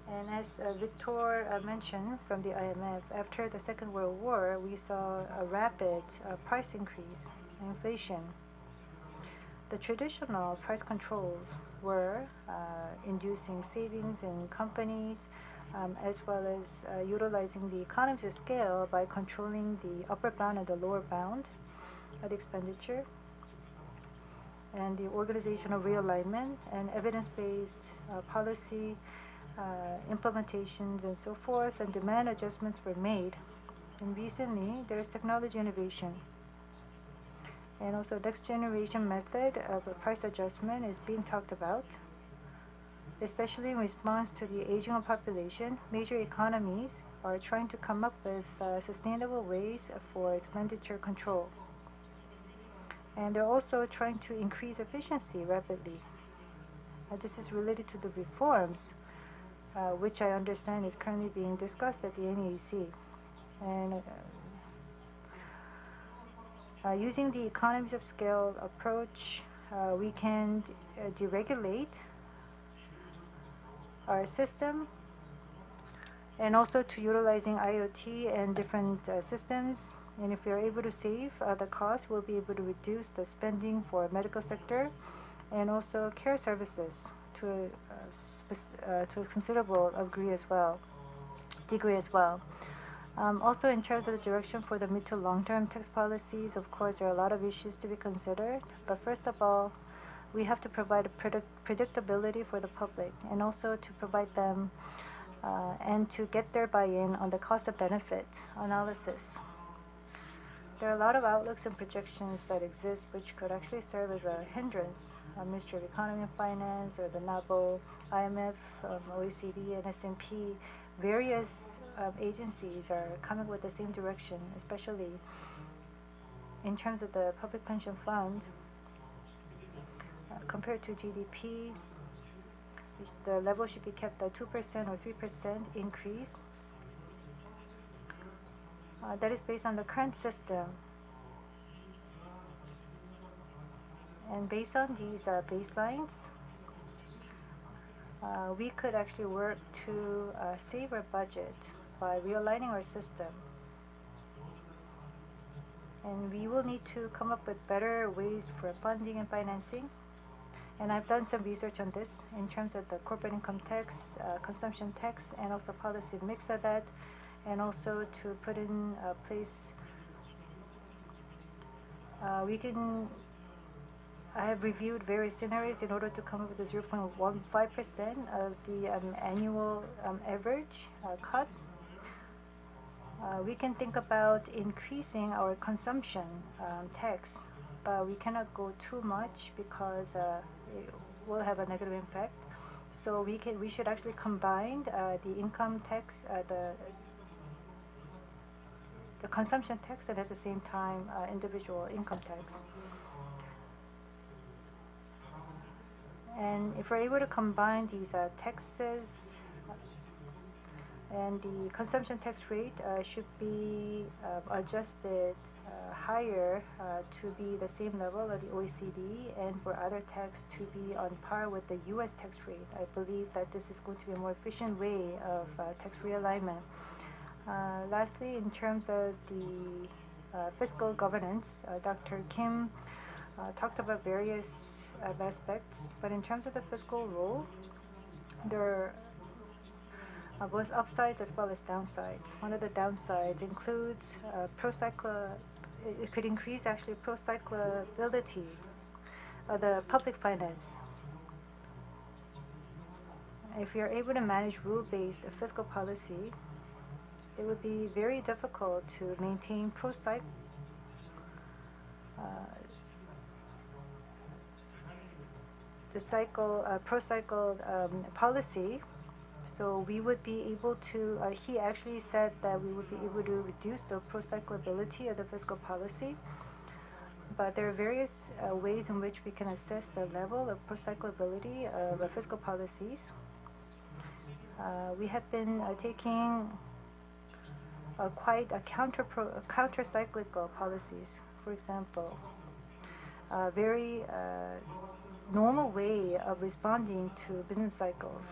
And as Victor mentioned from the IMF, after the Second World War, we saw a rapid price increase in inflation. The traditional price controls were inducing savings in companies, as well as utilizing the economies of scale by controlling the upper bound and the lower bound of the expenditure, and the organizational realignment and evidence-based policy implementations and so forth, and demand adjustments were made. And recently, there is technology innovation, and also next generation method of price adjustment is being talked about, especially in response to the aging of population. Major economies are trying to come up with sustainable ways for expenditure control. And they're also trying to increase efficiency rapidly. This is related to the reforms, which I understand is currently being discussed at the NEAC. And Using the economies of scale approach, we can deregulate our system, and also to utilizing IoT and different systems. And if we are able to save the cost, we'll be able to reduce the spending for medical sector and also care services to a considerable degree as well. Also, in terms of the direction for the mid to long-term tax policies, of course, there are a lot of issues to be considered. But first of all, we have to provide a predictability for the public, and also to provide them and to get their buy-in on the cost-of-benefit analysis. There are a lot of outlooks and projections that exist which could actually serve as a hindrance. Ministry of Economy and Finance, or the NABO, IMF, OECD, and S&P, various agencies are coming with the same direction, especially in terms of the public pension fund. Compared to GDP, the level should be kept at 2% or 3% increase. That is based on the current system. And based on these baselines, we could actually work to save our budget by realigning our system. And we will need to come up with better ways for funding and financing. And I've done some research on this in terms of the corporate income tax, consumption tax, and also policy mix of that, and also to put in place, I have reviewed various scenarios in order to come up with a 0.15% of the annual average cut. We can think about increasing our consumption tax, but we cannot go too much because it will have a negative impact. So we should actually combine the income tax, the consumption tax, and at the same time individual income tax. And if we're able to combine these taxes, and the consumption tax rate should be adjusted higher to be the same level of the OECD, and for other tax to be on par with the US tax rate. I believe that this is going to be a more efficient way of tax realignment. Lastly, in terms of the fiscal governance, Dr. Kim talked about various aspects, but in terms of the fiscal rule, there are both upsides as well as downsides. One of the downsides includes it could increase actually procyclability of the public finance. If we are able to manage rule-based fiscal policy, it would be very difficult to maintain procycled policy. So we would be able to, he actually said that we would be able to reduce the procyclability of the fiscal policy. But there are various ways in which we can assess the level of procyclability of fiscal policies. We have been taking quite a counter-cyclical policies. For example, a very normal way of responding to business cycles,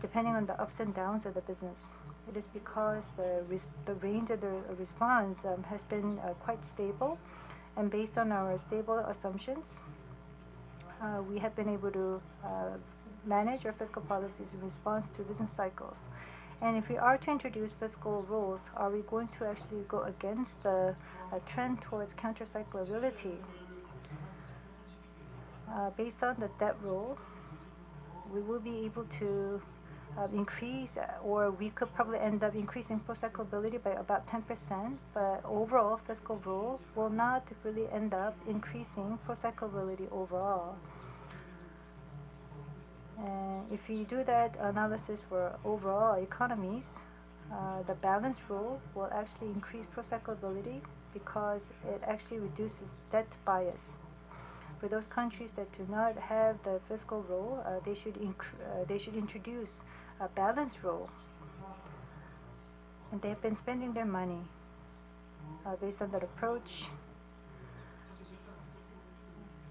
depending on the ups and downs of the business. It is because the range of the response has been quite stable, and based on our stable assumptions, we have been able to manage our fiscal policies in response to business cycles. And if we are to introduce fiscal rules, are we going to actually go against the trend towards countercyclability? Based on the debt rule, we will be able to increase, or we could probably end up increasing procyclability by about 10%, but overall fiscal rule will not really end up increasing procyclability overall. And if you do that analysis for overall economies, the balance rule will actually increase procyclability because it actually reduces debt bias. For those countries that do not have the fiscal rule, they should introduce a balance rule. And they have been spending their money based on that approach.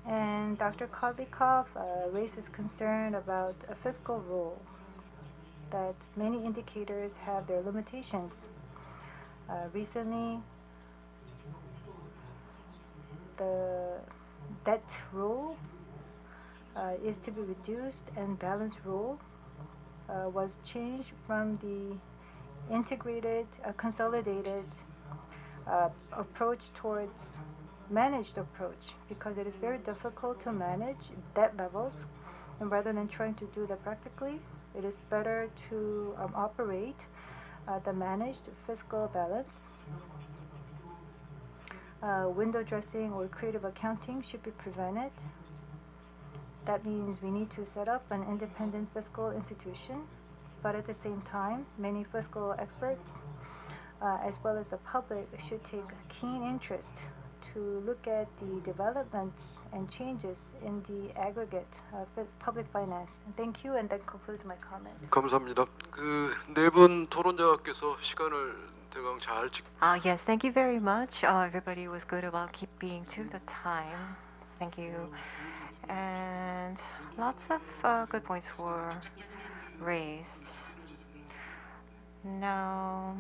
And Dr. Kodlikov raises concern about a fiscal rule, that many indicators have their limitations. Recently, the debt rule is to be reduced, and balance rule was changed from the integrated, consolidated approach towards managed approach, because it is very difficult to manage debt levels, and rather than trying to do that practically, it is better to operate the managed fiscal balance. Window dressing or creative accounting should be prevented. That means we need to set up an independent fiscal institution, but at the same time, many fiscal experts, as well as the public, should take keen interest to look at the developments and changes in the aggregate public finance. Thank you, and that concludes my comment. 감사합니다. 그 네 분 토론자께서 시간을 대강 잘 Yes, thank you very much. Everybody was good about keeping to the time. Thank you. And lots of good points were raised. Now,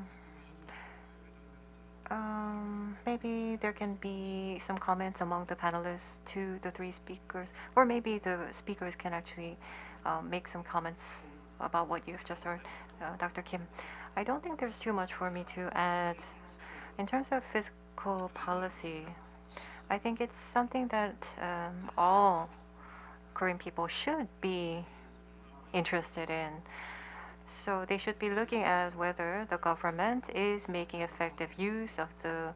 maybe there can be some comments among the panelists to the three speakers, or maybe the speakers can actually make some comments about what you've just heard. Dr. Kim, I don't think there's too much for me to add. In terms of fiscal policy, I think it's something that all Korean people should be interested in. So they should be looking at whether the government is making effective use of the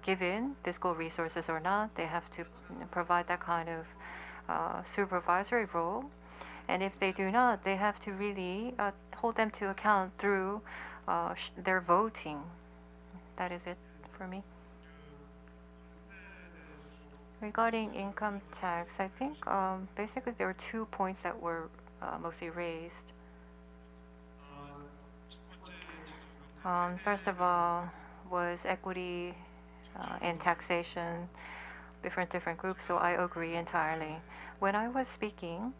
given fiscal resources or not. They have to provide that kind of supervisory role. And if they do not, they have to really hold them to account through their voting. That is it for me. Regarding income tax, I think basically there were 2 points that were mostly raised. First of all, was equity in taxation, different groups, so I agree entirely. When I was speaking,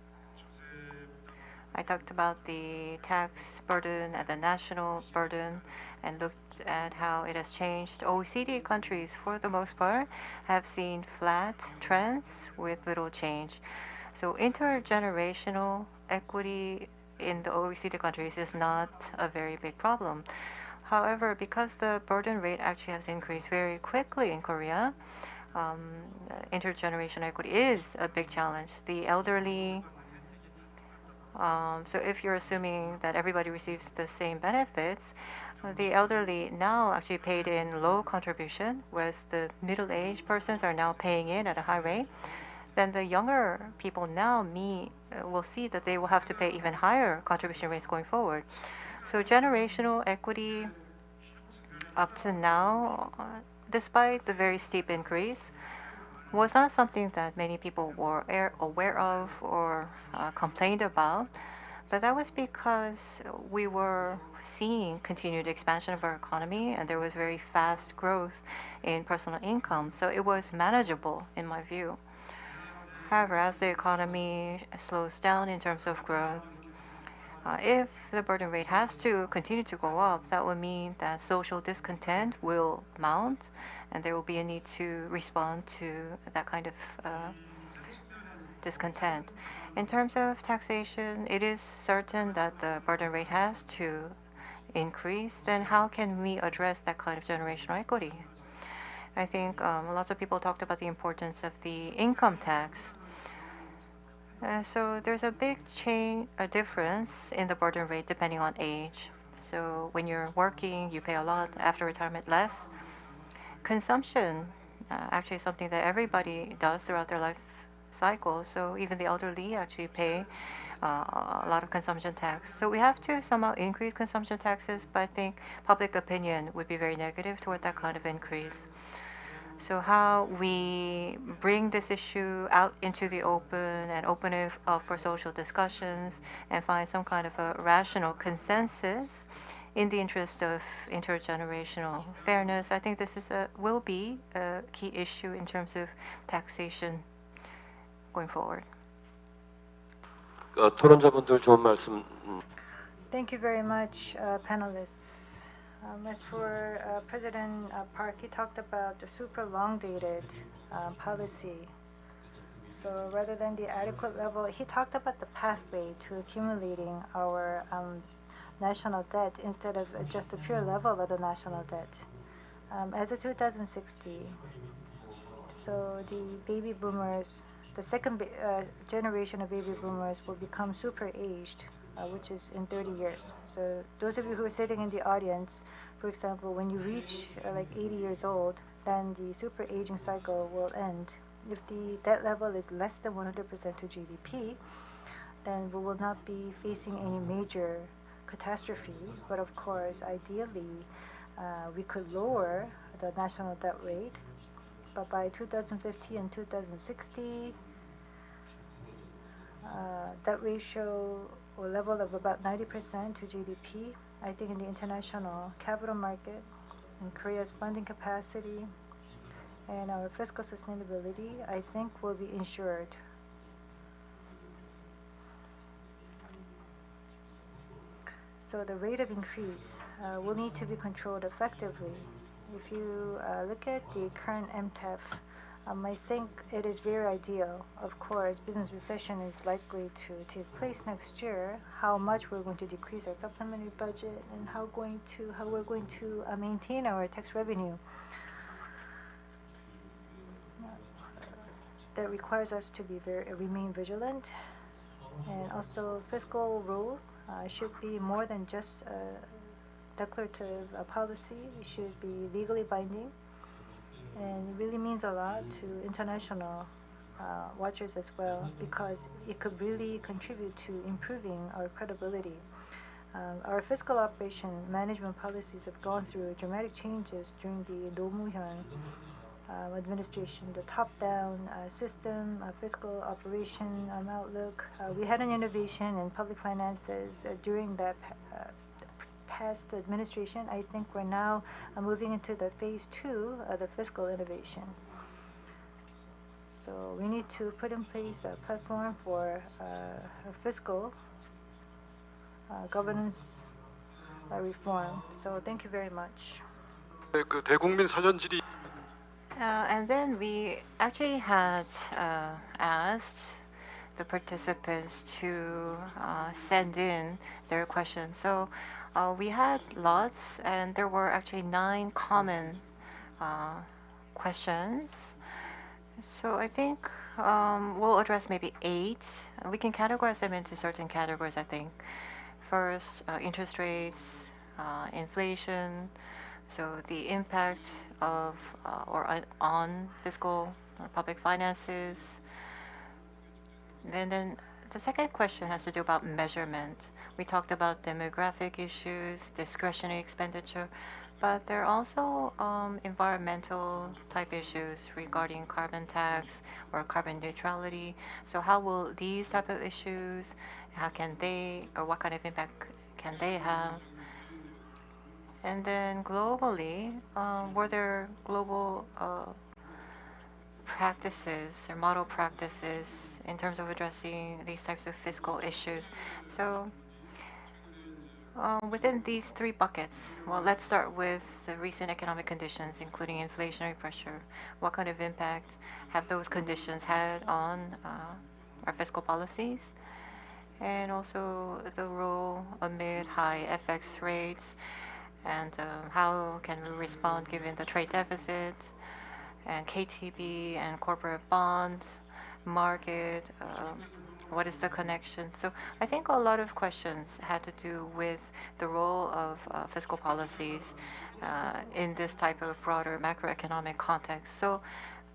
I talked about the tax burden and the national burden and looked at how it has changed. OECD countries, for the most part, have seen flat trends with little change. So intergenerational equity in the OECD countries is not a very big problem. However, because the burden rate actually has increased very quickly in Korea, intergenerational equity is a big challenge. The elderly, so if you're assuming that everybody receives the same benefits, the elderly now actually paid in low contribution, whereas the middle-aged persons are now paying in at a high rate. Then the younger people now will see that they will have to pay even higher contribution rates going forward. So generational equity up to now, despite the very steep increase, was not something that many people were aware of or complained about. But that was because we were seeing continued expansion of our economy, and there was very fast growth in personal income. So it was manageable, in my view. However, as the economy slows down in terms of growth, if the burden rate has to continue to go up, that would mean that social discontent will mount, and there will be a need to respond to that kind of discontent. In terms of taxation, it is certain that the burden rate has to increase. Then how can we address that kind of generational equity? I think lots of people talked about the importance of the income tax. So there's a big difference in the burden rate depending on age. So when you're working, you pay a lot. After retirement, less. Consumption actually is something that everybody does throughout their life cycle. So even the elderly actually pay a lot of consumption tax. So we have to somehow increase consumption taxes, but I think public opinion would be very negative toward that kind of increase. So how we bring this issue out into the open and open it up for social discussions and find some kind of a rational consensus in the interest of intergenerational fairness, I think this is will be a key issue in terms of taxation going forward. 토론자분들 좋은 말씀. Thank you very much, panelists. As for President Park, he talked about the super long-dated policy. So rather than the adequate level, he talked about the pathway to accumulating our national debt instead of just the pure level of the national debt. As of 2060, so the baby boomers, the second generation of baby boomers will become super aged, which is in 30 years. So those of you who are sitting in the audience, for example, when you reach like 80 years old, then the super aging cycle will end. If the debt level is less than 100% to GDP, then we will not be facing any major catastrophe. But of course, ideally, we could lower the national debt rate. But by 2050 and 2060, debt ratio will level of about 90% to GDP. I think in the international capital market, in Korea's funding capacity, and our fiscal sustainability, I think will be ensured. So the rate of increase will need to be controlled effectively. If you look at the current MTEF, I think it is very ideal. Of course, business recession is likely to take place next year. How much we're going to decrease our supplementary budget and how we're going to maintain our tax revenue. That requires us to be remain vigilant, and also fiscal rule should be more than just a declarative policy. It should be legally binding, and it really means a lot to international watchers as well, because it could really contribute to improving our credibility. Our fiscal operation management policies have gone through dramatic changes during the Roh Moo-hyun administration, the top-down system, fiscal operation outlook. We had an innovation in public finances during that past administration. I think we're now moving into the phase 2 of the fiscal innovation. So we need to put in place a platform for fiscal governance reform. So thank you very much. 그 대국민 사전 질의. And then we actually had asked the participants to send in their questions. So we had lots, and there were actually 9 common questions. So I think we'll address maybe 8. We can categorize them into certain categories, I think. First, interest rates, inflation, so the impact of or on fiscal or public finances. And then the second question has to do about measurement. We talked about demographic issues, discretionary expenditure, but there are also environmental type issues regarding carbon tax or carbon neutrality. So how will these type of issues, how can they, or what kind of impact can they have? And then globally, were there global practices or model practices in terms of addressing these types of fiscal issues? So within these 3 buckets, well, let's start with the recent economic conditions, including inflationary pressure. What kind of impact have those conditions had on our fiscal policies? And also the role amid high FX rates, and how can we respond given the trade deficit and KTB and corporate bonds market, what is the connection? So I think a lot of questions had to do with the role of fiscal policies in this type of broader macroeconomic context. So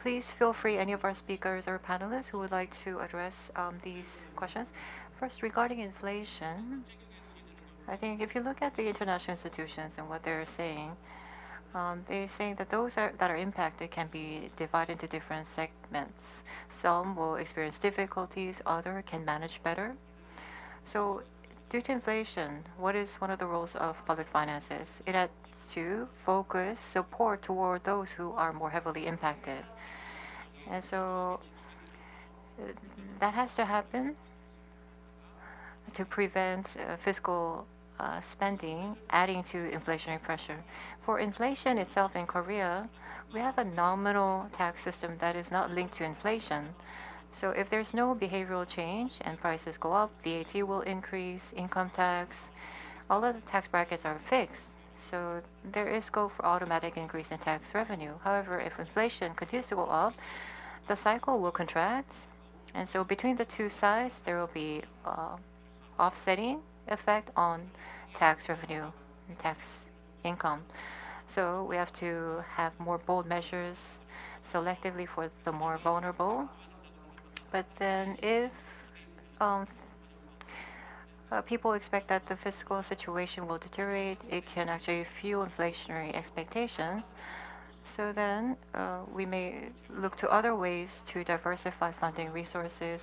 please feel free, any of our speakers or panelists who would like to address these questions. First, regarding inflation, I think if you look at the international institutions and what they're saying that those that are impacted can be divided into different segments. Some will experience difficulties, others can manage better. So due to inflation, what is one of the roles of public finances? It has to focus support toward those who are more heavily impacted. And so that has to happen to prevent fiscal spending adding to inflationary pressure. For inflation itself in Korea, we have a nominal tax system that is not linked to inflation. So if there's no behavioral change and prices go up, VAT will increase, income tax, all of the tax brackets are fixed. So there is scope for automatic increase in tax revenue. However, if inflation continues to go up, the cycle will contract. And so between the two sides, there will be offsetting effect on tax revenue and tax income. So we have to have more bold measures selectively for the more vulnerable. But then if people expect that the fiscal situation will deteriorate, it can actually fuel inflationary expectations. So then we may look to other ways to diversify funding resources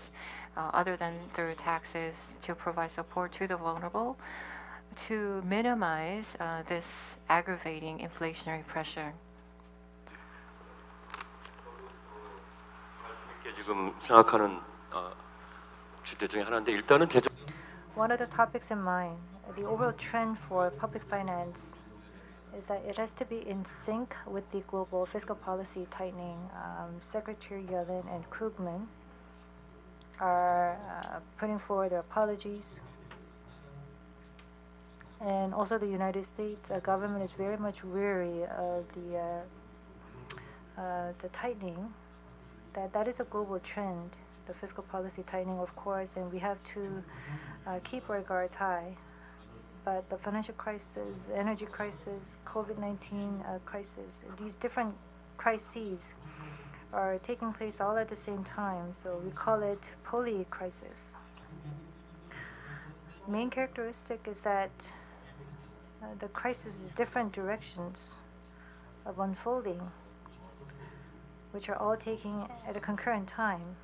other than through taxes to provide support to the vulnerable to minimize this aggravating inflationary pressure. 지금 생각하는 주제 중에 하나인데 일단은 재정 One of the topics in mind, the overall trend for public finance is that it has to be in sync with the global fiscal policy tightening. Secretary Yellen and Krugman are putting forward their apologies. And also the United States government is very much weary of the tightening. That is a global trend, the fiscal policy tightening, of course, and we have to keep our guards high. But the financial crisis, energy crisis, COVID-19 crisis, these different crises are taking place all at the same time, so we call it poly crisis. Main characteristic is that the crisis is different directions of unfolding, which are all taking at a concurrent time.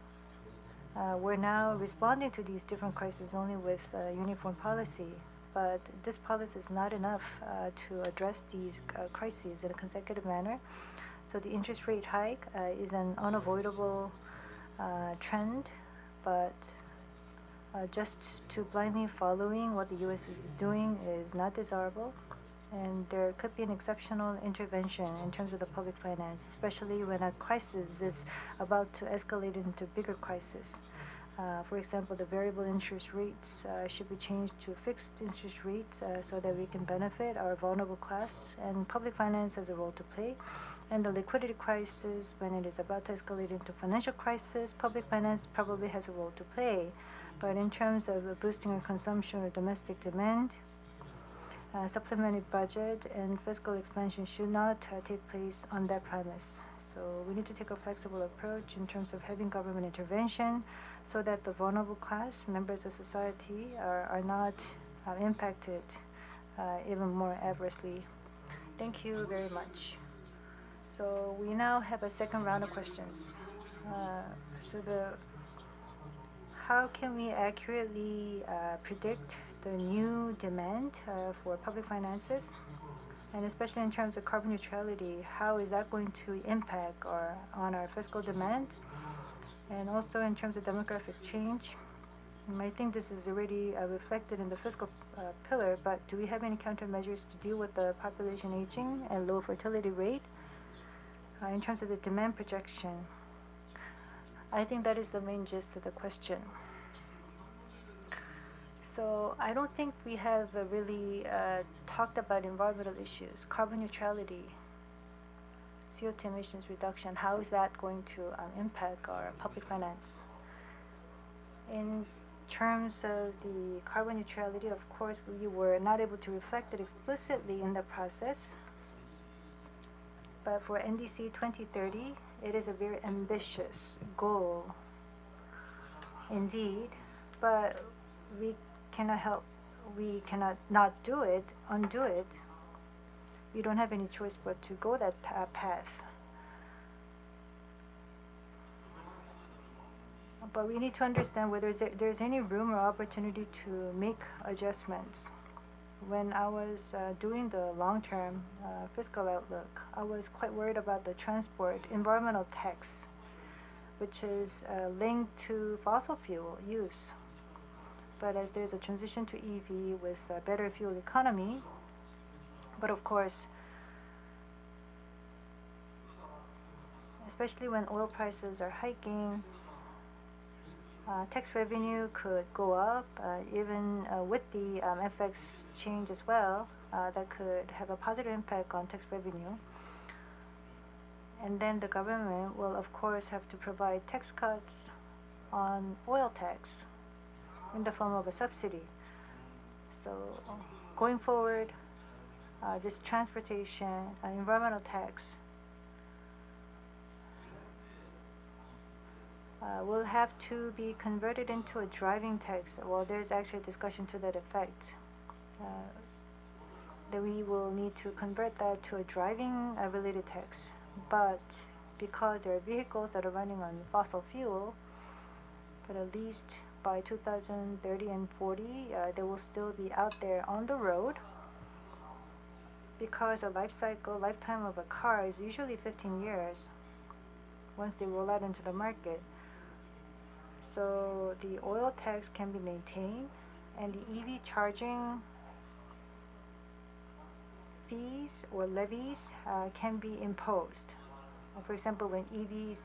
We're now responding to these different crises only with uniform policy, but this policy is not enough to address these crises in a consecutive manner. So the interest rate hike is an unavoidable trend, but just to blindly following what the U.S. is doing is not desirable. And there could be an exceptional intervention in terms of the public finance, especially when a crisis is about to escalate into bigger crisis. For example, the variable interest rates should be changed to fixed interest rates so that we can benefit our vulnerable class, and public finance has a role to play. And the liquidity crisis, when it is about to escalate into financial crisis, public finance probably has a role to play. But in terms of boosting our consumption or domestic demand, supplementary budget and fiscal expansion should not take place on that premise. So we need to take a flexible approach in terms of having government intervention so that the vulnerable class, members of society, are not impacted even more adversely. Thank you very much. So we now have a second round of questions. How can we accurately predict the new demand for public finances, and especially in terms of carbon neutrality, how is that going to impact on our fiscal demand, and also in terms of demographic change? I think this is already reflected in the fiscal pillar, but do we have any countermeasures to deal with the population aging and low fertility rate? In terms of the demand projection, I think that is the main gist of the question. So I don't think we have really talked about environmental issues, carbon neutrality, CO2 emissions reduction. How is that going to impact our public finance? In terms of the carbon neutrality, of course, we were not able to reflect it explicitly in the process. But for NDC 2030, it is a very ambitious goal indeed, but we cannot not do it, undo it. We don't have any choice but to go that path. But we need to understand whether there's any room or opportunity to make adjustments. When I was doing the long-term fiscal outlook, I was quite worried about the transport environmental tax, which is linked to fossil fuel use. But as there's a transition to EV with a better fuel economy, but of course, especially when oil prices are hiking, tax revenue could go up, even with the FX change as well. That could have a positive impact on tax revenue. And then the government will, of course, have to provide tax cuts on oil tax in the form of a subsidy. So going forward, this transportation environmental tax will have to be converted into a driving tax. Well, there's actually a discussion to that effect. That we will need to convert that to a driving related tax. But because there are vehicles that are running on fossil fuel, but at least by 2030 and 40, they will still be out there on the road, because the lifetime of a car is usually 15 years once they roll out into the market. So the oil tax can be maintained, and the EV charging fees or levies can be imposed. For example, when EVs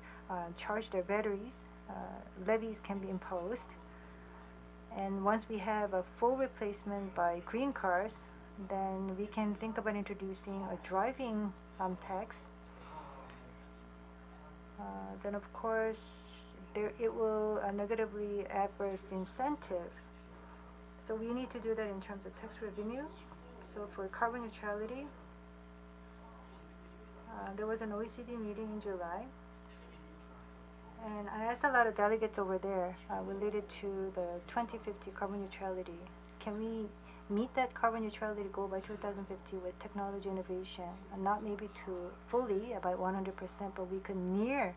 charge their batteries, levies can be imposed. And once we have a full replacement by green cars, then we can think about introducing a driving tax. Then of course, it will negatively adverse the incentive. So we need to do that in terms of tax revenue. So for carbon neutrality, there was an OECD meeting in July, and I asked a lot of delegates over there related to the 2050 carbon neutrality. Can we meet that carbon neutrality goal by 2050 with technology innovation? Not maybe to fully, about 100%, but we could near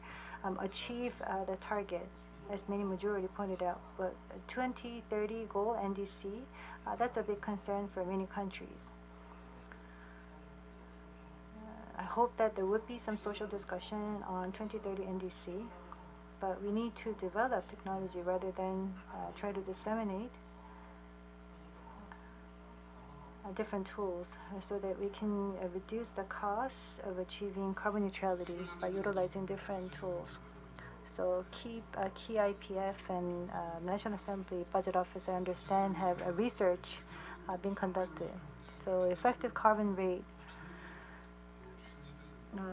achieve the target, as many majority pointed out. But 2030 goal, NDC, that's a big concern for many countries. I hope that there would be some social discussion on 2030 NDC, but we need to develop technology rather than try to disseminate different tools so that we can reduce the cost of achieving carbon neutrality by utilizing different tools. So key IPF and National Assembly Budget Office, I understand, have a research being conducted. So effective carbon rate,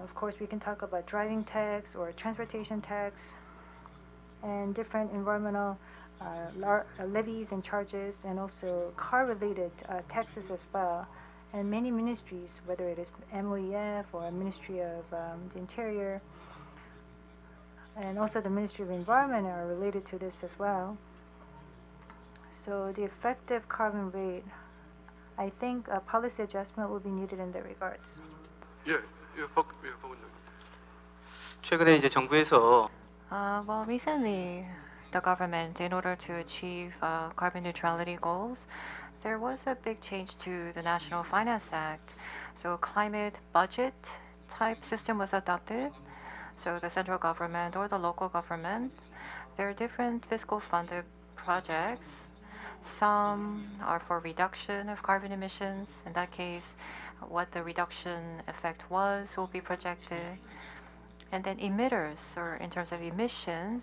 of course we can talk about driving tax or transportation tax and different environmental levies and charges, and also car-related taxes as well. And many ministries, whether it is MOEF or Ministry of the Interior, and also the Ministry of Environment, are related to this as well. So the effective carbon rate, I think a policy adjustment will be needed in that regards. 최근에 이제 정부에서 Well, recently, the government, in order to achieve carbon neutrality goals, there was a big change to the National Finance Act. So climate budget type system was adopted. So the central government or the local government, there are different fiscal funded projects. Some are for reduction of carbon emissions. In that case, what the reduction effect was will be projected. And then emitters, or in terms of emissions,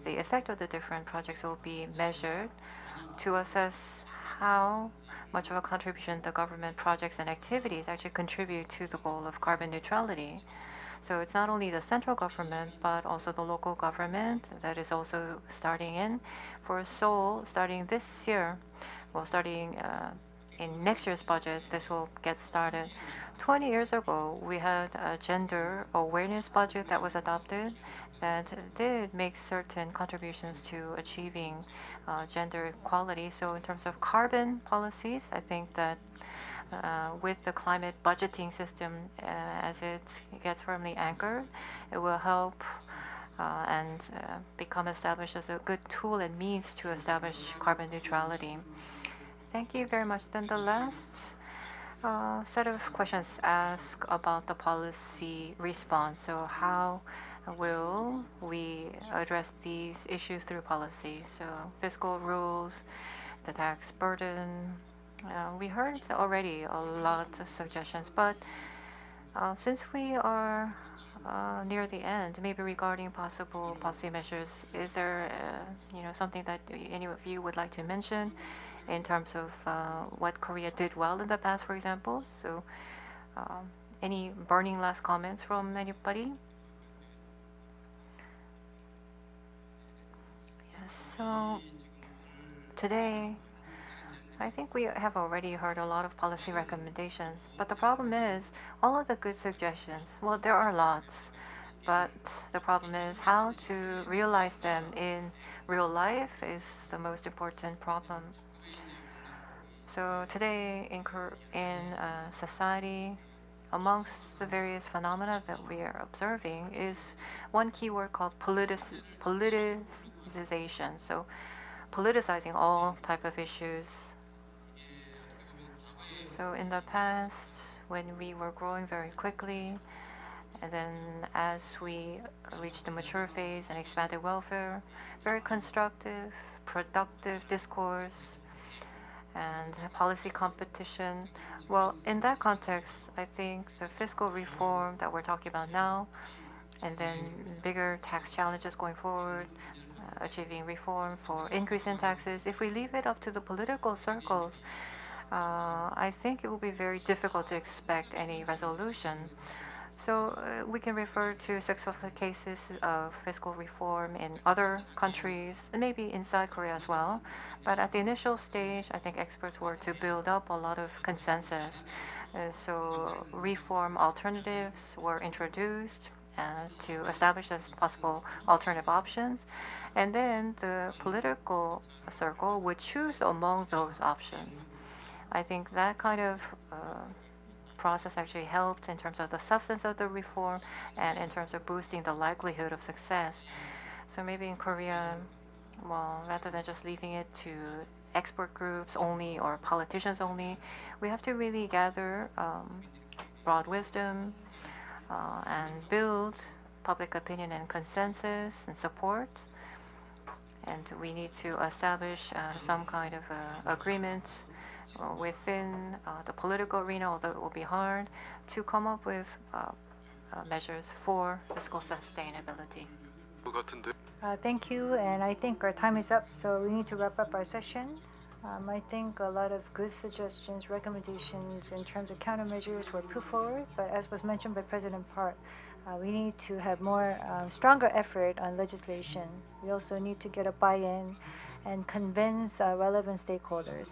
the effect of the different projects will be measured to assess how much of a contribution the government projects and activities actually contribute to the goal of carbon neutrality. So it's not only the central government, but also the local government that is also starting in. For Seoul, starting this year, well, starting in next year's budget, this will get started. 20 years ago, we had a gender awareness budget that was adopted that did make certain contributions to achieving gender equality. So in terms of carbon policies, I think that with the climate budgeting system as it gets firmly anchored, it will help and become established as a good tool and means to establish carbon neutrality. Thank you very much. Then the last set of questions ask about the policy response. So how will we address these issues through policy? So fiscal rules, the tax burden. We heard already a lot of suggestions, but since we are near the end, maybe regarding possible policy measures, is there something that any of you would like to mention in terms of what Korea did well in the past, for example? So any burning last comments from anybody? Yes, so today I think we have already heard a lot of policy recommendations, but the problem is all of the good suggestions, well, there are lots, but the problem is how to realize them in real life is the most important problem. So today in society, amongst the various phenomena that we are observing is one keyword called politicization. So politicizing all type of issues. So in the past, when we were growing very quickly, and then as we reached the mature phase and expanded welfare, very constructive, productive discourse and policy competition. Well, in that context, I think the fiscal reform that we're talking about now, and then bigger tax challenges going forward, achieving reform for increase in taxes, if we leave it up to the political circles, I think it will be very difficult to expect any resolution. So we can refer to successful cases of fiscal reform in other countries, and maybe inside Korea as well. But at the initial stage, I think experts were to build up a lot of consensus. So reform alternatives were introduced to establish as possible alternative options. And then the political circle would choose among those options. I think that kind of process actually helped in terms of the substance of the reform and in terms of boosting the likelihood of success. So maybe in Korea, well, rather than just leaving it to expert groups only or politicians only, we have to really gather broad wisdom and build public opinion and consensus and support. And we need to establish some kind of agreement within the political arena, although it will be hard, to come up with measures for fiscal sustainability. Thank you, and I think our time is up, so we need to wrap up our session. I think a lot of good suggestions, recommendations in terms of countermeasures were put forward, but as was mentioned by President Park, we need to have more stronger effort on legislation. We also need to get a buy-in and convince relevant stakeholders.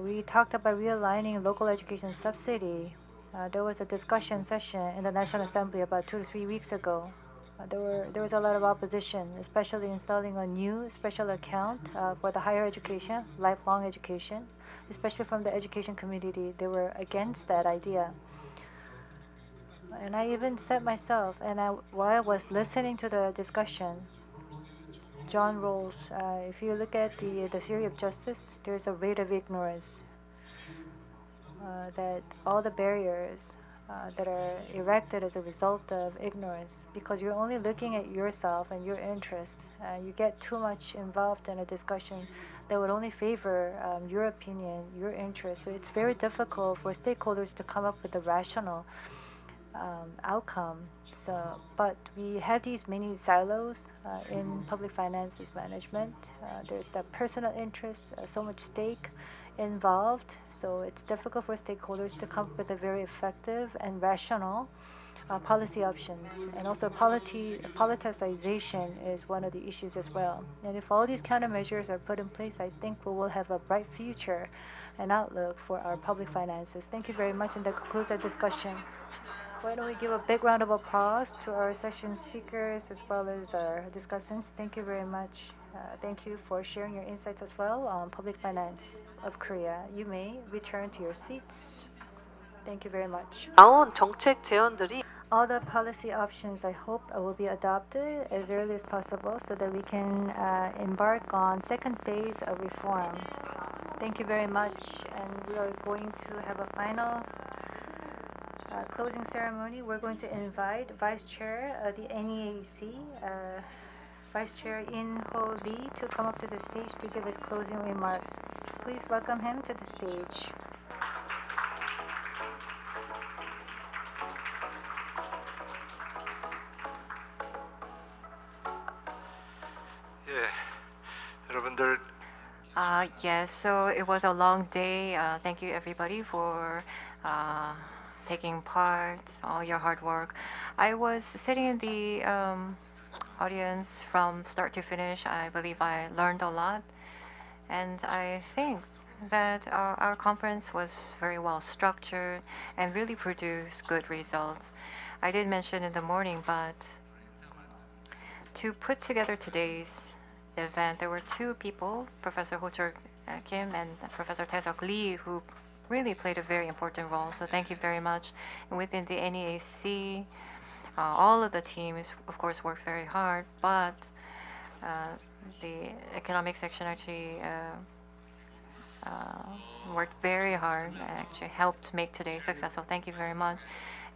We talked about realigning local education subsidy. There was a discussion session in the National Assembly about 2 to 3 weeks ago. There was a lot of opposition, especially installing a new special account for the higher education, lifelong education, especially from the education community. They were against that idea. And I even said myself, and while I was listening to the discussion, John Rawls, if you look at the theory of justice, there's a rate of ignorance. That all the barriers that are erected as a result of ignorance, because you're only looking at yourself and your interests. You get too much involved in a discussion that would only favor your opinion, your interest. So it's very difficult for stakeholders to come up with a rational outcome. So, but we have these many silos in public finances management. There's the personal interest, so much stake involved. So it's difficult for stakeholders to come up with a very effective and rational policy options. And also politicization is one of the issues as well. And if all these countermeasures are put in place, I think we will have a bright future and outlook for our public finances. Thank you very much, and that concludes our discussion. Why don't we give a big round of applause to our session speakers as well as our discussants. Thank you very much. Thank you for sharing your insights as well on public finance of Korea. You may return to your seats. Thank you very much. 나온 정책 제언들이 All the policy options, I hope, will be adopted as early as possible so that we can embark on second phase of reform. Thank you very much, and we are going to have a final closing ceremony, we're going to invite Vice Chair of the NEAC, Vice Chair In-Ho Lee, to come up to the stage to give his closing remarks. Please welcome him to the stage. 예, 여러분들 Yes, so it was a long day. Thank you everybody for taking part, all your hard work. I was sitting in the audience from start to finish. I believe I learned a lot, and I think that our conference was very well structured and really produced good results. I did mention in the morning, but to put together today's event, there were two people, Professor Ho-chul Kim and Professor Tae-seok Lee, who really played a very important role. So thank you very much. And within the NEAC, all of the teams, of course, worked very hard, but the economic section actually worked very hard and actually helped make today successful. Thank you very much.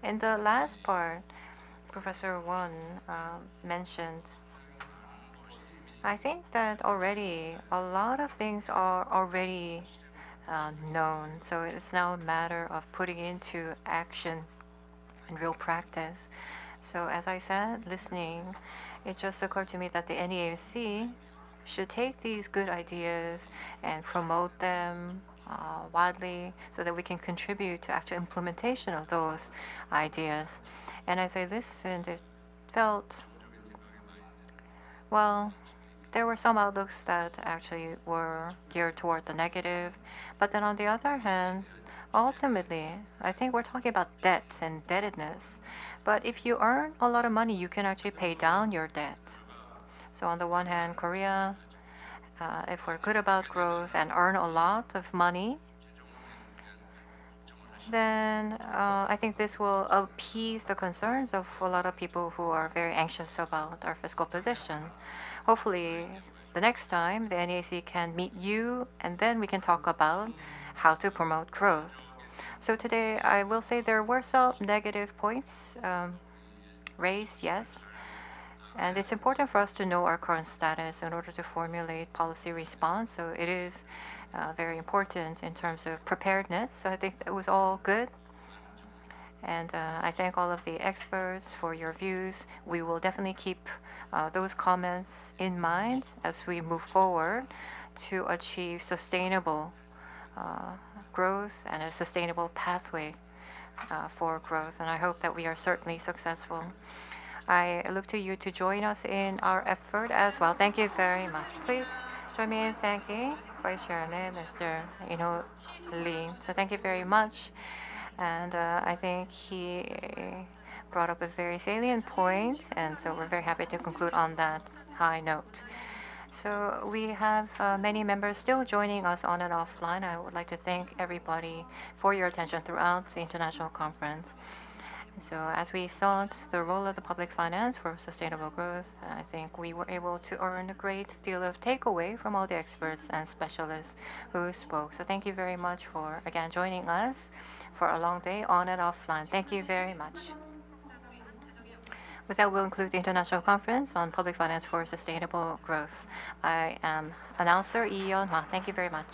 In the last part, Professor Won mentioned, I think that already a lot of things are already known. So it's now a matter of putting into action and real practice. So as I said, listening, it just occurred to me that the NEAC should take these good ideas and promote them widely so that we can contribute to actual implementation of those ideas. And as I listened, it felt, well, there were some outlooks that actually were geared toward the negative. But then on the other hand, ultimately, I think we're talking about debt and indebtedness. But if you earn a lot of money, you can actually pay down your debt. So on the one hand, Korea, if we're good about growth and earn a lot of money, then I think this will appease the concerns of a lot of people who are very anxious about our fiscal position. Hopefully, the next time the NEAC can meet you, and then we can talk about how to promote growth. So today, I will say there were some negative points raised, yes. And it's important for us to know our current status in order to formulate policy response. So it is very important in terms of preparedness. So I think that was all good. And I thank all of the experts for your views. We will definitely keep those comments in mind as we move forward to achieve sustainable growth and a sustainable pathway for growth. And I hope that we are certainly successful. I look to you to join us in our effort as well. Thank you very much. Please join me in thanking Vice Chairman Mr. In-ho Lee. So thank you very much. And I think he brought up a very salient point, and so we're very happy to conclude on that high note. So we have many members still joining us on and offline. I would like to thank everybody for your attention throughout the international conference. So as we sought the role of the public finance for sustainable growth, I think we were able to earn a great deal of takeaway from all the experts and specialists who spoke. So thank you very much for, again, joining us for a long day on and offline. Thank you very much. With that, we'll conclude the International Conference on Public Finance for Sustainable Growth. I am announcer Lee Yeon-hwa. Thank you very much.